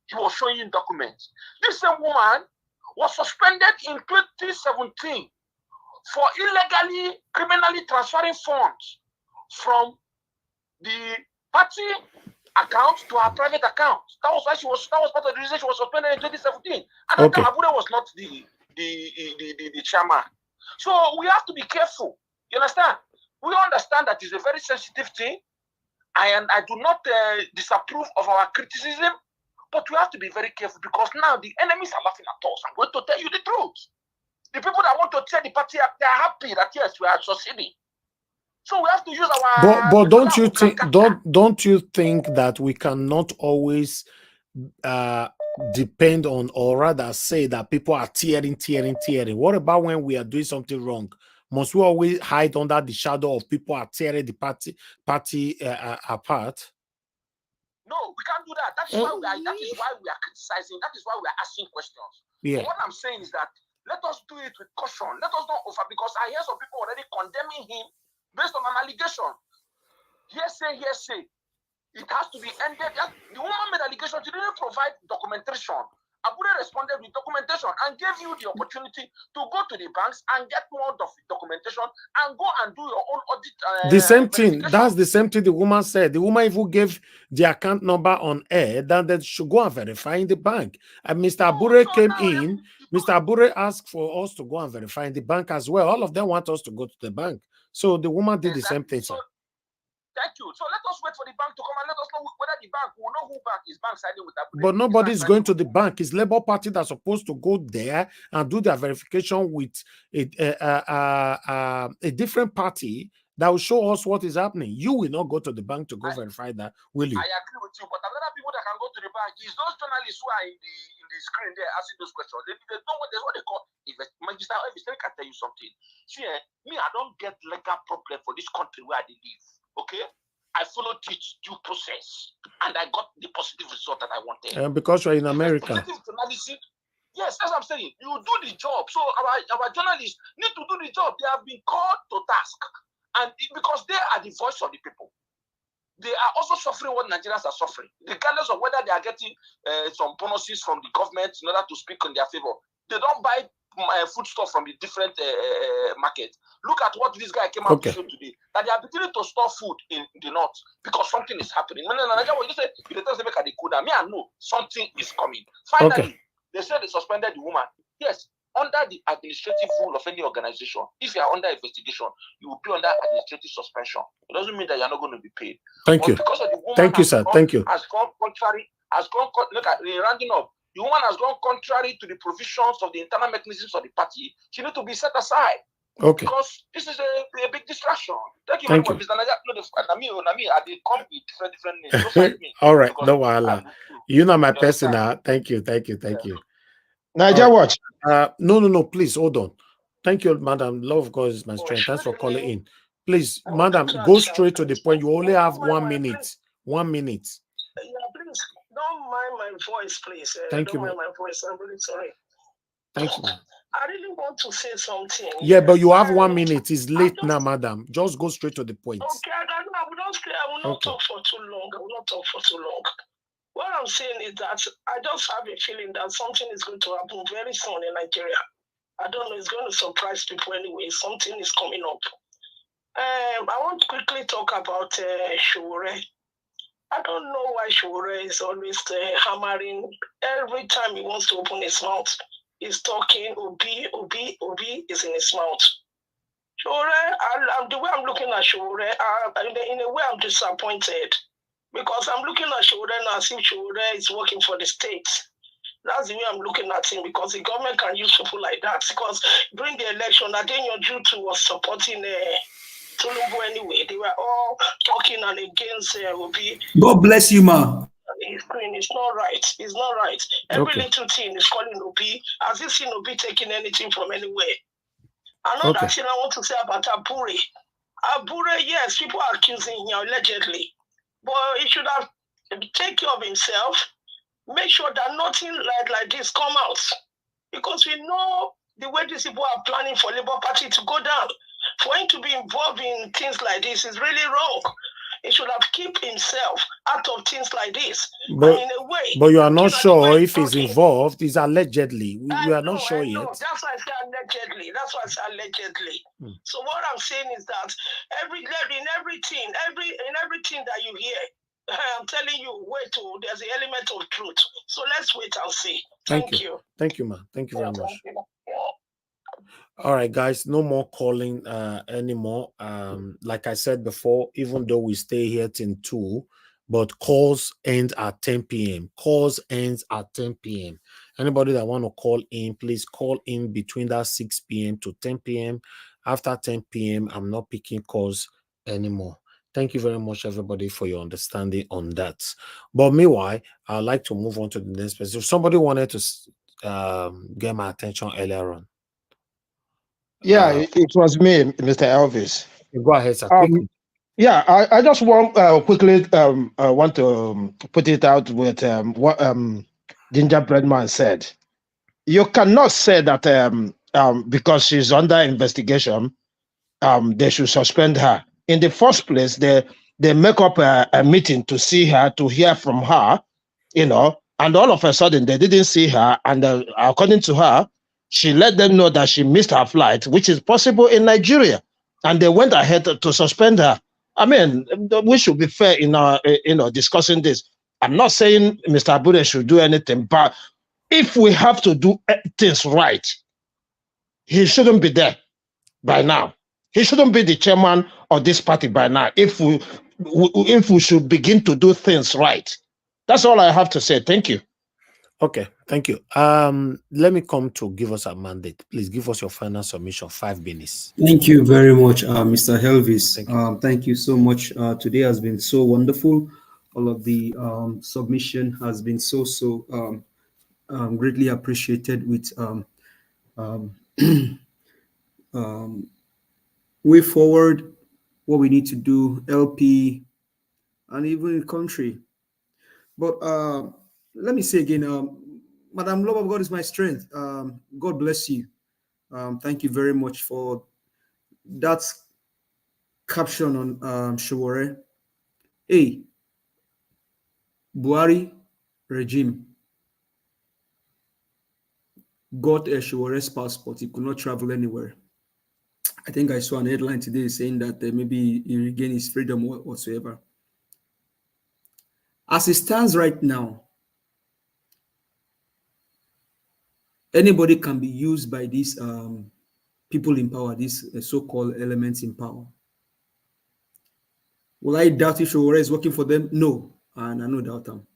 He was showing you documents. This same woman was suspended in 2017 for illegally, criminally transferring funds from the party account to her private account. That was why that was part of the reason she was suspended in 2017. And Abure was not the chairman. So we have to be careful. You understand? We understand that it's a very sensitive thing. And I do not disapprove of our criticism, but we have to be very careful, because now the enemies are laughing at us. I'm going to tell you the truth. The people that want to tear the party up, they are happy that yes, we are succeeding. So we have to use our. But don't you think that we cannot always depend on, or rather say that people are tearing? What about when we are doing something wrong? Must we always hide under the shadow of people are tearing the party apart? No, we can't do that. That is why we are criticizing. That is why we are asking questions. Yeah. But what I'm saying is that let us do it with caution. Let us not over, because I hear some people already condemning him based on an allegation. Hearsay. It has to be ended. The woman made allegation. She didn't provide documentation. Abure responded with documentation and gave you the opportunity to go to the banks and get more documentation and go and do your own audit. The same thing. That's the same thing the woman said. The woman even gave the account number on air, that they should go and verify in the bank. And Mr. Abure came in. Mr. Abure asked for us to go and verify in the bank as well. All of them want us to go to the bank. So the woman did the same thing, sir. Thank you. So let us wait for the bank to come and let us know whether the bank will know who bank is bank siding with that. But nobody's going to the bank. It's Labour Party that's supposed to go there and do their verification with a different party that will show us what is happening. You will not go to the bank to go verify that, will you? I agree with you, but another people that can go to the bank is those journalists who are in the screen there asking those questions. They know what they call Magister. Let me tell you something. See, me, I don't get legal problem for this country where they live. Okay, I followed its due process, and I got the positive result that I wanted. And because you're in America. Yes, that's what I'm saying. You do the job. So our journalists need to do the job. They have been called to task, and because they are the voice of the people, they are also suffering what Nigerians are suffering, regardless of whether they are getting some bonuses from the government in order to speak in their favor. They don't buy foodstuff from the different markets. Look at what this guy came out to show today, that they are beginning to store food in the north because something is happening. When you say you tell them they could, me, I know something is coming. Finally, they said they suspended the woman. Yes, under the administrative rule of any organization, if you are under investigation, you will be under administrative suspension. It doesn't mean that you are not going to be paid. Thank you. Because of the woman Thank you, sir. Thank you. Has gone contrary. Look at the rounding up. The woman has gone contrary to the provisions of the internal mechanisms of the party. She needs to be set aside. Okay. Because this is a big distraction. Thank you very much, Mr. Naja. I did come with different names. All right, no wahala. You know my person now. Thank you. Naija watch. No, please hold on. Thank you, madam. Love of God is my strength. Thanks for calling in. Please, madam, go straight to the point. You only have 1 minute. 1 minute. Yeah, please don't mind my voice, please. Thank you, don't mind my voice. I'm really sorry. Thank you. I really want to say something. Yeah, but you have 1 minute. It's late now, madam. Just go straight to the point. Okay, I will not talk for too long. I will not talk for too long. What I'm saying is that I just have a feeling that something is going to happen very soon in Nigeria. I don't know, it's going to surprise people anyway. Something is coming up. I want to quickly talk about Shure. I don't know why Shure is always hammering. Every time he wants to open his mouth, he's talking, Obi is in his mouth. Shure, the way I'm looking at Shure, in a way I'm disappointed. Because I'm looking at Shure now as if Shure is working for the state. That's the way I'm looking at him, because the government can use people like that. Because during the election, Adenyo Jutu was supporting Tulumbu anyway. They were all talking and against Obi. God bless you, ma. It's not right. It's not right. Every little thing is calling Obi, as if seen Obi taking anything from anywhere. Another thing I want to say about Abure. Abure, yes, people are accusing him allegedly, but he should have taken care of himself. Make sure that nothing like this come out, because we know the way these people are planning for Labour Party to go down. For him to be involved in things like this is really wrong. He should have kept himself out of things like this. But, in a way, but you are not sure if he's involved. It's allegedly. We are not sure yet. That's why I say allegedly. That's why I say allegedly. So what I'm saying is that in everything that you hear, I'm telling you, there's an element of truth. So let's wait and see. Thank you. Thank you, man. Thank you very much. All right, guys, no more calling anymore. Like I said before, even though we stay here till 2, but calls end at 10 p.m. Calls ends at 10 p.m. Anybody that want to call in, please call in between that 6 p.m. to 10 p.m. After 10 p.m., I'm not picking calls anymore. Thank you very much, everybody, for your understanding on that. But meanwhile, I'd like to move on to the next person. If somebody wanted to get my attention earlier on. Yeah, it was me, Mr. Elvis. Go ahead, sir. Yeah, I just want quickly want to put it out with what Gingerbread Man said. You cannot say that because she's under investigation, they should suspend her. In the first place, they make up a meeting to see her, to hear from her, and all of a sudden they didn't see her, and according to her, she let them know that she missed her flight, which is possible in Nigeria, and they went ahead to suspend her. I mean, we should be fair in our, discussing this. I'm not saying Mr. Abure should do anything, but if we have to do things right, he shouldn't be there by now. He shouldn't be the chairman of this party by now. If we should begin to do things right, that's all I have to say. Thank you. Okay, thank you. Let me come to give us a mandate. Please give us your final submission, 5 minutes. Thank you very much, Mr. Helvis. Thank you so much. Today has been so wonderful. All of the submission has been so greatly appreciated with way forward, what we need to do, LP, and even in country. But let me say again, Madam Love of God is my strength. God bless you. Thank you very much for that caption on Shawore. Hey, Buhari regime got a Shawore's passport. He could not travel anywhere. I think I saw an headline today saying that maybe he regained his freedom whatsoever. As it stands right now, anybody can be used by these people in power, these so-called elements in power. Will I doubt if Shawore is working for them? No, and I no doubt them.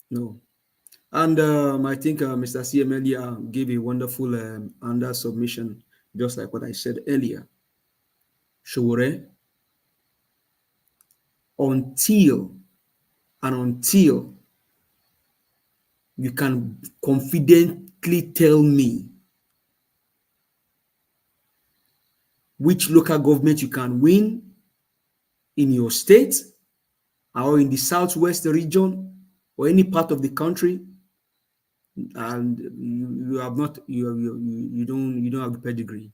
No. And I think Mr. CML gave a wonderful under submission, just like what I said earlier. Shawore, until you can confidently tell me which local government you can win in your state or in the Southwest region or any part of the country, and you don't have the pedigree.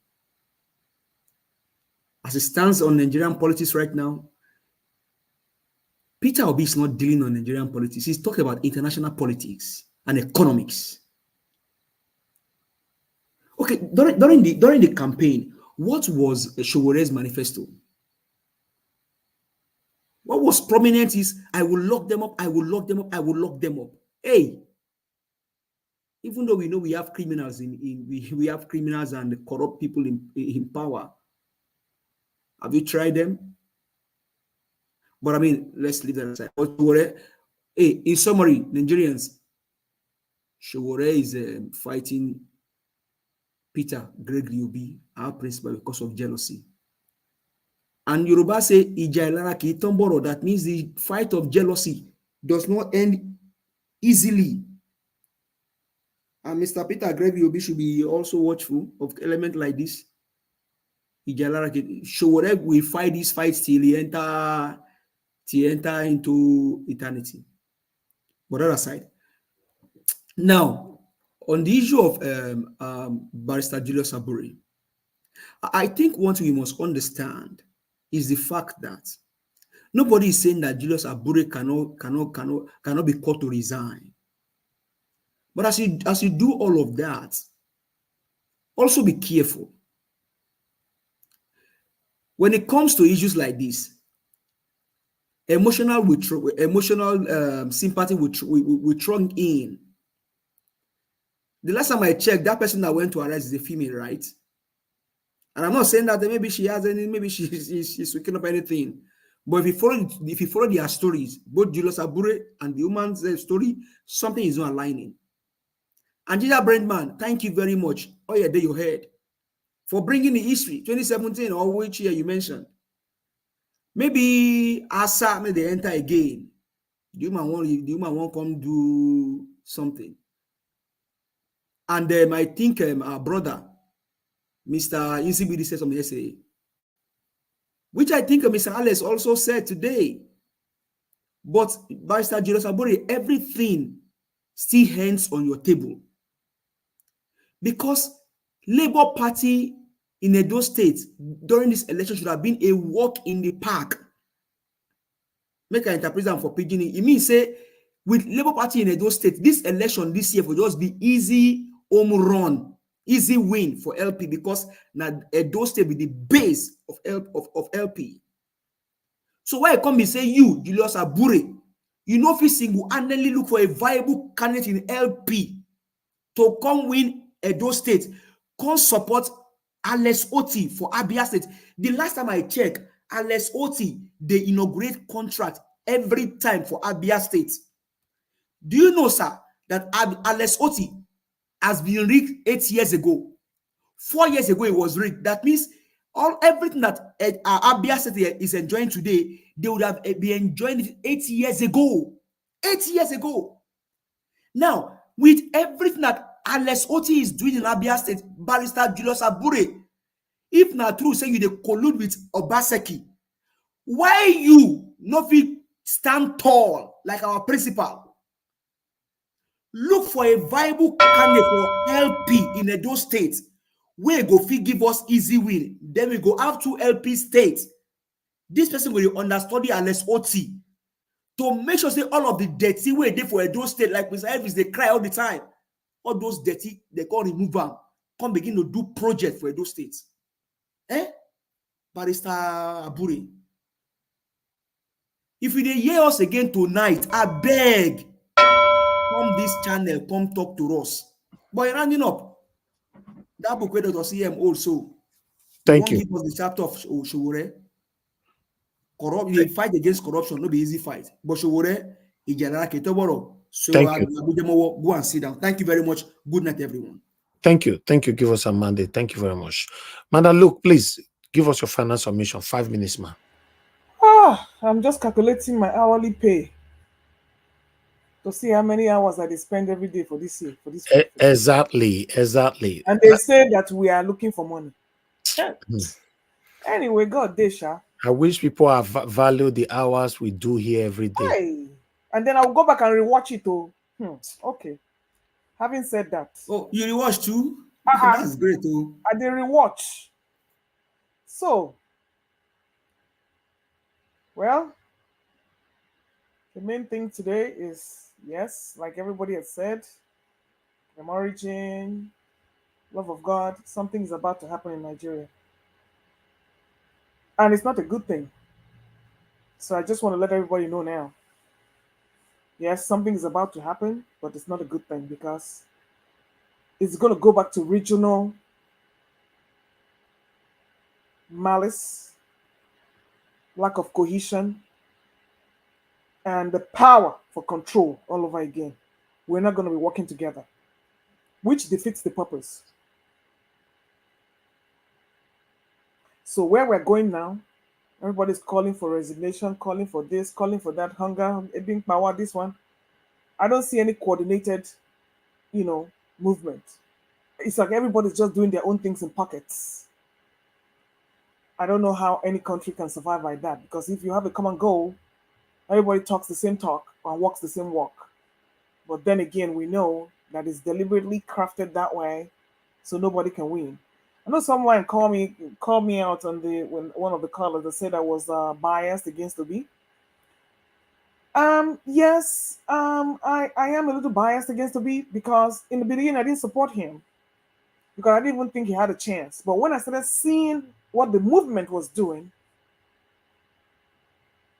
As it stands on Nigerian politics right now, Peter Obi is not dealing on Nigerian politics. He's talking about international politics and economics. Okay, during the campaign, what was Showore's manifesto? What was prominent is, I will lock them up, I will lock them up, I will lock them up. Hey, even though we know we have criminals we have criminals and corrupt people in power, have you tried them? But I mean, let's leave that aside. Hey, in summary, Nigerians, Showore is fighting Peter Gregory Obi, our principal, because of jealousy. And Yoruba say, Ija Ilara ki tomboro. That means the fight of jealousy does not end easily. And Mr. Peter Gregory Obi should be also watchful of elements like this. Ija Ilara ki Showore will fight these fights till he enter into eternity. But that aside, now on the issue of Barrister Julius Abure, I think what we must understand is the fact that nobody is saying that Julius Abure cannot be called to resign. But as you do all of that, also be careful. When it comes to issues like this, emotional sympathy will throw in. The last time I checked, that person that went to arrest is a female, right? And I'm not saying that maybe she has any, maybe she's waking up anything. But if you follow their stories, both Julius Abure and the woman's story, something is not aligning. And Ginger Brandman, thank you very much. Oh yeah, there you heard. For bringing the history, 2017 or which year you mentioned. Maybe Asa may they enter again. The woman won't come do something. And I think our brother, Mr. Insibidi, said something yesterday, which I think Mr. Alex also said today. But Barrister Julius Abure, everything still hangs on your table. Because Labour Party in Edo State during this election should have been a walk in the park. Make an interpretation for pidgin. It means say with Labour Party in Edo State, this election this year will just be easy home run, easy win for LP, because now Edo State be the base of LP. So why I come and say you, Julius Abure, you know if you single-handedly look for a viable candidate in LP to come win Edo State, come support Alex Oti for Abia State. The last time I checked, Alex Oti, they inaugurate contract every time for Abia State. Do you know, sir, that Alex Oti has been rigged 8 years ago? 4 years ago, it was rigged. That means everything that Abia State is enjoying today, they would have been enjoying it 8 years ago. 8 years ago. Now, with everything that Alex Oti is doing in Abia State, Barrister Julius Abure, if not true, say you they collude with Obaseki, why you not fit stand tall like our principal? Look for a viable candidate for LP in Edo State. Where go fit give us easy win. Then we go have 2 LP states. This person will understudy Alex Oti to make sure say all of the dirty way they for Edo State, like Mr. Elvis, they cry all the time. All those dirty, they can't remove them. Come begin to do project for Edo State. Barrister Abure. If you hear us again tonight, I beg, come this channel, come talk to us. But you're running up. That book where Dr. CM also. Thank you. Give us the chapter of Showore. The fight against corruption, no be easy fight. But Showore, so go and sit down. Thank you very much. Good night, everyone. Thank you. Thank you. Give us a mandate. Thank you very much. Madam, look, please give us your final submission. 5 minutes, ma'am. I'm just calculating my hourly pay to see how many hours I spend every day for this year. Exactly. And they say that we are looking for money. Anyway, God, Desha. I wish people have valued the hours we do here every day. Hey. And then I'll go back and rewatch it. Okay. Having said that. Oh, you rewatch too? That's great. I did rewatch. So, well, The main thing today is, yes, like everybody has said, from origin, love of God, something is about to happen in Nigeria. And it's not a good thing. So I just want to let everybody know now. Yes, something is about to happen, but it's not a good thing because it's going to go back to regional malice, lack of cohesion, and the power for control all over again. We're not going to be working together, which defeats the purpose. So where we're going now, everybody's calling for resignation, calling for this, calling for that, hunger, being power, this one. I don't see any coordinated, movement. It's like everybody's just doing their own things in pockets. I don't know how any country can survive like that, because if you have a common goal, everybody talks the same talk and walks the same walk. But then again, we know that it's deliberately crafted that way so nobody can win. I know someone called me out on when one of the callers that said I was biased against Obi. Yes, I am a little biased against Obi because in the beginning I didn't support him because I didn't even think he had a chance. But when I started seeing what the movement was doing,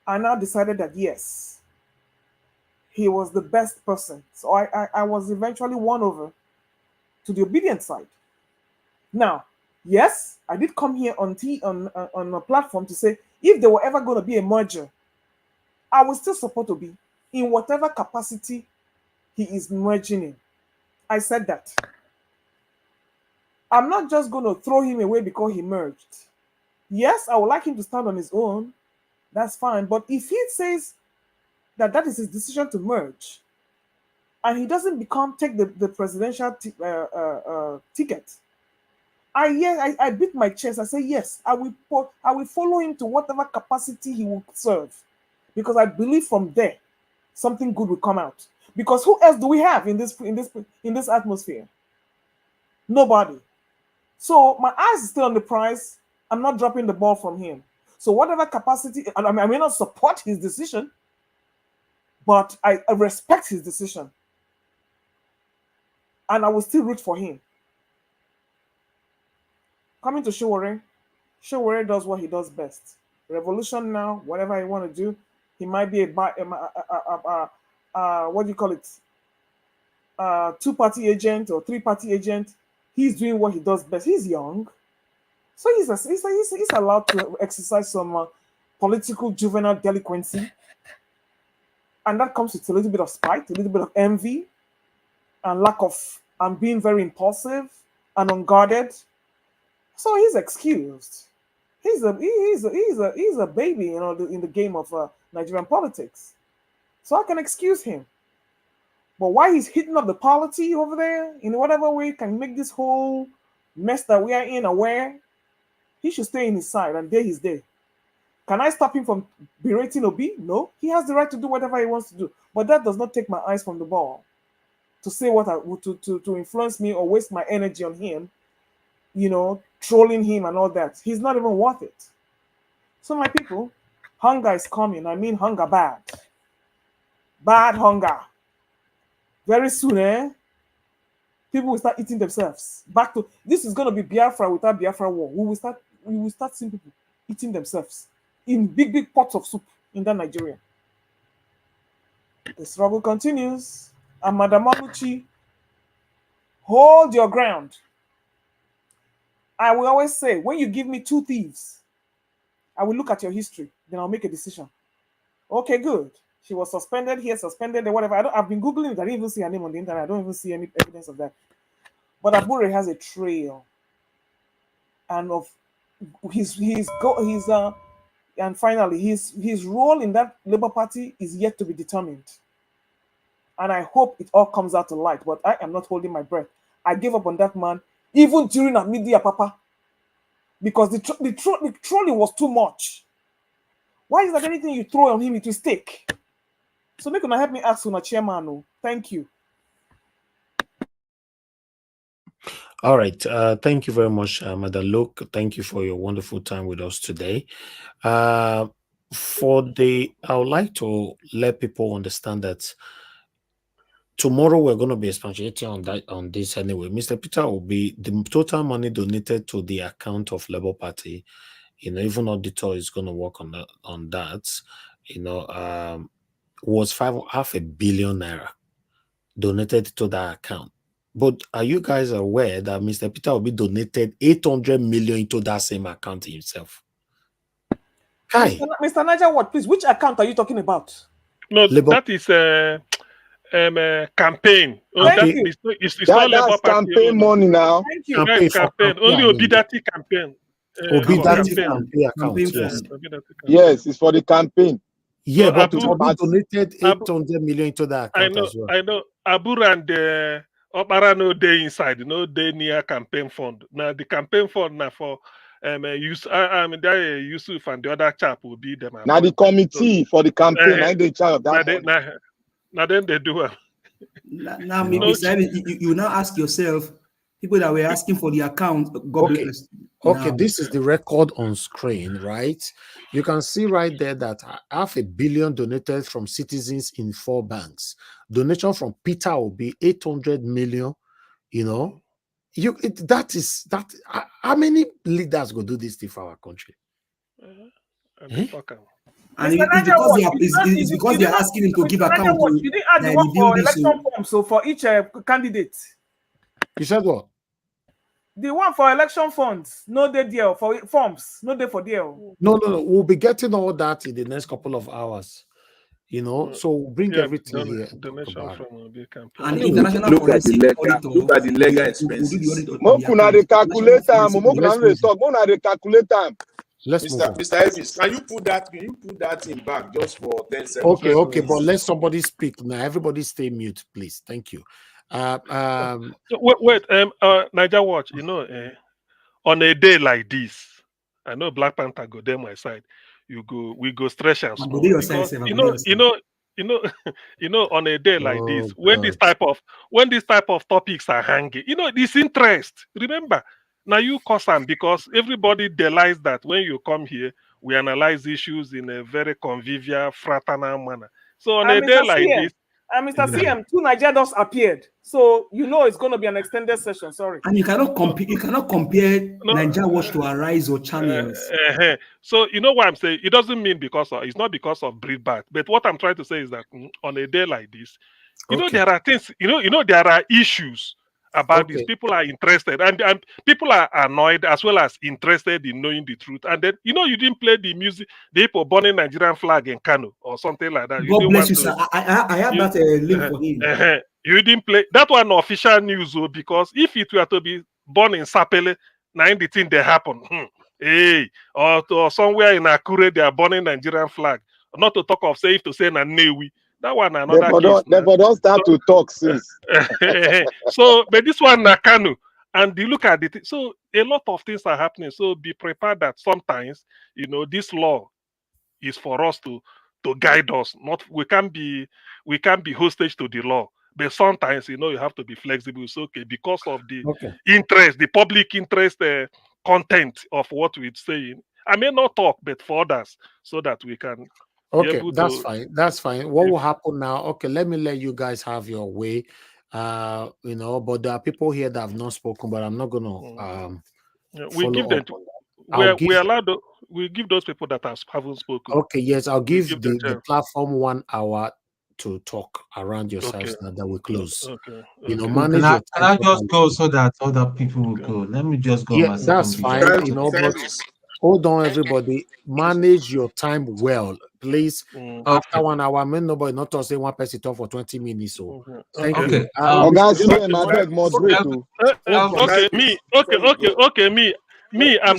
I now decided that yes, he was the best person. So I was eventually won over to the obedient side. Now, yes, I did come here on a platform to say if there were ever going to be a merger, I will still support Obi in whatever capacity he is merging in. I said that. I'm not just going to throw him away because he merged. Yes, I would like him to stand on his own. That's fine. But if he says that is his decision to merge, and he doesn't take the presidential ticket, I beat my chest. I say yes, I will follow him to whatever capacity he will serve, because I believe from there something good will come out. Because who else do we have in this atmosphere? Nobody. So my eyes is still on the prize. I'm not dropping the ball from him. So whatever capacity, I may not support his decision, but I respect his decision, and I will still root for him. Coming to Showore does what he does best. Revolution now, whatever he want to do, he might be what do you call it? Two-party agent or three-party agent. He's doing what he does best. He's young, so he's allowed to exercise some political juvenile delinquency, and that comes with a little bit of spite, a little bit of envy, and being very impulsive and unguarded. So he's excused. He's a baby, in the game of Nigerian politics. So I can excuse him. But why he's hitting up the polity over there in whatever way can make this whole mess that we are in aware, he should stay in his side, and there he's there. Can I stop him from berating Obi? No. He has the right to do whatever he wants to do. But that does not take my eyes from the ball to say to influence me or waste my energy on him, trolling him and all that. He's not even worth it. So my people, hunger is coming. I mean hunger bad. Bad hunger. Very soon, people will start eating themselves. This is going to be Biafra without Biafra war. We will start seeing people eating themselves in big pots of soup in that Nigeria. The struggle continues. And Madam Manucci, hold your ground. I will always say, when you give me two thieves, I will look at your history, then I'll make a decision. Okay, good. She was suspended here, suspended there, whatever. I've been Googling it. I didn't even see her name on the internet. I don't even see any evidence of that. But Abure has a trail. And of and finally his role in that Labour Party is yet to be determined. And I hope it all comes out to light. But I am not holding my breath. I gave up on that man even during a media papa. Because the trolling was too much. Why is that anything you throw on him, it will stick? So make una help me ask una chairman. Thank you. All right. Thank you very much, Madam Luke. Thank you for your wonderful time with us today. I would like to let people understand that tomorrow we're going to be expatiating on this anyway. Mr. Peter will be the total money donated to the account of Labour Party. Even auditor is going to work on that. Was half a billion naira donated to that account. But are you guys aware that Mr. Peter will be donated 800 million into that same account himself? Hi, Mr. Niger, what? Please, which account are you talking about? No, that is campaign. It's not Labour That's Party. campaign money now. Thank you. Campaign. Only Obidati campaign. Obidati campaign account. Yes. Yes, it's for the campaign. Yeah, but it will be donated 800 million into that account as well. I know. Abure and Opara no day inside, no day near campaign fund. Now the campaign fund now for Yusuf and the other chap will be them. Now the committee for the campaign, I the charge of that. Now then they do. Now, you now ask yourself, people that were asking for the account, God bless. Okay, this is the record on screen, right? You can see right there that $500 million donated from citizens in 4 banks. Donation from Peter will be 800 million. How many leaders go do this thing for our country? And it's because they're asking him to give account to. You didn't add the one for election forms, so for each candidate. You said what? The one for election funds, no day deal for forms, no day for deal. No. We'll be getting all that in the next couple of hours. So we'll bring everything here. Donation from the campaign. And international look at the legal expenses. The calculator. The calculator. Let's move on. Mr. Elvis, can you put that in back just for 10 seconds? Okay, but let somebody speak now. Everybody stay mute, please. Thank you. Wait, Niger Watch, on a day like this, I know Black Panther go there my side. We go stretch and small. Because, on a day like this, when this type of topics are hanging, this interest. Remember, now you cause them because everybody realize that when you come here, we analyze issues in a very convivial, fraternal manner. So on a day like this. And Mr. CM, 2 Nigerians appeared, so it's going to be an extended session. Sorry. And you cannot compare Niger Watch to Arise or channels. So you know what I'm saying? It doesn't mean it's not because of breedback. But what I'm trying to say is that on a day like this, there are things. There are issues about this. People are interested, and people are annoyed as well as interested in knowing the truth. And then you didn't play the music, the people burning Nigerian flag in Kano or something like that. God bless you, sir. I have that link for him. You didn't play that one official news, because if it were to be born in Sapele, now the thing they happen. Or somewhere in Akure they are burning Nigerian flag. Not to talk of say Nanewi. That one another case. Never don't start to talk since. So, but this one Nakano, and you look at it. So a lot of things are happening. So be prepared that sometimes this law is for us to guide us. We can't be hostage to the law. But sometimes you have to be flexible. So because of the interest, the public interest content of what we're saying, I may not talk, but for others, so that we can. Okay, that's fine. What will happen now? Okay, let me let you guys have your way. But there are people here that have not spoken, but I'm not gonna we give them we give those people that haven't spoken. Okay, yes, I'll give the platform 1 hour to talk around yourselves now that we close. Manage can I just go so that other people will go? Let me just go. Yeah, that's fine. But hold on, everybody. Manage your time well, please. After 1 hour, nobody not to say one person talk for 20 minutes. So thank you. Me. I'm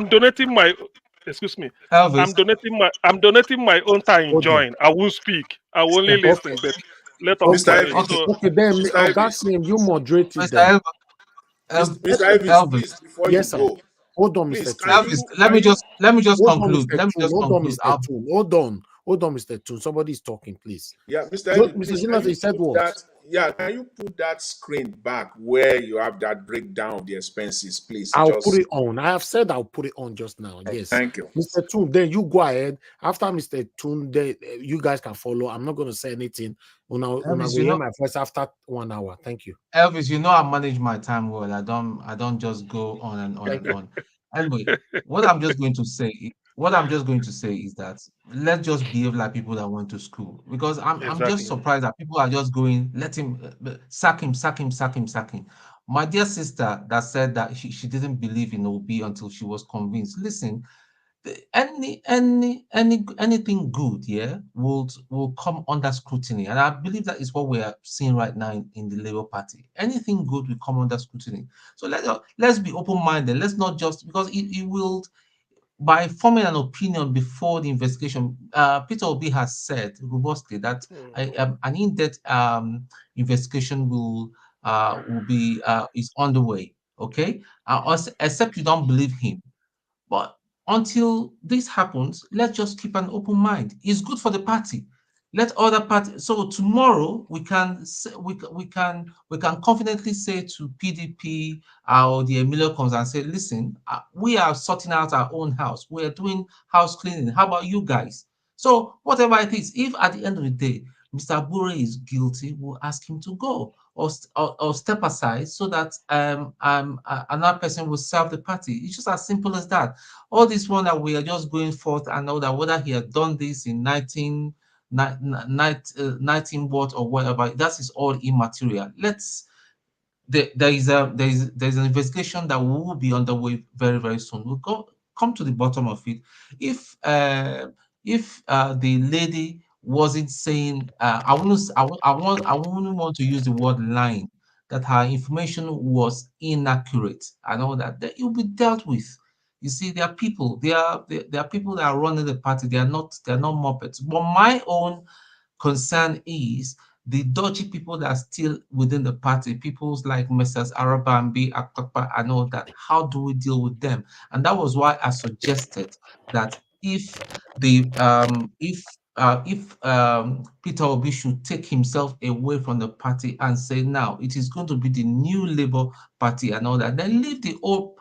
donating my. Excuse me. Elvis. I'm donating my own time. Join. I will speak. I will only listen. But let us. Okay, then you moderate it. Mr. Elvis, before you go. Hold on, Mr. Elvis, let me just conclude. Hold on, Mr. Toon. Somebody is talking, please. Yeah, Mr. Jonathan said what? Yeah, can you put that screen back where you have that breakdown of the expenses, please? I'll put it on. I have said I'll put it on just now. Yes. Thank you. Mr. Toon, then you go ahead. After Mr. Toon, then you guys can follow. I'm not going to say anything. When I will hear my voice after 1 hour. Thank you. Elvis, you know I manage my time well. I don't just go on and on and on. Anyway, what I'm just going to say is that let's just behave like people that went to school, because I'm just surprised that people are just going, let him sack him. My dear sister that said that she didn't believe in OB until she was convinced. Listen, anything good, yeah, will come under scrutiny, and I believe that is what we are seeing right now in the Labour Party. Anything good will come under scrutiny. So let's be open-minded. Let's not just, because it will, by forming an opinion before the investigation. Peter Obi has said robustly that an in-depth investigation will be is underway. Okay, except you don't believe him. But until this happens, let's just keep an open mind. It's good for the party. Let other parties. So tomorrow we can confidently say to PDP or the Emilio comes and say, listen, we are sorting out our own house. We are doing house cleaning. How about you guys? So whatever it is, if at the end of the day Mr. Abure is guilty, we'll ask him to go or step aside so that another person will serve the party. It's just as simple as that. All this one that we are just going forth and all that, whether he had done this in 19 what or whatever, that is all immaterial. There's an investigation that will be underway very, very soon. We'll come to the bottom of it. If the lady wasn't saying, I wouldn't want to use the word lying, that her information was inaccurate and all that, then it will be dealt with. You see, there are people that are running the party. They're not muppets. But my own concern is the dodgy people that are still within the party, people like Messrs. Arabambi, Akpakpa, and all that. How do we deal with them? And that was why I suggested that if Peter Obi should take himself away from the party and say, now it is going to be the new Labour Party and all that, then leave the old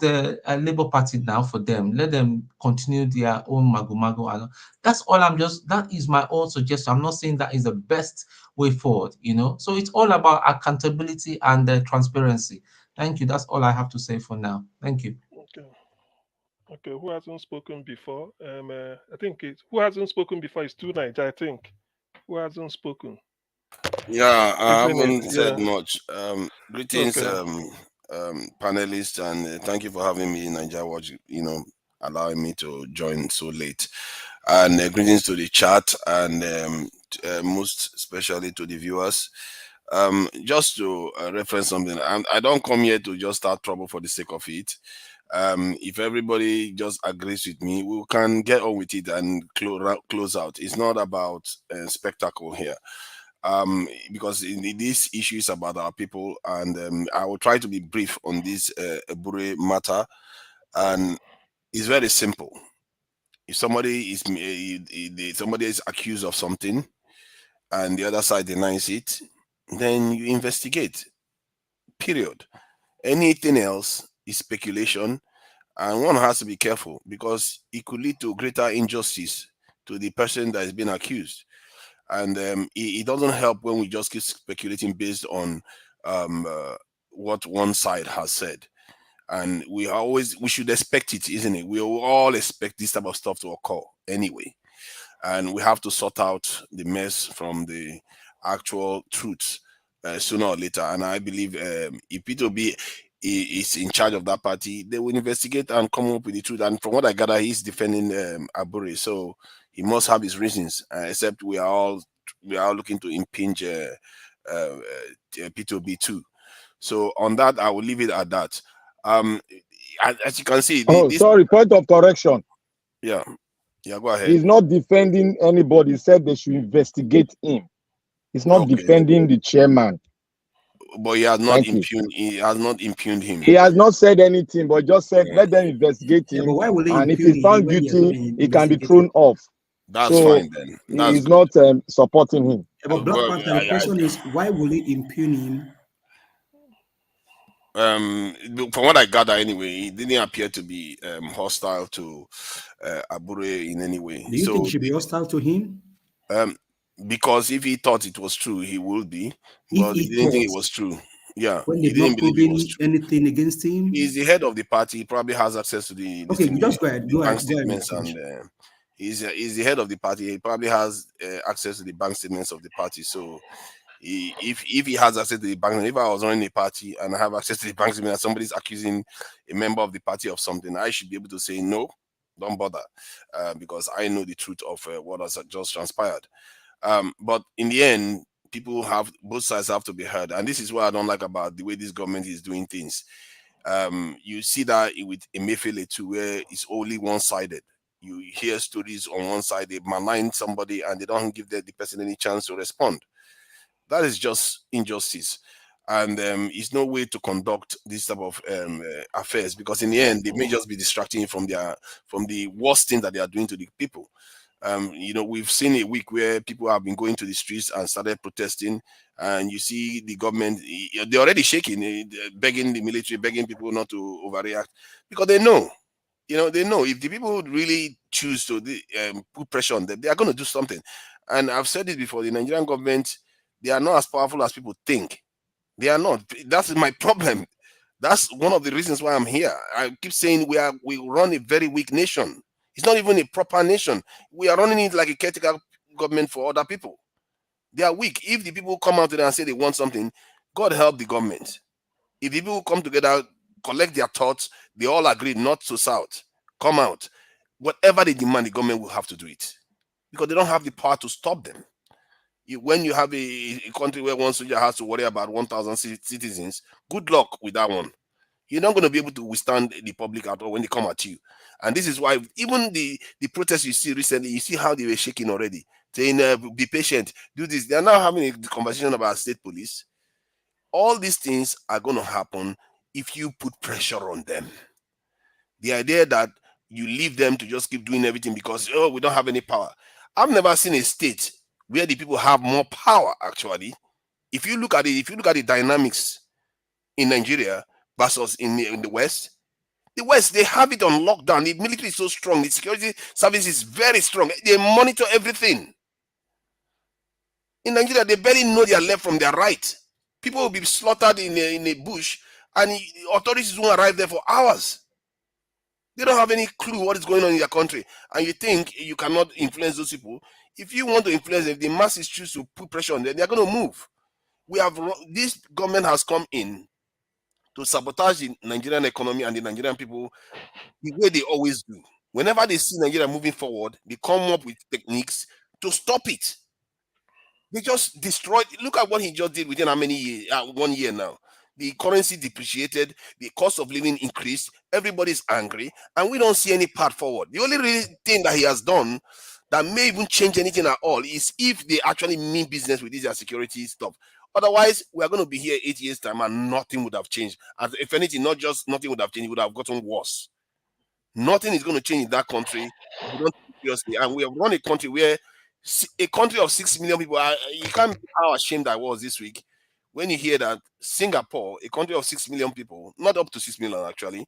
Labour Party now for them. Let them continue their own mago. And that's all. That is my own suggestion. I'm not saying that is the best way forward, So it's all about accountability and transparency. Thank you. That's all I have to say for now. Thank you. Okay. Who hasn't spoken before? I think who hasn't spoken before is Tonight, I think. Who hasn't spoken? Yeah, I haven't said much. Greetings, panelists, and thank you for having me in Nigeria Watch, allowing me to join so late. And greetings to the chat, and most especially to the viewers. Just to reference something, I don't come here to just start trouble for the sake of it. If everybody just agrees with me, we can get on with it and close out. It's not about spectacle here. Because this issue is about our people, and I will try to be brief on this Abure matter, and it's very simple. If somebody is accused of something and the other side denies it, then you investigate, period. Anything else is speculation, and one has to be careful because it could lead to greater injustice to the person that is being accused. And it doesn't help when we just keep speculating based on what one side has said. And we should expect it, isn't it? We all expect this type of stuff to occur anyway. And we have to sort out the mess from the actual truth sooner or later. And I believe if P2B is in charge of that party, they will investigate and come up with the truth. And from what I gather, he's defending Abure. So he must have his reasons, except we are all looking to impinge P2B too. So on that, I will leave it at that. As you can see, sorry, point of correction. Yeah, go ahead. He's not defending anybody. He said they should investigate him. He's not defending the chairman. But he has not impugned. He has not impugned him. He has not said anything, but just said let them investigate him. And if he's found guilty, he can be thrown off. That's fine then. He's not supporting him. But Black Panther, the question is, why will he impugn him? From what I gather anyway, he didn't appear to be hostile to Abure in any way. Do you think he should be hostile to him? Because if he thought it was true, he would be. If But he he didn't think it thought, was true. Yeah, when he they've didn't not believe it was proven true. anything against him. He's the head of the party. He probably has access to the Okay, thing, just go ahead. the Go bank ahead. Go ahead. statements, and he's the head of the party. He probably has access to the bank statements of the party. So if he has access to the bank, if I was running a party and I have access to the bank statement, and somebody's accusing a member of the party of something, I should be able to say no, don't bother, because I know the truth of what has just transpired. But in the end, people have, both sides have to be heard, and this is what I don't like about the way this government is doing things. You see that with Emefiele too, where it's only one-sided. You hear stories on one side, they malign somebody and they don't give the person any chance to respond. That is just injustice, and it's no way to conduct this type of affairs, because in the end they may just be distracting you from the worst thing that they are doing to the people. We've seen a week where people have been going to the streets and started protesting, and you see the government, they're already shaking, begging the military, begging people not to overreact, because they know, they know if the people really choose to put pressure on them, they are going to do something. And I've said this before, the Nigerian government, they are not as powerful as people think. They are not. That's my problem. That's one of the reasons why I'm here. I keep saying we run a very weak nation. It's not even a proper nation. We are running it like a caretaker government for other people. They are weak. If the people come out there and say they want something, God help the government. If the people come together, collect their thoughts, they all agree north to south, come out. Whatever they demand, the government will have to do it, because they don't have the power to stop them. When you have a country where one soldier has to worry about 1,000 citizens, good luck with that one. You're not going to be able to withstand the public at all when they come at you. And this is why even the protests you see recently, you see how they were shaking already, saying, be patient, do this. They're now having a conversation about state police. All these things are going to happen if you put pressure on them. The idea that you leave them to just keep doing everything because, we don't have any power. I've never seen a state where the people have more power, actually. If you look at the dynamics in Nigeria versus in the West, they have it on lockdown. The military is so strong. The security service is very strong. They monitor everything. In Nigeria, they barely know their left from their right. People will be slaughtered in a bush, and authorities won't arrive there for hours. They don't have any clue what is going on in their country. And you think you cannot influence those people. If you want to influence them, if the masses choose to put pressure on them, they're going to move. This government has come in to sabotage the Nigerian economy and the Nigerian people the way they always do. Whenever they see Nigeria moving forward, they come up with techniques to stop it. They just destroyed. Look at what he just did within how many years? 1 year now. The currency depreciated, the cost of living increased, everybody's angry, and we don't see any path forward. The only real thing that he has done that may even change anything at all is if they actually mean business with this security stuff. Otherwise, we are going to be here 8 years' time and nothing would have changed. And if anything, not just nothing would have changed, it would have gotten worse. Nothing is going to change in that country. We don't take it seriously. And we have run a country where a country of 6 million people, you can't be how ashamed I was this week when you hear that Singapore, a country of 6 million people, not up to 6 million actually,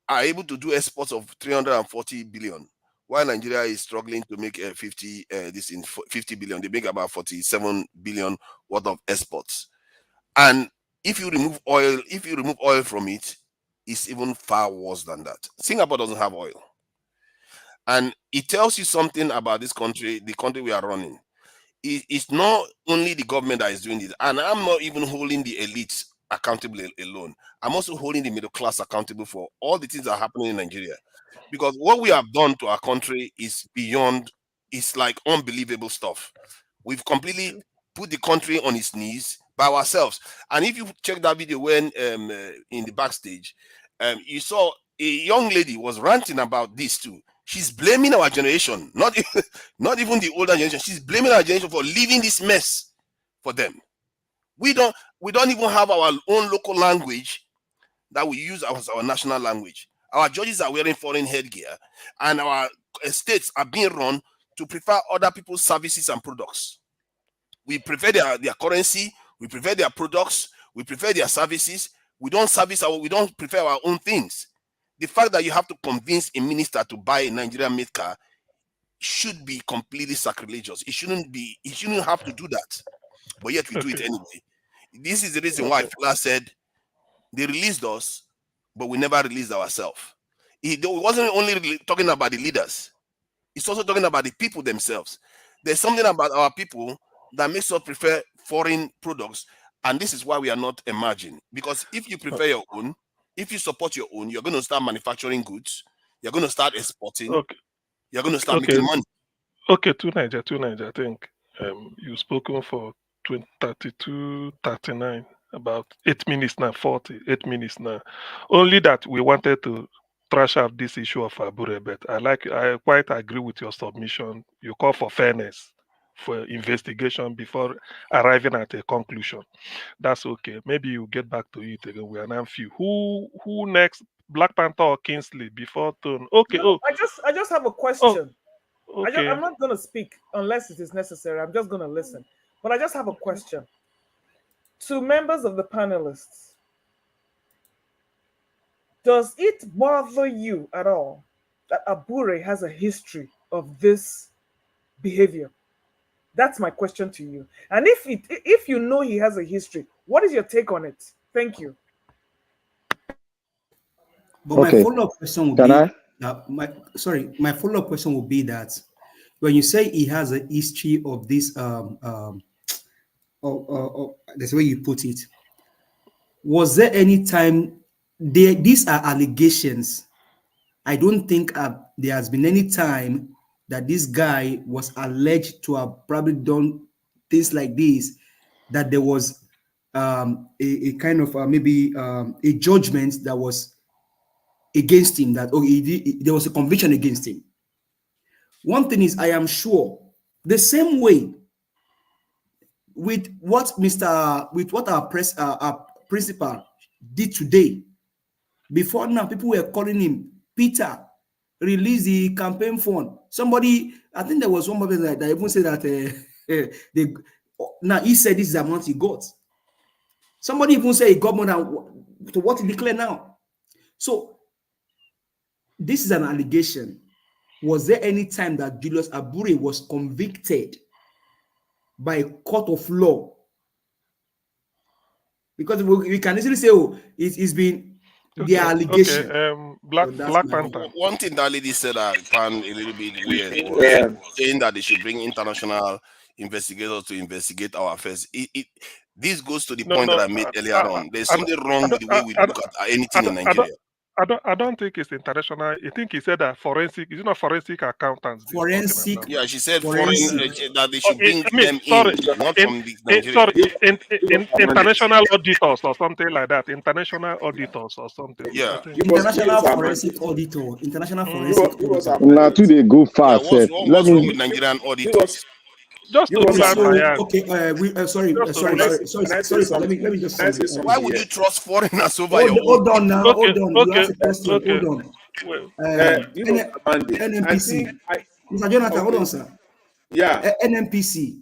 are able to do exports of 340 billion, while Nigeria is struggling to make 50 billion. They make about 47 billion worth of exports. And if you remove oil from it, it's even far worse than that. Singapore doesn't have oil. And it tells you something about this country, the country we are running. It's not only the government that is doing it, and I'm not even holding the elites accountable alone. I'm also holding the middle class accountable for all the things that are happening in Nigeria. Because what we have done to our country is beyond, it's like unbelievable stuff. We've completely put the country on its knees by ourselves. And if you check that video when in the backstage, you saw a young lady was ranting about this too. She's blaming our generation, not even the older generation. She's blaming our generation for leaving this mess for them. We don't even have our own local language that we use as our national language. Our judges are wearing foreign headgear, and our estates are being run to prefer other people's services and products. We prefer their currency. We prefer their products. We prefer their services. We don't prefer our own things. The fact that you have to convince a minister to buy a Nigerian-made car should be completely sacrilegious. It shouldn't have to do that. But yet we do it anyway. This is the reason why Fela said they released us, but we never released ourselves. It wasn't only talking about the leaders. It's also talking about the people themselves. There's something about our people that makes us prefer foreign products. And this is why we are not emerging. Because if you prefer your own, if you support your own, you're going to start manufacturing goods. You're going to start exporting. You're going to start making money. Okay, to Niger, I think you've spoken for 32, 39, about 8 minutes now, 8 minutes now. Only that we wanted to trash out this issue of Abure, but I quite agree with your submission. You call for fairness, for investigation before arriving at a conclusion. That's okay. Maybe you get back to it again. We are now few. Who next? Black Panther or Kingsley before turn? Okay. No, I just have a question. Okay. I'm not going to speak unless it is necessary. I'm just going to listen. But I just have a question. To members of the panelists, does it bother you at all that Abure has a history of this behavior? That's my question to you. And if you know he has a history, what is your take on it? Thank you. But my follow-up question will be my follow-up question will be that when you say he has a history of this that's the way you put it, was there any time these are allegations? I don't think there has been any time that this guy was alleged to have probably done things like this, that there was a kind of maybe a judgment that was against him, that there was a conviction against him. One thing is, I am sure the same way with what our principal did today. Before now, people were calling him Peter, release the campaign fund. Somebody, I think there was one person that even said that now he said this is the amount he got. Somebody even said he got more than to what he declared now. So this is an allegation. Was there any time that Julius Abure was convicted by a court of law? Because we can easily say, oh, it's been the allegation. Black Panther. One thing that lady said I found a little bit weird was saying that they should bring international investigators to investigate our affairs. This goes to the point that I made earlier on. There's something wrong with the way we look at anything in Nigeria. I don't think it's international. I think he said that forensic. Is it not forensic accountants? Forensic. Yeah, she said foreign that they should bring them in, not from the Nigeria. International auditors or something like that. International auditors or something. Yeah. International forensic auditor. International forensic auditor. Now today go fast. What's wrong with Nigerian auditors? Just to rule out my hand. Okay, sorry. Let me just say this. Why would you trust foreigners over your hold on now. Okay, hold on. okay, You have a question. okay. Hold on. Well, NMPC. Mr. Jonathan, hold on, sir. Yeah. NMPC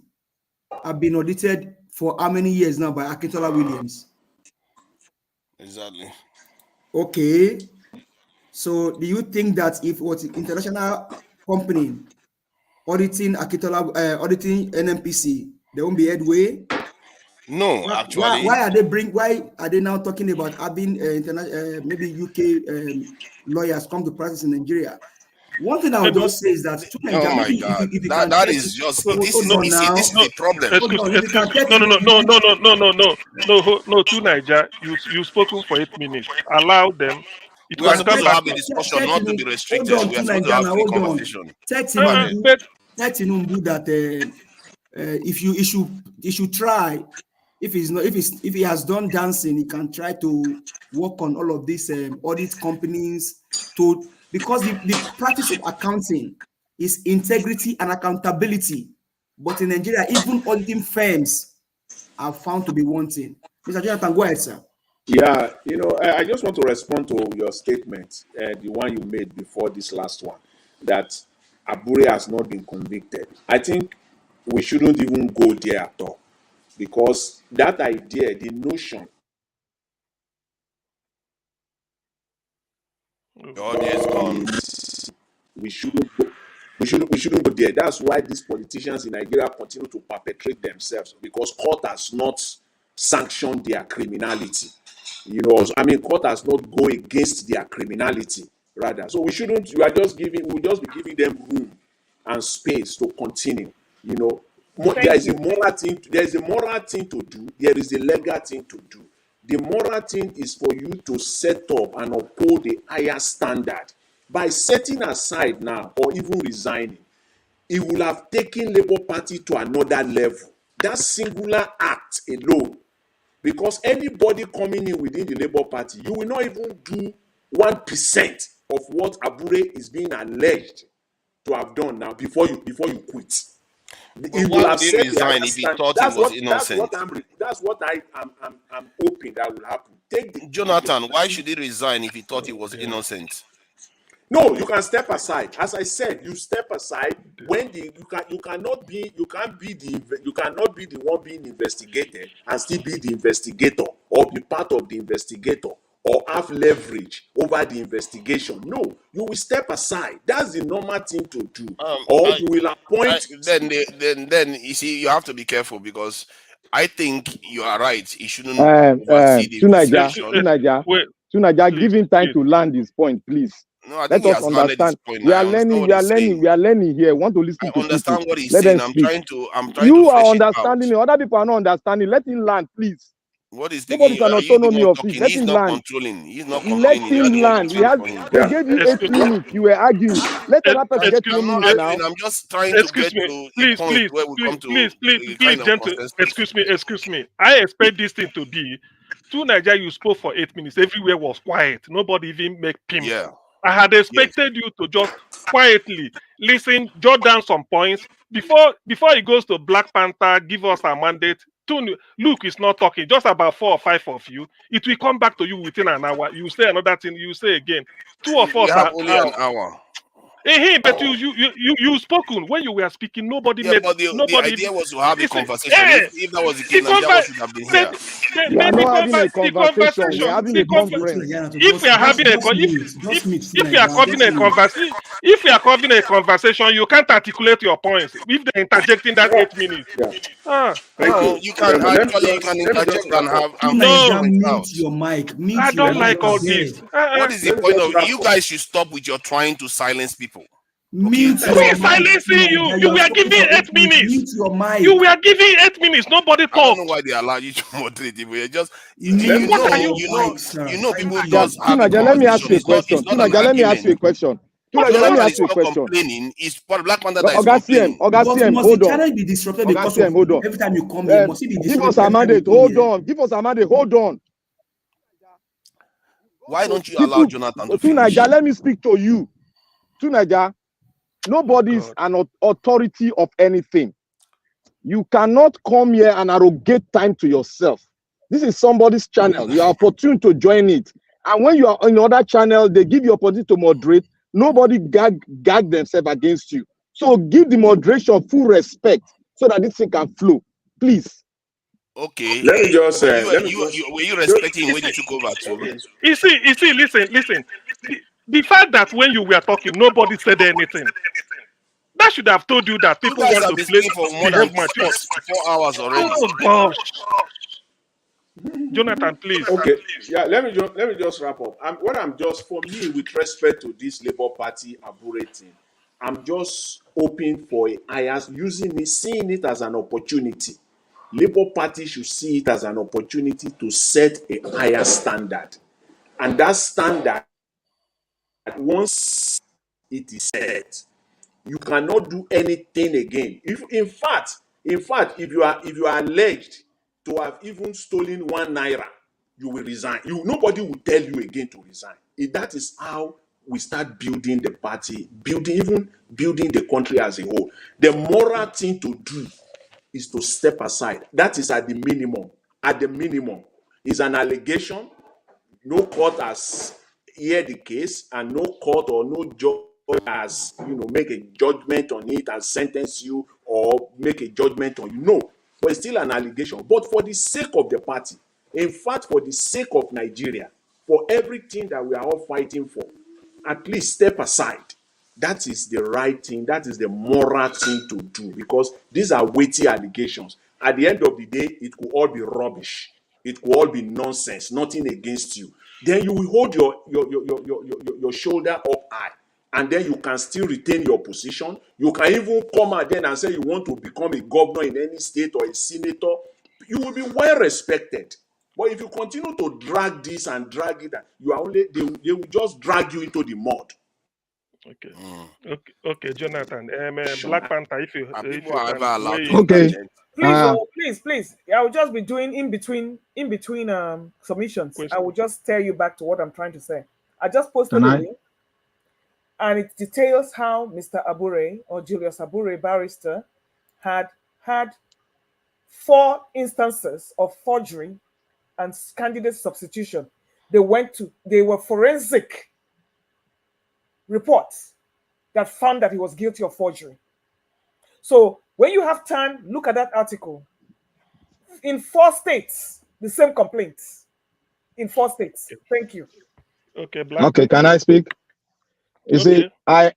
have been audited for how many years now by Akintola Williams? Exactly. Okay. So do you think that if it was an international company auditing auditing NMPC, there won't be headway? No, actually. Why are they now talking about having maybe UK lawyers come to practice in Nigeria? One thing I would just say is that oh my God, that is just this is the problem. No, to Niger, you've spoken for 8 minutes. Allow them. We are supposed to have a discussion, not to be restricted. We are supposed to have a conversation. That if you should try, if he has done dancing, he can try to work on all of these audit companies because the practice of accounting is integrity and accountability. But in Nigeria, even auditing firms are found to be wanting. Mr. Jonathan, go ahead, sir. Yeah, I just want to respond to your statement, the one you made before this last one, that Abure has not been convicted. I think we shouldn't even go there at all, because that idea, the notion, The audio is gone. we shouldn't go there. That's why these politicians in Nigeria continue to perpetrate themselves, because court has not sanctioned their criminality. You know, I mean, court has not go against their criminality, rather. So we shouldn't. We'll just be giving them room and space to continue. You know, there is a moral thing. There is a moral thing to do. There is a legal thing to do. The moral thing is for you to set up and uphold the higher standard. By setting aside now or even resigning, it will have taken Labour Party to another level. That singular act alone, because anybody coming in within the Labour Party, you will not even do 1% of what Abure is being alleged to have done now before you quit. But why did he resign if he thought he was innocent? That's what I'm hoping that will happen. Jonathan, why should he resign if he thought he was innocent? No, you can step aside. As I said, you step aside when you cannot be the one being investigated and still be the investigator or be part of the investigator or have leverage over the investigation. No, you will step aside. That's the normal thing to do. You will appoint. Then you see, you have to be careful, because I think you are right. He shouldn't oversee the investigation. Tunaja, give him time to land his point, please. No, I think let us understand. We are learning here. Want to listen to understand people. what he's Let saying. them I'm speak. trying to You are understanding it. Other people are not understanding. Let him land, please. What is Nobody's an autonomy of it. Let He's him not land. controlling. He's not complaining. Let him land. They gave you 8 minutes. You were arguing. Let another person get 2 minutes now. I'm just trying to get to a point where we come to please, gentlemen. Excuse me. I expect this thing to be. To Nigeria, you spoke for 8 minutes. Everywhere was quiet. Nobody even make pim. Yeah. I had expected you to just quietly listen, jot down some points before he goes to Black Panther. Give us a mandate. Luke is not talking. Just about 4 or 5 of you. It will come back to you within an hour. You say another thing. You say again. 2 of us have only an hour. Hey, but you spoken when you were speaking. Nobody made. But the idea was to have a conversation. If that was the case, Nigeria should have been here. We are not having a conversation. We are having a conference. If we are having if you are having a conversation, you can't articulate your points. If they're interjecting that 8 minutes. You can interject and have. No, mute your mic. I don't like all this. What is the point of you guys should stop with your trying to silence people? Mute your mic. Silencing you. You were giving 8 minutes. Mute your mic. You were giving 8 minutes. Nobody talked. I don't know why they allow you to moderate it. But just you know people just have let me ask you a question. Let me ask you a question. Let me ask you a question. Complaining is Black Panther that is complaining. Augustine, hold on. Be disrupted because of hold on. Every time you come here, must be disrupted. Give us a mandate. Hold on. Give us a mandate. Hold on. Why don't you allow Jonathan to finish? Tunaja, let me speak to you. Tunaja, nobody is an authority of anything. You cannot come here and arrogate time to yourself. This is somebody's channel. You are opportune to join it. And when you are on another channel, they give you opportunity to moderate. Nobody gag themselves against you. So give the moderation full respect so that this thing can flow. Please. Okay. Let me just say, were you respecting when you took over too? You see, listen. The fact that when you were talking, nobody said anything. That should have told you that people want to play for more than 4 hours already. Oh gosh. Jonathan, please. Okay. Yeah, let me just wrap up. For me, with respect to this Labour Party Abure thing, I'm just hoping for seeing it as an opportunity. Labour Party should see it as an opportunity to set a higher standard. And that standard, once it is set, you cannot do anything again. In fact, if you are alleged to have even stolen 1 naira, you will resign. Nobody will tell you again to resign. That is how we start building the party, building the country as a whole. The moral thing to do is to step aside. That is at the minimum. At the minimum, is an allegation. No court has heard the case, and no court or no judge as make a judgment on it and sentence you or make a judgment on you. No, but it's still an allegation. But for the sake of the party, in fact, for the sake of Nigeria, for everything that we are all fighting for, at least step aside. That is the right thing. That is the moral thing to do, because these are weighty allegations. At the end of the day, it could all be rubbish. It could all be nonsense. Nothing against you. Then you will hold your shoulder up high, and then you can still retain your position. You can even come out then and say you want to become a governor in any state or a senator. You will be well respected. But if you continue to drag this and drag it, you are only they will just drag you into the mud. Okay. Okay, Jonathan. Black Panther, if you can weigh in. Okay. Please. I will just be doing in between submissions. I will just tell you back to what I'm trying to say. I just posted a link, and it details how Mr. Abure, or Julius Abure, barrister, had 4 instances of forgery and candidate substitution. They were forensic reports that found that he was guilty of forgery. So when you have time, look at that article. In 4 states, the same complaints. In 4 states. Thank you. Okay, Okay, can I speak? You see, I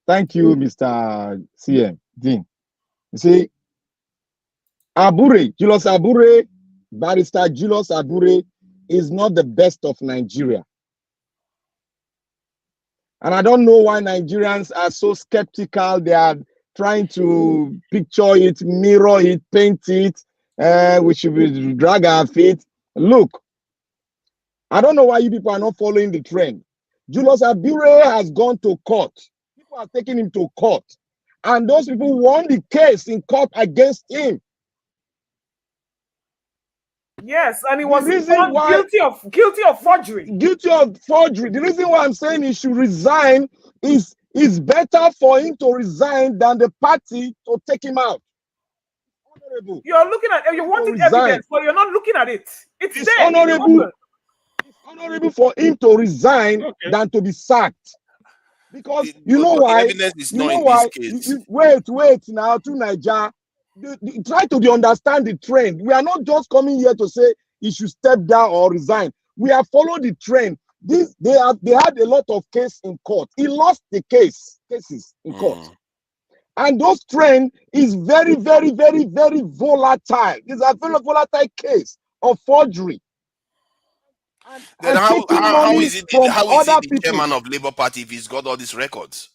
thank you, Mr. CM Dean. You see, Julius Abure, Barrister Julius Abure is not the best of Nigeria. And I don't know why Nigerians are so skeptical. They are trying to picture it, mirror it, paint it. We should be drag our feet. Look, I don't know why you people are not following the trend. Julius Abure has gone to court. People are taking him to court. And those people won the case in court against him. Yes, and he was guilty of forgery. Guilty of forgery. The reason why I'm saying he should resign is it's better for him to resign than the party to take him out. Honorable. You're looking at you wanted evidence, but you're not looking at it. It's there. Honorable. It's honorable for him to resign than to be sacked. Because you know why? Evidence is not in this case. Wait now to Nigeria. Try to understand the trend. We are not just coming here to say he should step down or resign. We have followed the trend. They had a lot of cases in court. He lost the cases in court. And those trend is very, very, very, very volatile. It's a very volatile case of forgery. Then how is he the chairman of Labour Party if he's got all these records?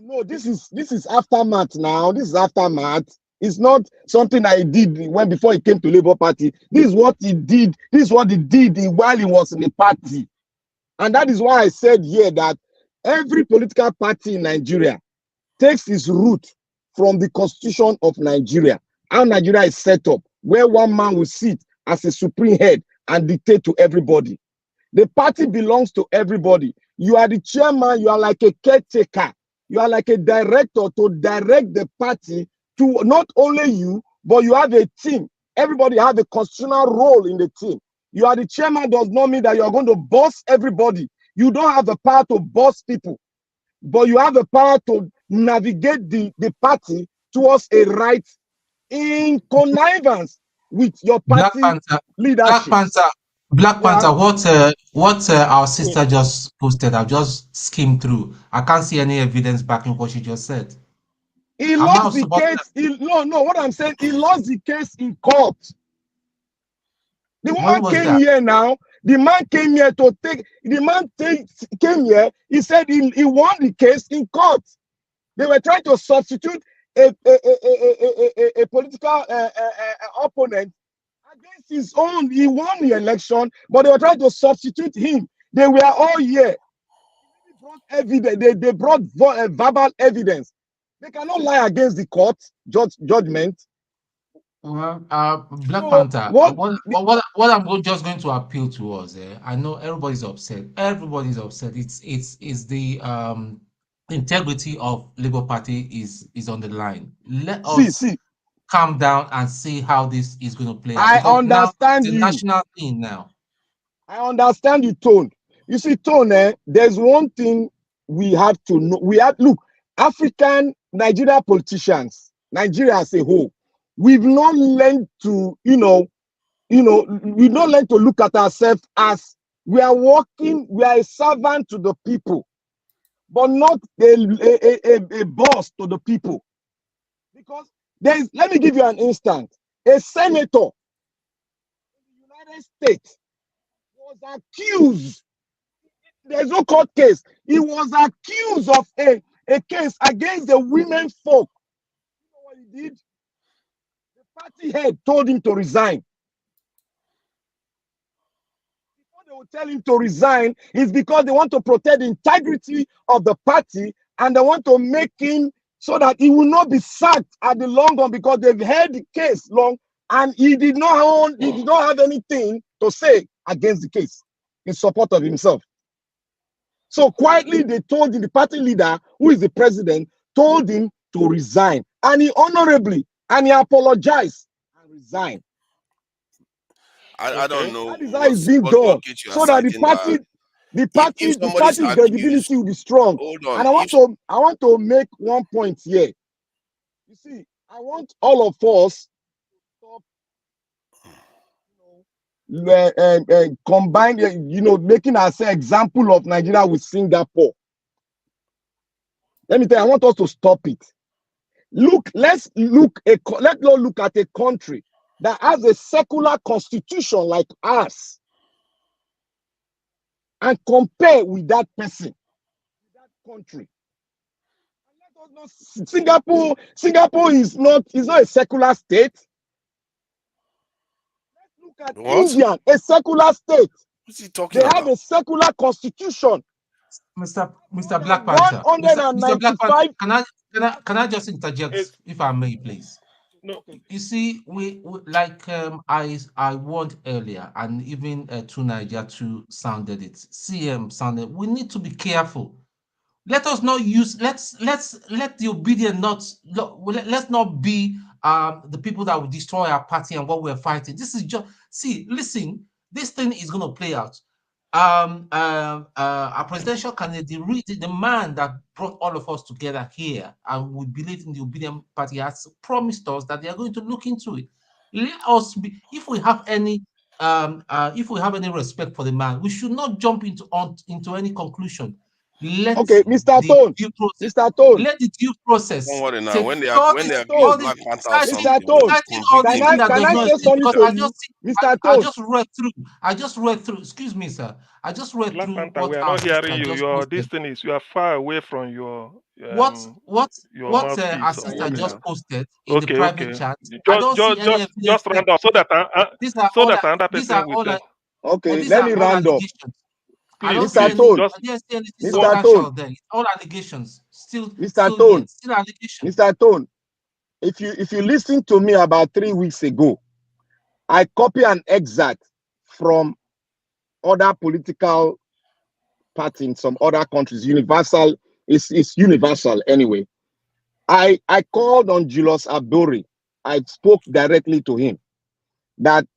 No, this is aftermath now. This is aftermath. It's not something I did before he came to Labour Party. This is what he did. This is what he did while he was in the party. And that is why I said here that every political party in Nigeria takes its root from the constitution of Nigeria. How Nigeria is set up, where one man will sit as a supreme head and dictate to everybody. The party belongs to everybody. You are the chairman, you are like a caretaker. You are like a director to direct the party to not only you, but you have a team. Everybody has a constitutional role in the team. You are the chairman does not mean that you are going to boss everybody. You don't have the power to boss people, but you have the power to navigate the party towards a right in connivance with your party leadership. Black Panther, what our sister just posted, I've just skimmed through. I can't see any evidence backing what she just said. He lost the case. What I'm saying, he lost the case in court. The woman came here now. The man came here to take. The man came here. He said he won the case in court. They were trying to substitute a political opponent against his own. He won the election, but they were trying to substitute him. They were all here. They brought evidence. They brought verbal evidence. They cannot lie against the court judgment. Well, Black Panther, what I'm just going to appeal to us, I know everybody's upset. Everybody's upset. It's the integrity of Labour Party is on the line. Let us calm down and see how this is going to play out. I understand you. It's a national thing now. I understand the tone. You see, tone, there's one thing we have to know. We have look, African Nigeria politicians, Nigeria as a whole, we've not learned to, we've not learned to look at ourselves as we are working, we are a servant to the people, but not a boss to the people. Because let me give you an instance. A senator in the United States was accused. There's no court case. He was accused of a case against the women folk. You know what he did? The party head told him to resign. Before they would tell him to resign, is because they want to protect the integrity of the party, and they want to make him so that he will not be sacked at the long run, because they've heard the case long, and he did not have anything to say against the case in support of himself. So quietly, they told him, the party leader, who is the president, told him to resign. And he honorably, and he apologized and resigned. I don't know that is how it's being done. So that the party's credibility will be strong. And I want to make one point here. You see, I want all of us to stop combine, making ourselves example of Nigeria with Singapore. Let me tell you, I want us to stop it. Let's not look at a country that has a secular constitution like ours and compare with that person, that country. Singapore is not a secular state. Let's look at India, a secular state. What's he talking They about? have a secular constitution. Mr. Black Panther. 195. Can I just interject, if I may, please? No. You see, we like I warned earlier, and even to Nigeria too sounded it. CM sounded. We need to be careful. Let us not use. Let's let the obedient not. Let's not be the people that will destroy our party and what we're fighting. This is just listen. This thing is going to play out. Our presidential candidate, the man that brought all of us together here, and we believe in the obedient party, has promised us that they are going to look into it. Let us be, if we have any respect for the man, we should not jump into any conclusion. Let Mr. Tone. Let the due process. Don't worry now. Take When they all are the, giving Black Panther or something, Mr. Tone, citing all the things that does not exist, because I just read through. Excuse me, sir. I just read Black through Panther, what we are our not hearing sister you. just Your posted. this thing is, you are far away from your What mouthpiece our or sister whatever. just posted in the private chat. I Just don't see any evidence just round up so that another person will tell. Okay, let me round up. I don't Please, see just anything Mr. substantial Tone. there. It's all allegations. Still Mr. allegations. Mr. Tone, if you listen to me about 3 weeks ago, I copy an excerpt from other political parties in some other countries. Universal, it's universal anyway. I called on Julius Abure. I spoke directly to him that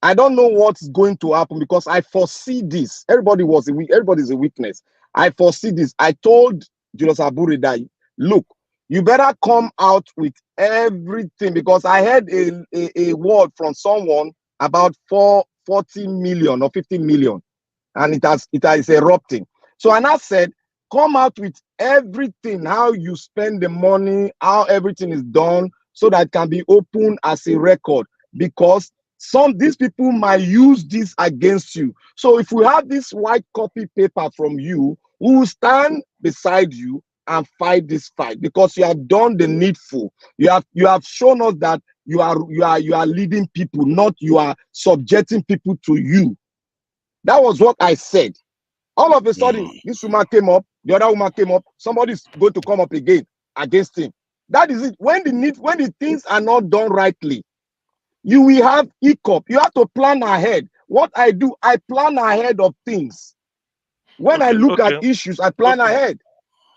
I don't know what's going to happen, because I foresee this. Everybody's a witness. I foresee this. I told Julius Abure that, look, you better come out with everything, because I heard a word from someone about 40 million or 50 million, and it is erupting. So I said, come out with everything, how you spend the money, how everything is done, so that it can be open as a record, because these people might use this against you. So if we have this white copy paper from you, we will stand beside you and fight this fight, because you have done the needful. You have shown us that you are leading people, not you are subjecting people to you. That was what I said. All of a sudden, this woman came up, the other woman came up, somebody's going to come up again against him. That is it. When the things are not done rightly, you will have hiccup. You have to plan ahead. What I do, I plan ahead of things. When I look at issues, I plan ahead.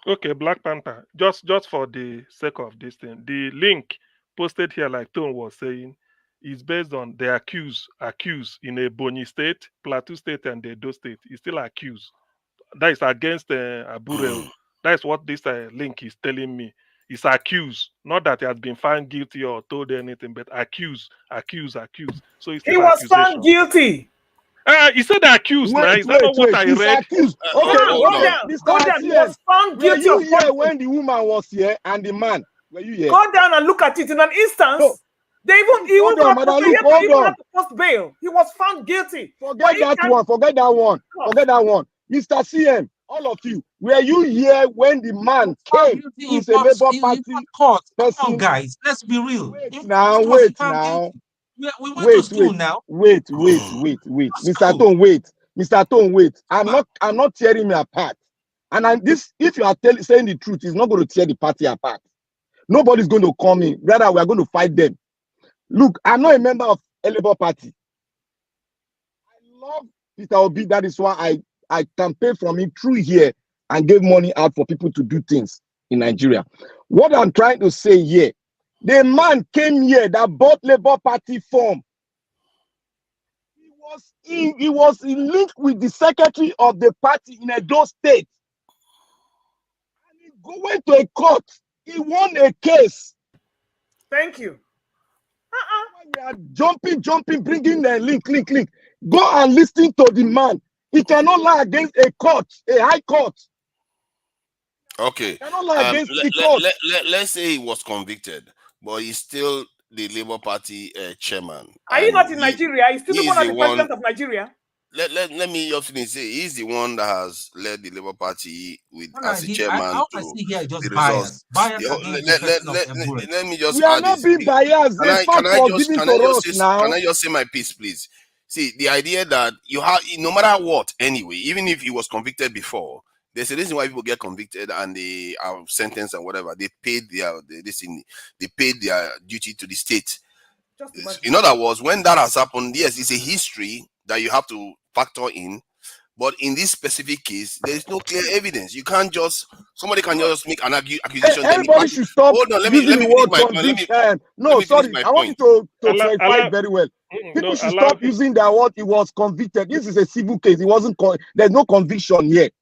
Okay, Black Panther. Just for the sake of this thing, the link posted here, like Tone was saying, is based on the accused in a Bonny state, Plateau state, and the Edo state. Is still accused. that is against Abure. That is what this link is telling me. He's accused, not that he has been found guilty or told anything, but accused. So it's He still was found accusation. guilty. He said accused now. Is that not what I He's read? accused. Hold Okay, down. He was found were guilty you of here forgery. when the woman was here and the man? Were you here? Go down and look at it. In an instance, No. they even Hold on, madam, look, hold on. had to post bail. He was found guilty. Forget that one. Mr. CM, all of you, were you here when the man came to the Labour Party court? Come person? on, guys, let's be real. Wait now. We went to school now. Wait. Mr. Tone, wait. I'm not tearing me apart. And if you are saying the truth, it's not going to tear the party apart. Nobody's going to come in. Rather, we are going to fight them. Look, I'm not a member of a Labour Party. I love Peter Obi. That is why I campaigned from him through here and gave money out for people to do things in Nigeria. What I'm trying to say here, the man came here that bought Labour Party form. He was in link with the secretary of the party in Edo State. And he went to a court. He won a case. Thank you. We are jumping, bringing the link. Go and listen to the man. He cannot lie against a court, a high court. Okay. He cannot lie against the court. Let's say he was convicted, but he's still the Labour Party chairman. Are you not in Nigeria? He's still the one of the president of Nigeria. Let me just say he's the one that has led the Labour Party as a chairman. I see here just bias. Let me just we are not being biased. Can I just say my piece, please? See, the idea that you have, no matter what, anyway, even if he was convicted before, there's a reason why people get convicted and they are sentenced and whatever. They paid their duty to the state. In other words, when that has happened, yes, it's a history that you have to factor in. But in this specific case, there is no clear evidence. You can't somebody can just make an accusation. Everybody should stop using the word conviction. No, sorry, I want you to clarify very well. People should stop using that word. He was convicted. This is a civil case. He wasn't. There's no conviction yet.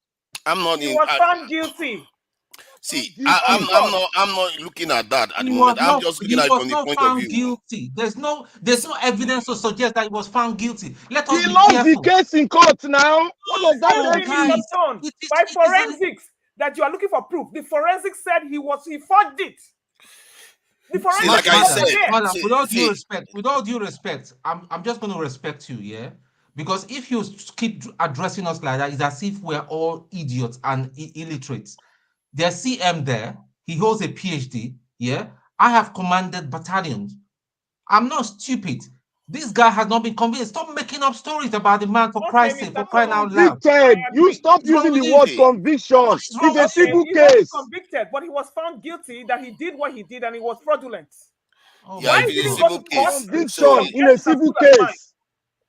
He was found guilty. See, I'm not looking at that at the moment. I'm just looking at it from the point of view. Guilty. There's no evidence to suggest that he was found guilty. Let us he be lost careful. the case in court now. What does that mean? By forensics, that you are looking for proof. The forensics said he forged it. The forensics, like I said, with all due respect, I'm just going to respect you, yeah. Because if you keep addressing us like that, it's as if we're all idiots and illiterates. There's CM there. He holds a PhD. Yeah. I have commanded battalions. I'm not stupid. This guy has not been convicted. Stop making up stories about the man, for Christ's sake, for crying out loud. You stop using the word conviction. It's a civil case. Convicted, but he was found guilty that he did what he did and he was fraudulent. Yeah, if it's a civil case. Conviction in a civil case.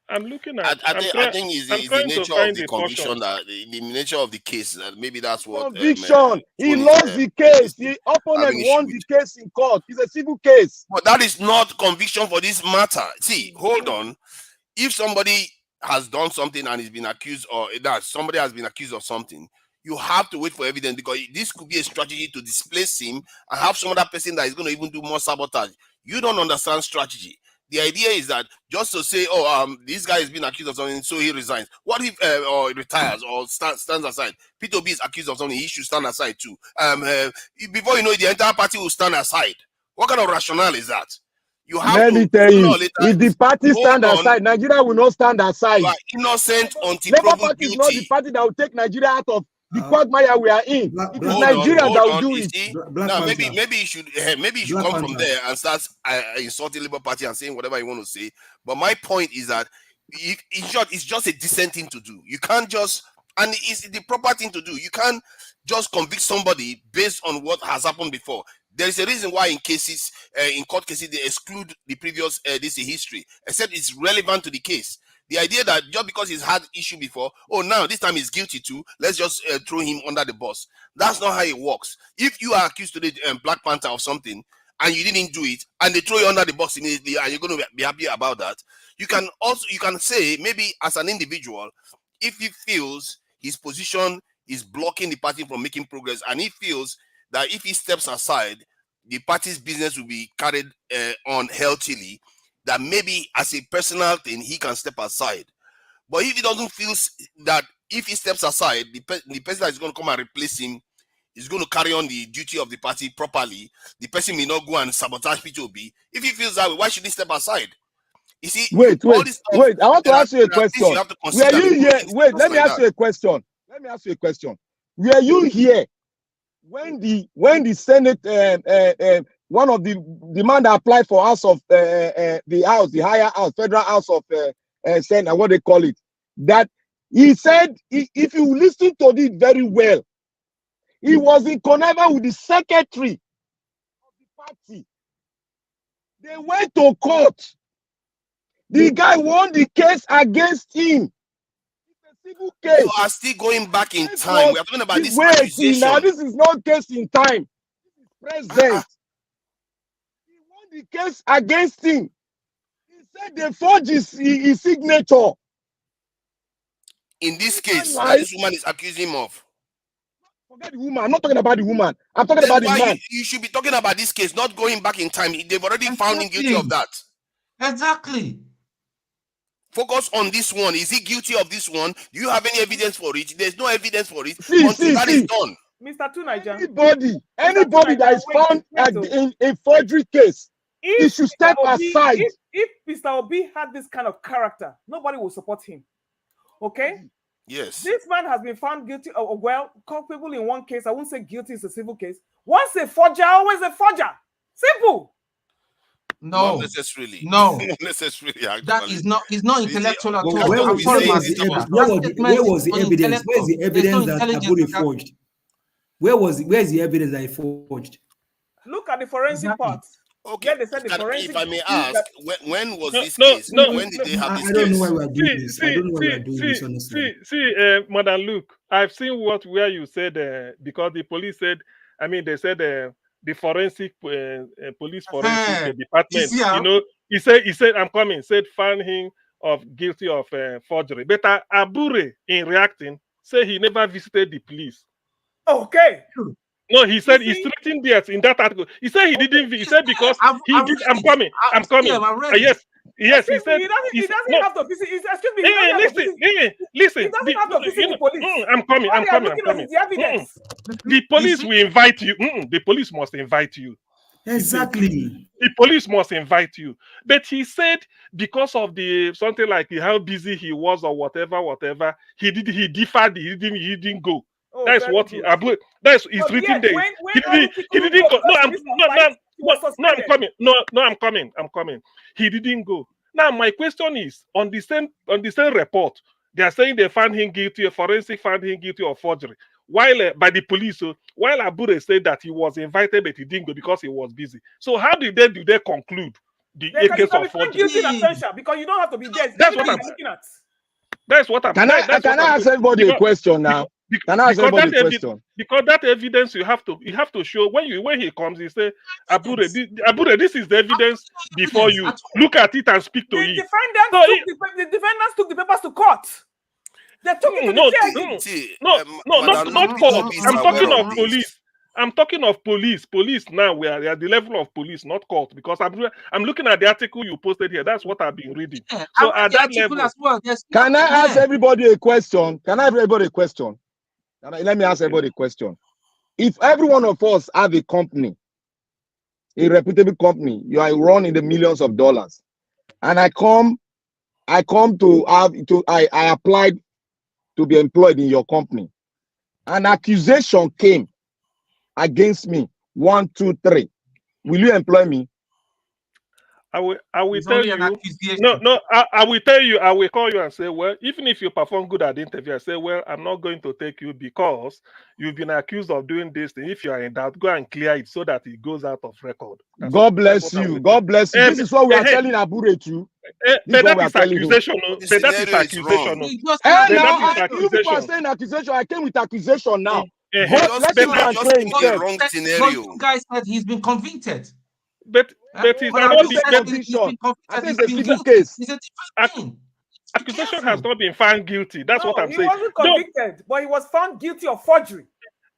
I'm looking at. I think it's the nature of the conviction, that the nature of the case. That maybe that's what. Conviction. He lost the case. The opponent won the case in court. It's a civil case. But that is not conviction for this matter. See, hold on. If somebody has done something and is been accused, or that somebody has been accused of something, you have to wait for evidence, because this could be a strategy to displace him and have some other person that is going to even do more sabotage. You don't understand strategy. The idea is that just to say, this guy has been accused of something, so he resigns. What if or retires or stands aside? Peter Obi is accused of something, he should stand aside too. Before you know it, the entire party will stand aside. What kind of rationale is that? You have Let me tell you, if the party stand aside, Nigeria will not stand aside. You are innocent until Labour proven Party guilty. is not the party that will take Nigeria out of the quagmire we are in. It is Nigerians that will do it. Now, maybe you should come from there and start insulting Labour Party and saying whatever you want to say. But my point is that in short, it's just a decent thing to do. You can't just, and it's the proper thing to do. You can't just convict somebody based on what has happened before. There is a reason why in cases, in court cases, they exclude the previous history, except it's relevant to the case. The idea that just because he's had issue before, now this time he's guilty too, let's just throw him under the bus. That's not how it works. If you are accused today, Black Panther of something, and you didn't do it, and they throw you under the bus immediately, and you're going to be happy about that, you can say, maybe as an individual, if he feels his position is blocking the party from making progress, and he feels that if he steps aside, the party's business will be carried on healthily, that maybe as a personal thing, he can step aside. But if he doesn't feel that if he steps aside, the person that is going to come and replace him is going to carry on the duty of the party properly, the person may not go and sabotage P2B. If he feels that way, why should he step aside? You see, wait. I want to ask you a question. You have to Were you here? Wait, let me ask you a question. Were you here when the Senate, one of the demand applied for House of the higher house, Federal House of Senate, what they call it, that he said, if you listen to it very well, he was in connivance with the secretary of the party. They went to court. The guy won the case against him. It's a civil case. You are still going back in time. We are talking about this Wait, accusation. now this is not case in time. This is present. He won the case against him. He said they forged his signature. In this case, that this woman is accusing him of. Forget the woman. I'm not talking about the woman. I'm talking about the man. You should be talking about this case, not going back in time. They've already found him guilty of that. Exactly. Focus on this one. Is he guilty of this one? Do you have any evidence for it? There's no evidence for it until that is done. Mr. Tunaja. Anybody that is found in a forgery case, he should step aside. If Mr. Obi had this kind of character, nobody will support him. Okay? Yes. This man has been found guilty, culpable in one case. I won't say guilty, it's a civil case. Once a forger, always a forger. Simple. No, not necessarily. No, not necessarily. Actually. That is not. He's not intellectual at all. Where was the evidence? Where is the evidence that Abure forged? Where's the evidence that he forged? Look at the forensic part. Okay. Yeah, they said the forensic. If I may ask, when was this case? When did they have this case? I don't know why we are doing this. I don't know why we are doing this, honestly. Madam Luke, I've seen where you said because the police said, they said the forensic police forensic department. You know, he said, I'm coming. Said found him guilty of forgery. But Abure, in reacting, said he never visited the police. Okay. No, he said he's threatened death in that article. He said he didn't. He said because I'm coming. Yes. He said he doesn't have to visit. Excuse me. Listen. He doesn't have to visit the police. I'm coming. The evidence. The police will invite you. The police must invite you. Exactly. The police must invite you. But he said because of something like how busy he was or whatever, he deferred. He didn't go. Oh, that's what he's written there. He didn't go. I'm coming. He didn't go. Now my question is on the same report, they are saying they found him guilty, forensic found him guilty of forgery. While by the police, while Abure said that he was invited but he didn't go because he was busy. So how do they conclude the case of forgery? Because you don't have to be there. That's what I'm looking at. That's what I'm. Can I ask everybody a question now? Because that evidence you have to show when he comes, he say, Abure, this is the evidence before you. Look at it and speak to it. The defendants took the papers to court. They took it to the judge. Not court. I'm talking of police. I'm talking of police. Police now, we are at the level of police, not court. Because I'm looking at the article you posted here. That's what I've been reading. So at that level, can I ask everybody a question? Let me ask everybody a question. If every one of us have a company, a reputable company, you are running the millions of dollars, and I applied to be employed in your company. An accusation came against me. 1, 2, 3. Will you employ me? I will tell you. No. I will tell you. I will call you and say, well, even if you perform good at the interview, I say, well, I'm not going to take you because you've been accused of doing this thing. If you are in doubt, go and clear it so that it goes out of record. God bless you. God bless you. This is what we are telling Abure too. That is accusation. That is accusation. You people are saying accusation. I came with accusation now. Let's the wrong scenario. You guys said he's been convicted. But it's a civil case. It's a different thing. accusation has not been found guilty. That's what I'm he saying. wasn't convicted, but he was found guilty of forgery.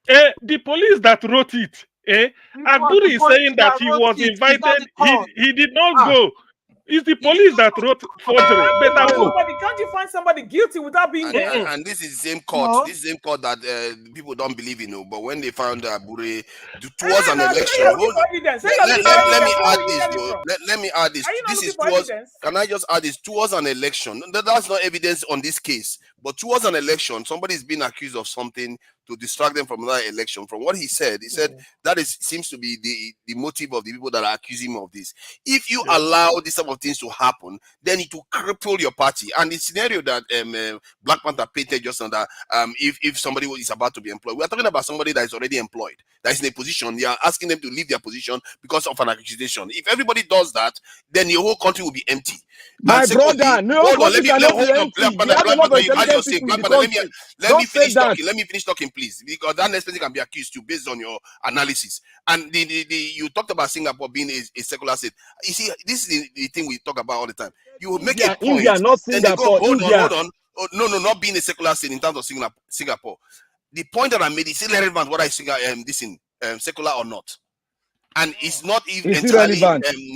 The police that wrote it, Abure is saying that he was invited. He did not go. It's the police that wrote forgery. But Can't you find somebody guilty without being there? And this is the same court. This is the same court that people don't believe in. But when they found Abure towards an election, let me add this. Though. Let me add this. This is towards. Can I just add this? Towards an election. That's not evidence on this case. But towards an election, somebody is being accused of something to distract them from that election. From what he said that seems to be the motive of the people that are accusing him of this. If you allow this type of things to happen, then it will cripple your party. And the scenario that Black Panther painted just now, that if somebody is about to be employed, we are talking about somebody that is already employed, that is in a position. You are asking them to leave their position because of an accusation. If everybody does that, then your whole country will be empty. My brother, no, hold on, let me finish talking. Let me finish talking, please, because that next person can be accused too based on your analysis. And you talked about Singapore being a secular state. You see, this is the thing we talk about all the time. You make a point, India, not Singapore. Hold on. Oh, no, not being a secular state in terms of Singapore. The point that I made is still relevant whether it's secular or not. And it's not even entirely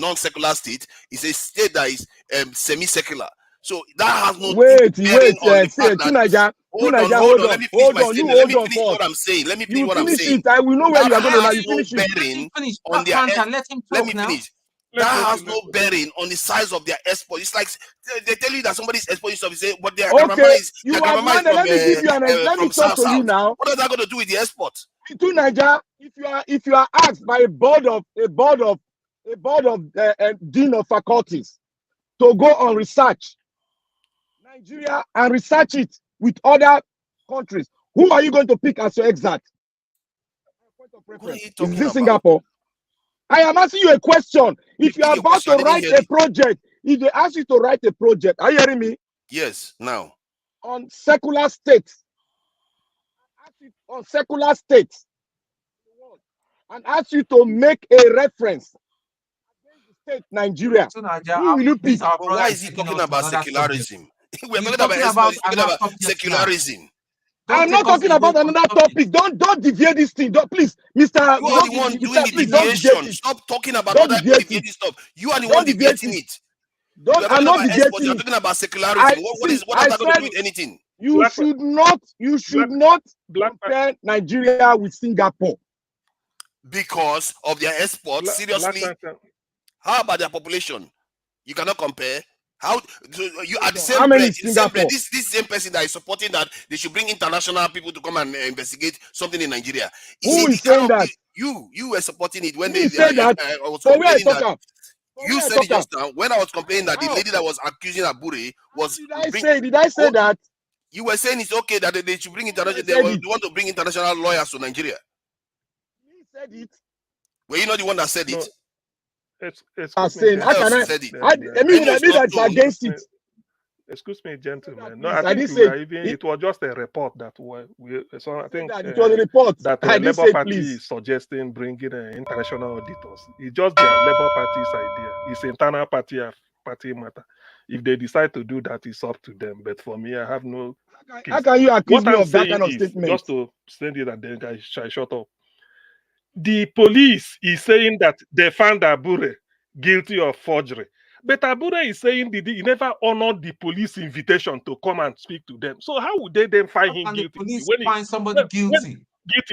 non-secular state. It's a state that is semi-secular. So that has no bearing on the fact that. Hold on. Let me finish my statement. Let me finish what I'm saying. Let me finish what I'm saying. I will know where you are going to lie. You finish Let me finish. That has no bearing on the size of their export. It's like they tell you that somebody's exporting stuff. You say, but their government is let me talk to you now. What is that going to do with the export? To Niger, if you are asked by a board of dean of faculties to go on research Nigeria and research it with other countries, who are you going to pick as your exact point of reference? Is this Singapore? I am asking you a question. If you are about to write a project, if they ask you to write a project, are you hearing me? Yes, now. On secular states. On secular states. And ask you to make a reference against the state Nigeria. Who will you pick? Why is he talking about secularism? We're talking about secularism. I'm not talking about another topic. Don't deviate this thing. Please, Mr. You are the one doing the deviation. Stop talking about other deviating stuff. You are the one deviating it. I'm not deviating. You're talking about secularism. What is that going to do with anything? You should not compare Nigeria with Singapore. Because of their exports, seriously. How about their population? You cannot compare. How you at the same place, this same person that is supporting that they should bring international people to come and investigate something in Nigeria. Who is saying that? You were supporting it when they said that. I was complaining that. You said it just now when I was complaining that the lady that was accusing Abure was. Did I say that? You were saying it's okay that they should bring international. They want to bring international lawyers to Nigeria. He said it. Were you not the one that said it? That's against it. Excuse me, gentlemen. No, I think it was just a report that so I think it was a report that the Labour Party is suggesting bringing international auditors. It's just their Labour Party's idea. It's internal party matter. If they decide to do that, it's up to them. But for me, I have no. How can you accuse me of that kind of statement? Just to say it and then I shut up. The police is saying that they found Abure guilty of forgery. But Abure is saying he never honored the police invitation to come and speak to them. So how would they then find him guilty? Find somebody guilty.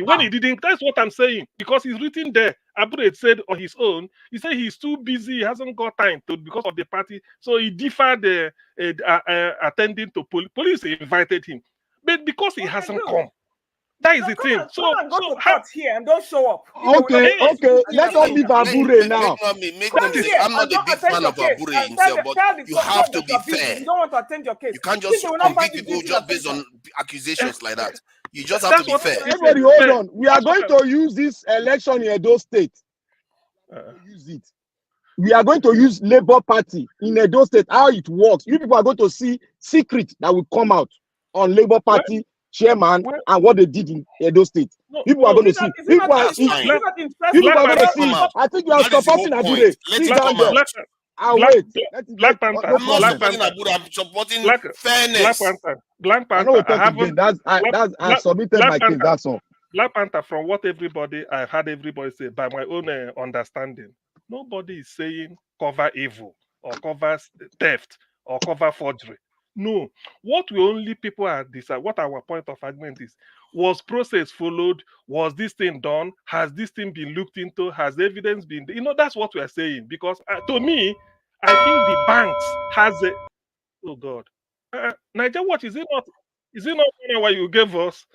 When he didn't, that's what I'm saying. Because he's written there. Abure said on his own, he said he's too busy, he hasn't got time to because of the party. So he deferred attending to police invited him. But because he hasn't come. That is the thing. So how here and don't show up. Okay. Let us leave Abure now. I'm not a big fan of Abure himself, but you have to be fair. You don't want to attend your case. You can't just convict people just based on accusations like that. You just have to be fair. Everybody, hold on. We are going to use this election in Edo State. Use it. We are going to use Labour Party in Edo State. How it works. You people are going to see secret that will come out on Labour Party chairman and what they did in Edo State. People are going to see. People are going to see. I think you are supporting Abure. I'll Black, wait. Black Panther. No I'm not Black problem. supporting Panther. Abure. I'm supporting Black fairness. Panther. Black I know Panther. we I talk haven't. again. I've submitted my case. That's all. Black Panther, from what I've had everybody say, by my own understanding, nobody is saying cover evil or cover theft or cover forgery. No. What we only people are decide, what our point of argument is, was process followed? Was this thing done? Has this thing been looked into? Has evidence been, that's what we are saying. Because to me, I feel the banks has a, oh God. Niger Watch, is it not 1 hour you gave us?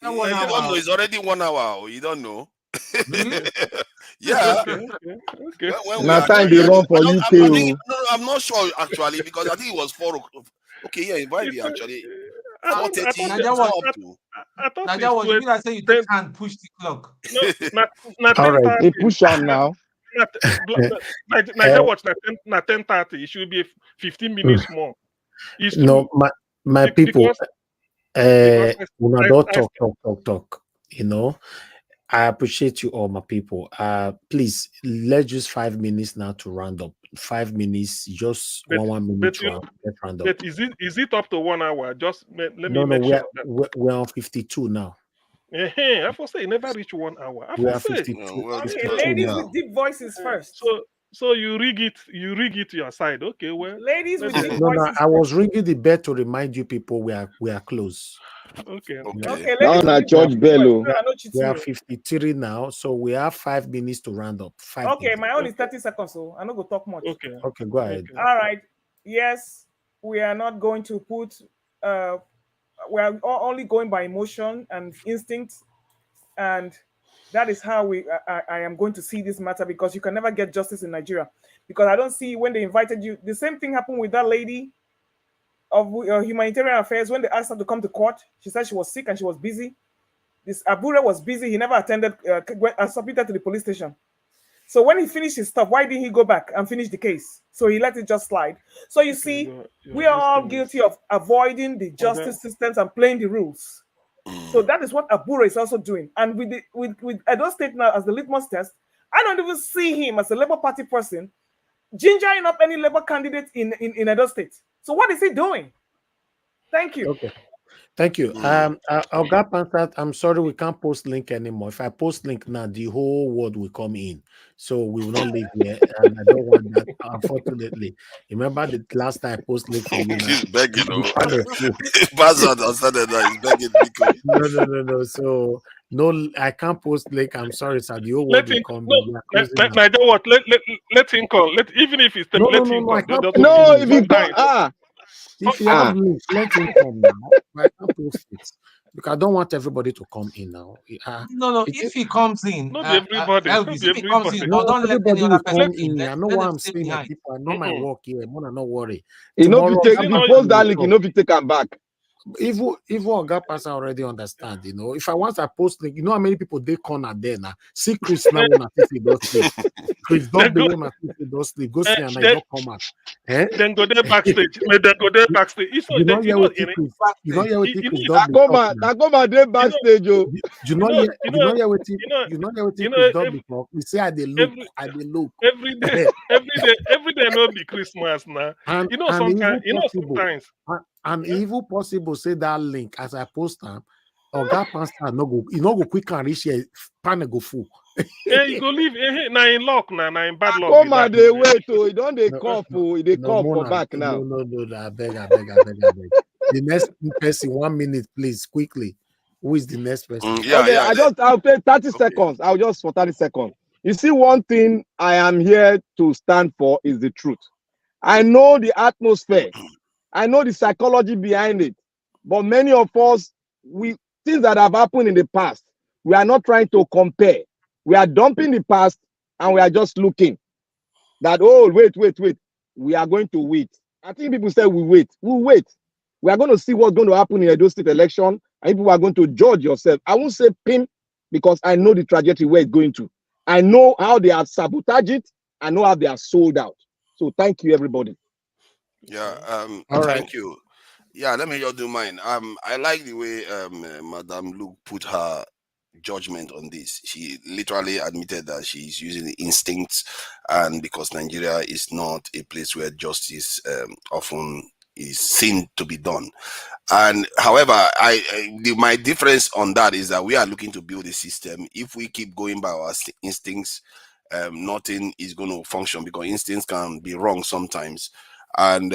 You don't know. It's already 1 hour. You don't know. Yeah. Okay. When we Now time actually, they run for I UK. think, no, I'm not sure actually, because I think it was 4 o'clock. Okay, yeah, it might be actually 4:30. Naija Watch. I thought Naija Watch, you like say you take hand push the clock. No, All right. They push am now. Naija Watch na 10:30. It should be 15 minutes more. It's No, true. my people, because una don't talk. I appreciate you all, my people. Please, let's use 5 minutes now to round up. 5 minutes, just one minute to round up. But is it up to 1 hour? Just let me No, make sure that we're on 52 now. I for say it never reach 1 hour. I We for are say 52. Okay, ladies now. with deep voices first. So you rig it to your side. Okay, well. Ladies with deep No, voices. I was ringing the bell to remind you people we are close. Okay. Okay, Now ladies na with deep George voices Bello. first. I know cheating We are you. 53 now, so we have 5 minutes to round up. 5 Okay, minutes. my own is 30 seconds, so I'm not going to talk much. Okay, go ahead. All right. Yes, we are not going to put, we are only going by emotion and instinct. And that is how I am going to see this matter, because you can never get justice in Nigeria. Because I don't see when they invited you. The same thing happened with that lady of humanitarian affairs. When they asked her to come to court, she said she was sick and she was busy. This Abure was busy. He never attended, submitted to the police station. So when he finished his stuff, why didn't he go back and finish the case? So he let it just slide. So you see, we are all guilty of avoiding the justice systems and playing the rules. So that is what Abure is also doing. And with Edo State now as the litmus test, I don't even see him as a Labour Party person gingering up any Labour candidate in Edo State. So what is he doing? Thank you. Okay. Thank you. Oga Pansat, I'm sorry we can't post link anymore. If I post link now, the whole world will come in. So we will not live here. And I don't want that, unfortunately. Remember the last time I post link for you now? He's begging. Bazard understand that he's begging because No. So no, I can't post link. I'm sorry, sir. The whole world will come in. Naija Watch, let him call. Even if it's let him call. No, if he go, if you have link, let him come now. I can't post it because I don't want everybody to come in now. No. If he comes in, not everybody. Elvis, if he comes in, No, don't let everybody any will other come person in. in. I know Let what them I'm stay saying. behind. People, I know my work here. Mona, not worry. If Tomorrow, you post that link, you know if you take him back. Even Oga Pastor already understand, if I want to post link, you know how many people they corner there now. See Chris now when I think don't sleep. Chris don't be when I think don't sleep. Go see and I don't come out. Then go there backstage. Then go there backstage. You know hear what Chris don't Nagoma dey backstage. You know hear what Chris don't be talk. You say I dey look. Every day no be Christmas now. Sometimes. And even possible say that link as I post them, Oga Pastor no go quick and reach here, pan go full. You go leave now in luck now in bad luck. Come on, they wait he don't they cough they cough for back now. No, I beg. The next person, 1 minute, please, quickly. Who is the next person? I'll play 30 seconds. I'll just for 30 seconds. You see, one thing I am here to stand for is the truth. I know the atmosphere. I know the psychology behind it. But many of us, things that have happened in the past, we are not trying to compare. We are dumping the past and we are just looking that, wait. We are going to wait. I think people say we wait. We'll wait. We are going to see what's going to happen in Edo State election, and people are going to judge yourself. I won't say pin because I know the trajectory where it's going to. I know how they have sabotaged it. I know how they are sold out. So thank you, everybody. Yeah, Thank you. Yeah, let me just do mine. I like the way Madame Luke put her judgment on this. She literally admitted that she's using the instincts, and because Nigeria is not a place where justice often is seen to be done. And however, my difference on that is that we are looking to build a system. If we keep going by our instincts, nothing is going to function, because instincts can be wrong sometimes. And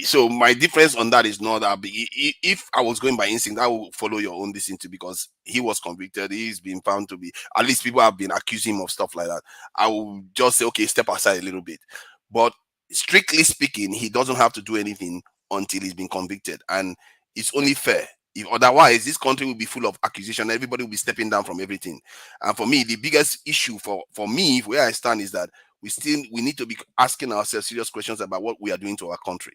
so my difference on that is not that if I was going by instinct, I would follow your own decision, because he was convicted, he's been found to be, at least people have been accusing him of stuff like that. I will just say, okay, step aside a little bit. But strictly speaking, he doesn't have to do anything until he's been convicted, and it's only fair. If otherwise, this country will be full of accusation. Everybody will be stepping down from everything. And for me, the biggest issue for me, where I stand, is that we need to be asking ourselves serious questions about what we are doing to our country.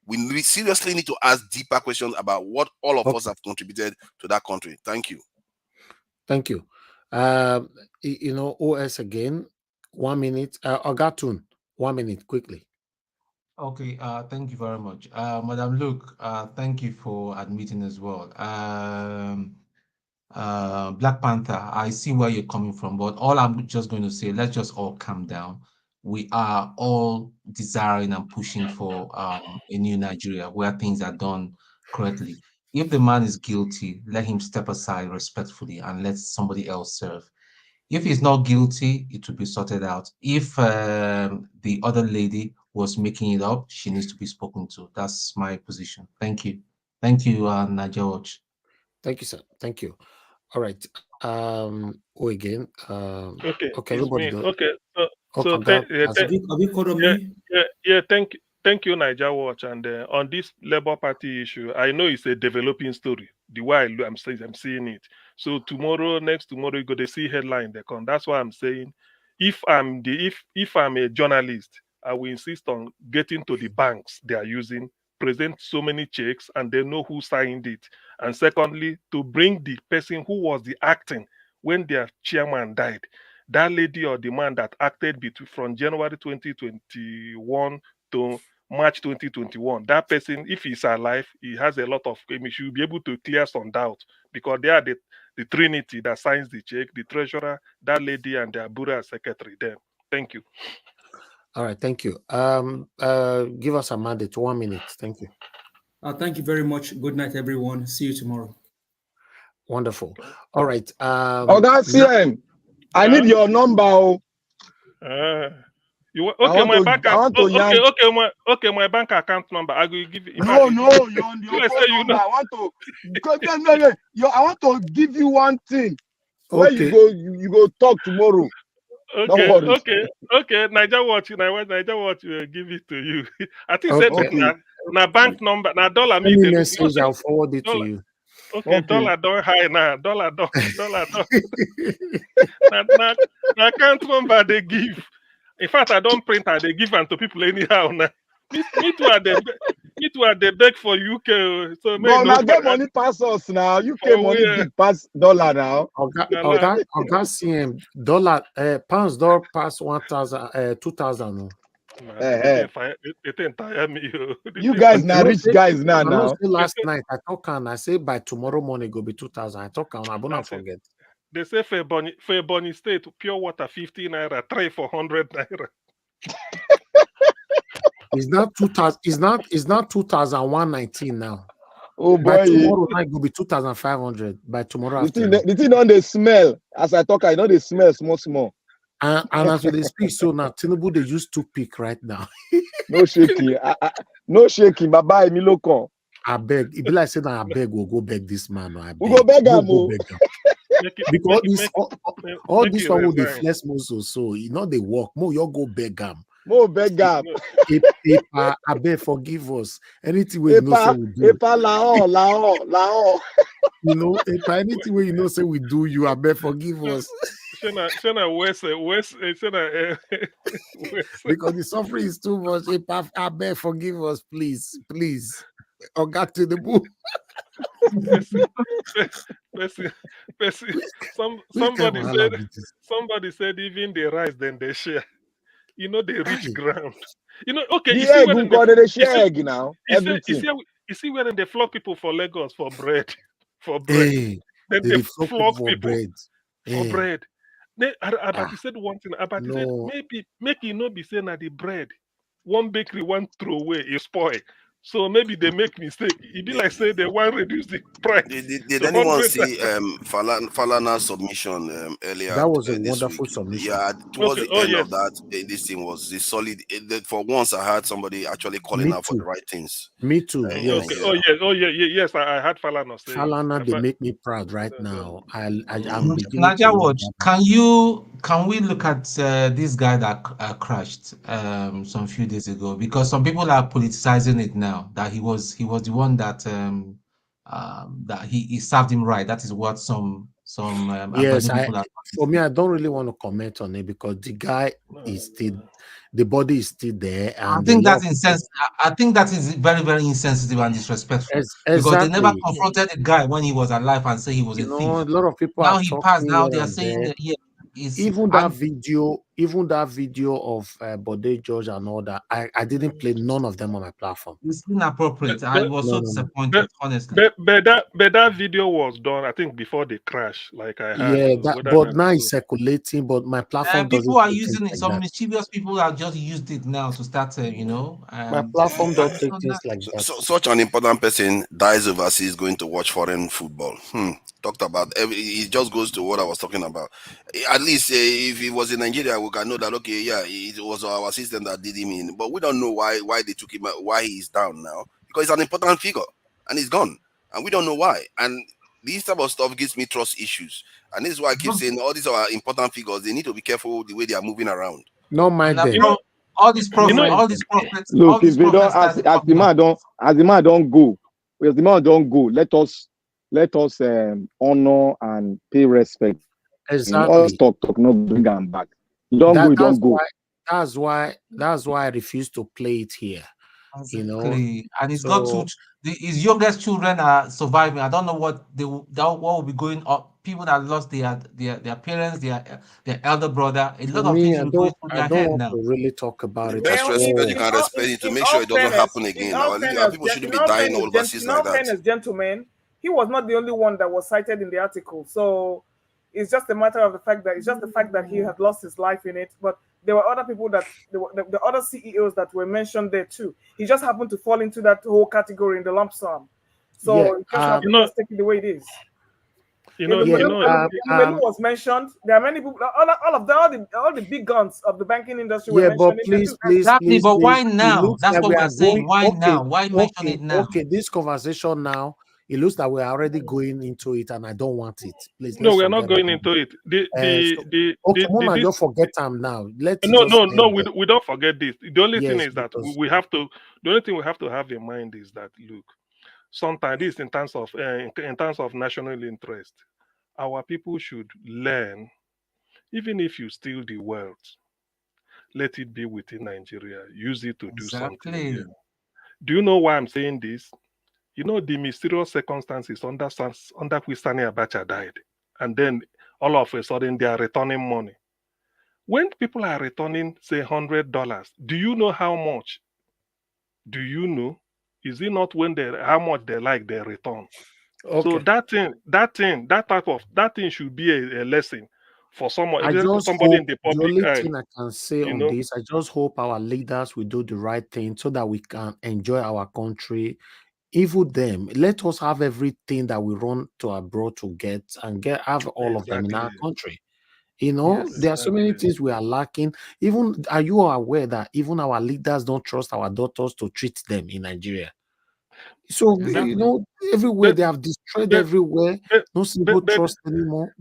We seriously need to ask deeper questions about what all of us have contributed to that country. Thank you. Thank you. OS again, 1 minute. Ogatun, 1 minute, quickly. Okay, thank you very much. Madam Luke, thank you for admitting as well. Black Panther, I see where you're coming from, but all I'm just going to say, let's just all calm down. We are all desiring and pushing for a new Nigeria where things are done correctly. If the man is guilty, let him step aside respectfully and let somebody else serve. If he's not guilty, it will be sorted out. If the other lady was making it up, she needs to be spoken to. That's my position. Thank you. Thank you, Niger Watch. Thank you, sir. Thank you. All right. Again. Okay, everybody. Okay. Thank you, Niger Watch. And on this Labour Party issue, I know it's a developing story. The way I'm seeing it. So next tomorrow, you're going to see headline they come. That's why I'm saying, if I'm a journalist, I will insist on getting to the banks they are using, present so many checks, and they know who signed it. And secondly, to bring the person who was the acting when their chairman died, that lady or the man that acted from January 2021 to March 2021, that person, if he's alive, he has a lot of, he should be able to clear some doubt, because they are the trinity that signs the check, the treasurer, that lady, and the Abure secretary. Then, thank you. All right, thank you. Give us a mandate, 1 minute. Thank you. Thank you very much. Good night, everyone. See you tomorrow. Wonderful. All right. CM, I need your number. My bank account number. I will give you. No, your phone number. I want to give you one thing. Where you go talk tomorrow. Okay. Niger Watch will give it to you. I think na bank number, na dollar. Send me message, I'll forward it to you. Okay, dollar don't high now. Dollar don't. na account number they give. In fact, I don't print and they give them to people anyhow now. Me too are they beg for UK. So now get money pass us now. UK money big pass dollar now. Okay, CM dollar pounds dollar pass 1,000 2,000. You guys now rich guys now. Last night I talk and I say by tomorrow morning go be 2,000. I talk and I will not forget. They say for Bonny State pure water 50 naira, 3 for 100 naira. It's not 2,000. It's not 2,119 now. Oh boy! By tomorrow night will be 2,500. By tomorrow afternoon. The thing on the smell as I talk. I know they smell small. And as they speak, so now Tinubu they use toothpick right now. No shaking. No shaking. Bye bye, Miloko. I beg. It be like saying I beg. We'll go beg this man. I beg. We go beg him. Because all this one will be flesh muscle, so you know they work. More you go beg him. More beg him. If I beg, forgive us. Anything we know say we do. Lao. You know, if anything we know say we do, you I beg forgive us. West. Because the suffering is too much. If I beg forgive us, please. Or got to the book. Somebody said even they rise, then they share. You know, they reach ground. You know, okay. The you see egg where they share egg now. You see where they flog people for Lagos for bread. For bread. Hey, Then They they flog people flog for people bread. for Eh. bread. Then Abati Ah, said one thing. Abati said no. maybe make it not be saying that the bread one bakery one throw away is spoil. So maybe they make mistake. It be like say they want reduce the price Did to anyone 100. see Falana's submission earlier? That was a This wonderful week? submission. Yeah, towards Okay. the Oh end yes. of that, this thing was the solid. For once, I heard somebody actually calling Me out for the too. right things. Me too. Okay. Yes. Oh yes. Oh yeah. Yes. I had Falana say it. Falana, they make me proud right now. I'm Mm, beginning to Nadia love Watch, that. can we look at this guy that crashed some few days ago? Because some people are politicizing it now that he was the one that he served him right. That is what some Yes, Agbedo people are. for me, I don't really want to comment on it because the guy is still, the body is still there, I and a think lot that's of people, I think that is very, very insensitive and disrespectful because they never exactly. confronted the guy when he was alive and say he was a You know, a thief. lot of people are Now he passed. talking Now here they are and saying there. that yeah, is Even and that video of Bode George and all that, I didn't play none of them on my platform. it's inappropriate. I was so No. disappointed, honestly. But that video was done, I think, before the crash. Like I had Yeah, that, whether but not now it's so. circulating, but my platform People doesn't are take things using it. like Some that. mischievous people have just used it now to start, My platform and don't it's take not things nice. like that. Such an important person dies overseas going to watch foreign football. Talked about it just goes to what I was talking about. At least if he was in Nigeria, we can know that okay, yeah, it was our system that did him in, but we don't know why they took him out, why he's down now because he's an important figure and he's gone, and we don't know why. And this type of stuff gives me trust issues, and this is why I keep saying all these are important figures. They need to be careful the way they are moving around. No mind Now, them. all these No prophets, mind all them. these prophets, Look, if they don't, started as coming out. the man don't go, as the man don't go, let us honor and pay respect. All Exactly. talk, no bring them back. You don't go, you don't go. That's why I refuse to play it here. You know, Exactly. And he's got so his youngest children are surviving. I don't know what what will be going up. People that lost their parents, their elder brother. A for lot of me, things will be going through I their don't head want now. to really talk about The it at best Well, respect you all. can respect it to make sure it doesn't happen again. People shouldn't be dying overseas in like all that. fairness, gentlemen, he was not the only one that was cited in the article. So it's just a matter of the fact that he had lost his life in it. But there were other people the other CEOs that were mentioned there too. He just happened to fall into that whole category in the lump sum. So Yeah. you just have to just take it the way it is. Elumelu was mentioned. There are many people. All the big guns of the banking industry were Yeah, but mentioned in there too. Exactly. But why it now? looks That's like what we we're are saying. going. Why now? Why mention it now? Okay. This conversation now, it looks like we're already going into it, and I don't want it. Please, No, let's we are not forget going about into it. okay, Mona, This just forget them now. Let's no, just no, end no. there. We don't forget this. The only thing Yes, is that because we have to. The only thing we have to have in mind is that look, sometimes this in terms of national interest, our people should learn. Even if you steal the wealth, let it be within Nigeria. Use it to do something here. Exactly. Do you know why I'm saying this? You know the mysterious circumstances under which Sani Abacha died, and then all of a sudden they are returning money. When people are returning, say $100, do you know how much? Do you know? Is it not when they how much they like they return? So okay. that thing should be a lesson for someone, I especially for just somebody hope in the the public only eye. thing I can say You on know, this, I just hope our leaders will do the right thing so that we can enjoy our country. Even them, let us have everything that we run to abroad to get and have all of them in our exactly. country. You know, Yes. there are so many things we are lacking. Even are you aware that even our leaders don't trust our daughters to treat them in Nigeria? So you Exactly. know, everywhere But they have destroyed but everywhere. but No single but trust anymore.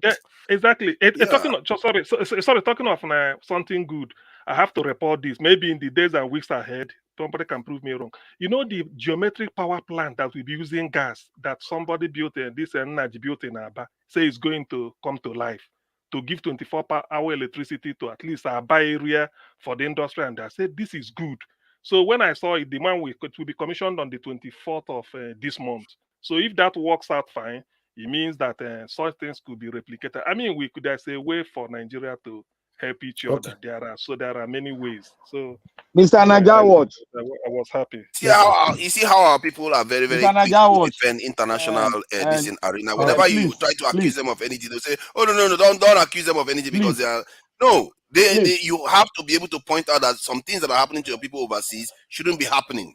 exactly. Yeah, Talking of, sorry, talking of something good. I have to report this. Maybe in the days and weeks ahead, somebody can prove me wrong. You know the geometric power plant that will be using gas that somebody built in this energy built in Aba say is going to come to life to give 24-hour electricity to at least Aba area for the industry, and I said this is good. So when I saw it, the man will be commissioned on the 24th of this month. So if that works out fine, it means that such things could be replicated. I mean, there's a way for Nigeria to help each Okay. other. There are many ways. So Mr. Naija Watch. I was happy. See how you see how our people are very, very Mr. quick Naija to Watch. defend international this in arena. Please, Whenever you try to accuse them of anything, they say, "Oh no, don't accuse them of anything because they are no." You have to be able to point out that some things that are happening to your people overseas shouldn't be happening.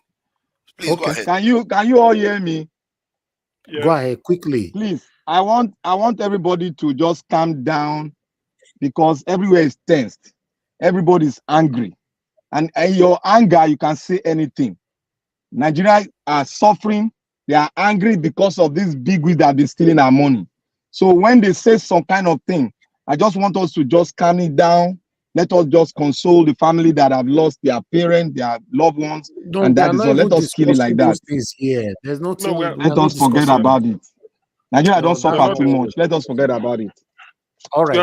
Please go ahead. Can you all hear me? Yeah. Go ahead quickly. Please, I want everybody to just calm down because everywhere is tensed. Everybody's angry, and in your anger you can say anything. Nigeria are suffering. They are angry because of this big wigs that have been stealing our money. So when they say some kind of thing, I just want us to just calm it down. Let us just console the family that have lost their parents, their loved ones, No, and that is all. Let us kill it discussing like that. those things here. There's nothing. Let us forget about it. Nigeria don't suffer too much. Let us forget about it. All right.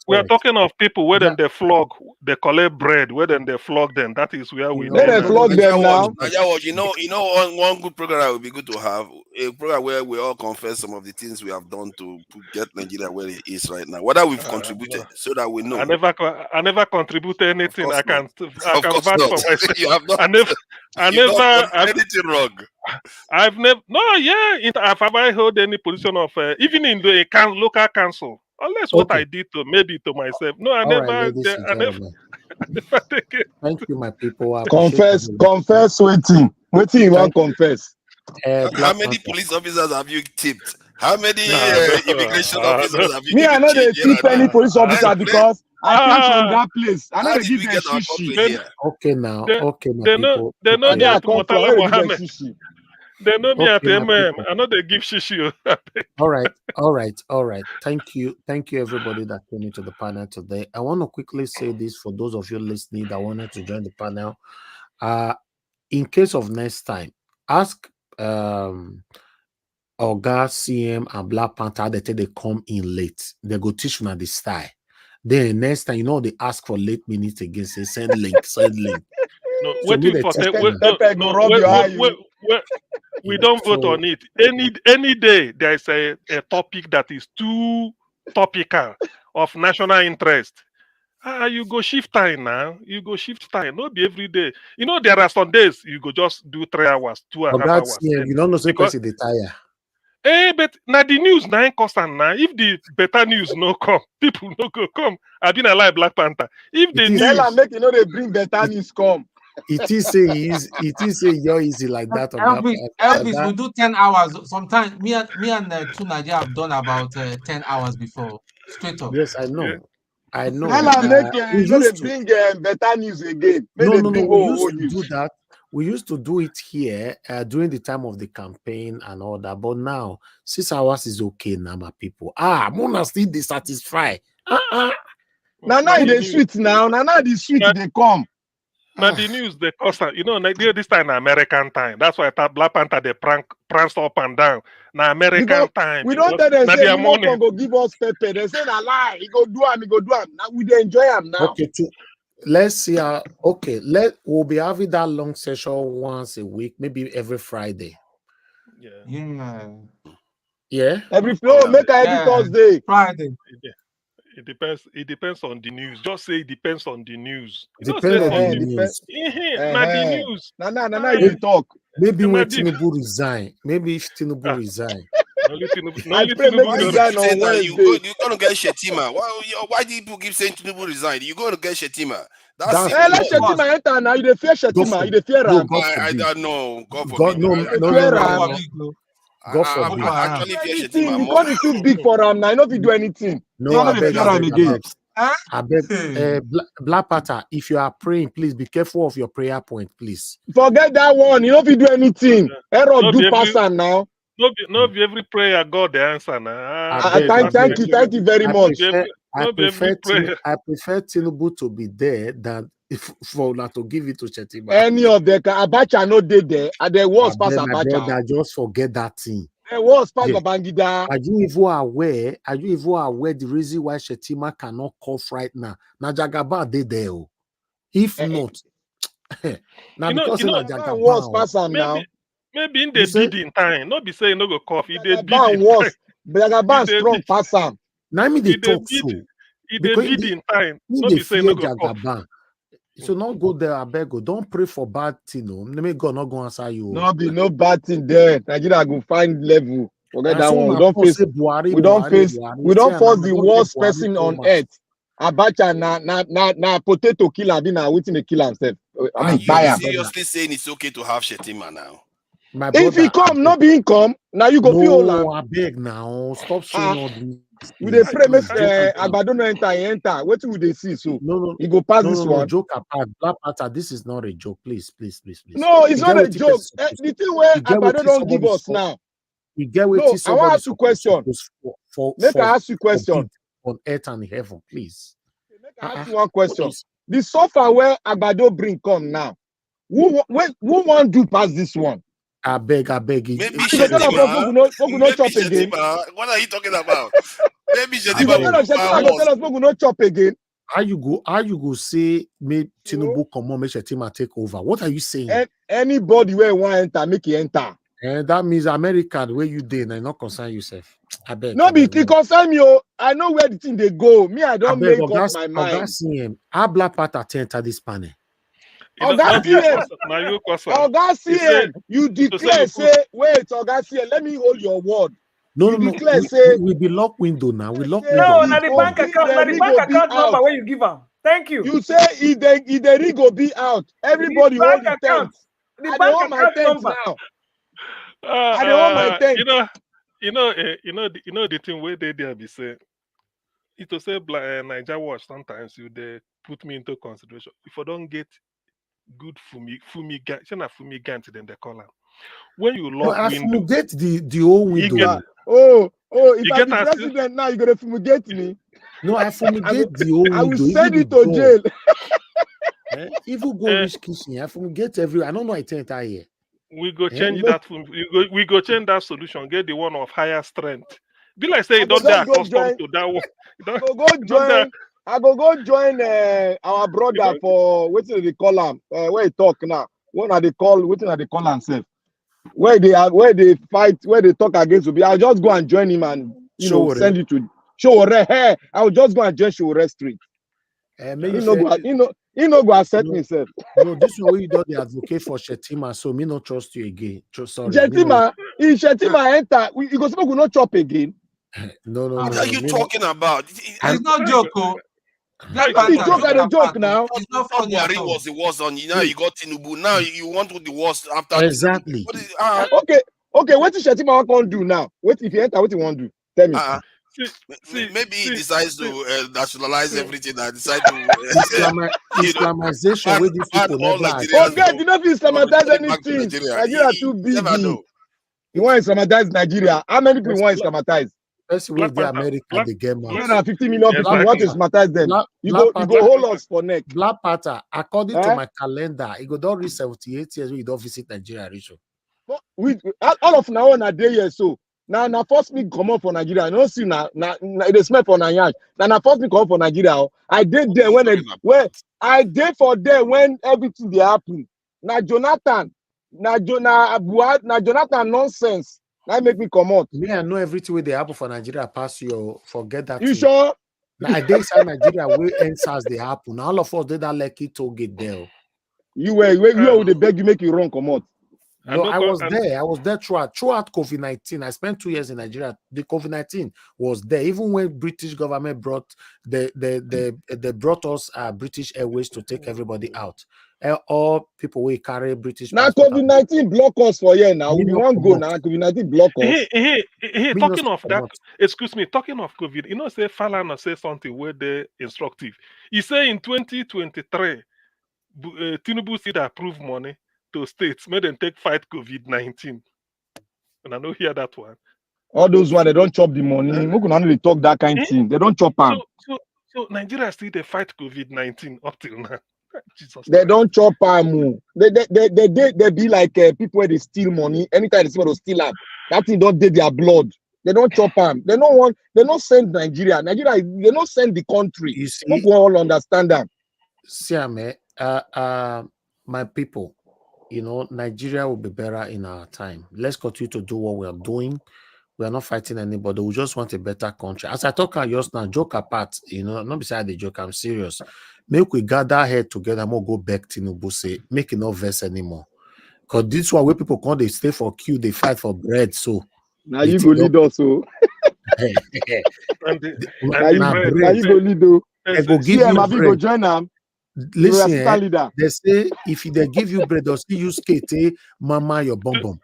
We are talking of people where then they flog, they collect bread, where then they flog them. That is where we. They flog them now. You know, one good program that would be good to have, a program where we all confess some of the things we have done to get Nigeria where it is right now. Whether we've contributed, so that we know. I never contributed anything. I can vouch for myself. You have not. I You've never not done anything wrong. I've never. No, yeah. Have I held any position of even in the local council? Unless what I did to myself. No, I All never. right, ladies and gentlemen. Thank you, my people. Confess waiting you want confess. How many police officers have you tipped? How many immigration officers have you Me, I know they given tip any police officer because I came from that place. I know How they did give we them get our shishi. country here? Okay, now. Okay, my They people. know me at Murtala Mohammed. Shishi. They know me at Okay, my MM. people. I know they give shishi. All right. Thank you, everybody that came into the panel today. I want to quickly say this for those of you listening that wanted to join the panel. In case of next time, ask Oga, CM, and Black Panther. They tell they come in late. They go teach you the style. Then next time, they ask for late minutes again. Say send link. No, So waiting for we don't vote on it. Any day there is a topic that is too topical of national interest. You go shift time now. You go shift time. Not be every day. There are some days you go just do 3 hours, 2.5 hours. You don't know so person they tire. But now the news now constant now. If the better news no come, people no go come. I've been alive, Black Panther. If the news make they bring better news come. It is you're easy like that. Elvis, we do 10 hours. Sometimes me and two Nadia have done about 10 hours before. Straight up. Yes, I know. Yeah. I know. They bring better news again. No. We used to do that. We used to do it here during the time of the campaign and all that. But now 6 hours is okay now, my people. Mona still dissatisfied. Now they sweet now. Now the sweet they come. Now the news they constant. This time American time. That's why I thought Black Panther they prance up and down. Now American time. We don't tell them say you go give us pepper. They say a lie. He go do him. Now we enjoy him now. Okay, let's see how. Okay, we'll be having that long session once a week, maybe every Friday. Yeah. Every Thursday. Friday. It depends on the news. Just say it depends on the news. Depends on the news. The news. Now you talk. Maybe when Tinubu resign. Maybe if Tinubu resign. I pray maybe resign on Wednesday. You're gonna get Shetima. Why do people keep saying Tinubu resign? You're gonna get Shetima. That's let Shetima enter now. You fear Shetima. You fear Ram. I don't know. God forbid. God forbid. I actually fear Shetima. Because it's too big for Ram now. You know if you do anything. No, I beg. Black Panther, if you are praying, please be careful of your prayer point, please. Forget that one. You know if you do anything. Error do pass now. No, be every prayer God the answer now. Thank you very much. I prefer Tinubu to be there than for not to give it to Shetima. Any of the Abacha no dey there. And there was pass Abacha. Just forget that thing. There was pass Babangida. Are you even aware the reason why Shetima cannot cough right now? Najagaba they there. If not, now because Najagaba was pass now. Maybe in the bid in time, not be saying no go cough. If they bid was Jagaban strong pass am. Now me they talk so. He because did in time. in No the be say fear no go cough. Jagaban. So don't go there, I beg you. Don't pray for bad thing. May God not go answer you. No be no bad thing there. Nigeria go find level. Forget And that so one. We na don't force face. say Buhari, We don't Buhari, face. Buhari. We don't See, force and the I don't get worst Buhari person so on much. earth. Abacha na potato killer. Be now waiting to kill himself. I Are mean, you buy him. seriously saying it's okay to have Shetima now? My If he brother, come, no be income. Now you go feel all am. no, I beg now. Stop saying all these We dey things. pray make Please, joke apart. Agbado no enter. He enter. What will they see? So No, he go pass no, this no, one. joke apart. Black Panther, this is not a joke. Please. No, it's You not get a what joke. person supposed The thing where you get what Agbado don't give somebody us for now. you get what No, I want to somebody ask you question. Make I ask you question. forbid on earth and heaven, please. Make I ask you one question. The sofa where Agbado bring come now. Who want do pass this one? I beg. Maybe Shetima. Maybe chop again. Shetima. What are you talking about? Maybe You Shetima go tell us, Shetima go tell us we no chop again. How you go say me Tinubu come on, make Shetima take over? What are you saying? Anybody where want enter, make he enter. And that means America, the way you did, and not concern yourself. I beg. No, be concern me. I know where the thing they go. Me, I don't make up my mind. CM, how Black Panther enter this panel? Oga CM, you declare, say, wait, Oga CM, let me hold your word. No. Declare, say, we be lock window now. We lock window. No, now the bank account number where you give them. Thank you. You say if the rig go be out, everybody hold the tent. The bank account number. Now. I don't want my tent. You know the thing where they be say. It to say Niger Watch sometimes you they put me into consideration. If I don't get good fumigant, then they call them. When you lock window, get the old window. If I be president now, you gonna fumigate me. No, I fumigate the old window. I will send you to jail. If you go reach kitchen, I fumigate everywhere. I don't know I think that here. We go change that. We go change that solution. Get the one of higher strength. Be like say you don't get accustomed to that one. I go join our brother for what they call him. Where he talk now. What are they call himself? Where they fight, where they talk against Obi. I'll just go and join him and send you to Showore. Hey, I'll just go and join Showore Street. He no go accept himself. No, this way you don't advocate for Shetima, so me not trust you again. Sorry. Shetima, if Shetima enter, you go smoke not chop again. No. What are you talking about? It's not joke, joke now. It's not funny. Buhari was the worst on you. Now you got Tinubu. Now you want to the worst after exactly. Okay. What is Shetima want to do now? What if you enter? What you want to do? Tell me. Maybe he decides to nationalize everything. I decide to Islamization with these people never. You don't Islamize anything. Nigeria too big. You want Islamize Nigeria? How many people want Islamize? First way the America they get more. 150 million people want to Islamize them. You go hold us for neck. Black Panther, according to my calendar, it go don't reach 78 years. We don't visit Nigeria, Richard. All of now on a day here so. Now first me come up for Nigeria. I don't see now they smell for Nigeria. Now first me come up for Nigeria. I did there when I did for there when everything they happen. Now Jonathan nonsense. That make me come out. Me, I know everything where they happen for Nigeria pass you. Forget that. You sure? Now I did say Nigeria where answers they happen. All of us did that lucky to get there. You would they beg you make you wrong come out. No, I was there. I was there throughout COVID-19. I spent 2 years in Nigeria. The COVID-19 was there. Even when British government brought they brought us British Airways to take everybody out. All people will carry British. Now COVID-19 block us for here now. We won't go now. COVID-19 block us. Hey, talking of that, excuse me, talking of COVID, you know, say Falana say something where they instructive. He say in 2023, Tinubu said approve money to states, made them take fight COVID-19. And I don't hear that one. All those ones, they don't chop the money. We can only talk that kind of thing. They don't chop them. So Nigeria still they fight COVID-19 up till now. Jesus they Christ. Don't chop them. They be like people where they steal money. Anytime they see what they steal them, that thing don't take their blood. They don't chop them. They don't send Nigeria. They don't send the country. You see, we all understand that. See, my people, you know, Nigeria will be better in our time. Let's continue to do what we are doing. We are not fighting anybody. We just want a better country. As I talk just now, joke apart, not beside the joke, I'm serious. Make we gather head together and we'll go back to Tinubu, say, make it not verse anymore. Because this one where people come, they stay for queue, they fight for bread. So now you go lead us, so now you go lead though. They go give you bread. Go join them. Listen, they say if they give you bread, they'll see you skate, mama your bum bum.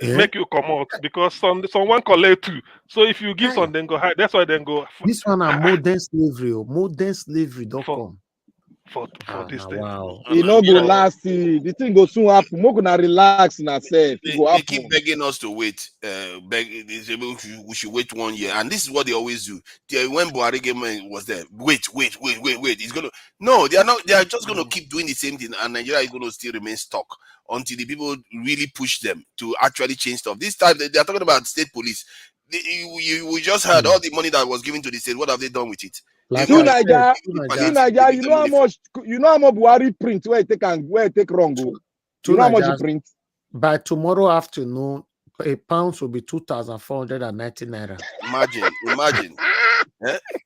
Make you come out because someone collect too. So if you give some, then go hide. That's why then go. This one are modern slavery. Modern slavery don't come. For this thing. Wow. It not go last. The thing go soon happen. More gonna relax in ourselves. They keep begging us to wait. We should wait 1 year, and this is what they always do. When Buhari was there, wait. It's gonna they are not. They are just gonna keep doing the same thing, and Nigeria is gonna still remain stuck until the people really push them to actually change stuff. This time they are talking about state police. We just heard all the money that was given to the state. What have they done with it? Nigeria, you know how much Buhari print where it take wrong go. You know how much you print? By tomorrow afternoon, a pound will be 2,490 naira. Imagine.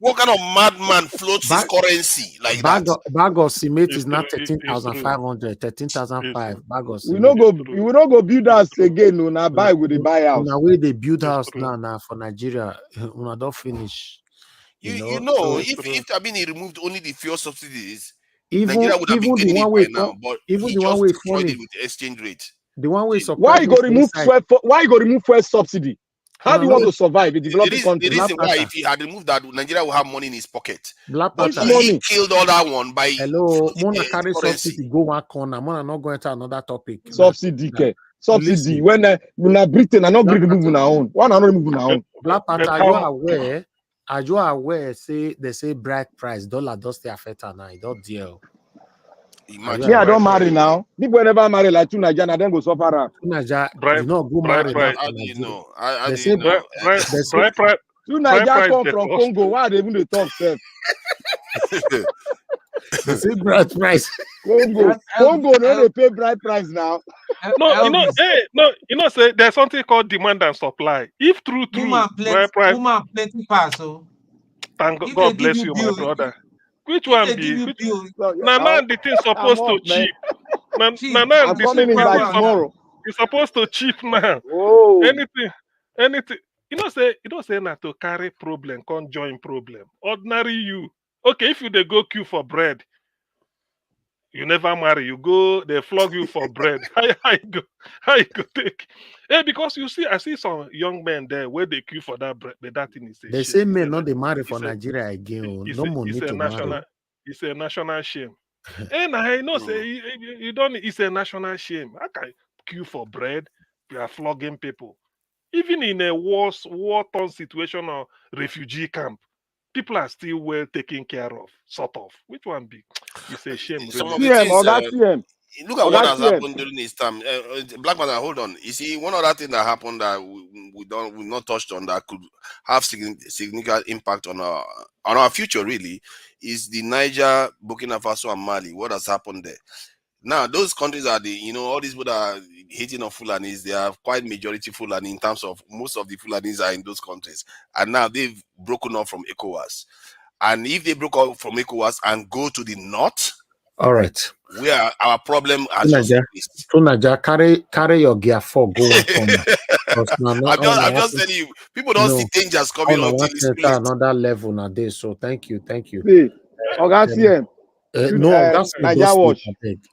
What kind of madman floats his currency like bag that? Bag of cement is now 13,500, 13,500. Bag of cement. We will not go build house again. No, now buy with the buy house. Now way they build house now for Nigeria, we don't finish. You know, if I mean he removed only the fuel subsidies, even, Nigeria would have been getting it by now. But even he the just one destroyed it with the exchange rate. The one way why you go remove fuel subsidy? How do you want to survive in developing country? The reason why, if he had removed that, Nigeria will have money in his pocket. Black but he killed all that one by Mona carry subsidy go one corner. Mona not going to another topic. Subsidy. When Britain are not going to remove our own. Why not remove our own? Black Panther, are you aware? They say bride price dollar does stay affect now. It don't deal. I don't marry now. People never marry like two Nigerians and then go suffer. Nigeria, you know, go marry. How do you know? They say two Nigerians come from Congo. Why they even they talk self? They say bride price. Congo, no, they pay bride price now. Say there's something called demand and supply. If true, bride price. Woman plenty pass. Thank God bless you, my brother. Which one be? Nana, the thing supposed to cheap. Nana, it's supposed to cheap now. Oh. Anything. You don't say not to carry problem, can't join problem. Ordinary you. Okay, if you they go queue for bread, you never marry. You go, they flog you for bread. How you go take? Hey, because you see, I see some young men there where they queue for that bread, but that thing is. They say men not they marry for Nigeria again. No money to marry. It's a national shame. And I know say you don't. It's a national shame. I can queue for bread. You are flogging people. Even in a war-torn situation or refugee camp, people are still well taken care of, sort of. Which one be? It's a shame. Look at what has happened during this time. Black Panther, hold on. You see, one other thing that happened that we not touched on that could have significant impact on our future, really, is the Niger, Burkina Faso, and Mali. What has happened there? Now, those countries are all these people that are hating on Fulanis, they are quite majority Fulani in terms of most of the Fulanis are in those countries. And now they've broken off from ECOWAS. And if they broke off from ECOWAS and go to the north, all right, where our problem has Nigeria, carry your gear for go on. I'm just telling you, people don't see dangers coming until it's another level nowadays. So thank you. See, that's Nigeria watch.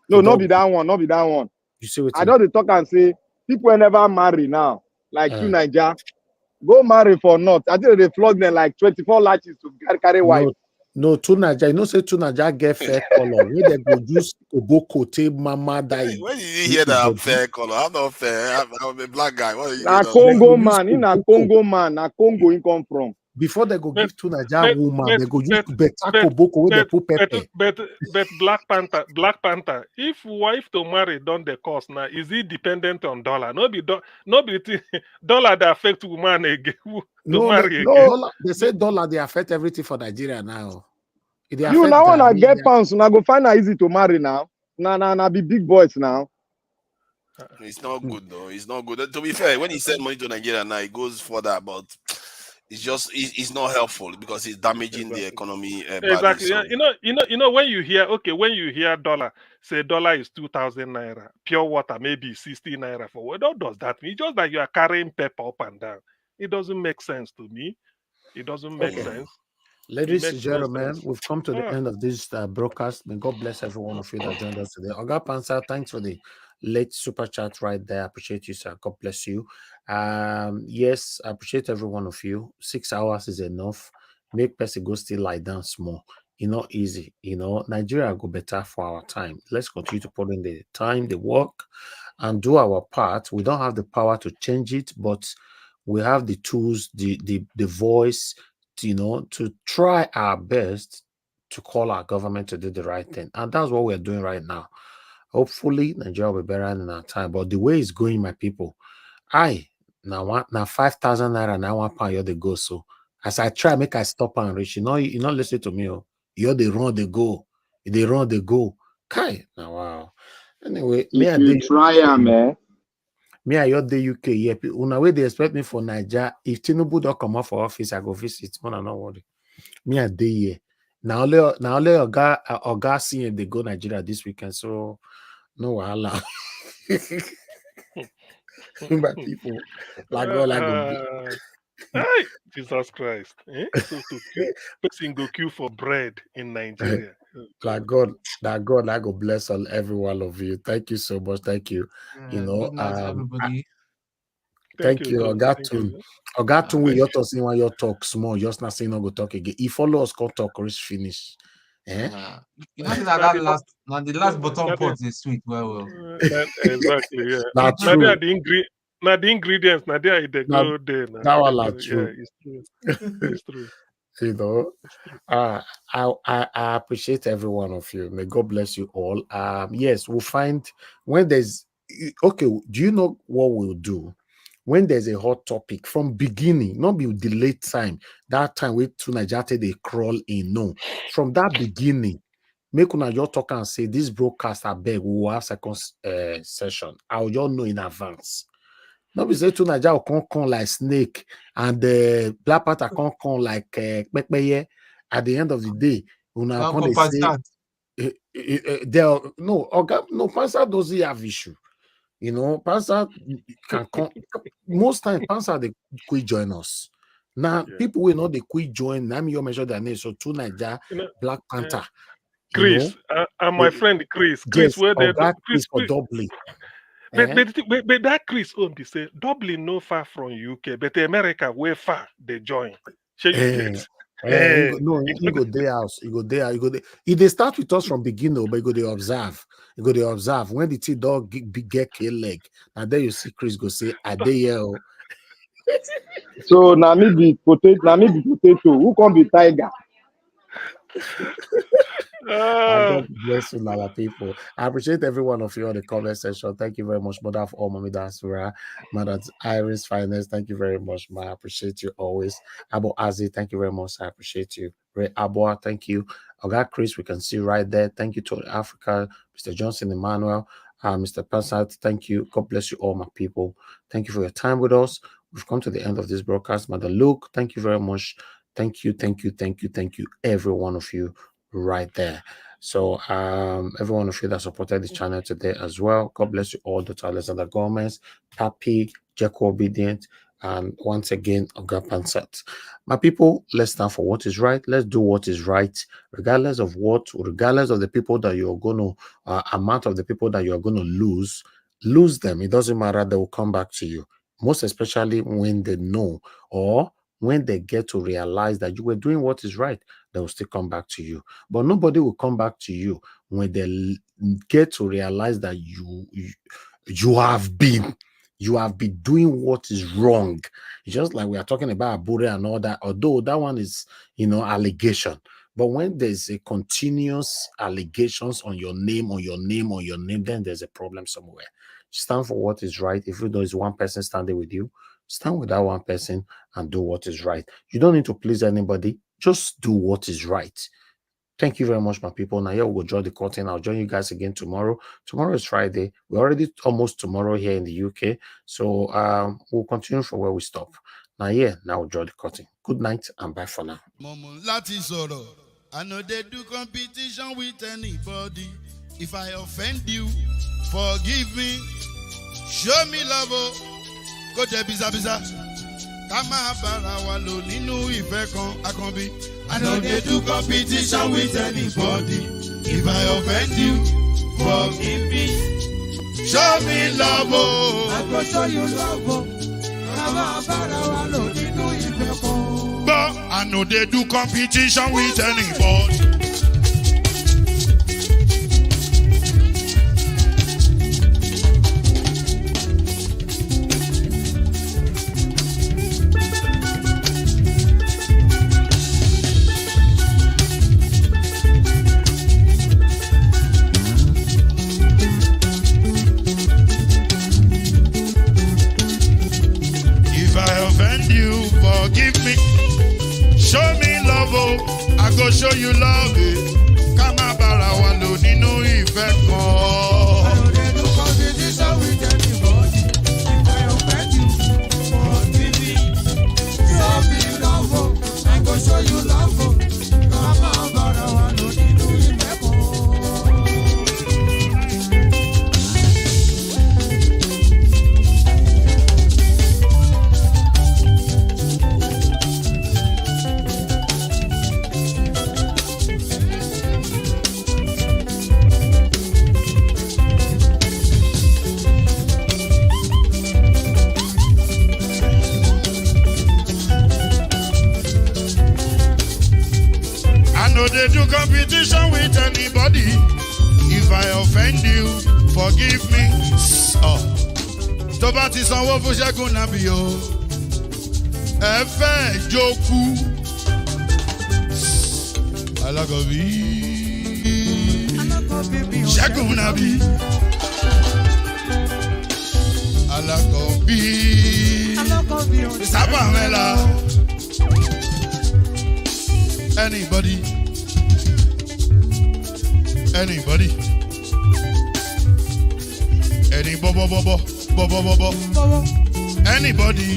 No, not be that one. You see what I don't talk and say people will never marry now. Like two Nigeria, go marry for not. I think they flog them like 24 latches to carry wife. No, two Nigeria. You know, say two Nigeria get fair color. Where they go use Obokote Mama die. When did you hear that I'm fair color? I'm not fair. I'm a black guy. A Congo man, in a Congo man, a Congo in come from. Before they go give to Nigeria woman, they go use better Koboko where they put pepper. But Black Panther, if wife to marry done the cost now, is it dependent on dollar? No be dollar that affect woman again to marry again. Dollar, they say dollar they affect everything for Nigeria now. You now wanna get pounds, now go find it easy to marry now. Nah, be big boys now. It's not good though. It's not good. To be fair, when he send money to Nigeria now, it goes further, but it's not helpful because it's damaging the economy badly. Exactly. So When you hear dollar, say dollar is 2,000 naira, pure water maybe 60 naira for what does that mean? It's just like you are carrying pepper up and down. It doesn't make sense to me. It doesn't make sense. It Ladies and makes no gentlemen, sense. we've come to the end of this broadcast. May God bless every one of you that joined us today. Oga Pansa, thanks for the late super chat right there. I appreciate you, sir. God bless you. Yes, I appreciate every one of you. 6 hours is enough. Make person go still lie down small. It's not easy. Nigeria go better for our time. Let's continue to put in the time, the work, and do our part. We don't have the power to change it, but we have the tools, the voice, to try our best to call our government to do the right thing. And that's what we're doing right now. Hopefully, Nigeria will be better in our time. But the way it's going, my people, now 5,000 naira now £1 they go. So as I try, make I stop and reach. You not listen to me. You're the run, they go. They run, they go. Kai. Now wow. Anyway, If you try, man. Me, I the UK. Yeah, una way they expect me for Nigeria. If Tinubu don't come out for office, I go visit. Man, not worry. Me, I dey here. Now, Oga seeing they go Nigeria this weekend. So no wahala. My people, like God, like go. Hey, Jesus Christ. So to queue, person go queue for bread in Nigeria. Like God, that God, I go bless every one of you. Thank you so much. Thank you. Good night, everybody. Thank you, Ogatun. Ogatun, we your talk when your talk small, just not saying no go talk again. If follow us, go talk, reach finish. You know that the last bottom pot is sweet. Well. Exactly, yeah. That's true. true. The ingredients, they go there. That one true. Yeah, it's true. It's true. I appreciate every one of you. May God bless you all. Yes, we'll find when there's okay. Do you know what we'll do? When there's a hot topic from beginning, not be the late time, that time we to Nigeria they crawl in. No, from that beginning, make una just talk and say this broadcast I beg we will have second session. I'll just know in advance. Not be say to Nigeria come like snake and the Black Panther come like pepeye. At the end of the day, una come say there no Pansa doesn't have issue. Pansa can come. Most time, Pansa they quit join us. Now, people will not they quit join. Now, you measure their name. So, two Niger, Black Panther. Chris, and my friend Chris. Yes, where they Chris for Dublin. But that Chris own be say Dublin no far from UK, but America way far they join. Shall you get? You go their house. You go there. If they start with us from beginning, but you go they observe. You go they observe when the T dog get kill leg, and then you see Chris go say, "I dey here." So now me be potato. Who can be tiger? God bless you, our people. I appreciate every one of you on the comment section. Thank you very much, Mother of all, Mommy Dasura, Mother Iris Finance. Thank you very much, I appreciate you always. Abo Azi, thank you very much. I appreciate you. Ray Aboa, thank you. Oga Chris, we can see right there. Thank you to Africa, Mr. Johnson Emmanuel, Mr. Passat. Thank you. God bless you all, my people. Thank you for your time with us. We've come to the end of this broadcast. Mother Luke, thank you very much. Thank you, every one of you right there. So every one of you that supported this channel today as well, God bless you all. Dr. Alexander Gomez, Papi, Jacko Obedient, and once again Oga Pansat. My people, let's stand for what is right. Let's do what is right, regardless of the people that you're going to amount of the people that you're going to lose them. It doesn't matter, they will come back to you, most especially when they know or when they get to realize that you were doing what is right. They will still come back to you. But nobody will come back to you when they get to realize that you have been doing what is wrong. It's just like we are talking about Abure and all that, although that one is, allegation. But when there's a continuous allegations on your name, then there's a problem somewhere. Stand for what is right. If there is one person standing with you, stand with that one person and do what is right. You don't need to please anybody. Just do what is right. Thank you very much, my people. Now, here we'll draw the curtain. I'll join you guys again tomorrow. Tomorrow is Friday. We're already almost tomorrow here in the UK. So we'll continue from where we stop. Now, now we'll draw the curtain. Good night and bye for now. I know they do competition with anybody. If I offend you, forgive me. Show me love. Go there, biza. Kama bara walo ninu ife kan akanbi. I know they do competition with anybody. If I offend you, forgive me. Show me love. I go show you love. Kama bara walo ninu ife kan. But I know they do competition with anybody. If I offend you, forgive me. Show me love, I go show you love. Kama bara walo ninu ife kan. I know they do competition with anybody. If I offend you, forgive me. Show me love, I go show you love. Kama bara walo ninu ife kan. I know they do competition with anybody. If I offend you, forgive me. Tó bá ti sanwó fún Ṣẹ́gun Nàbí o, ẹ fẹ́ jókòó. Alákọ̀bí Ṣẹ́gun Nàbí. Alákọ̀bí Sábà Mẹ́la. Anybody. Any bo. Anybody.